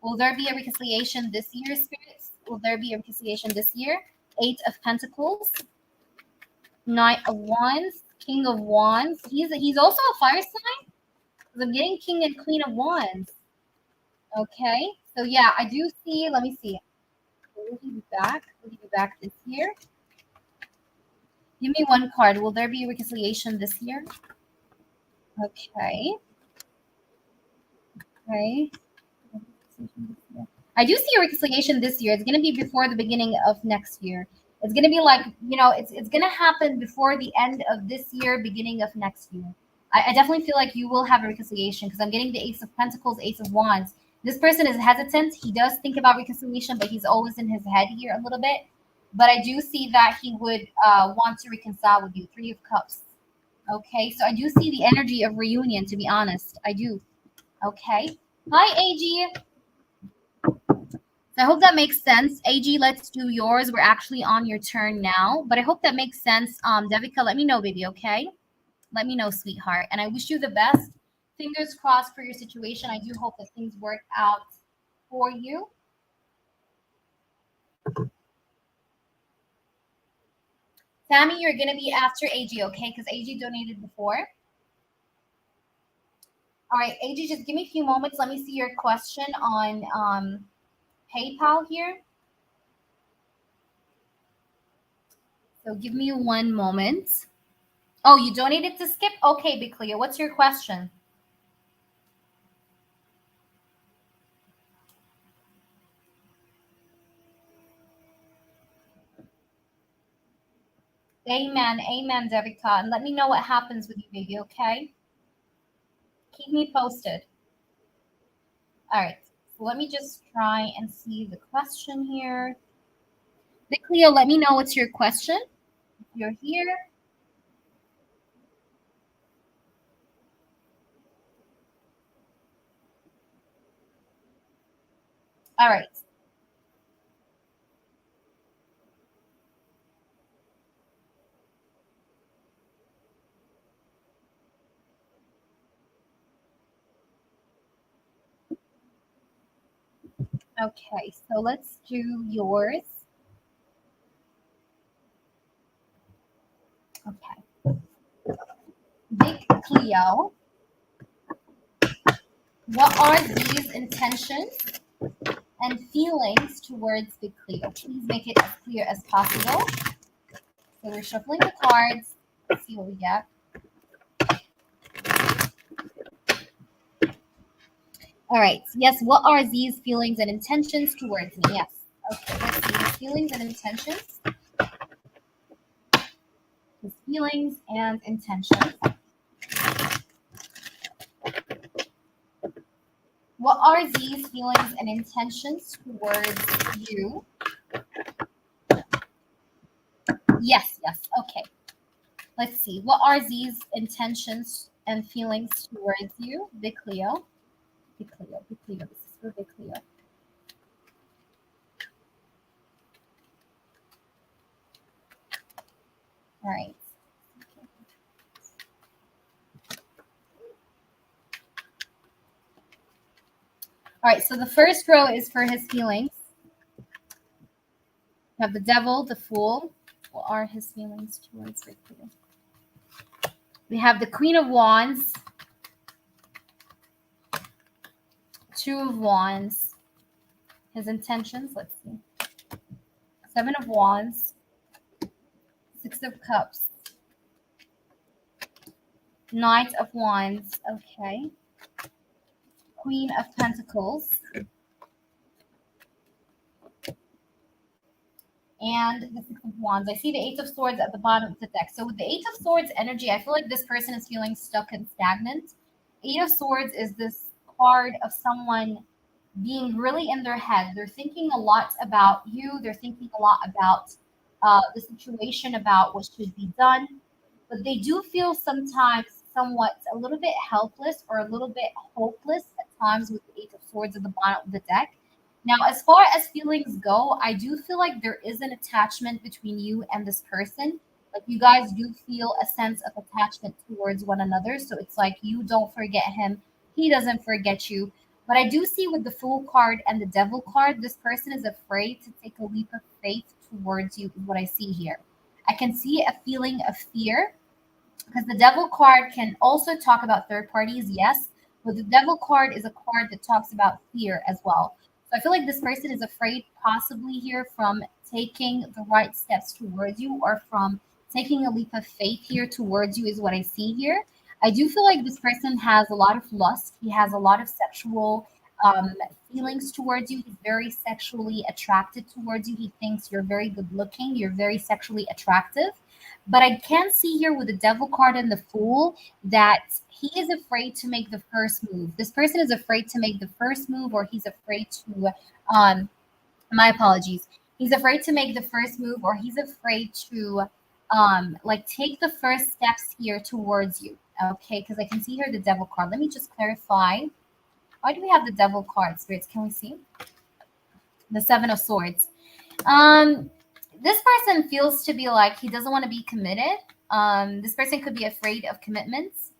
Will there be a reconciliation this year, spirits? Will there be a reconciliation this year? Eight of Pentacles, Knight of Wands, King of Wands. He's also a fire sign. Because I'm getting King and Queen of Wands. Okay. So yeah, I do see. Let me see. Will he be back? Will he be back this year? Give me one card. Will there be a reconciliation this year? Okay. Okay. I do see a reconciliation this year. It's going to be before the beginning of next year. It's going to be like, it's going to happen before the end of this year, beginning of next year. I definitely feel like you will have a reconciliation because I'm getting the Ace of Pentacles, Ace of Wands. This person is hesitant. He does think about reconciliation, but he's always in his head here a little bit. But I do see that he would want to reconcile with you. Three of Cups. Okay, so I do see the energy of reunion, to be honest. I do. Okay. Hi, AG. So I hope that makes sense. AG, let's do yours. We're actually on your turn now, but I hope that makes sense. Devika, let me know, baby, okay? Let me know, sweetheart. And I wish you the best. Fingers crossed for your situation. I do hope that things work out for you. Sammy, you're going to be after AG, okay? Because AG donated before. All right, AG, just give me a few moments. Let me see your question on PayPal here. So give me one moment. Oh, you donated to Skip? Okay, Big Cleo. What's your question? Amen. Amen, Devika. And let me know what happens with you, baby, okay? Keep me posted. All right. So let me just try and see the question here. Big Cleo, let me know what's your question. If you're here. All right. Okay, so let's do yours. Okay. Big Cleo, what are these intentions and feelings towards Big Cleo? Please make it as clear as possible. So we're shuffling the cards. Let's see what we get. All right. Yes, what are these feelings and intentions towards me? Yes. Okay, let's see. These feelings and intentions. His feelings and intentions. What are these feelings and intentions towards you? Yes, yes. Okay. Let's see. What are these intentions and feelings towards you? Big Cleo. Big Cleo. Big Cleo. This is for Big Cleo. All right. All right. So the first row is for his feelings. We have the devil, the fool. What are his feelings towards Big Cleo? We have the Queen of Wands, Two of Wands. His intentions, let's see. Seven of Wands, Six of Cups, Knight of Wands, okay. Queen of Pentacles, and the Six of Wands. I see the Eight of Swords at the bottom of the deck. So with the Eight of Swords energy, I feel like this person is feeling stuck and stagnant. Eight of Swords is this card of someone being really in their head. They're thinking a lot about you. They're thinking a lot about the situation, about what should be done. But they do feel sometimes somewhat a little bit helpless or a little bit hopeless at times with the Eight of Swords at the bottom of the deck. Now, as far as feelings go, I do feel like there is an attachment between you and this person. Like you guys do feel a sense of attachment towards one another. So it's like you don't forget him, he doesn't forget you. But I do see with the Fool card and the Devil card, this person is afraid to take a leap of faith towards you, is what I see here. I can see a feeling of fear because the devil card can also talk about third parties, yes, but the devil card is a card that talks about fear as well. So I feel like this person is afraid possibly here from taking the right steps towards you or from taking a leap of faith here towards you is what I see here. I do feel like this person has a lot of lust. He has a lot of sexual um, feelings towards you. He's very sexually attracted towards you. He thinks you're very good looking. You're very sexually attractive. But I can see here with the devil card and the fool that he is afraid to make the first move. This person is afraid to make the first move, or he's afraid to, um, my apologies. He's afraid to make the first move, or he's afraid to, like take the first steps here towards you. Okay, because I can see here the devil card. Let me just clarify. Why do we have the devil card, spirits? Can we see? The Seven of Swords. Um, this person feels to be like he doesn't want to be committed. This person could be afraid of commitments.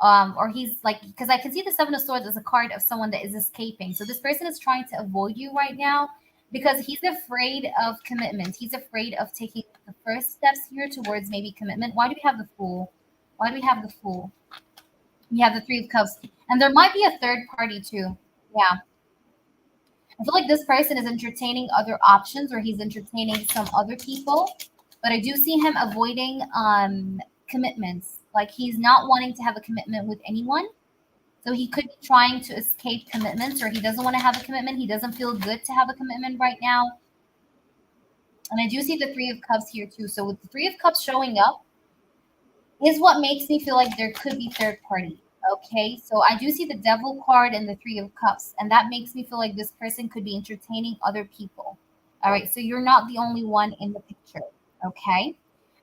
Or he's like, because I can see the Seven of Swords as a card of someone that is escaping. So this person is trying to avoid you right now because he's afraid of commitment. He's afraid of taking the first steps here towards maybe commitment. Why do we have the Fool? Why do we have the Fool? We have the Three of Cups, and there might be a third party too. Yeah, I feel like this person is entertaining other options, or he's entertaining some other people, but I do see him avoiding commitments. Like he's not wanting to have a commitment with anyone. So he could be trying to escape commitments, or he doesn't want to have a commitment. He doesn't feel good to have a commitment right now. And I do see the Three of Cups here too. So with the Three of Cups showing up is what makes me feel like there could be third party. Okay, so I do see the Devil card and the Three of Cups, and that makes me feel like this person could be entertaining other people. All right, so you're not the only one in the picture. Okay,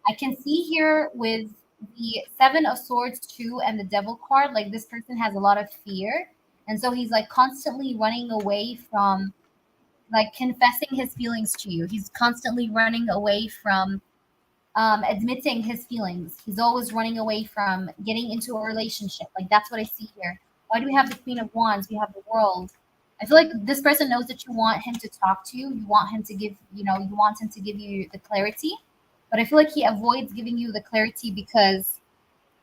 I can see here with the Seven of Swords too and the Devil card, like this person has a lot of fear, and so he's like constantly running away from like confessing his feelings to you. He's constantly running away from admitting his feelings. He's always running away from getting into a relationship. Like that's what I see here. Why do we have the Queen of Wands? We have the World. I feel like this person knows that you want him to talk to you. You want him to give, you want him to give you the clarity. But I feel like he avoids giving you the clarity because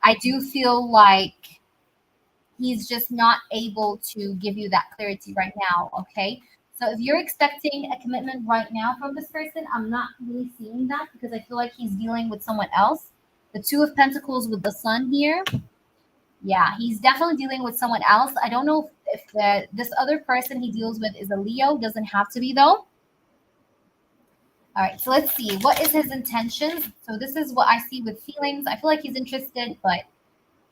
I do feel like he's just not able to give you that clarity right now. Okay. So if you're expecting a commitment right now from this person, I'm not really seeing that because I feel like he's dealing with someone else. The Two of Pentacles with the Sun here. Yeah, he's definitely dealing with someone else. I don't know if this other person he deals with is a Leo. Doesn't have to be though. All right, so let's see. What is his intentions? So this is what I see with feelings. I feel like he's interested, but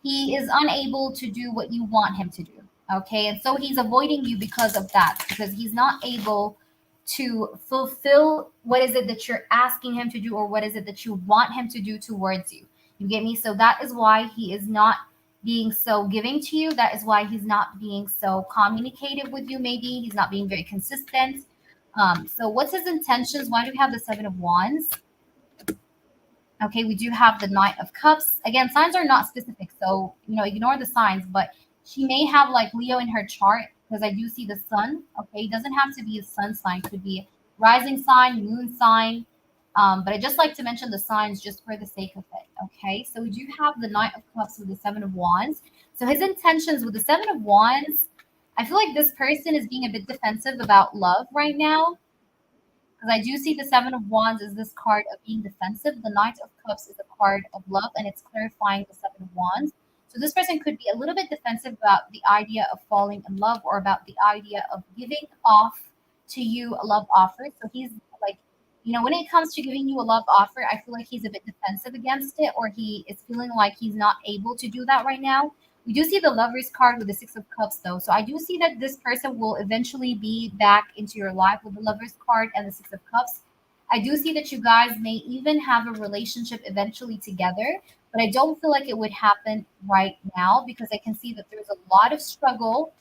he is unable to do what you want him to do. Okay. And so he's avoiding you because of that, because he's not able to fulfill what is it that you're asking him to do or what is it that you want him to do towards you. You get me? So that is why he is not being so giving to you. That is why he's not being so communicative with you. Maybe he's not being very consistent. So what's his intentions? Why do we have the Seven of Wands? Okay, we do have the Knight of Cups. Again, signs are not specific, so ignore the signs. But she may have like Leo in her chart because I do see the Sun. Okay, it doesn't have to be a Sun sign; it could be a rising sign, Moon sign. But I just like to mention the signs just for the sake of it. Okay, so we do have the Knight of Cups with the Seven of Wands. So his intentions with the Seven of Wands, I feel like this person is being a bit defensive about love right now. Because I do see the Seven of Wands is this card of being defensive. The Knight of Cups is a card of love, and it's clarifying the Seven of Wands. So this person could be a little bit defensive about the idea of falling in love or about the idea of giving off to you a love offer. So he's like, when it comes to giving you a love offer, I feel like he's a bit defensive against it, or he is feeling like he's not able to do that right now. We do see the Lovers card with the Six of Cups, though. So I do see that this person will eventually be back into your life with the Lovers card and the Six of Cups. I do see that you guys may even have a relationship eventually together, but I don't feel like it would happen right now because I can see that there's a lot of struggle.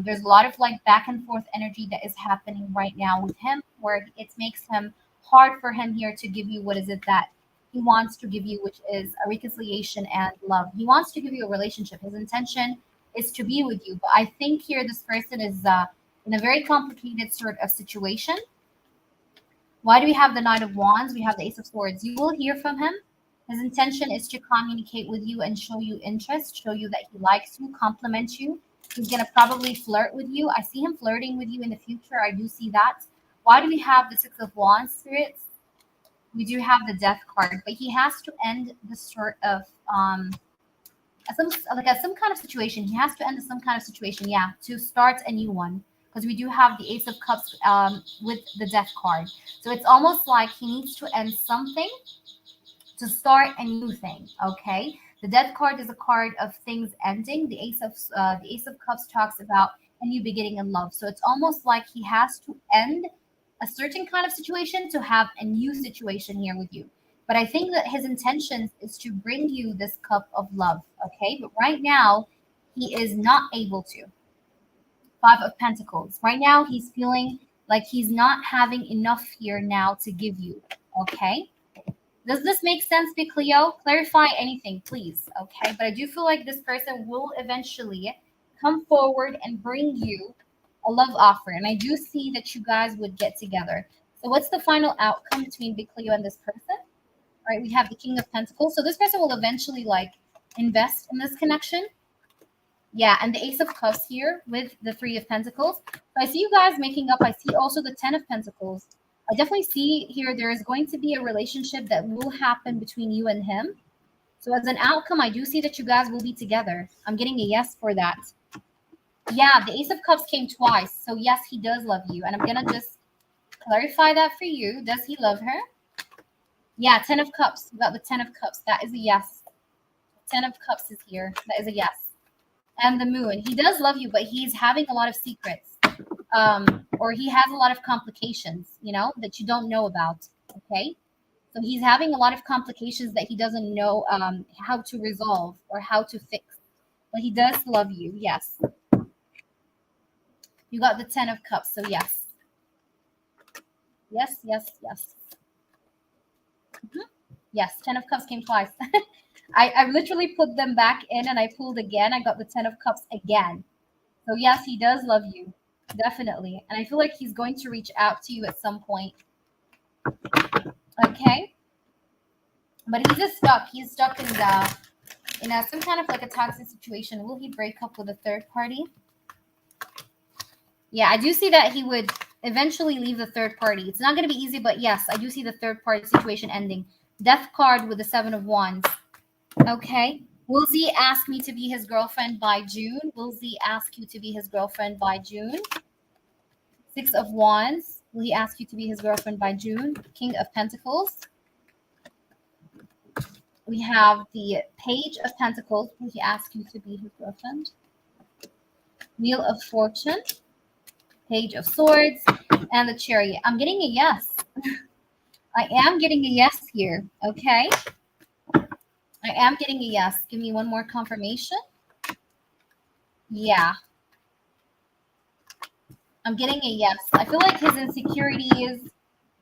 There's a lot of like back and forth energy that is happening right now with him, where it makes him hard for him here to give you what is it that he wants to give you, which is a reconciliation and love. He wants to give you a relationship. His intention is to be with you. But I think here this person is in a very complicated sort of situation. Why do we have the Knight of Wands? We have the Ace of Swords. You will hear from him. His intention is to communicate with you and show you interest, show you that he likes you, compliment you. He's going to probably flirt with you. I see him flirting with you in the future. I do see that. Why do we have the Six of Wands, spirits? We do have the Death card, but he has to end the sort of some kind of situation. He has to end some kind of situation, yeah, to start a new one. Because we do have the Ace of Cups with the Death card, so it's almost like he needs to end something to start a new thing. Okay, the Death card is a card of things ending. The Ace of Cups talks about a new beginning in love, so it's almost like he has to end a certain kind of situation to have a new situation here with you. But I think that his intentions is to bring you this cup of love. Okay, but right now he is not able to. Five of Pentacles. Right now he's feeling Like he's not having enough here now to give you. Okay. Does this make sense, Big Cleo? Clarify anything, please. Okay. But I do feel like this person will eventually come forward and bring you a love offer. And I do see that you guys would get together. So what's the final outcome between Big Cleo and this person? Right, we have the King of Pentacles. So this person will eventually like invest in this connection. Yeah, and the Ace of Cups here with the Three of Pentacles. So I see you guys making up. I see also the Ten of Pentacles. I definitely see here there is going to be a relationship that will happen between you and him. So as an outcome, I do see that you guys will be together. I'm getting a yes for that. Yeah, the Ace of Cups came twice. So yes, he does love you. And I'm going to just clarify that for you. Does he love her? Yeah, Ten of Cups. We got the Ten of Cups. That is a yes. Ten of Cups is here. That is a yes. And the Moon. He does love you, but he's having a lot of secrets. Or he has a lot of complications, you know, that you don't know about. Okay. So he's having a lot of complications that he doesn't know how to resolve or how to fix. But he does love you. Yes. You got the Ten of Cups. So yes. Yes, yes, yes. Yes, Ten of Cups came twice. I literally put them back in and I pulled again. I got the Ten of Cups again. So yes, he does love you. Definitely. And I feel like he's going to reach out to you at some point. Okay. But he's just stuck. He's stuck in some kind of like a toxic situation. Will he break up with a third party? Yeah, I do see that he would eventually leave the third party. It's not going to be easy, but yes, I do see the third party situation ending. Death card with the Seven of Wands. Okay. Will Z ask me to be his girlfriend by June? Will Z ask you to be his girlfriend by June? Six of Wands. Will he ask you to be his girlfriend by June? King of Pentacles. We have the Page of Pentacles. Will he ask you to be his girlfriend? Wheel of Fortune. Page of Swords. And the Chariot. I'm getting a yes. I am getting a yes here. Okay. I am getting a yes. Give me one more confirmation. Yeah. I'm getting a yes. I feel like his insecurities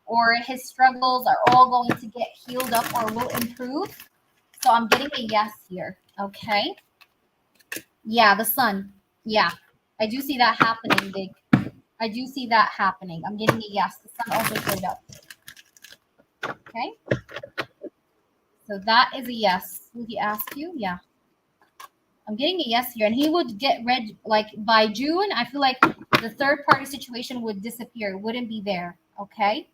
or his struggles are all going to get healed up or will improve. So I'm getting a yes here. Okay. Yeah, the Sun. Yeah. I do see that happening, Big. I do see that happening. I'm getting a yes. The Sun also showed up. Okay. So that is a yes. Will he ask you? Yeah. I'm getting a yes here. And he would get red, like by June, I feel like the third party situation would disappear. It wouldn't be there. Okay.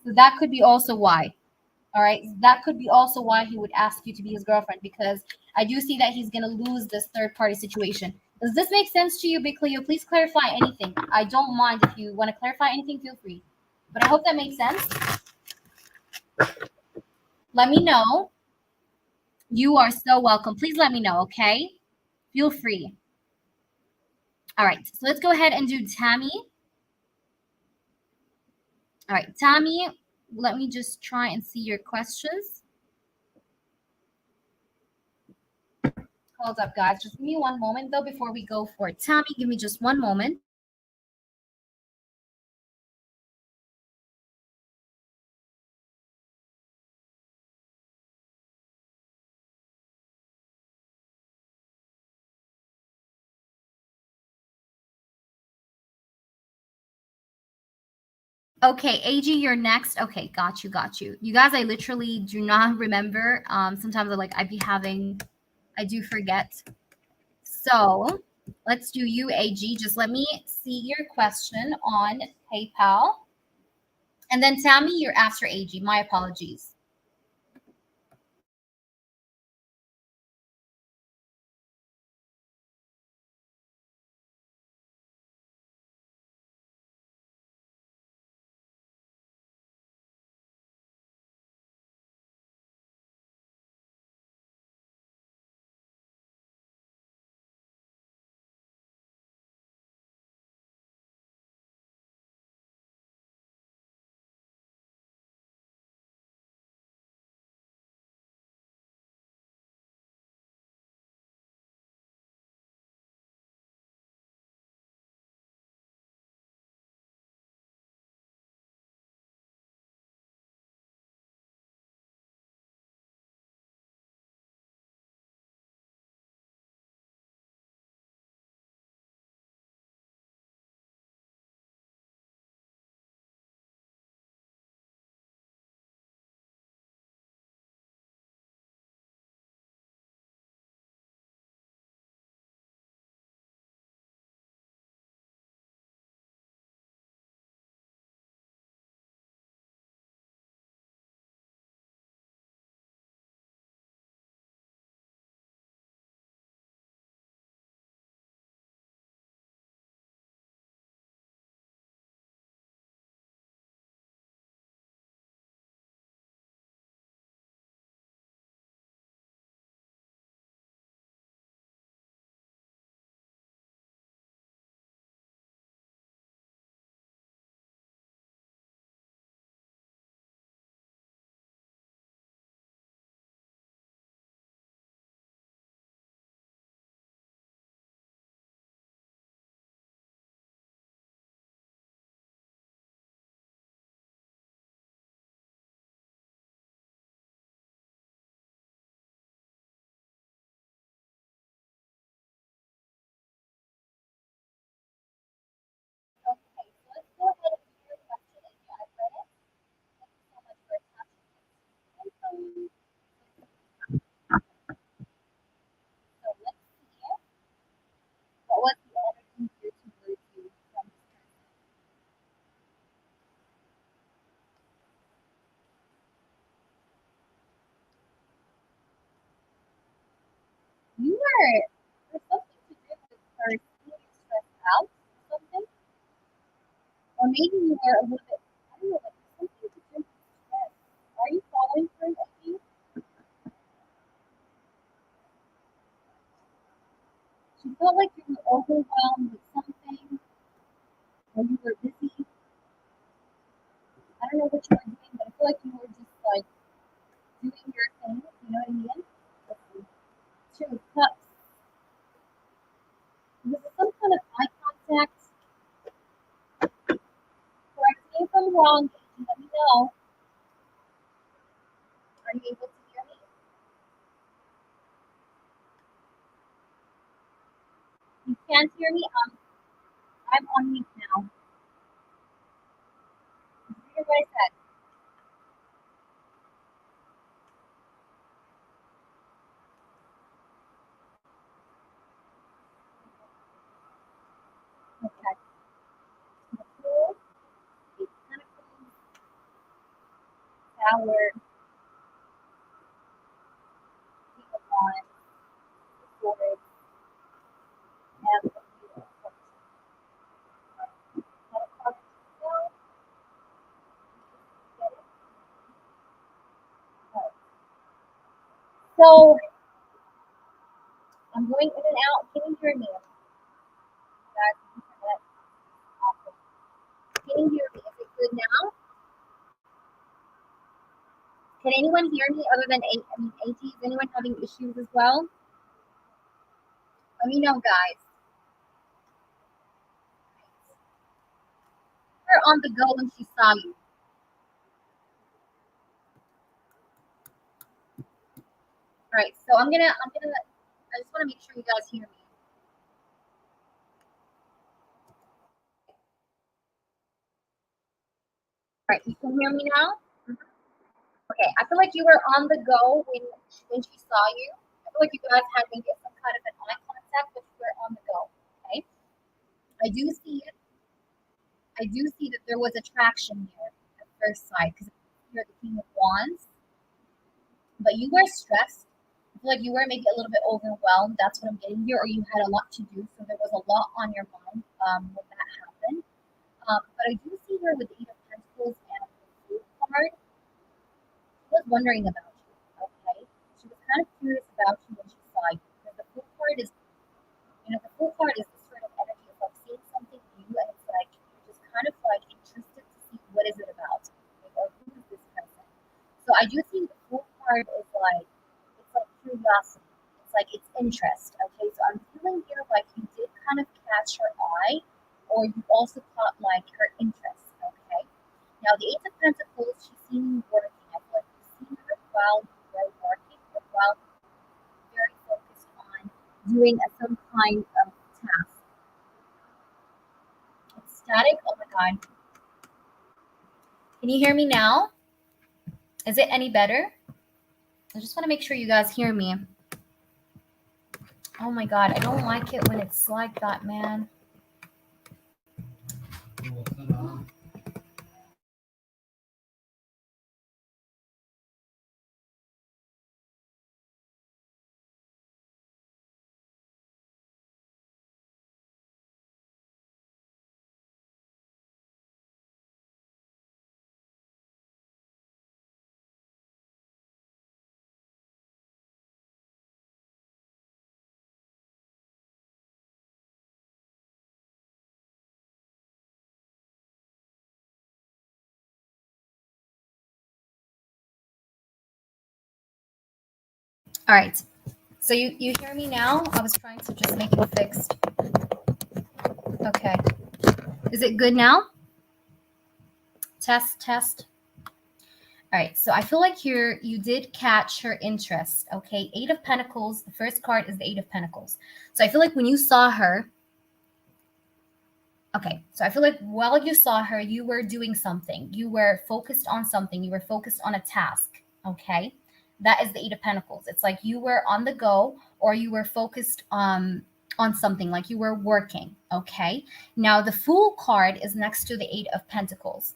So that could be also why. All right. That could be also why he would ask you to be his girlfriend, because I do see that he's going to lose this third party situation. Does this make sense to you, Big Cleo? Please clarify anything. I don't mind if you want to clarify anything, feel free. But I hope that makes sense. Let me know. You are so welcome. Please let me know, okay? Feel free. All right. So let's go ahead and do Tammy. All right, Tammy, let me just try and see your questions. Hold up, guys. Just give me one moment, though, before we go for it. Tammy, give me just one moment. Okay, AG, you're next. Okay, got you, got you. You guys, I literally do not remember. Sometimes I do forget. So let's do you, AG. Just let me see your question on PayPal. And then Tammy, you're after AG. My apologies. There's something to do with her feeling stressed out or something. Or maybe you were a little bit, I don't know, like something to do with stress. Are you following her, maybe? She felt like you were overwhelmed with something, or you were busy. I don't know what you were doing, but I feel like you were just like doing your thing. You know what I mean? Let's see. Two of Cups. Was it some kind of eye contact? Correct me if I'm wrong. Let me know. Are you able to hear me? You can't hear me? I'm on mute now. Did you hear what I said? Okay. The Fool, Eight of Pentacles, Tower, King of Wands, Swords, and the Wheel of Fortune. Now, the cards now, get it. Okay. So I'm going in and out. Can you hear me? Guys, can you hear that? Awesome. Can you hear me? Is it good now? Can anyone hear me other than AT? Is anyone having issues as well? Let me know, guys. We're on the go when she saw you. All right, so I just want to make sure you guys hear me. All right, you can hear me now? Okay, I feel like you were on the go when she saw you. I feel like you guys had maybe some kind of an eye contact, but you were on the go. Okay, I do see it. I do see that there was attraction here at first sight because you're the King of Wands, but you were stressed. I feel like you were maybe a little bit overwhelmed. That's what I'm getting here, or you had a lot to do, so there was a lot on your mind when that happened. But I do see her with the Eight of Pentacles and the Fool card. She was wondering about you. Okay, she was kind of curious about you when she saw you because the Fool card is, the Fool card is the sort of energy of like seeing something new, and it's like you're just kind of like interested to see what is it about, like, or who is this person. So I do think the Fool card is like it's like curiosity. It's like it's interest. Okay, so I'm feeling here like you did kind of catch her eye, or you also caught like her interest. Okay. Now the Eight of Pentacles, she's seen you working. I feel like you've seen her while you were working, or while you were very focused on doing some kind of task. It's static. Oh my god. Can you hear me now? Is it any better? I just want to make sure you guys hear me. Oh my god, I don't like it when it's like that, man. All right. So you hear me now? I was trying to just make it fixed. Okay. Is it good now? Test, test. All right. So I feel like you did catch her interest. Okay. Eight of Pentacles. The first card is the Eight of Pentacles. So I feel like when you saw her, okay. So I feel like while you saw her, you were doing something. You were focused on something. You were focused on a task. Okay. That is the Eight of Pentacles. It's like you were on the go, or you were focused on something, like you were working. Okay. Now the Fool card is next to the Eight of Pentacles.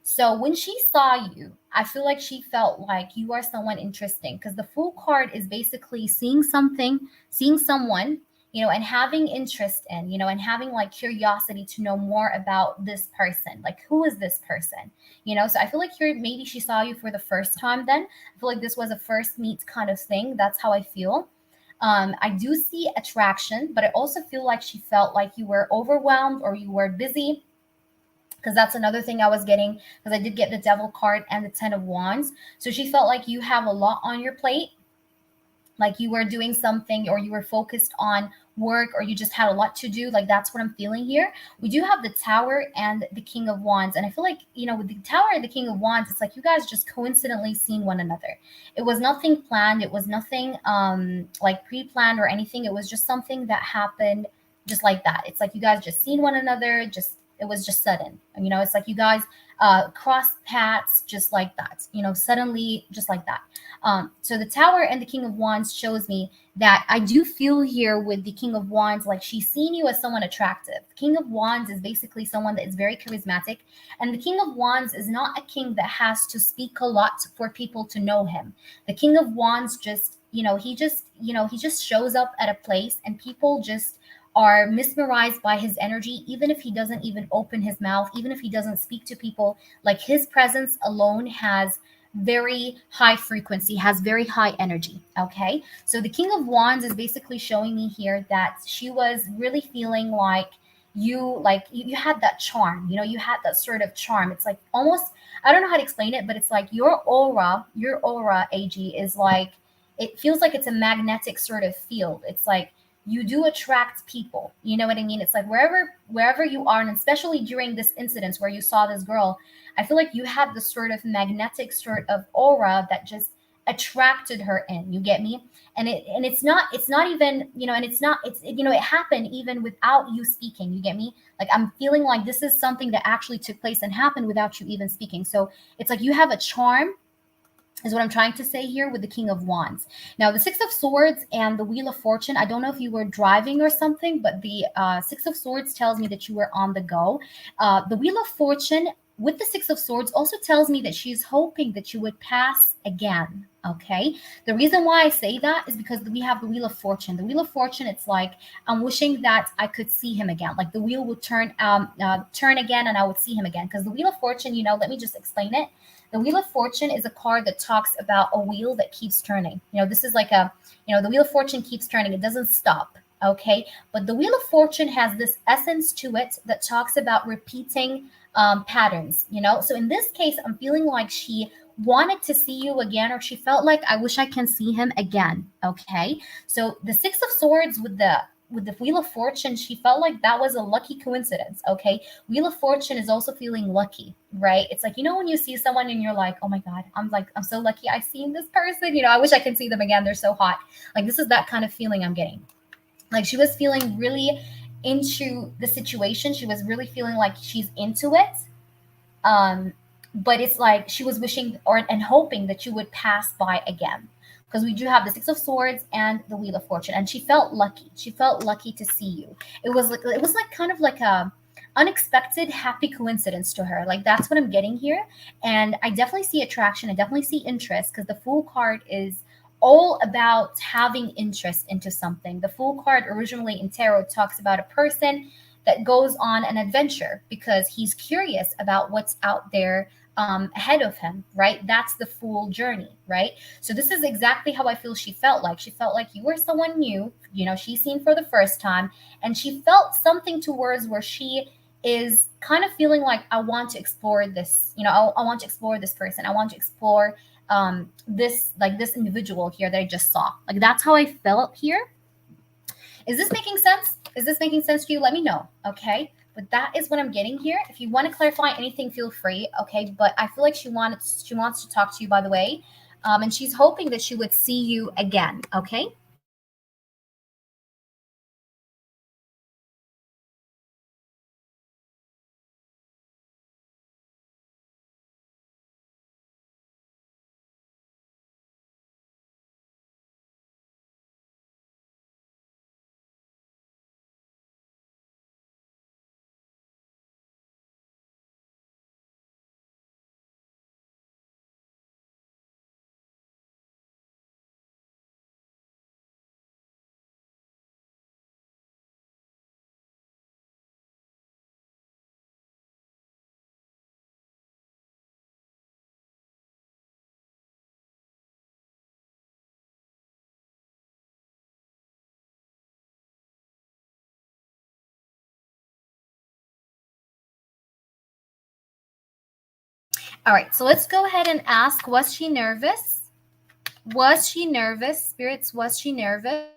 So when she saw you, I feel like she felt like you are someone interesting, because the Fool card is basically seeing something, seeing someone, and having interest in, and having like curiosity to know more about this person. Like, who is this person? So I feel like here maybe she saw you for the first time then. I feel like this was a first meet kind of thing. That's how I feel. I do see attraction, but I also feel like she felt like you were overwhelmed or you were busy, because that's another thing I was getting, because I did get the devil card and the 10 of wands. So she felt like you have a lot on your plate, like you were doing something or you were focused on work, or you just had a lot to do. Like, that's what I'm feeling here. We do have the tower and the king of wands, and I feel like, with the tower and the king of wands, it's like you guys just coincidentally seeing one another. It was nothing planned, it was nothing like pre-planned or anything. It was just something that happened just like that. It's like you guys just seen one another, just it was just sudden. It's like you guys crossed paths just like that, suddenly, just like that. So the tower and the king of wands shows me that I do feel here with the king of wands, like she's seen you as someone attractive. King of wands is basically someone that is very charismatic, and the king of wands is not a king that has to speak a lot for people to know him. The king of wands just, he just shows up at a place and people just are mesmerized by his energy, even if he doesn't even open his mouth, even if he doesn't speak to people. Like, his presence alone has very high frequency, has very high energy. Okay. So the king of wands is basically showing me here that she was really feeling like you had that charm, you had that sort of charm. It's like almost, I don't know how to explain it, but it's like your aura, AG, is like, it feels like it's a magnetic sort of field. It's like you do attract people. You know what I mean? It's like wherever you are, and especially during this incident where you saw this girl, I feel like you had this sort of magnetic sort of aura that just attracted her in. You get me? And it's not even, and it happened even without you speaking. You get me? Like, I'm feeling like this is something that actually took place and happened without you even speaking. So it's like you have a charm, is what I'm trying to say here with the King of Wands. Now, the Six of Swords and the Wheel of Fortune, I don't know if you were driving or something, but the Six of Swords tells me that you were on the go. The Wheel of Fortune with the Six of Swords also tells me that she's hoping that you would pass again. Okay. The reason why I say that is because we have the Wheel of Fortune. The Wheel of Fortune, it's like I'm wishing that I could see him again. Like the wheel would turn again, and I would see him again. Because the Wheel of Fortune, let me just explain it. The Wheel of Fortune is a card that talks about a wheel that keeps turning. This is like the Wheel of Fortune keeps turning. It doesn't stop. Okay. But the Wheel of Fortune has this essence to it that talks about repeating patterns. So in this case, I'm feeling like she wanted to see you again, or she felt like, I wish I can see him again. Okay. So the Six of Swords with the Wheel of Fortune, she felt like that was a lucky coincidence. Okay. Wheel of Fortune is also feeling lucky, right? It's like, when you see someone and you're like, oh my God, I'm so lucky I seen this person. I wish I can see them again. They're so hot. Like, this is that kind of feeling I'm getting. Like, she was feeling really into the situation. She was really feeling like she's into it. Um, but it's like she was wishing and hoping that you would pass by again, because we do have the Six of Swords and the Wheel of Fortune, and she felt lucky. She felt lucky to see you. It was like kind of like a unexpected happy coincidence to her. Like, that's what I'm getting here. And I definitely see attraction. I definitely see interest, because the Fool card is all about having interest into something. The Fool card originally in tarot talks about a person that goes on an adventure because he's curious about what's out there ahead of him, right? That's the Fool journey, right? So this is exactly how I feel she felt like. She felt like you were someone new, she's seen for the first time, and she felt something towards where she is kind of feeling like, I want to explore this, I want to explore this person. I want to explore this individual here that I just saw. Like, that's how I felt here. Is this making sense? Is this making sense to you? Let me know. Okay. But that is what I'm getting here. If you want to clarify anything, feel free. Okay. But I feel like she wants to talk to you, by the way. And she's hoping that she would see you again. Okay. All right, so let's go ahead and ask, was she nervous? Was she nervous? Spirits, was she nervous?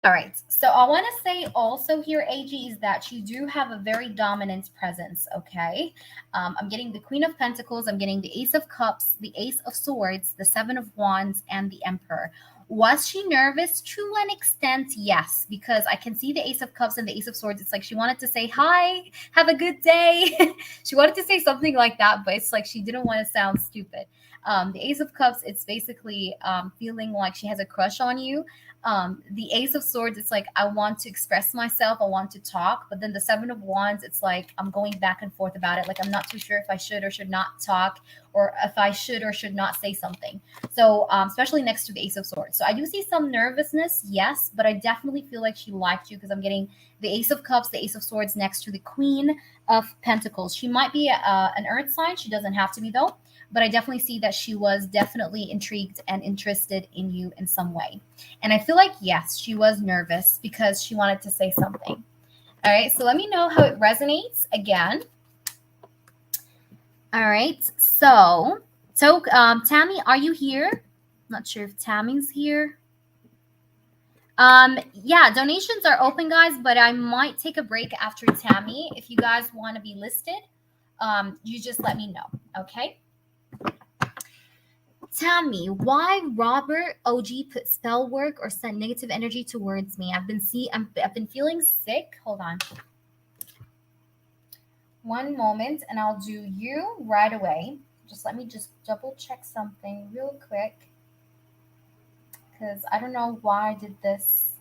All right. So I want to say also here, AG, is that you do have a very dominant presence. Okay. I'm getting the Queen of Pentacles. I'm getting the Ace of Cups, the Ace of Swords, the Seven of Wands, and the Emperor. Was she nervous? To an extent, yes, because I can see the Ace of Cups and the Ace of Swords. It's like she wanted to say, hi, have a good day. She wanted to say something like that, but it's like she didn't want to sound stupid. The Ace of Cups, it's basically feeling like she has a crush on you. The Ace of Swords, it's like I want to express myself, I want to talk. But then the Seven of Wands, it's like I'm going back and forth about it. Like I'm not too sure if I should or should not talk, or if I should or should not say something. So especially next to the Ace of Swords, so I do see some nervousness, yes, but I definitely feel like she liked you, because I'm getting the Ace of Cups, the Ace of Swords next to the Queen of Pentacles. She might be an earth sign, she doesn't have to be though, but I definitely see that she was definitely intrigued and interested in you in some way. And I feel like, yes, she was nervous because she wanted to say something. All right, so let me know how it resonates again. All right, so Tammy, are you here? I'm not sure if Tammy's here. Yeah, donations are open, guys, but I might take a break after Tammy. If you guys want to be listed, you just let me know, okay? Tammy, why Robert OG put spell work or sent negative energy towards me? I've been feeling sick. Hold on. One moment, and I'll do you right away. Just let me just double check something real quick, because I don't know why did this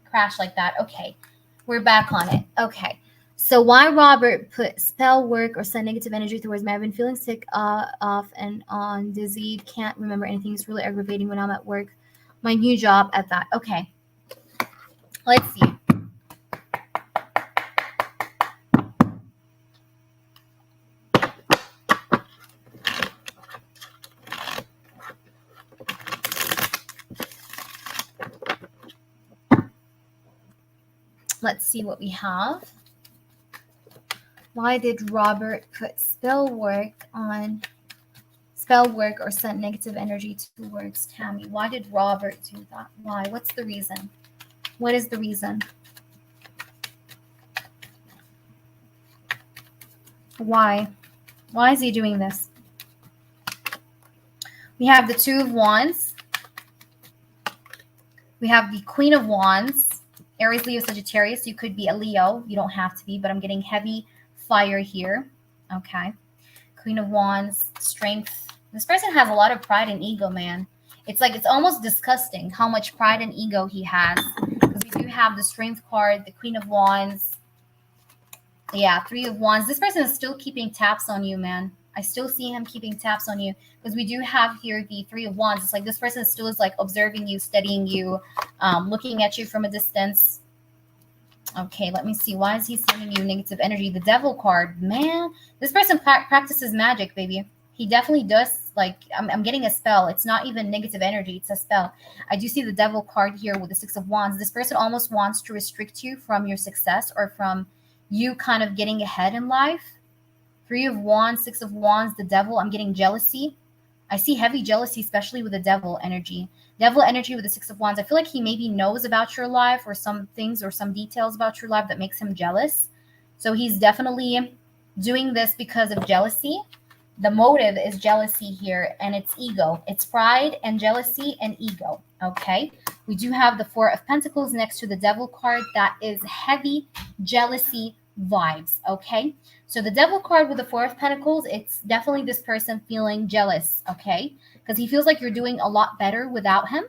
crash like that. Okay, we're back on it. Okay. So why Robert put spell work or send negative energy towards me? I've been feeling sick off and on, dizzy, can't remember anything. It's really aggravating when I'm at work. My new job at that. Okay. Let's see. Let's see what we have. Why did Robert put spell work or send negative energy towards Tammy? Why did Robert do that? Why? What's the reason? What is the reason? Why? Why is he doing this? We have the Two of Wands. We have the Queen of Wands. Aries, Leo, Sagittarius. You could be a Leo. You don't have to be, but I'm getting heavy fire here. Okay. Queen of Wands, strength. This person has a lot of pride and ego, man. It's like it's almost disgusting how much pride and ego he has. Because we do have the Strength card, the Queen of Wands. Yeah, Three of Wands. This person is still keeping tabs on you, man. I still see him keeping tabs on you, because we do have here the Three of Wands. It's like this person still is like observing you, studying you, looking at you from a distance. Okay, let me see. Why is he sending you negative energy? The Devil card, man. This person practices magic, baby. He definitely does. Like, I'm getting a spell. It's not even negative energy. It's a spell. I do see the Devil card here with the Six of Wands. This person almost wants to restrict you from your success, or from you kind of getting ahead in life. Three of Wands, Six of Wands, the Devil. I'm getting jealousy. I see heavy jealousy, especially with the Devil energy. Devil energy with the Six of Wands. I feel like he maybe knows about your life, or some things or some details about your life that makes him jealous. So he's definitely doing this because of jealousy. The motive is jealousy here, and it's ego. It's pride and jealousy and ego. Okay. We do have the Four of Pentacles next to the Devil card. That is heavy jealousy vibes. Okay. So the Devil card with the Four of Pentacles, it's definitely this person feeling jealous. Okay. Because he feels like you're doing a lot better without him.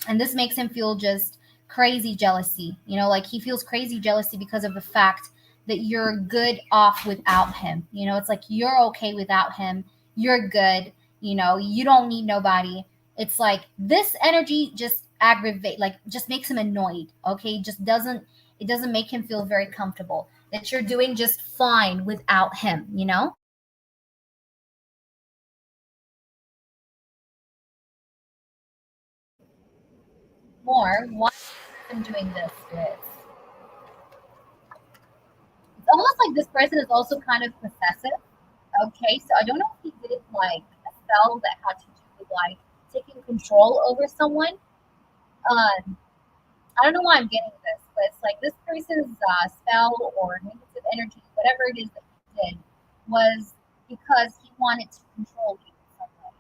And this makes him feel just crazy jealousy. You know, like he feels crazy jealousy because of the fact that you're good off without him. You know, it's like you're okay without him. You're good. You know, you don't need nobody. It's like this energy just aggravate, like just makes him annoyed. Okay. Just doesn't, It doesn't make him feel very comfortable. That you're doing just fine without him, you know? More, why I'm doing this with. It's almost like this person is also kind of possessive. Okay, so I don't know if he did like a spell that had to do with like taking control over someone. Um, I don't know why I'm getting this, but it's like this person's spell or negative energy, whatever it is that he did, was because he wanted to control you in some way.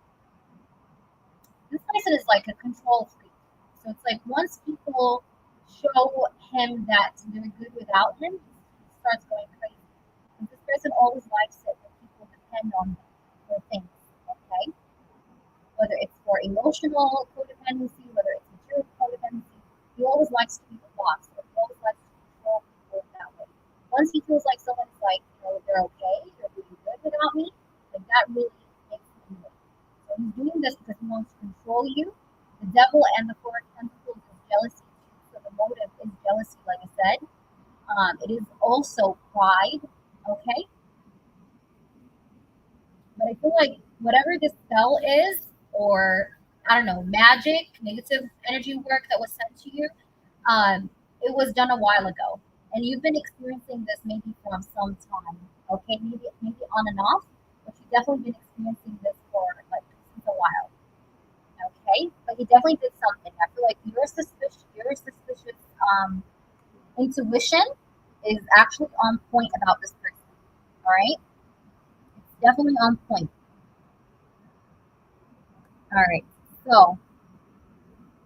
This person is like a control freak. So it's like once people show him that they're good without him, he starts going crazy. And this person always likes it when people depend on them for things. Okay? Whether it's for emotional codependency, whether it's material codependency, he always likes to be the boss, or he always likes to control people that way. Once he feels like someone's like, they're okay, they're doing good without me, like that really makes him move. So he's doing this because he wants to control you. The devil and the four of pentacles is jealousy too. So the motive is jealousy, like I said. It is also pride, okay? But I feel like whatever this spell is, or I don't know, magic, negative energy work that was sent to you, it was done a while ago, and you've been experiencing this maybe from some time. Okay, maybe on and off, but you've definitely been experiencing this for like since a while. Okay, but you definitely did something. I feel like your suspicious intuition is actually on point about this person. All right, it's definitely on point. All right, so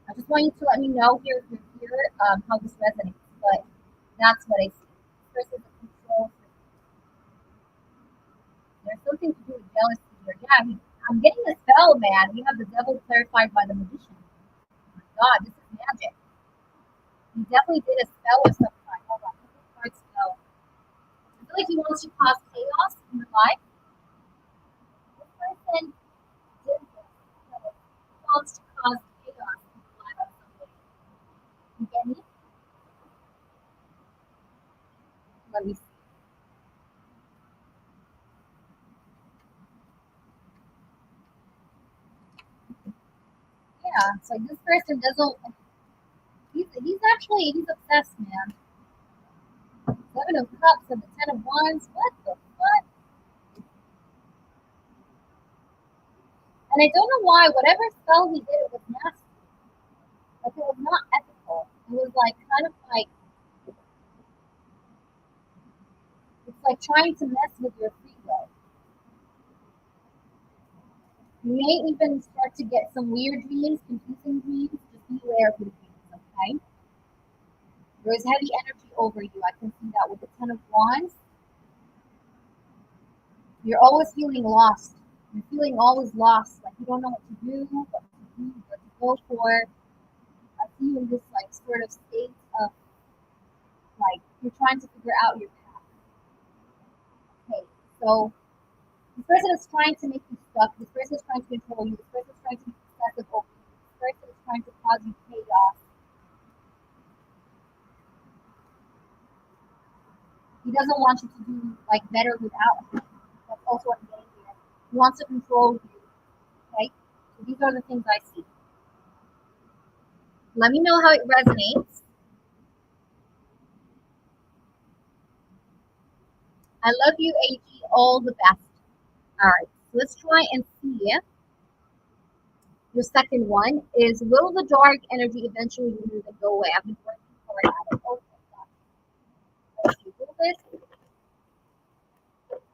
I just want you to let me know here if you're here how this resonates. But that's what I see. This is a control. There's something to do with jealousy here. Yeah, I'm getting a spell, man. You have the devil clarified by the magician. Oh my God, this is magic. He definitely did a spell of some kind. Hold on, look at card spell. I feel like he wants to cause chaos in your life. This person did this. He wants to cause chaos in the life of somebody. You get me? Let me see. Yeah, it's like this person doesn't. He's obsessed, man. Seven of Cups and the Ten of Wands. What the fuck? And I don't know why. Whatever spell he did, it was nasty. Like it was not ethical. It was like kind of like it's like trying to mess with your free will. You may even start to get some weird dreams, confusing dreams. Just be aware of your dreams, okay? There is heavy energy over you. I can see that with the Ten of Wands. You're always feeling lost. You're feeling always lost, like you don't know what to do, what to go for. I see you in this like sort of state of like you're trying to figure out your path. Okay, so this person is trying to make you stuck. This person is trying to control you. This person is trying to be possessive over you. This person is trying to cause you chaos. He doesn't want you to do like better without him. That's also what I'm getting here. He wants to control you. Okay, so these are the things I see. Let me know how it resonates. I love you, AG. All the best. All right, so let's try and see. Your second one is will the dark energy eventually remove and go away? I've been working hard at it. Oh my God. Okay, will this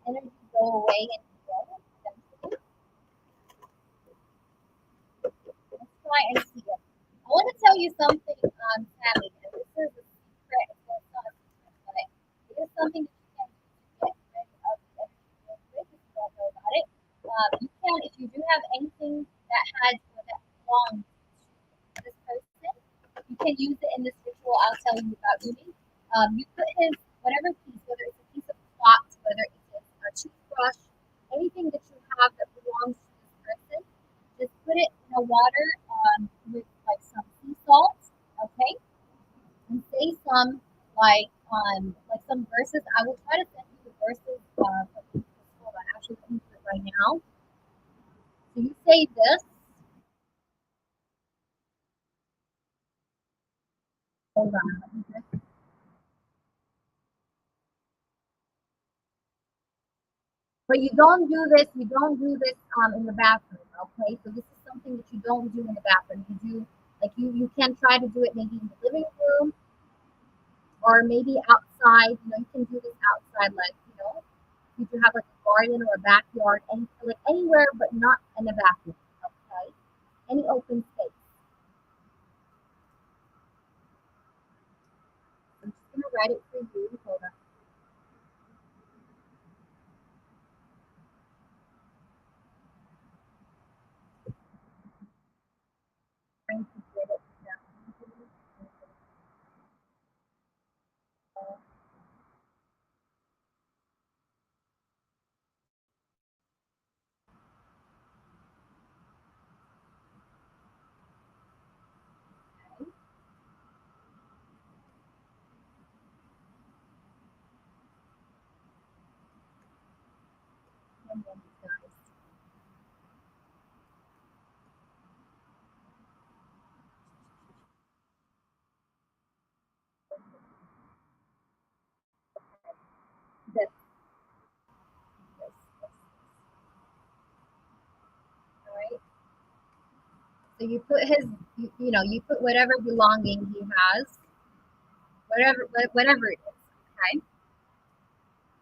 energy go away and go eventually? Let's try and see it. I want to tell you something, Sammy, and this is a secret. Well, it's not a secret, but it is something that you can do to get rid of the energy real quick if you don't know about it. You can, if you do have anything that has or that belongs to this person, you can use it in this ritual I'll tell you about doing. You put his whatever piece, whether it's a piece of cloth, whether it's a toothbrush, anything that you have that belongs to this person, just put it in a water with like some sea salt, okay? And say some like some verses. I will try to send you the verses. Hold on, actually, let me do it right now. So you say this. Hold on. Let me just, but you don't do this. You don't do this in the bathroom. Okay. So this is something that you don't do in the bathroom. You do like you can try to do it maybe in the living room or maybe outside. You know, you can do this outside, like you do have like a garden or a backyard, and like anywhere, but not in a bathroom. Okay. Any open space. I'm just gonna write it for you. Hold on. I'm trying to get it down. And then you guys. This, this. All right. So you put his, you put whatever belonging he has, whatever it is. Okay.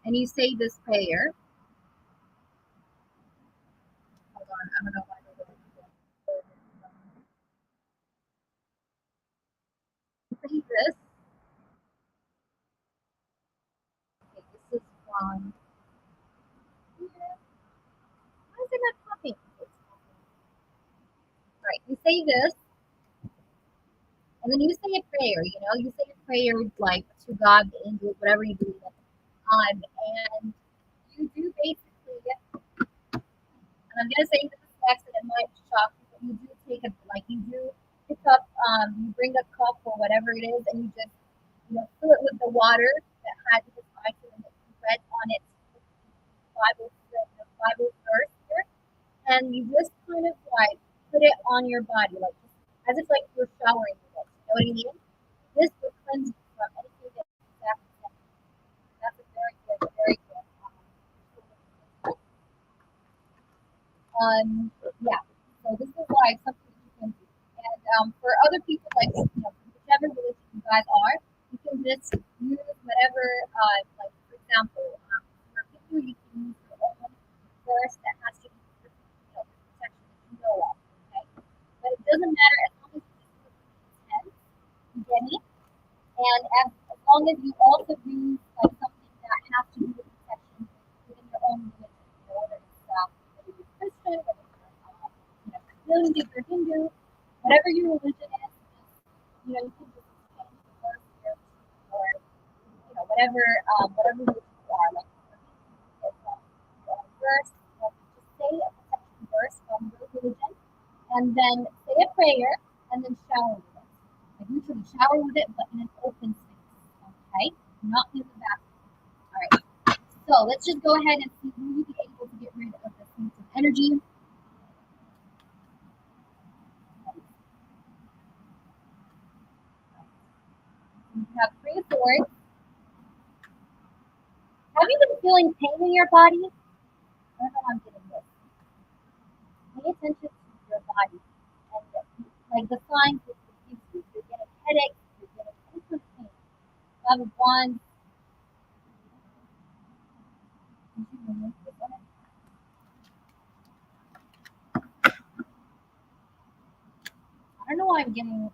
And you say this prayer. Hold on. I don't know why they don't do it. You say this. Okay, this is from here. Why is it not popping? Right. You say this, and then you say a prayer. You say a prayer like to God, the angels, whatever you believe in. And you do basically, and I'm gonna say this next, and it might shock you, but you do take a like you do pick up, you bring a cup or whatever it is, and you just fill it with the water that has this item and it's read on it Bible verse here, and you just kind of like put it on your body, like as if like you're showering with it. You know what I mean? This will cleanse you from anything that's that's a very good, very good. Yeah. So this is like something you can do. And for other people, like whichever religion you guys are, you can just use whatever, like for example, for people you can use your own verse that has to do with the protection that you know of. Okay, but it doesn't matter as long as you use the intent. You get me? And as long as you also use like something that has to do with protection within your own religion, whether you're Christian, whether you're if you're Hindu, whatever your religion is, you can just change the verse here or whatever religion you are. Like it's a verse, just say a protection verse from your religion, and then say a prayer, and then shower with it. Like literally shower with it, but in an open space. Okay, not in the bathroom. All right. So let's just go ahead and see who will be able to get rid of this negative energy. You have three of swords. Have you been feeling pain in your body? I don't know how I'm getting this. Pay attention to your body and like the signs that it gives you. You're getting headaches, you're getting any kind of pain. Five of Wands. I don't know why I'm getting.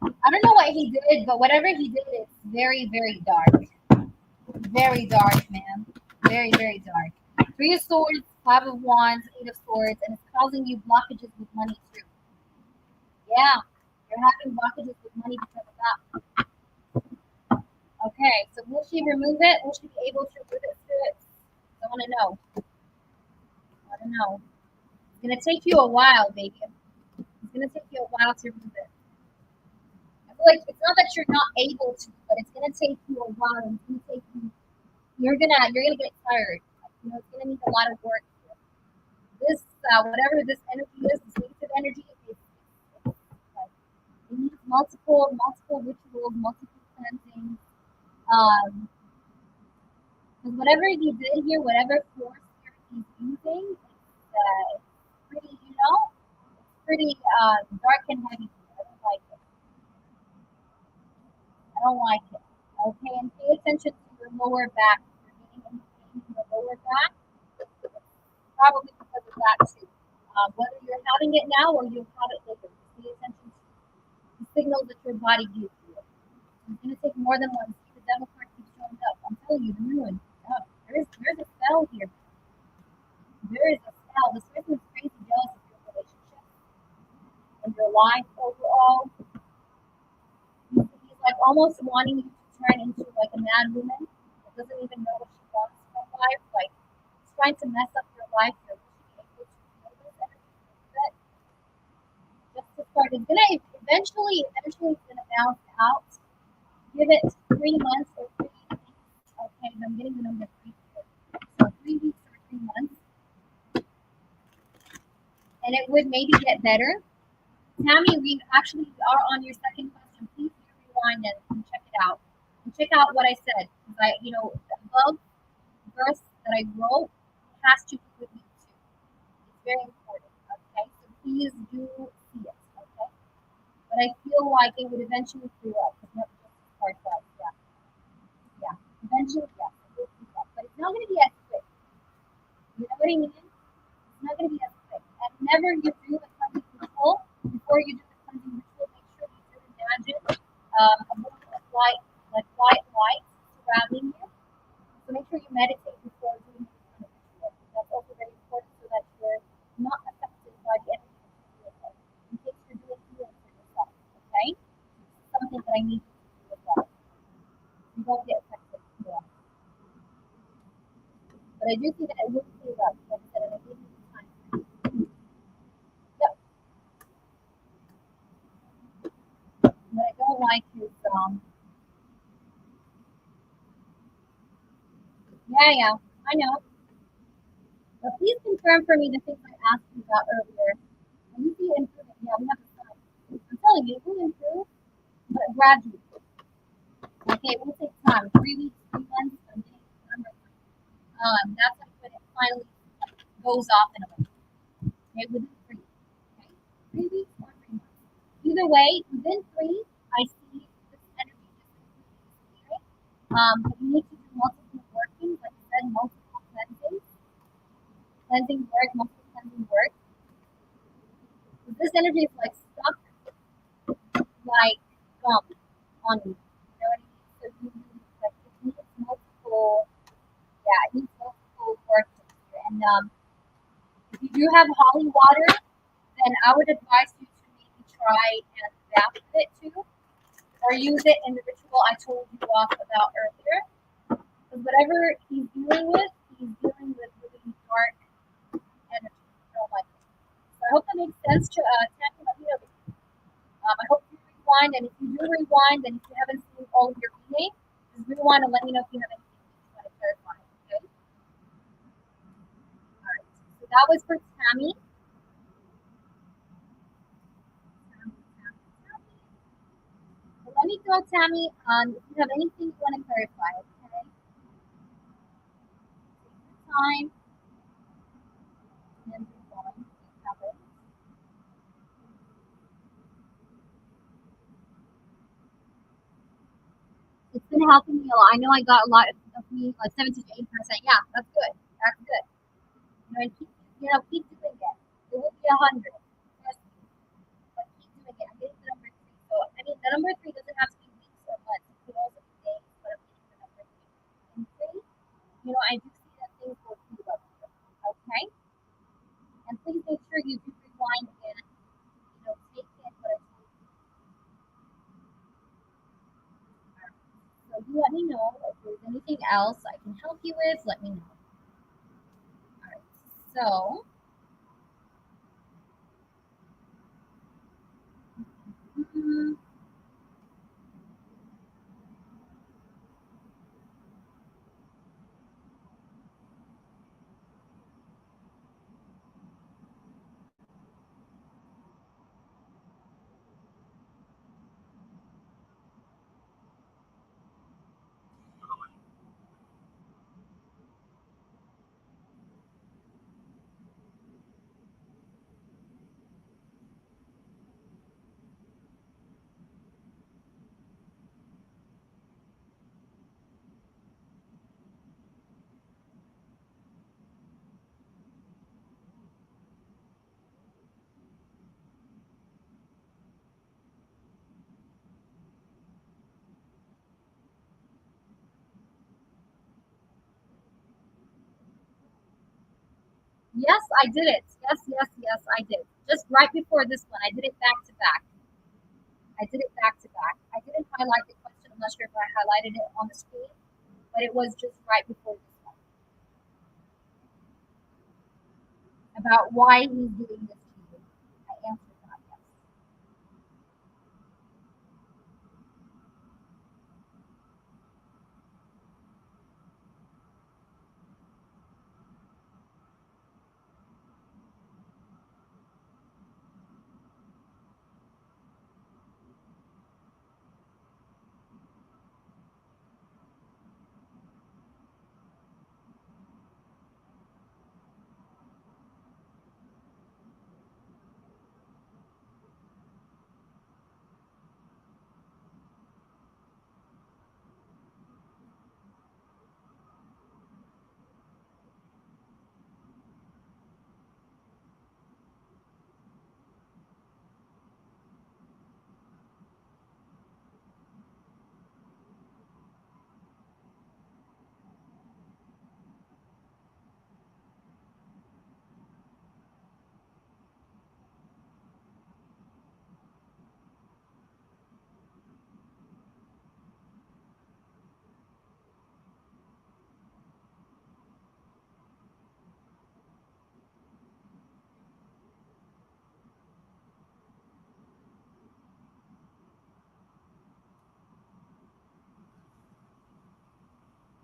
I don't know what he did, but whatever he did, it's very, very dark. Very dark, man. Very, very dark. Three of Swords, Five of Wands, Eight of Swords, and it's causing you blockages with money too. Yeah, you're having blockages with money because of that. Okay, so will she remove it? Will she be able to remove it, spirits? I want to know. I want to know. It's gonna take you a while, baby. It's gonna take you a while to remove it. like it's not that you're not able to, but it's gonna take you a while. And it's gonna take you. You're gonna get tired. You know, it's gonna need a lot of work. This whatever this energy is, this negative energy, like, it needs multiple rituals, multiple cleansings. Um, because whatever he did here, whatever force here he's using, it's pretty, it's pretty dark and heavy. I don't like it. I don't like it. Okay, and pay attention to your lower back. If you're getting any pain in the lower back, probably because of that too. Whether you're having it now or you'll have it later, just pay attention to the signals that your body gives you. It's going to take more than one. See, the devil card keeps showing up. I'm telling you, the moon. Oh, there's a spell here. There is a spell. This person is crazy jealous of your relationship and your life overall. He's like almost wanting you to turn into like a mad woman that doesn't even know what she wants from life. Like he's trying to mess up your life. You're able to feel this energy that Justice card is gonna eventually it's gonna bounce out. Give it 3 months or 3 weeks. Okay, I'm getting the number 3 here. So 3 weeks or 3 months. And it would maybe get better. Tammy, we actually are on your second question. Please do rewind and check it out. And check out what I said. The above verse that I wrote has to do with you too. It's very important. Okay, so please do see it. Okay, but I feel like it would eventually clear up. It's not just part of yeah. Eventually, yes, it will clear up. But it's not going to be as quick. You know what I mean? It's not going to be as quick. And whenever you do the cleansing ritual, before you do the cleansing ritual, make sure you do imagine a little bit of light, like white light surrounding you. So make sure you meditate before doing this kind of ritual. That's also very important so that you're not affected by the energy of the in case you're doing healing for yourself. Okay? Something that I need you to do as well. You won't get affected. Yeah. But I do see that it will clear up. Like I said, and I gave you the time. Yep. What I don't like is yeah, I know. But please confirm for me the things I asked you about earlier. And you see improvement. Yeah, we have a sign. I'm telling you, it will improve, but gradually. Okay, it will take time. 3 weeks, 3 months, I'm getting the number. That's like when it finally goes off in a way. Okay, within 3. Okay, 3 weeks or 3 months. Either way, within 3, I see this energy just completely clearing. But you need to do multiple workings, like I said, multiple cleansing work, multiple cleansing work. This energy is like stuck like gum on you. You know what I mean? So you need like it needs multiple it needs multiple work. And if you do have holy water, then I would advise you to maybe try and bath with it too. Or use it in the ritual I told you off about earlier. Because whatever he's dealing with really dark energy. I don't like it. So I hope that makes sense to Tammy. Let me know. I hope you rewind, and if you do rewind, and if you haven't seen all of your reading, just rewind and let me know if you have anything you want to clarify. Okay. All right. So that was for Tammy. So let me go, Tammy. If you have anything you want to clarify, okay? Take your time and rewind. It's been helping me a lot. I know I got a lot of me, like 17 to 8%. Yeah, that's good. That's good. Keep doing it. It will be 100. Trust me. But keep doing it. I'm getting the number 3. So, I mean, the number 3 doesn't have to be weeks or months. It could also be days, but I'm getting the number 3. And 3, I do see that things will keep up. Okay? And please make sure you do rewind and, take in what I told you. So you let me know if there's anything else I can help you with. Let me know. All right. So, Yes, I did it. Yes, yes, yes, I did. Just right before this one, I did it back to back. I did it back to back. I didn't highlight the question. I'm not sure if I highlighted it on the screen, but it was just right before this one about why he's doing this to you. I answered that. Yes.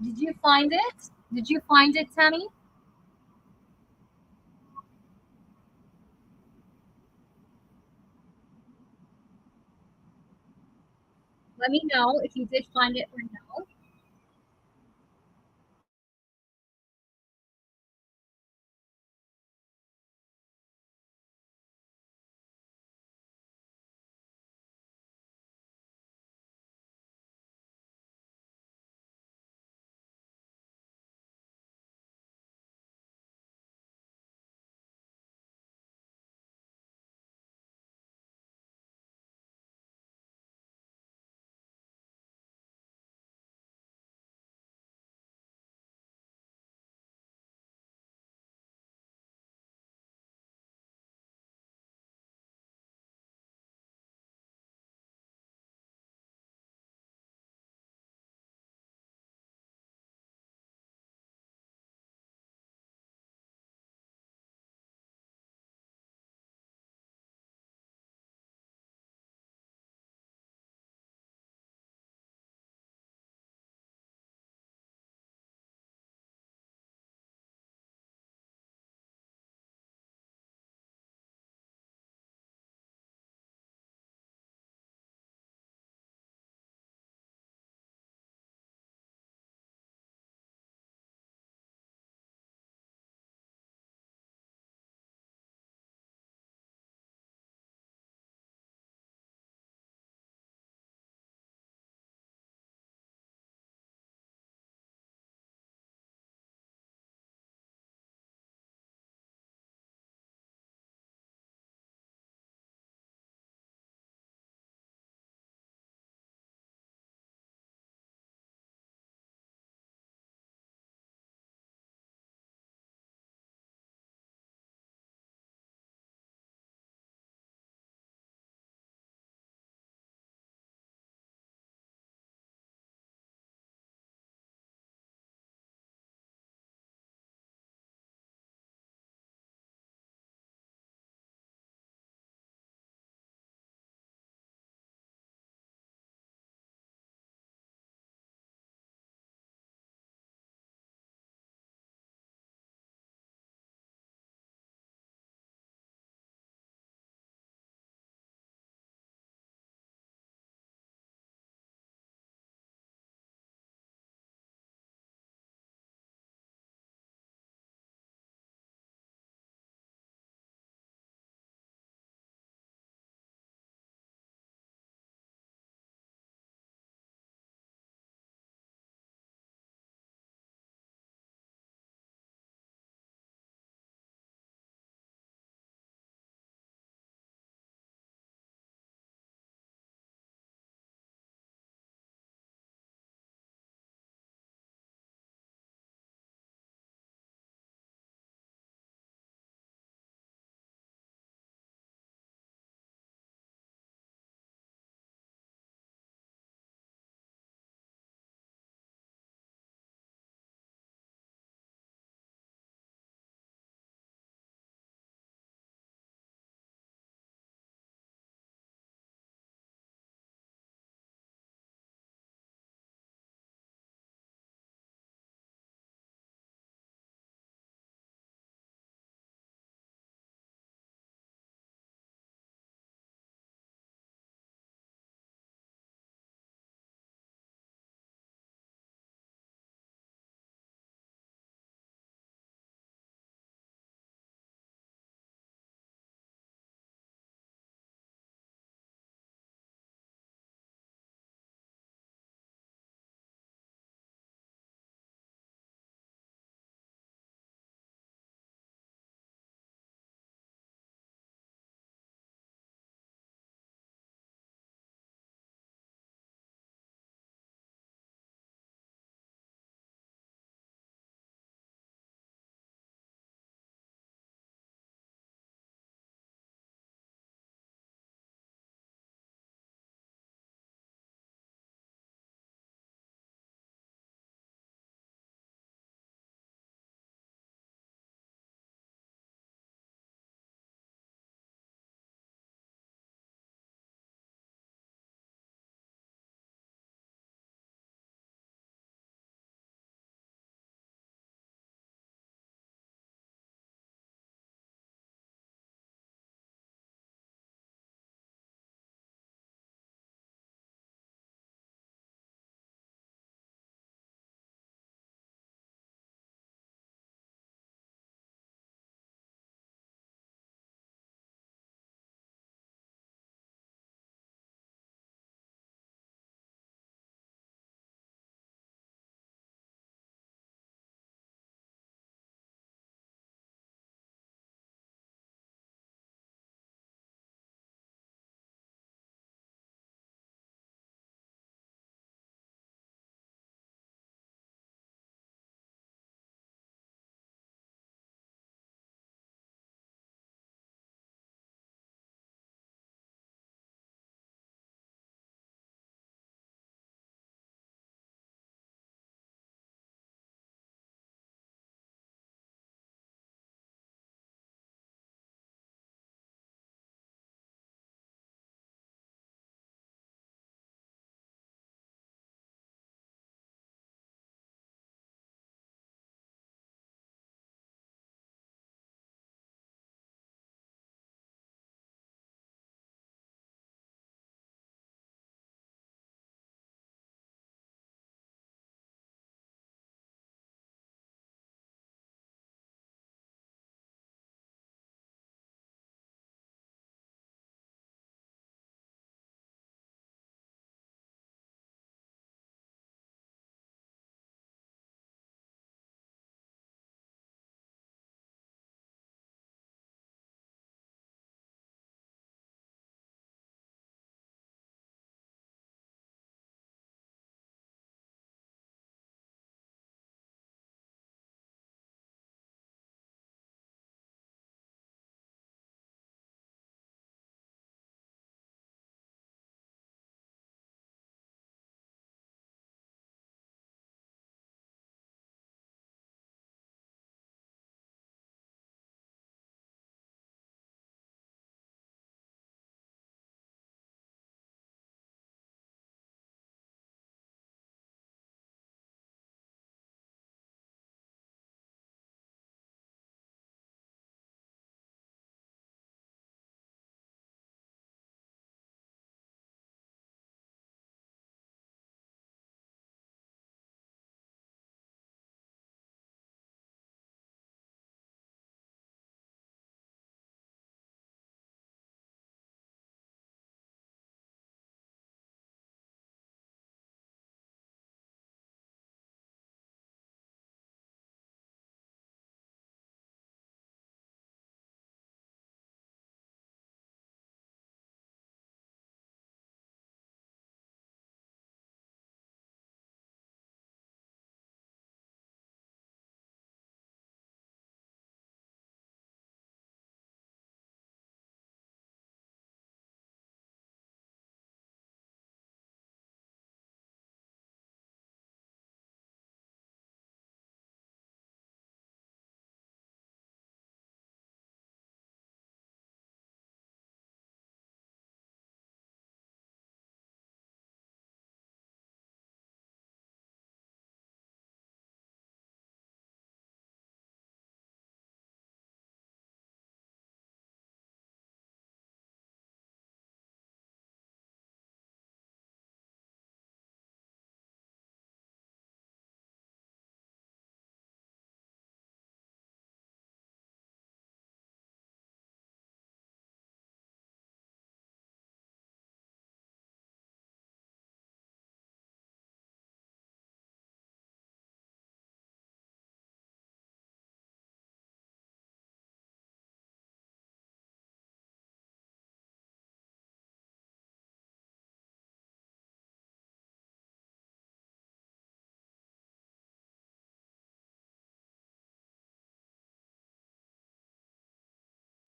Did you find it? Did you find it, Tammy? Let me know if you did find it or no.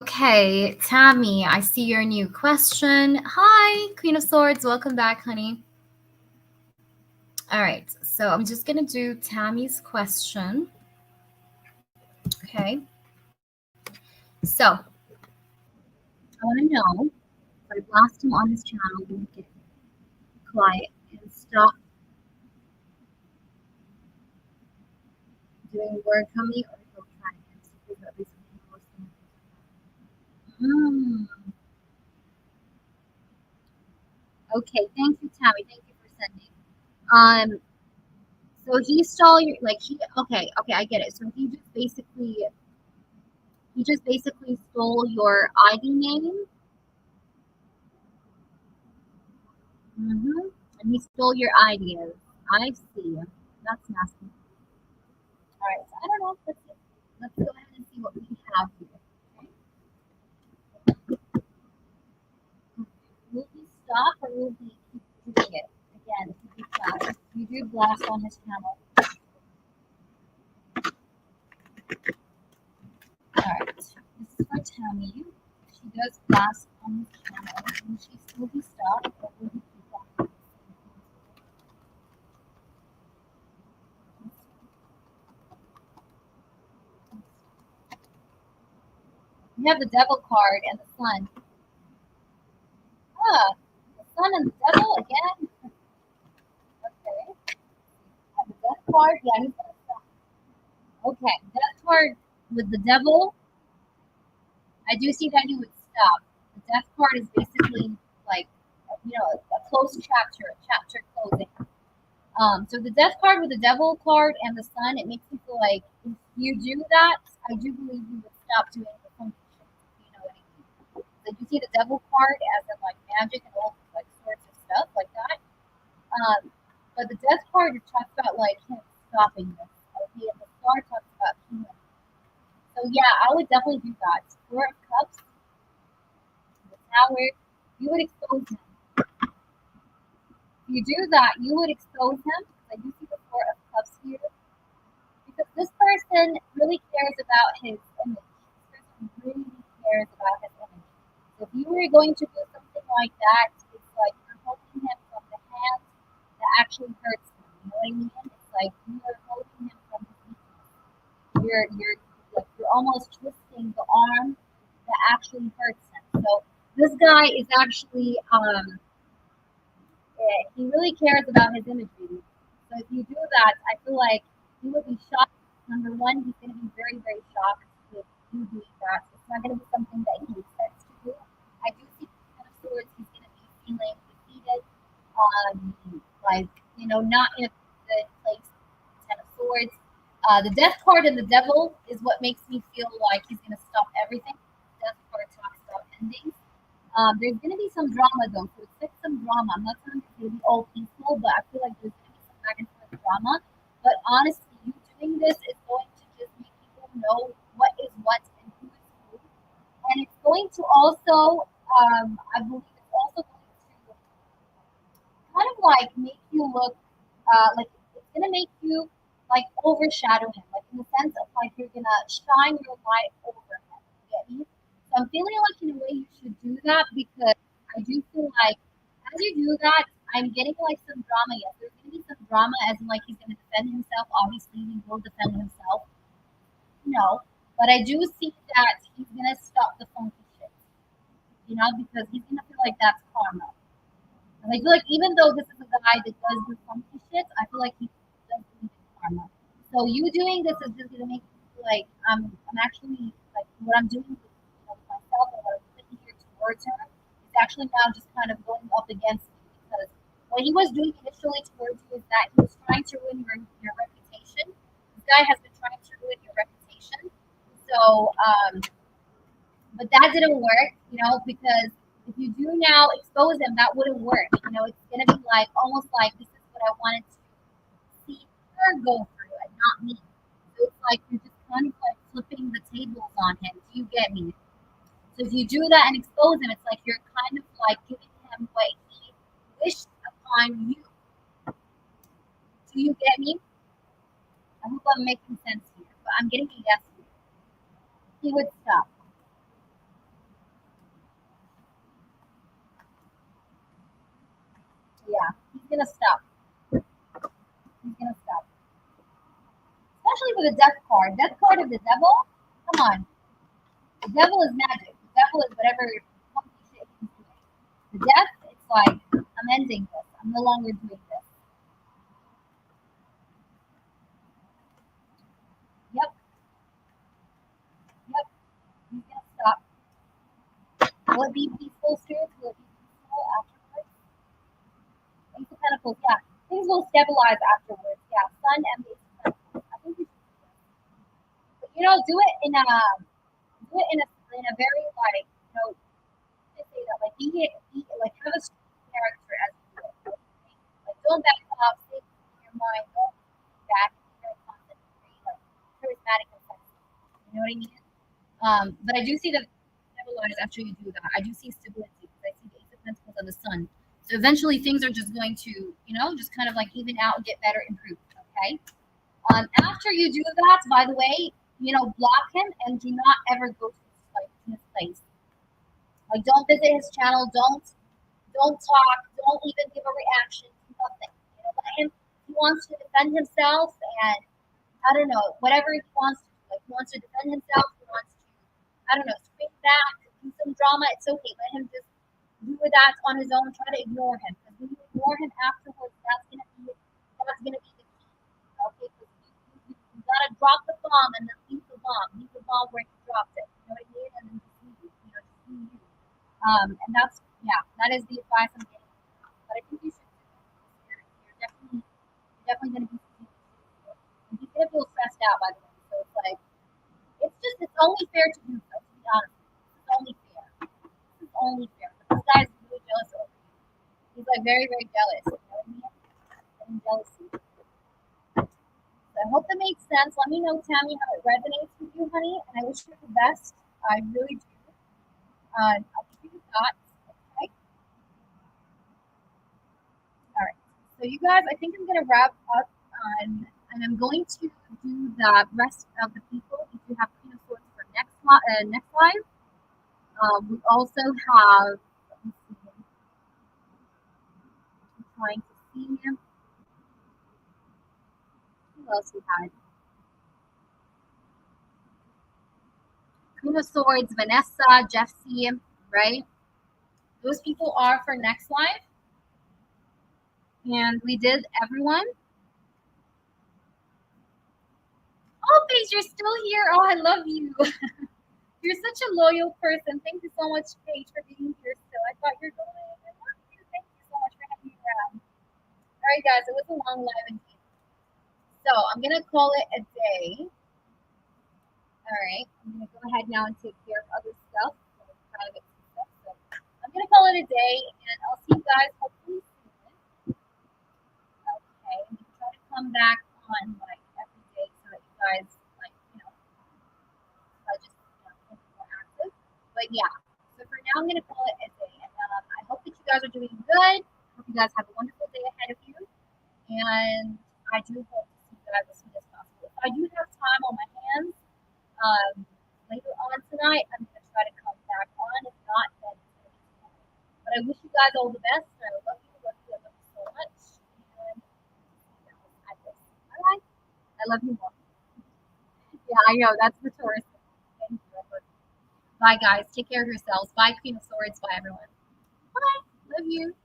Okay, Tammy, I see your new question. Hi, Queen of Swords. Welcome back, honey. All right, so I'm just going to do Tammy's question. Okay. So, I want to know if I blast him on his channel, will he get quiet and stop doing word coming, or he'll try again to figure out something more simple. Okay, thank you, Tammy. Thank you for sending. So he stole your okay, I get it. So he just basically stole your ID name. Mm-hmm. And he stole your ideas. I see. That's nasty. All right, so I don't know. Let's go ahead and see what we have here. Okay. Will he stop or will he keep doing it? Again, if you blast. You do blast on his channel. All right. This is for Tammy. If she does blast on his channel, will he stop or will he keep on? You have the devil card and the sun. Ah, the sun and the devil again. Okay. And the death card. Yeah, he's gonna stop. Okay, death card with the devil. I do see that he would stop. The death card is basically like, a closed chapter, a chapter closing. So the death card with the devil card and the sun, it makes me feel like if you do that, I do believe you would stop doing the funky shit. You know what I mean? So you see the devil card as in like magic and all like sorts of stuff like that. But the death card talks about like him stopping this. Okay, and the star talks about healing. So yeah, I would definitely do that. Four of Cups, the Tower, you would expose him. If you do that, you would expose him. I do see the Four of Cups here. Because this person really cares about his image. This person really cares about his image. So if you were going to do something like that, it's like you're holding him from the hand that actually hurts him. You know what I mean? It's like you are holding him from his weakness. You're almost twisting the arm that actually hurts him. So this guy is actually he really cares about his imagery. So if you do that, I feel like he would be shocked. Number one, he's going to be very, very shocked if you do that. It's not going to be something that he expects to do. I do see the Ten of Swords. He's going to be feeling defeated. Like, not in a good place. Ten of Swords. The Death card and the Devil is what makes me feel like he's going to stop everything. Death card talks about endings. There's going to be some drama though, so expect some drama. I'm not saying it's going to be all peaceful, but I feel like there's going to be some back and forth drama. But honestly, you doing this is going to just make people know what is what and who is who. And it's going to also, I believe it's also going to kind of like make you look like it's gonna make you like overshadow him, like in the sense of like you're gonna shine your light over him. You get me? So I'm feeling like in a way you should do that because I do feel like as you do that, I'm getting like some drama. Yes, there's gonna be some drama as in like he's gonna defend himself. Obviously, he will defend himself. No, but I do see that he's gonna stop the funky shit. Because he's gonna feel like that's karma. And I feel like even though this is a guy that does do funky shit, I feel like he does believe in karma. So you doing this is just gonna make me feel like I'm actually like what I'm doing with myself and what I'm putting here towards her is actually now just kind of going up against me because what he was doing initially towards you is that he was trying to ruin your reputation. This guy has been trying to ruin your reputation. So but that didn't work, because if you do now expose them, that wouldn't work. It's gonna be like almost like this is what I wanted to see her go through and not me. So it's like you're just kind of like flipping the tables on him. Do you get me? So if you do that and expose him, it's like you're kind of like giving him what he wished upon you. Do you get me? I hope I'm making sense here, but I'm getting a yes here. He would stop. Yeah, he's gonna stop. He's gonna stop. Especially with the death card. Death card of the devil. Come on. The devil is magic. The devil is whatever funky shit he's doing. The death, it's like, I'm ending this. I'm no longer doing this. Yep. Yep. He's gonna stop. Will it be peaceful, spirits? Will it be peaceful afterwards? Ace of Pentacles, yeah. Things will stabilize afterwards. Yeah. Sun and the Ace of Pentacles. I think we should do this. But do it in a very like, say that like be like have a strong character as you do it. Okay? Like don't back off, stay in your mind, don't be back, be very confident, very like charismatic and sexy. You know what I mean? But I do see that stabilize after you do that. I do see stability because I see the Ace of Pentacles and the Sun. So eventually things are just going to, just kind of like even out, get better, improve. Okay. After you do that, by the way, block him and do not ever go to his place. Like don't visit his channel, don't talk, don't even give a reaction, nothing. Let him he wants to defend himself and I don't know, whatever he wants to do. Like he wants to defend himself, he wants to, I don't know, scream back, do some drama, it's okay. Let him just do that on his own, try to ignore him. Because when you ignore him afterwards, that's gonna be the key. Okay, because you gotta drop the bomb and then leave the bomb. Leave the bomb where you dropped it. You know what I mean? And then just leave it. Just be you. And that's that is the advice I'm getting. But I think you should do it. You're definitely gonna be and he's gonna feel stressed out by the way. So it's like it's only fair to do so, to be honest. It's only fair. This is only fair. But this guy's really jealous over you. He's like very, very jealous. You know what I mean? Getting jealousy. So I hope that makes sense. Let me know, Tammy, how it resonates with you, honey. And I wish you the best. I really do. I'll give you the thoughts. Okay. All right. So you guys, I think I'm gonna wrap up and I'm going to do the rest of the people. If you have Queen of Swords for next live. We also have. Let me see. I'm trying to see him. Who else we had? Queen of Swords, Vanessa, Jeffsy, right? Those people are for next live. And we did everyone. Oh, Paige, you're still here. Oh, I love you. You're such a loyal person. Thank you so much, Paige, for being here still. I thought you were going. I love you. Thank you so much for having me around. All right, guys, it was a long live indeed. So I'm going to call it a day. All right, I'm going to go ahead now and take care of other stuff, private stuff. So I'm going to call it a day, and I'll see you guys hopefully soon. Okay, and we can try to come back on like every day so that you guys like, just get more active. But yeah, so for now I'm gonna call it a day, and I hope that you guys are doing good. Hope you guys have a wonderful day ahead of you, and I do hope to see you guys as soon as possible. If I do have time on my hands, later on tonight, I'm gonna try to come back on. If not, then it's gonna be tomorrow. But I wish you guys all the best. And I love you. I love you so much. And at this. All right. I love you more. Yeah, I know. That's the tourist. Thank you. Bye, guys. Take care of yourselves. Bye, Queen of Swords. Bye, everyone. Bye. Love you.